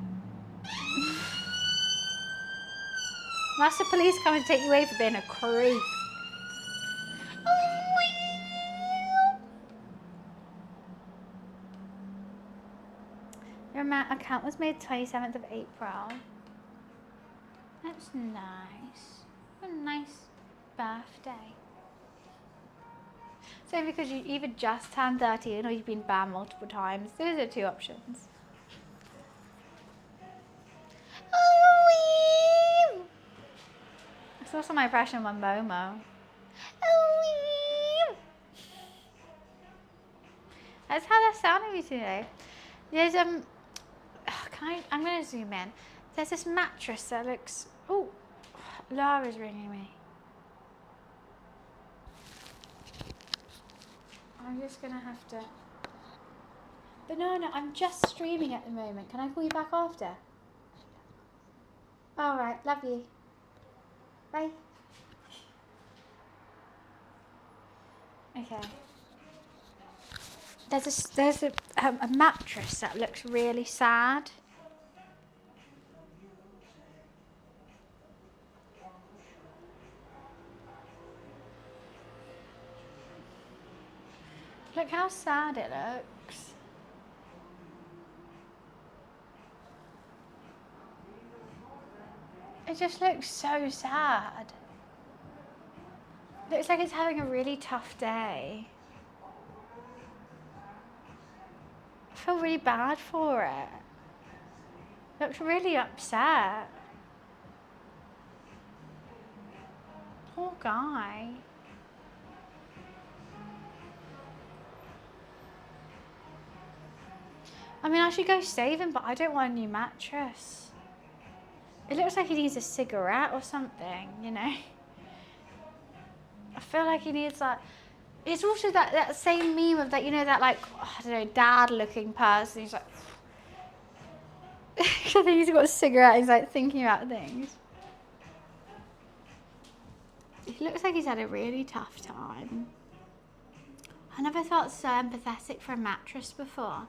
That's the police coming to take you away for being a creep. Your account was made 27th of April. That's nice. What a nice birthday. So because you either just turned 13 or you've been banned multiple times. Those are 2 options. Halloween! It's also my impression of Momo. Halloween! That's how that sounded me today. There's I'm gonna zoom in. There's this mattress that looks. Oh, Laura's ringing me. I'm just gonna have to. But no, I'm just streaming at the moment. Can I call you back after? All right, love you. Bye. Okay. There's a mattress that looks really sad. Look how sad it looks. It just looks so sad. Looks like it's having a really tough day. I feel really bad for it. Looks really upset. Poor guy. I mean, I should go save him, but I don't want a new mattress. It looks like he needs a cigarette or something, you know? I feel like he needs like... It's also that same meme of that, you know, that like, I don't know, dad-looking person. He's like... I think he's got a cigarette, he's like thinking about things. He looks like he's had a really tough time. I never felt so empathetic for a mattress before.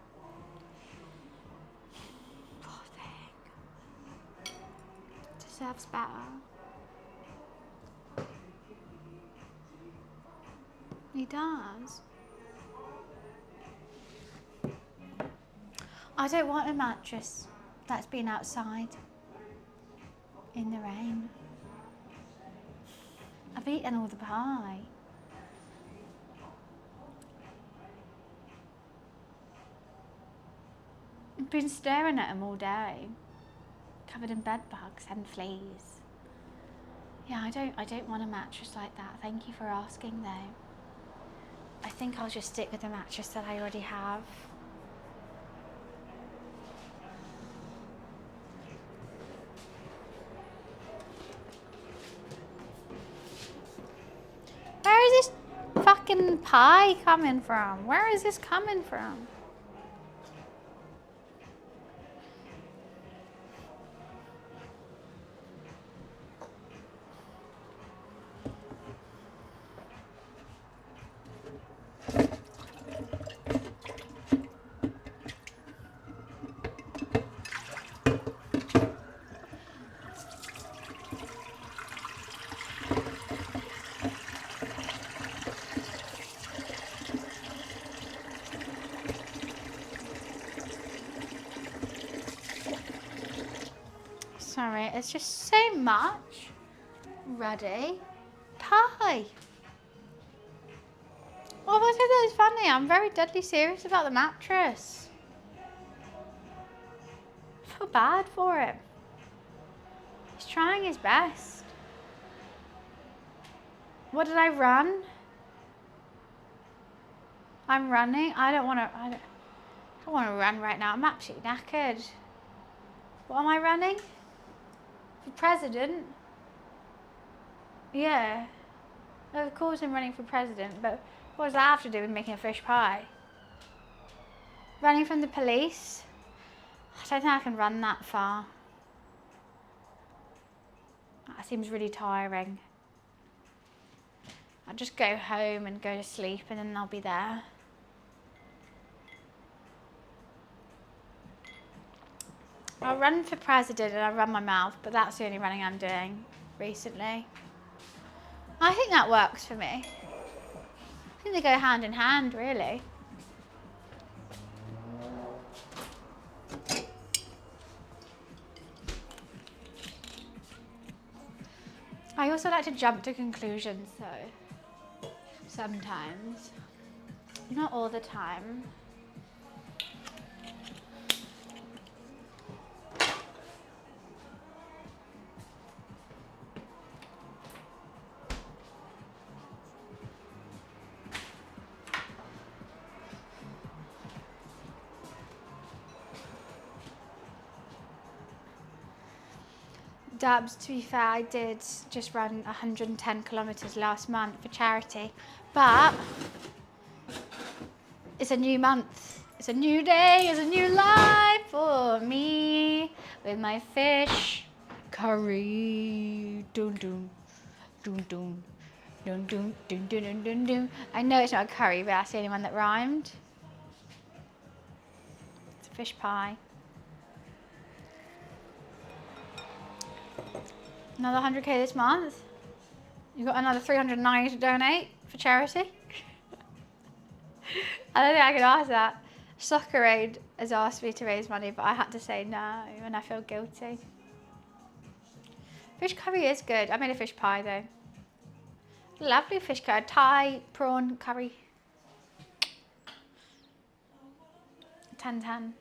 Poor thing. Deserves better. He does. I don't want a mattress that's been outside in the rain. I've eaten all the pie. I've been staring at him all day, covered in bed bugs and fleas. Yeah, I don't want a mattress like that. Thank you for asking though. I think I'll just stick with the mattress that I already have. Where is this fucking pie coming from? Where is this coming from? Sorry, it's just so much. Ready? Pie. Oh, I said that is funny. I'm very deadly serious about the mattress. I feel bad for him. He's trying his best. What did I run? I'm running. I don't want to run right now. I'm absolutely knackered. What am I running? For president? Yeah. Of course I'm running for president, but what does that have to do with making a fish pie? Running from the police? I don't think I can run that far. That seems really tiring. I'll just go home and go to sleep and then I'll be there. I'll run for president and I'll run my mouth, but that's the only running I'm doing recently. I think that works for me. I think they go hand in hand, really. I also like to jump to conclusions though. Sometimes. Not all the time. Dubs, to be fair, I did just run 110 kilometers last month for charity, but it's a new month, it's a new day, it's a new life for me with my fish curry. Dun dun dun dun dun dun dun dun dun dun dun. I know it's not a curry, but that's the only one that rhymed. It's a fish pie. Another 100k this month. You've got another 390 to donate for charity. I don't think I can ask that. Soccer Aid has asked me to raise money, but I had to say no, and I feel guilty. Fish curry is good. I made a fish pie though. Lovely fish curry. Thai prawn curry. 10-10.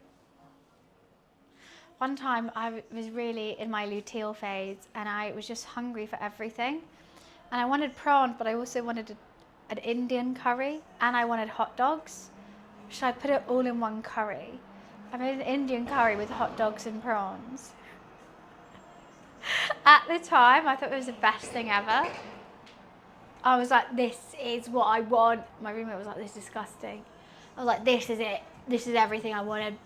One time I was really in my luteal phase and I was just hungry for everything. And I wanted prawn, but I also wanted an Indian curry and I wanted hot dogs. So I put it all in one curry. I made an Indian curry with hot dogs and prawns. At the time, I thought it was the best thing ever. I was like, this is what I want. My roommate was like, this is disgusting. I was like, this is it. This is everything I wanted.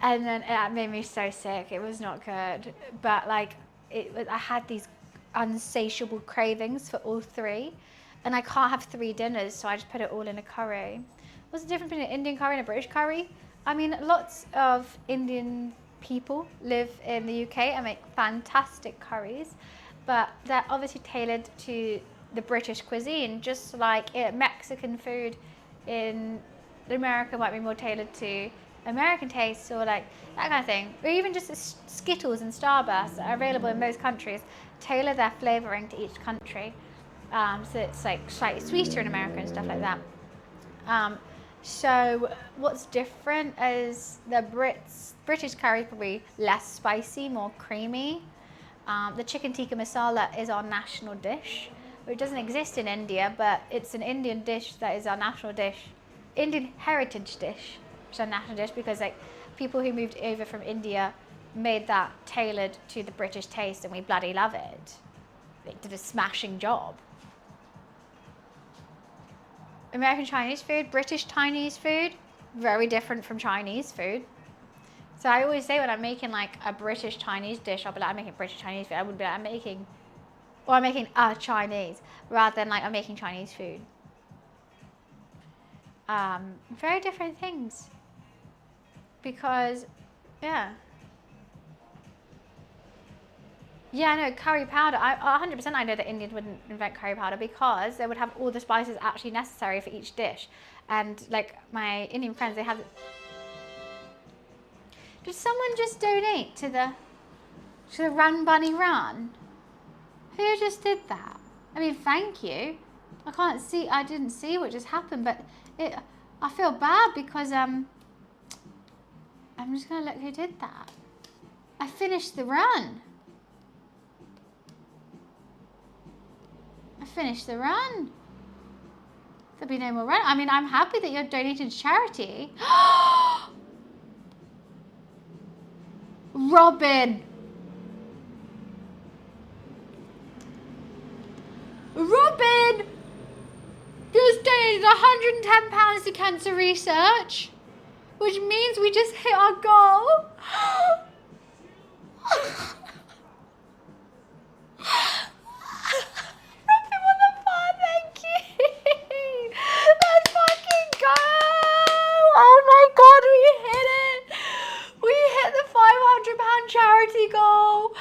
And then it made me so sick. It was not good. But like, I had these unsatiable cravings for all three. And I can't have 3 dinners, so I just put it all in a curry. What's the difference between an Indian curry and a British curry? I mean, lots of Indian people live in the UK and make fantastic curries. But they're obviously tailored to the British cuisine, just like Mexican food in America might be more tailored to American tastes or like that kind of thing. Or even just Skittles and Starburst that are available in most countries tailor their flavouring to each country. So it's like slightly sweeter in America and stuff like that. So what's different is the British curry is probably less spicy, more creamy. The chicken tikka masala is our national dish, which doesn't exist in India, but it's an Indian dish that is our national dish. Indian heritage dish, which is our national dish because like people who moved over from India made that tailored to the British taste and we bloody love it. They did a smashing job. American Chinese food, British Chinese food, very different from Chinese food. So I always say when I'm making like a British Chinese dish, I'll be like, I'm making British Chinese food. I wouldn't be like, I'm making a Chinese, rather than like I'm making Chinese food. Very different things. Because, yeah. Yeah, no, curry powder. 100% I know that Indians wouldn't invent curry powder because they would have all the spices actually necessary for each dish. And like my Indian friends, they have... Did someone just donate to the Run Bunny Run? Who just did that? I mean, thank you. I didn't see what just happened, but I feel bad because I'm just gonna look who did that. I finished the run. There'll be no more run. I mean, I'm happy that you're donating to charity. Robin. Just donated £110 to cancer research, which means we just hit our goal. Charity goal.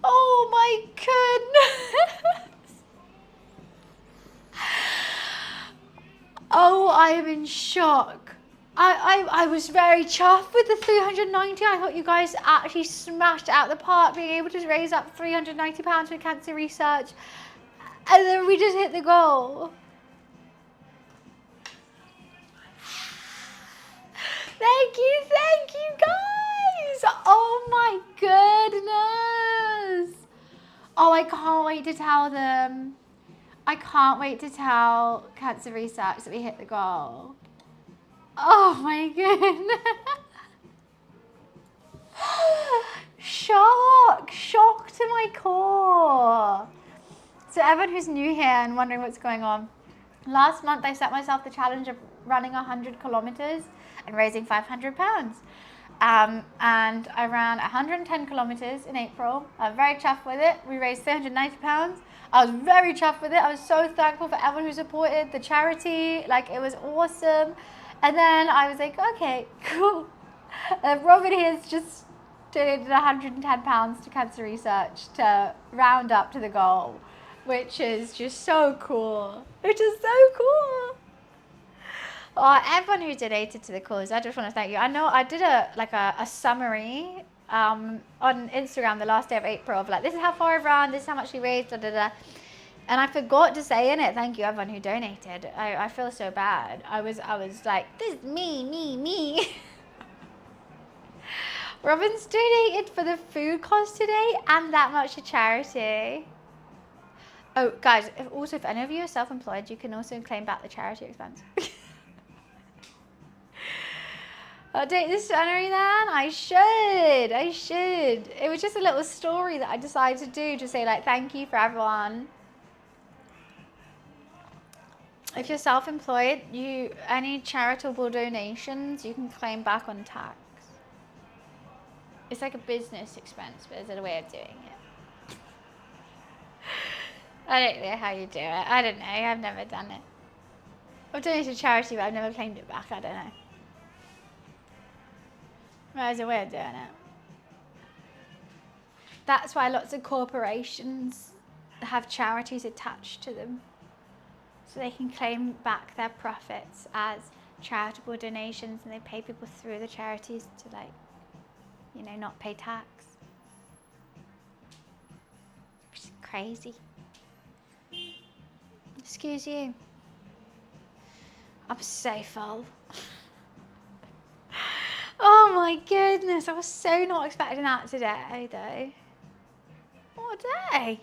Oh my goodness. Oh, I am in shock. I was very chuffed with the 390. I thought you guys actually smashed it out of the park, being able to raise up £390 for cancer research. And then we just hit the goal. Thank you guys. Oh my goodness. Oh, I can't wait to tell them. I can't wait to tell Cancer Research that we hit the goal. Oh my goodness. Shock to my core. So everyone who's new here and wondering what's going on, last month I set myself the challenge of running 100 kilometers and raising £500. And I ran 110 kilometers in April. I'm very chuffed with it. We raised £390. I was very chuffed with it. I was so thankful for everyone who supported the charity. Like, it was awesome. And then I was like, okay, cool. Robin here's just donated £110 to Cancer Research to round up to the goal, which is just so cool. Which is so cool. Oh, everyone who donated to the cause, I just want to thank you. I know I did a summary on Instagram the last day of April of like, this is how far I've run, this is how much we raised, da da da. And I forgot to say in it, thank you everyone who donated. I feel so bad. I was like, this is me. Robin's donated for the food cost today and that much to charity. Oh, guys, if any of you are self-employed, you can also claim back the charity expense. Update this January then? I should. It was just a little story that I decided to do to say like, thank you for everyone. If you're self-employed, any charitable donations you can claim back on tax. It's like a business expense, but there's a way of doing it. I don't know how you do it. I don't know. I've never done it. I've donated to charity, but I've never claimed it back. I don't know. There's a way of doing it. That's why lots of corporations have charities attached to them, so they can claim back their profits as charitable donations, and they pay people through the charities to, like, you know, not pay tax. Which is crazy. Excuse you. I'm so full. Oh my goodness, I was so not expecting that today, though. What a day.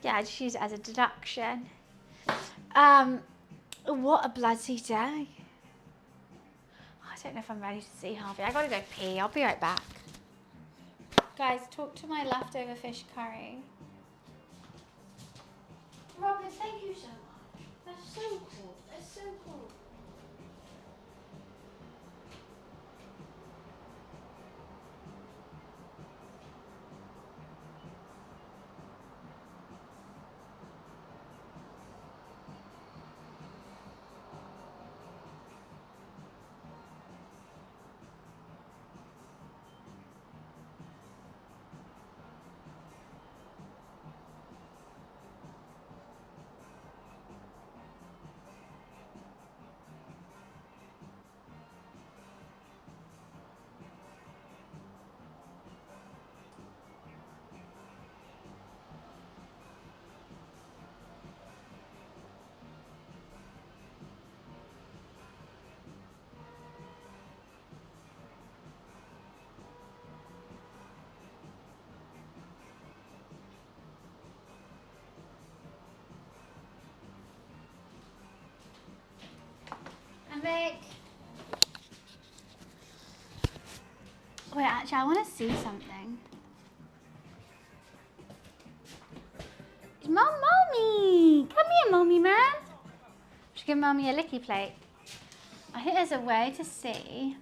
Yeah, I just use it as a deduction. What a bloody day. I don't know if I'm ready to see Harvey. I gotta go pee. I'll be right back. Guys, talk to my leftover fish curry. Robin, thank you so much. That's so cool. That's so cool. Wait, actually, I want to see something. Mommy! Come here, Mommy, man. Should give Mommy a licky plate. I think there's a way to see.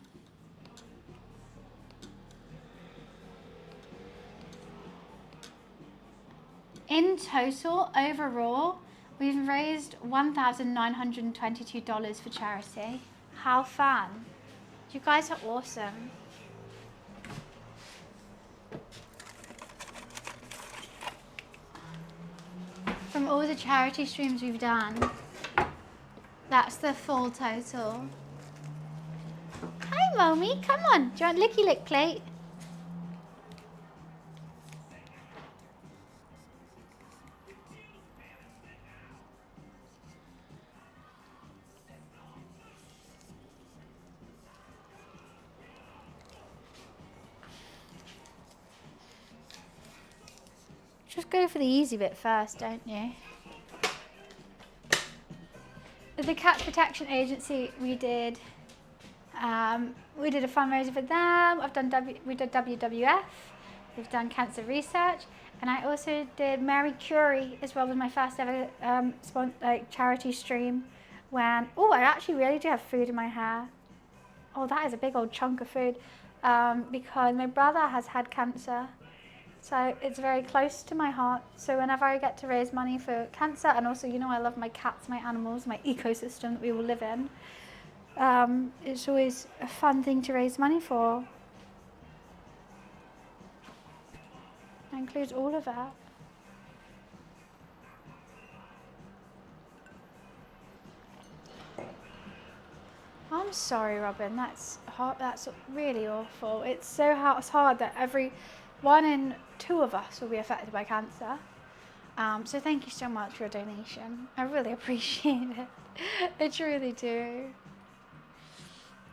In total, overall, we've raised $1,922 for charity. How fun. You guys are awesome. From all the charity streams we've done. That's the full total. Hi, Mommy. Come on. Do you want licky lick plate? Just go for the easy bit first, don't you? The Cat Protection Agency, we did a fundraiser for them. We did WWF. We've done cancer research, and I also did Marie Curie as well, with my first ever charity stream. I actually really do have food in my hair. Oh, that is a big old chunk of food, because my brother has had cancer. So it's very close to my heart. So whenever I get to raise money for cancer, and also, I love my cats, my animals, my ecosystem that we all live in, it's always a fun thing to raise money for. That includes all of that. I'm sorry, Robin. That's hard. That's really awful. It's hard that every 1 in 2 of us will be affected by cancer. So thank you so much for your donation. I really appreciate it. I truly do.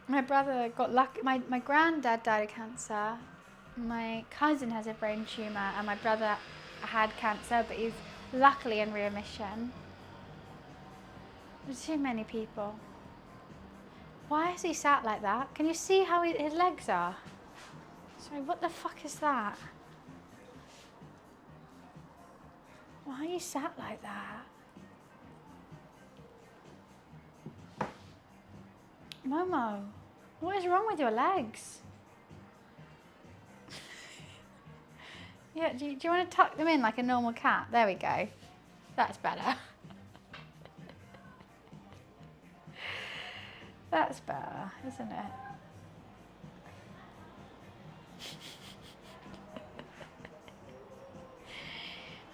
My brother got lucky. My granddad died of cancer. My cousin has a brain tumour, and my brother had cancer, but he's luckily in remission. There's too many people. Why is he sat like that? Can you see how his legs are? Sorry, what the fuck is that? Why are you sat like that? Momo, what is wrong with your legs? Yeah, do you want to tuck them in like a normal cat? There we go. That's better. That's better, isn't it?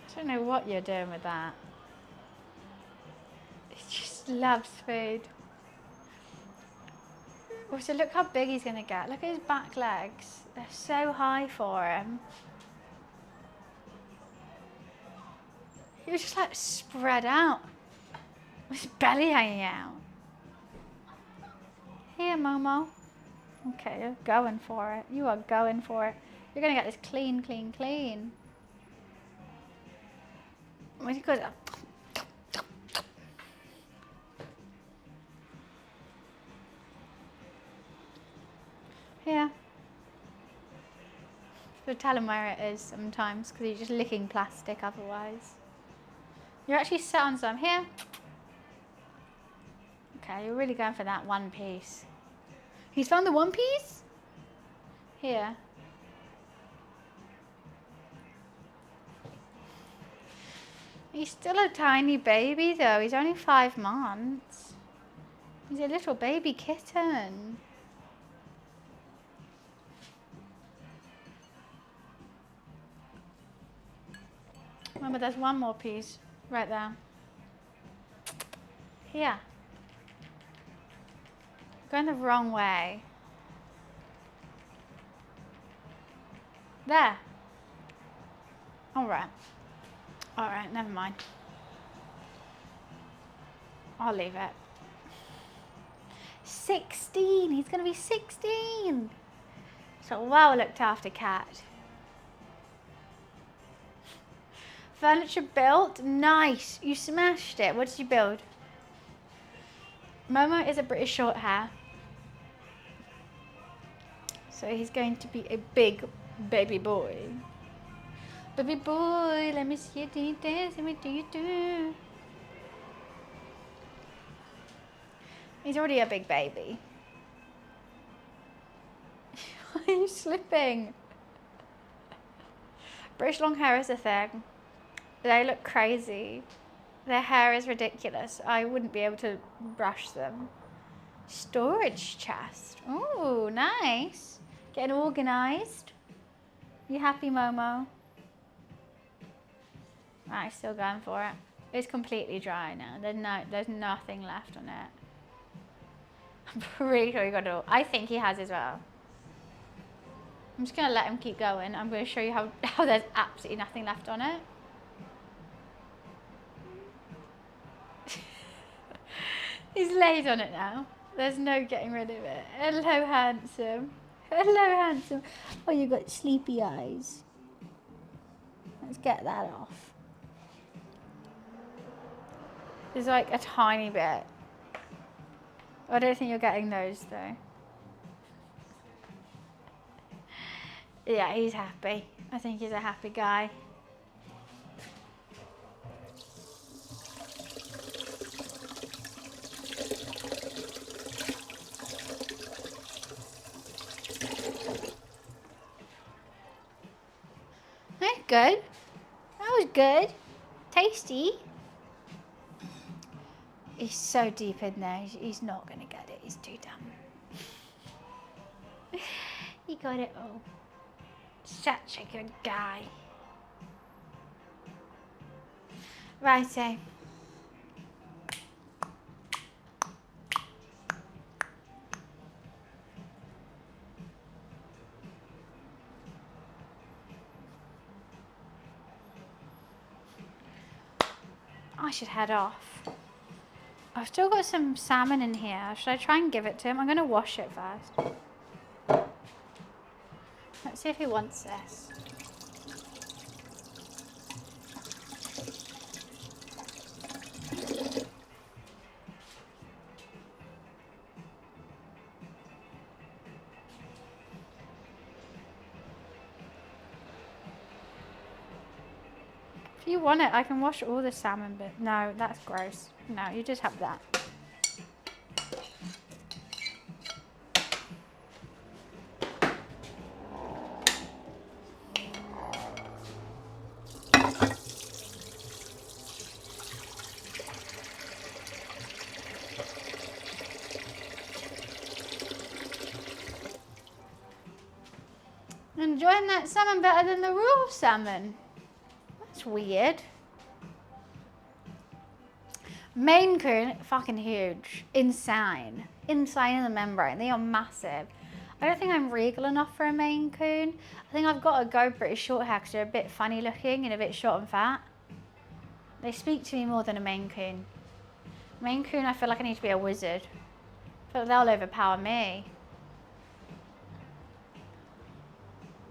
I don't know what you're doing with that. He just loves food. Also, look how big he's going to get. Look at his back legs. They're so high for him. He was just like spread out. With his belly hanging out. Here, Momo. Okay, you're going for it. You are going for it. You're going to get this clean, clean, clean. When he goes up. Here. So tell him where it is sometimes, because he's just licking plastic otherwise. You're actually sat on some. Here. Okay, you're really going for that one piece. He's found the one piece? Here. He's still a tiny baby though. He's only 5 months. He's a little baby kitten. Remember, there's one more piece right there. Here. Going the wrong way. There. All right. All right, never mind. I'll leave it. 16. He's going to be 16. So well looked after cat. Furniture built. Nice. You smashed it. What did you build? Momo is a British short hair. So he's going to be a big baby boy. Baby boy, let me see you do this. Let me do you do. He's already a big baby. Why are you slipping? British long hair is a thing. They look crazy. Their hair is ridiculous. I wouldn't be able to brush them. Storage chest. Ooh, nice. Getting organised. You happy, Momo? Right, still going for it. It's completely dry now. There's nothing left on it. I'm pretty sure he got it all. I think he has as well. I'm just going to let him keep going. I'm going to show you how there's absolutely nothing left on it. He's laid on it now. There's no getting rid of it. Hello, handsome. Hello, handsome. Oh, you got sleepy eyes. Let's get that off. There's like a tiny bit. I don't think you're getting those though. Yeah, he's happy. I think he's a happy guy. That's good. That was good. Tasty. He's so deep in there. He's not going to get it. He's too dumb. He got it all. Such a good guy. Righto. I should head off. I've still got some salmon in here. Should I try and give it to him? I'm going to wash it first. Let's see if he wants this. If you want it, I can wash all the salmon, but no, that's gross. No, you just have that. Enjoying that salmon better than the raw salmon. That's weird. Maine Coon, fucking huge. Insane. Insane in the membrane. They are massive. I don't think I'm regal enough for a Maine Coon. I think I've got to go pretty short hair because they're a bit funny looking and a bit short and fat. They speak to me more than a Maine Coon. Maine Coon, I feel like I need to be a wizard. I feel like they'll overpower me.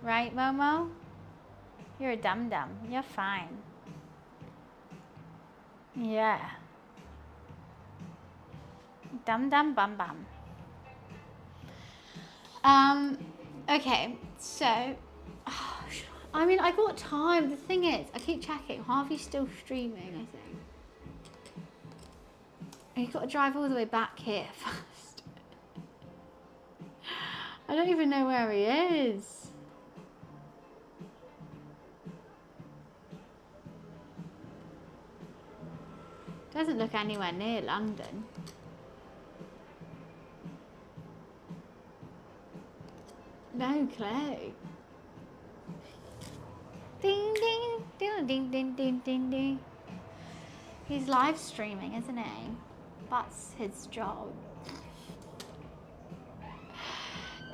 Right, Momo? You're a dum-dum. You're fine. Yeah. Dum-dum-bum-bum. Okay, so... I mean, I got time. The thing is, I keep checking. Harvey's still streaming, I think. And you've got to drive all the way back here first. I don't even know where he is. Doesn't look anywhere near London. No clue. Ding ding ding ding ding ding ding ding. He's live streaming, isn't he? That's his job.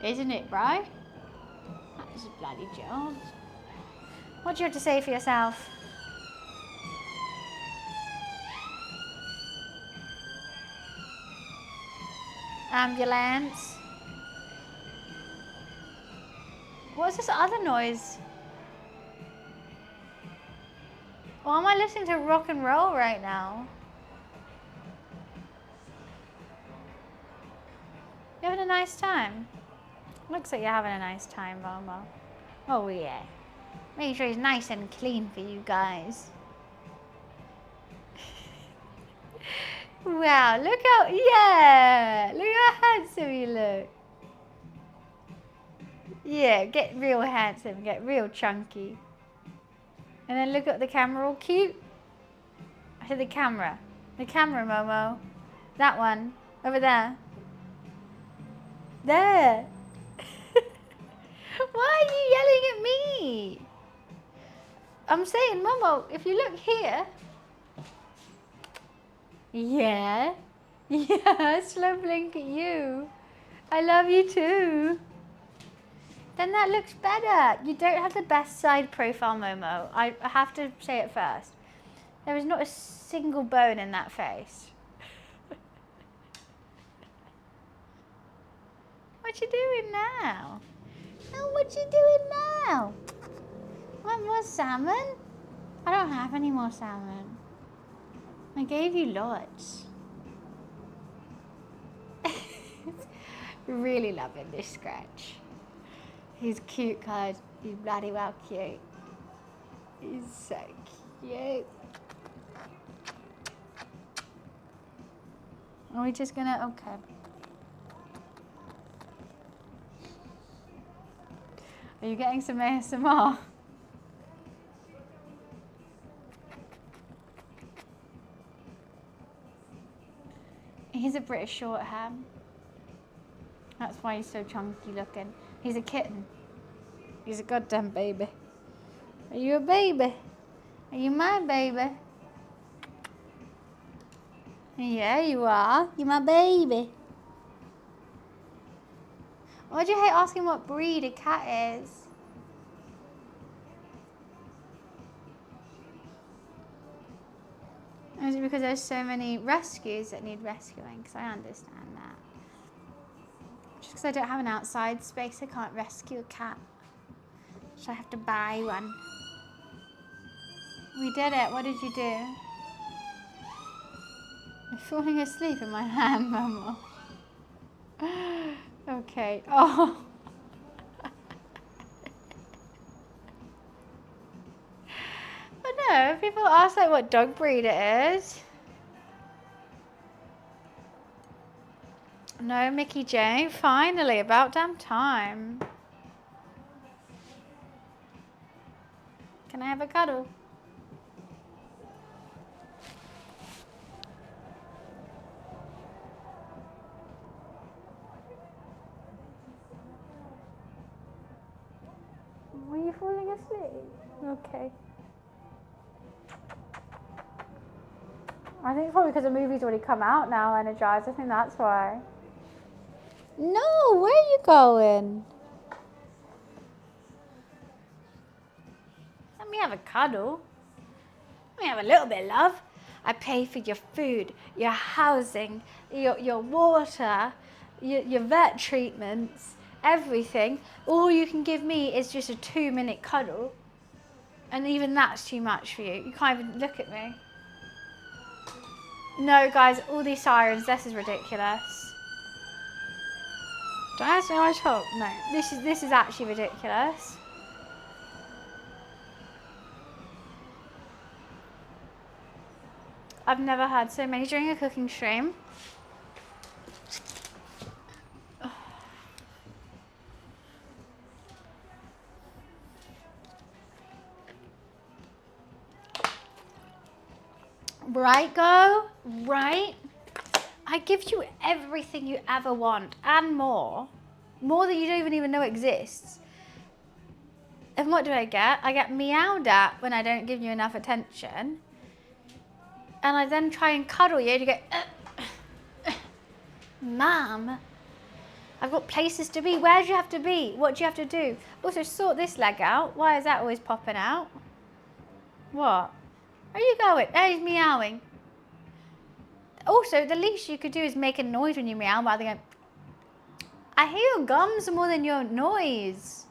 Isn't it, bro? That's his bloody job. What do you have to say for yourself? Ambulance. What's this other noise? Why am I listening to rock and roll right now? You having a nice time? Looks like you're having a nice time, Momo. Oh yeah. Make sure he's nice and clean for you guys. Wow, look how, yeah, look how handsome you look. Yeah, get real handsome, get real chunky. And then look at the camera, all cute. I said the camera, Momo. That one, over there. There. Why are you yelling at me? I'm saying, Momo, if you look here, Yeah. Yeah, slow blink at you. I love you too. Then that looks better. You don't have the best side profile, Momo. I have to say it first. There is not a single bone in that face. What you doing now? Oh, what you doing now? Want more salmon? I don't have any more salmon. I gave you lots. Really loving this scratch. He's cute, guys. He's bloody well cute. He's so cute. Are we just gonna, okay. Are you getting some ASMR? He's a British short hair. That's why he's so chunky looking. He's a kitten. He's a goddamn baby. Are you a baby? Are you my baby? Yeah, you are. You're my baby. Why do you hate asking what breed a cat is? Is it because there's so many rescues that need rescuing? Because I understand that. Just because I don't have an outside space, I can't rescue a cat. So I have to buy one. We did it. What did you do? You're falling asleep in my hand, Mama. Okay. Oh. But no, people ask like what dog breed it is. No, Mickey J. Finally, about damn time. Can I have a cuddle? Were you falling asleep? Okay. I think it's probably because the movie's already come out now, Energized. I think that's why. No, where are you going? Let me have a cuddle. Let me have a little bit of love. I pay for your food, your housing, your water, your vet treatments, everything. All you can give me is just a 2-minute cuddle. And even that's too much for you. You can't even look at me. No, guys, all these sirens, this is ridiculous. Do I ask my top? No, this is actually ridiculous. I've never had so many during a cooking stream. Right, Go? Right? I give you everything you ever want and more. More that you don't even know exists. And what do I get? I get meowed at when I don't give you enough attention. And I then try and cuddle you and you go, Mom, I've got places to be. Where do you have to be? What do you have to do? Also, sort this leg out. Why is that always popping out? What? Where are you going? Oh, he's meowing. Also, the least you could do is make a noise when you meow rather than go, I hear your gums more than your noise.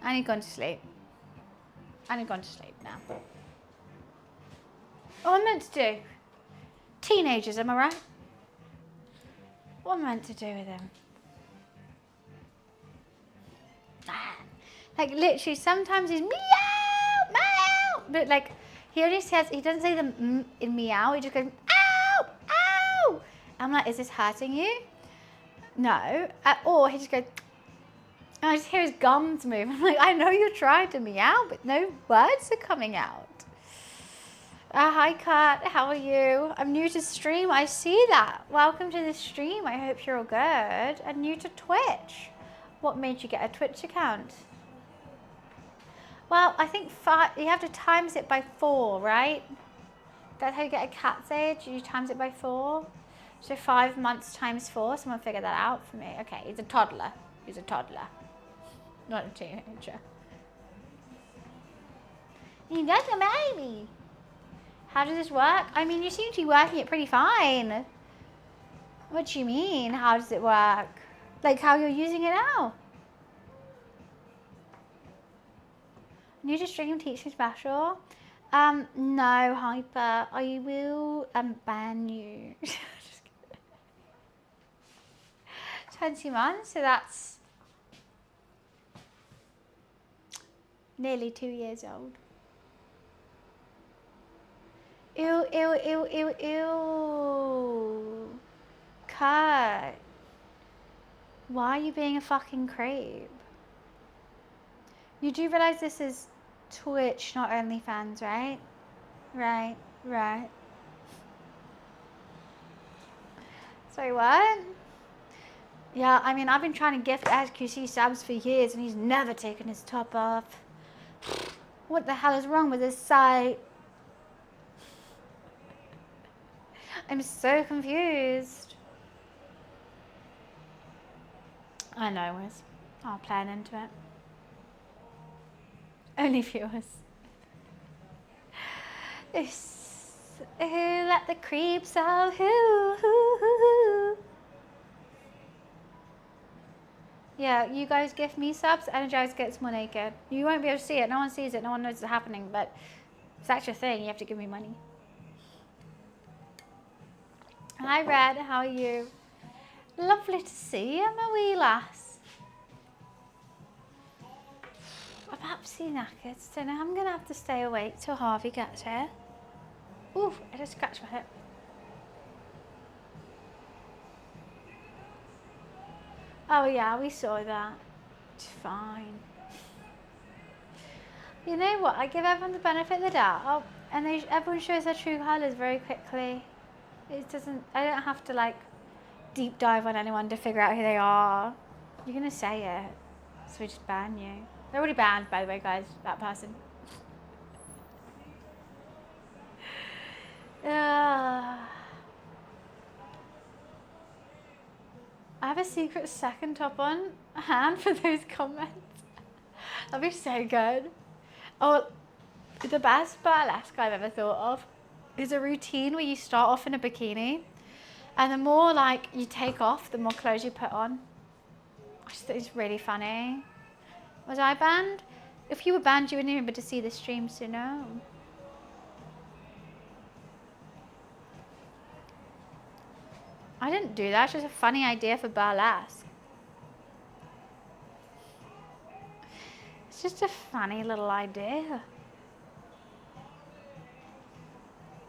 And he's gone to sleep. And he's gone to sleep now. What am I meant to do? Teenagers, am I right? What am I meant to do with them? Like literally, sometimes he's meow, meow. But like, he only says, he doesn't say the mm in meow. He just goes, ow, ow. I'm like, is this hurting you? No. Or he just goes, and I just hear his gums move. I'm like, I know you're trying to meow, but no words are coming out. Hi, Kat. How are you? I'm new to stream. I see that. Welcome to the stream. I hope you're all good. And new to Twitch. What made you get a Twitch account? Well, I think you have to times it by 4, right? That's how you get a cat's age. You times it by 4. So 5 months times 4. Someone figure that out for me. Okay, he's a toddler. He's a toddler. Not a teenager. You got a baby. How does this work? I mean, you seem to be working it pretty fine. What do you mean? How does it work? Like how you're using it now? New to stream teaching special? No, Hyper. I will ban you. Just kidding. 20 months, so that's nearly 2 years old. Ew, ew, ew, ew, ew. Kurt. Why are you being a fucking creep? You do realise this is Twitch, not OnlyFans, right? Right, right. Sorry, what? Yeah, I mean, I've been trying to gift SQC subs for years and he's never taken his top off. What the hell is wrong with this site? I'm so confused. I know, Wiz. I'll plan into it. Only viewers. Let the creeps out. Yeah, you guys give me subs, Energize gets more naked. You won't be able to see it. No one sees it. No one knows it's happening. But it's actually a thing. You have to give me money. Hi, Red. How are you? Lovely to see you, my wee lass. I'm absolutely knackered, so now I'm going to have to stay awake till Harvey gets here. Ooh, I just scratched my hip. Oh yeah, we saw that. It's fine. You know what? I give everyone the benefit of the doubt, and everyone shows their true colours very quickly. It doesn't. I don't have to like deep dive on anyone to figure out who they are. You're gonna say it, so we just ban you. They're already banned, by the way, guys. That person. I have a secret second top on hand for those comments. That'd be so good. Oh, the best burlesque I've ever thought of is a routine where you start off in a bikini and the more like you take off, the more clothes you put on. I just think it's really funny. Was I banned? If you were banned, you wouldn't even be able to see the stream, so no. I didn't do that. It's just a funny idea for burlesque. It's just a funny little idea.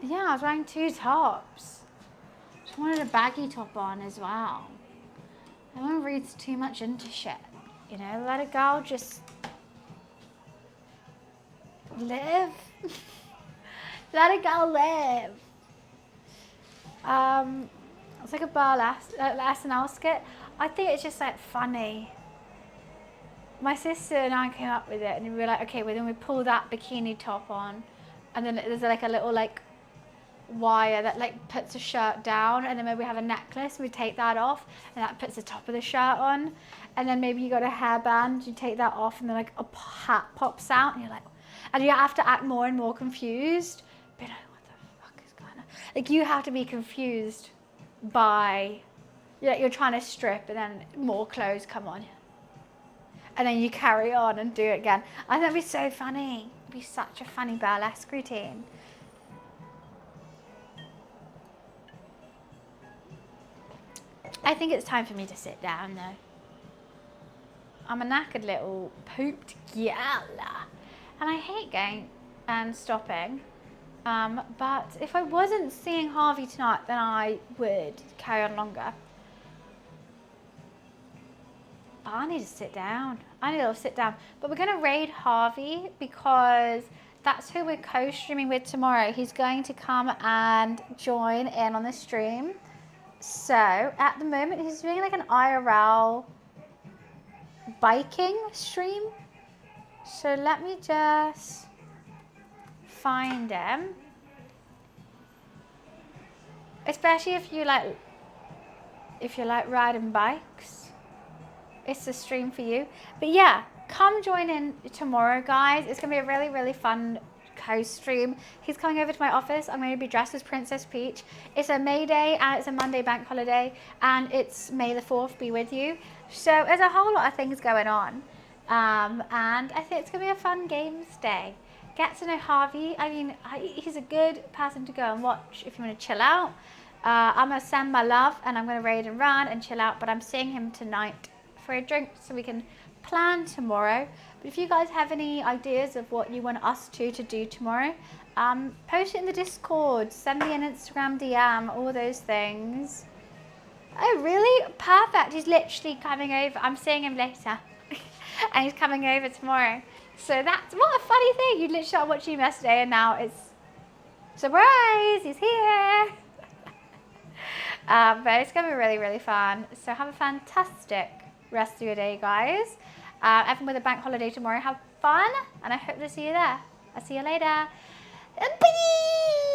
Yeah, I was wearing 2 tops. Just wanted a baggy top on as well. No one reads too much into shit. You know, let a girl just live. Let a girl live. It's like a burlesque, SNL skit. I think it's just like funny. My sister and I came up with it, and we were like, okay, well then we pull that bikini top on, and then there's like a little like wire that like puts a shirt down, and then maybe we have a necklace, and we take that off, and that puts the top of the shirt on, and then maybe you got a hairband, you take that off, and then like a hat pops out, and you're like, and you have to act more and more confused. But like, what the fuck is going on? Like you have to be confused by, you're trying to strip, and then more clothes come on, and then you carry on and do it again. I think that'd be so funny. It'd be such a funny burlesque routine. I think it's time for me to sit down though. I'm a knackered little pooped gal, and I hate going and stopping. But if I wasn't seeing Harvey tonight, then I would carry on longer. But I need to sit down. I need to sit down. But we're going to raid Harvey because that's who we're co-streaming with tomorrow. He's going to come and join in on the stream. So at the moment, he's doing like an IRL biking stream. So let me just find him. especially if you like riding bikes. It's the stream for you. But yeah, come join in tomorrow, guys. It's gonna be a really, really fun co-stream. He's coming over to my office. I'm going to be dressed as Princess Peach. It's a May Day and it's a Monday bank holiday, and it's May the 4th be with you. So there's a whole lot of things going on, and I think it's going to be a fun games day. Get to know Harvey. I mean, he's a good person to go and watch if you want to chill out. I'm going to send my love and I'm going to raid and run and chill out, but I'm seeing him tonight for a drink so we can plan tomorrow. But if you guys have any ideas of what you want us to do tomorrow, post it in the Discord, send me an Instagram DM, all those things. Oh, really? Perfect. He's literally coming over. I'm seeing him later. And he's coming over tomorrow. So that's, what a funny thing. You literally started watching him yesterday and now it's, surprise, he's here. But it's going to be really, really fun. So have a fantastic rest of your day, guys. Everyone with a bank holiday tomorrow, have fun, and I hope to see you there. I'll see you later. Bye!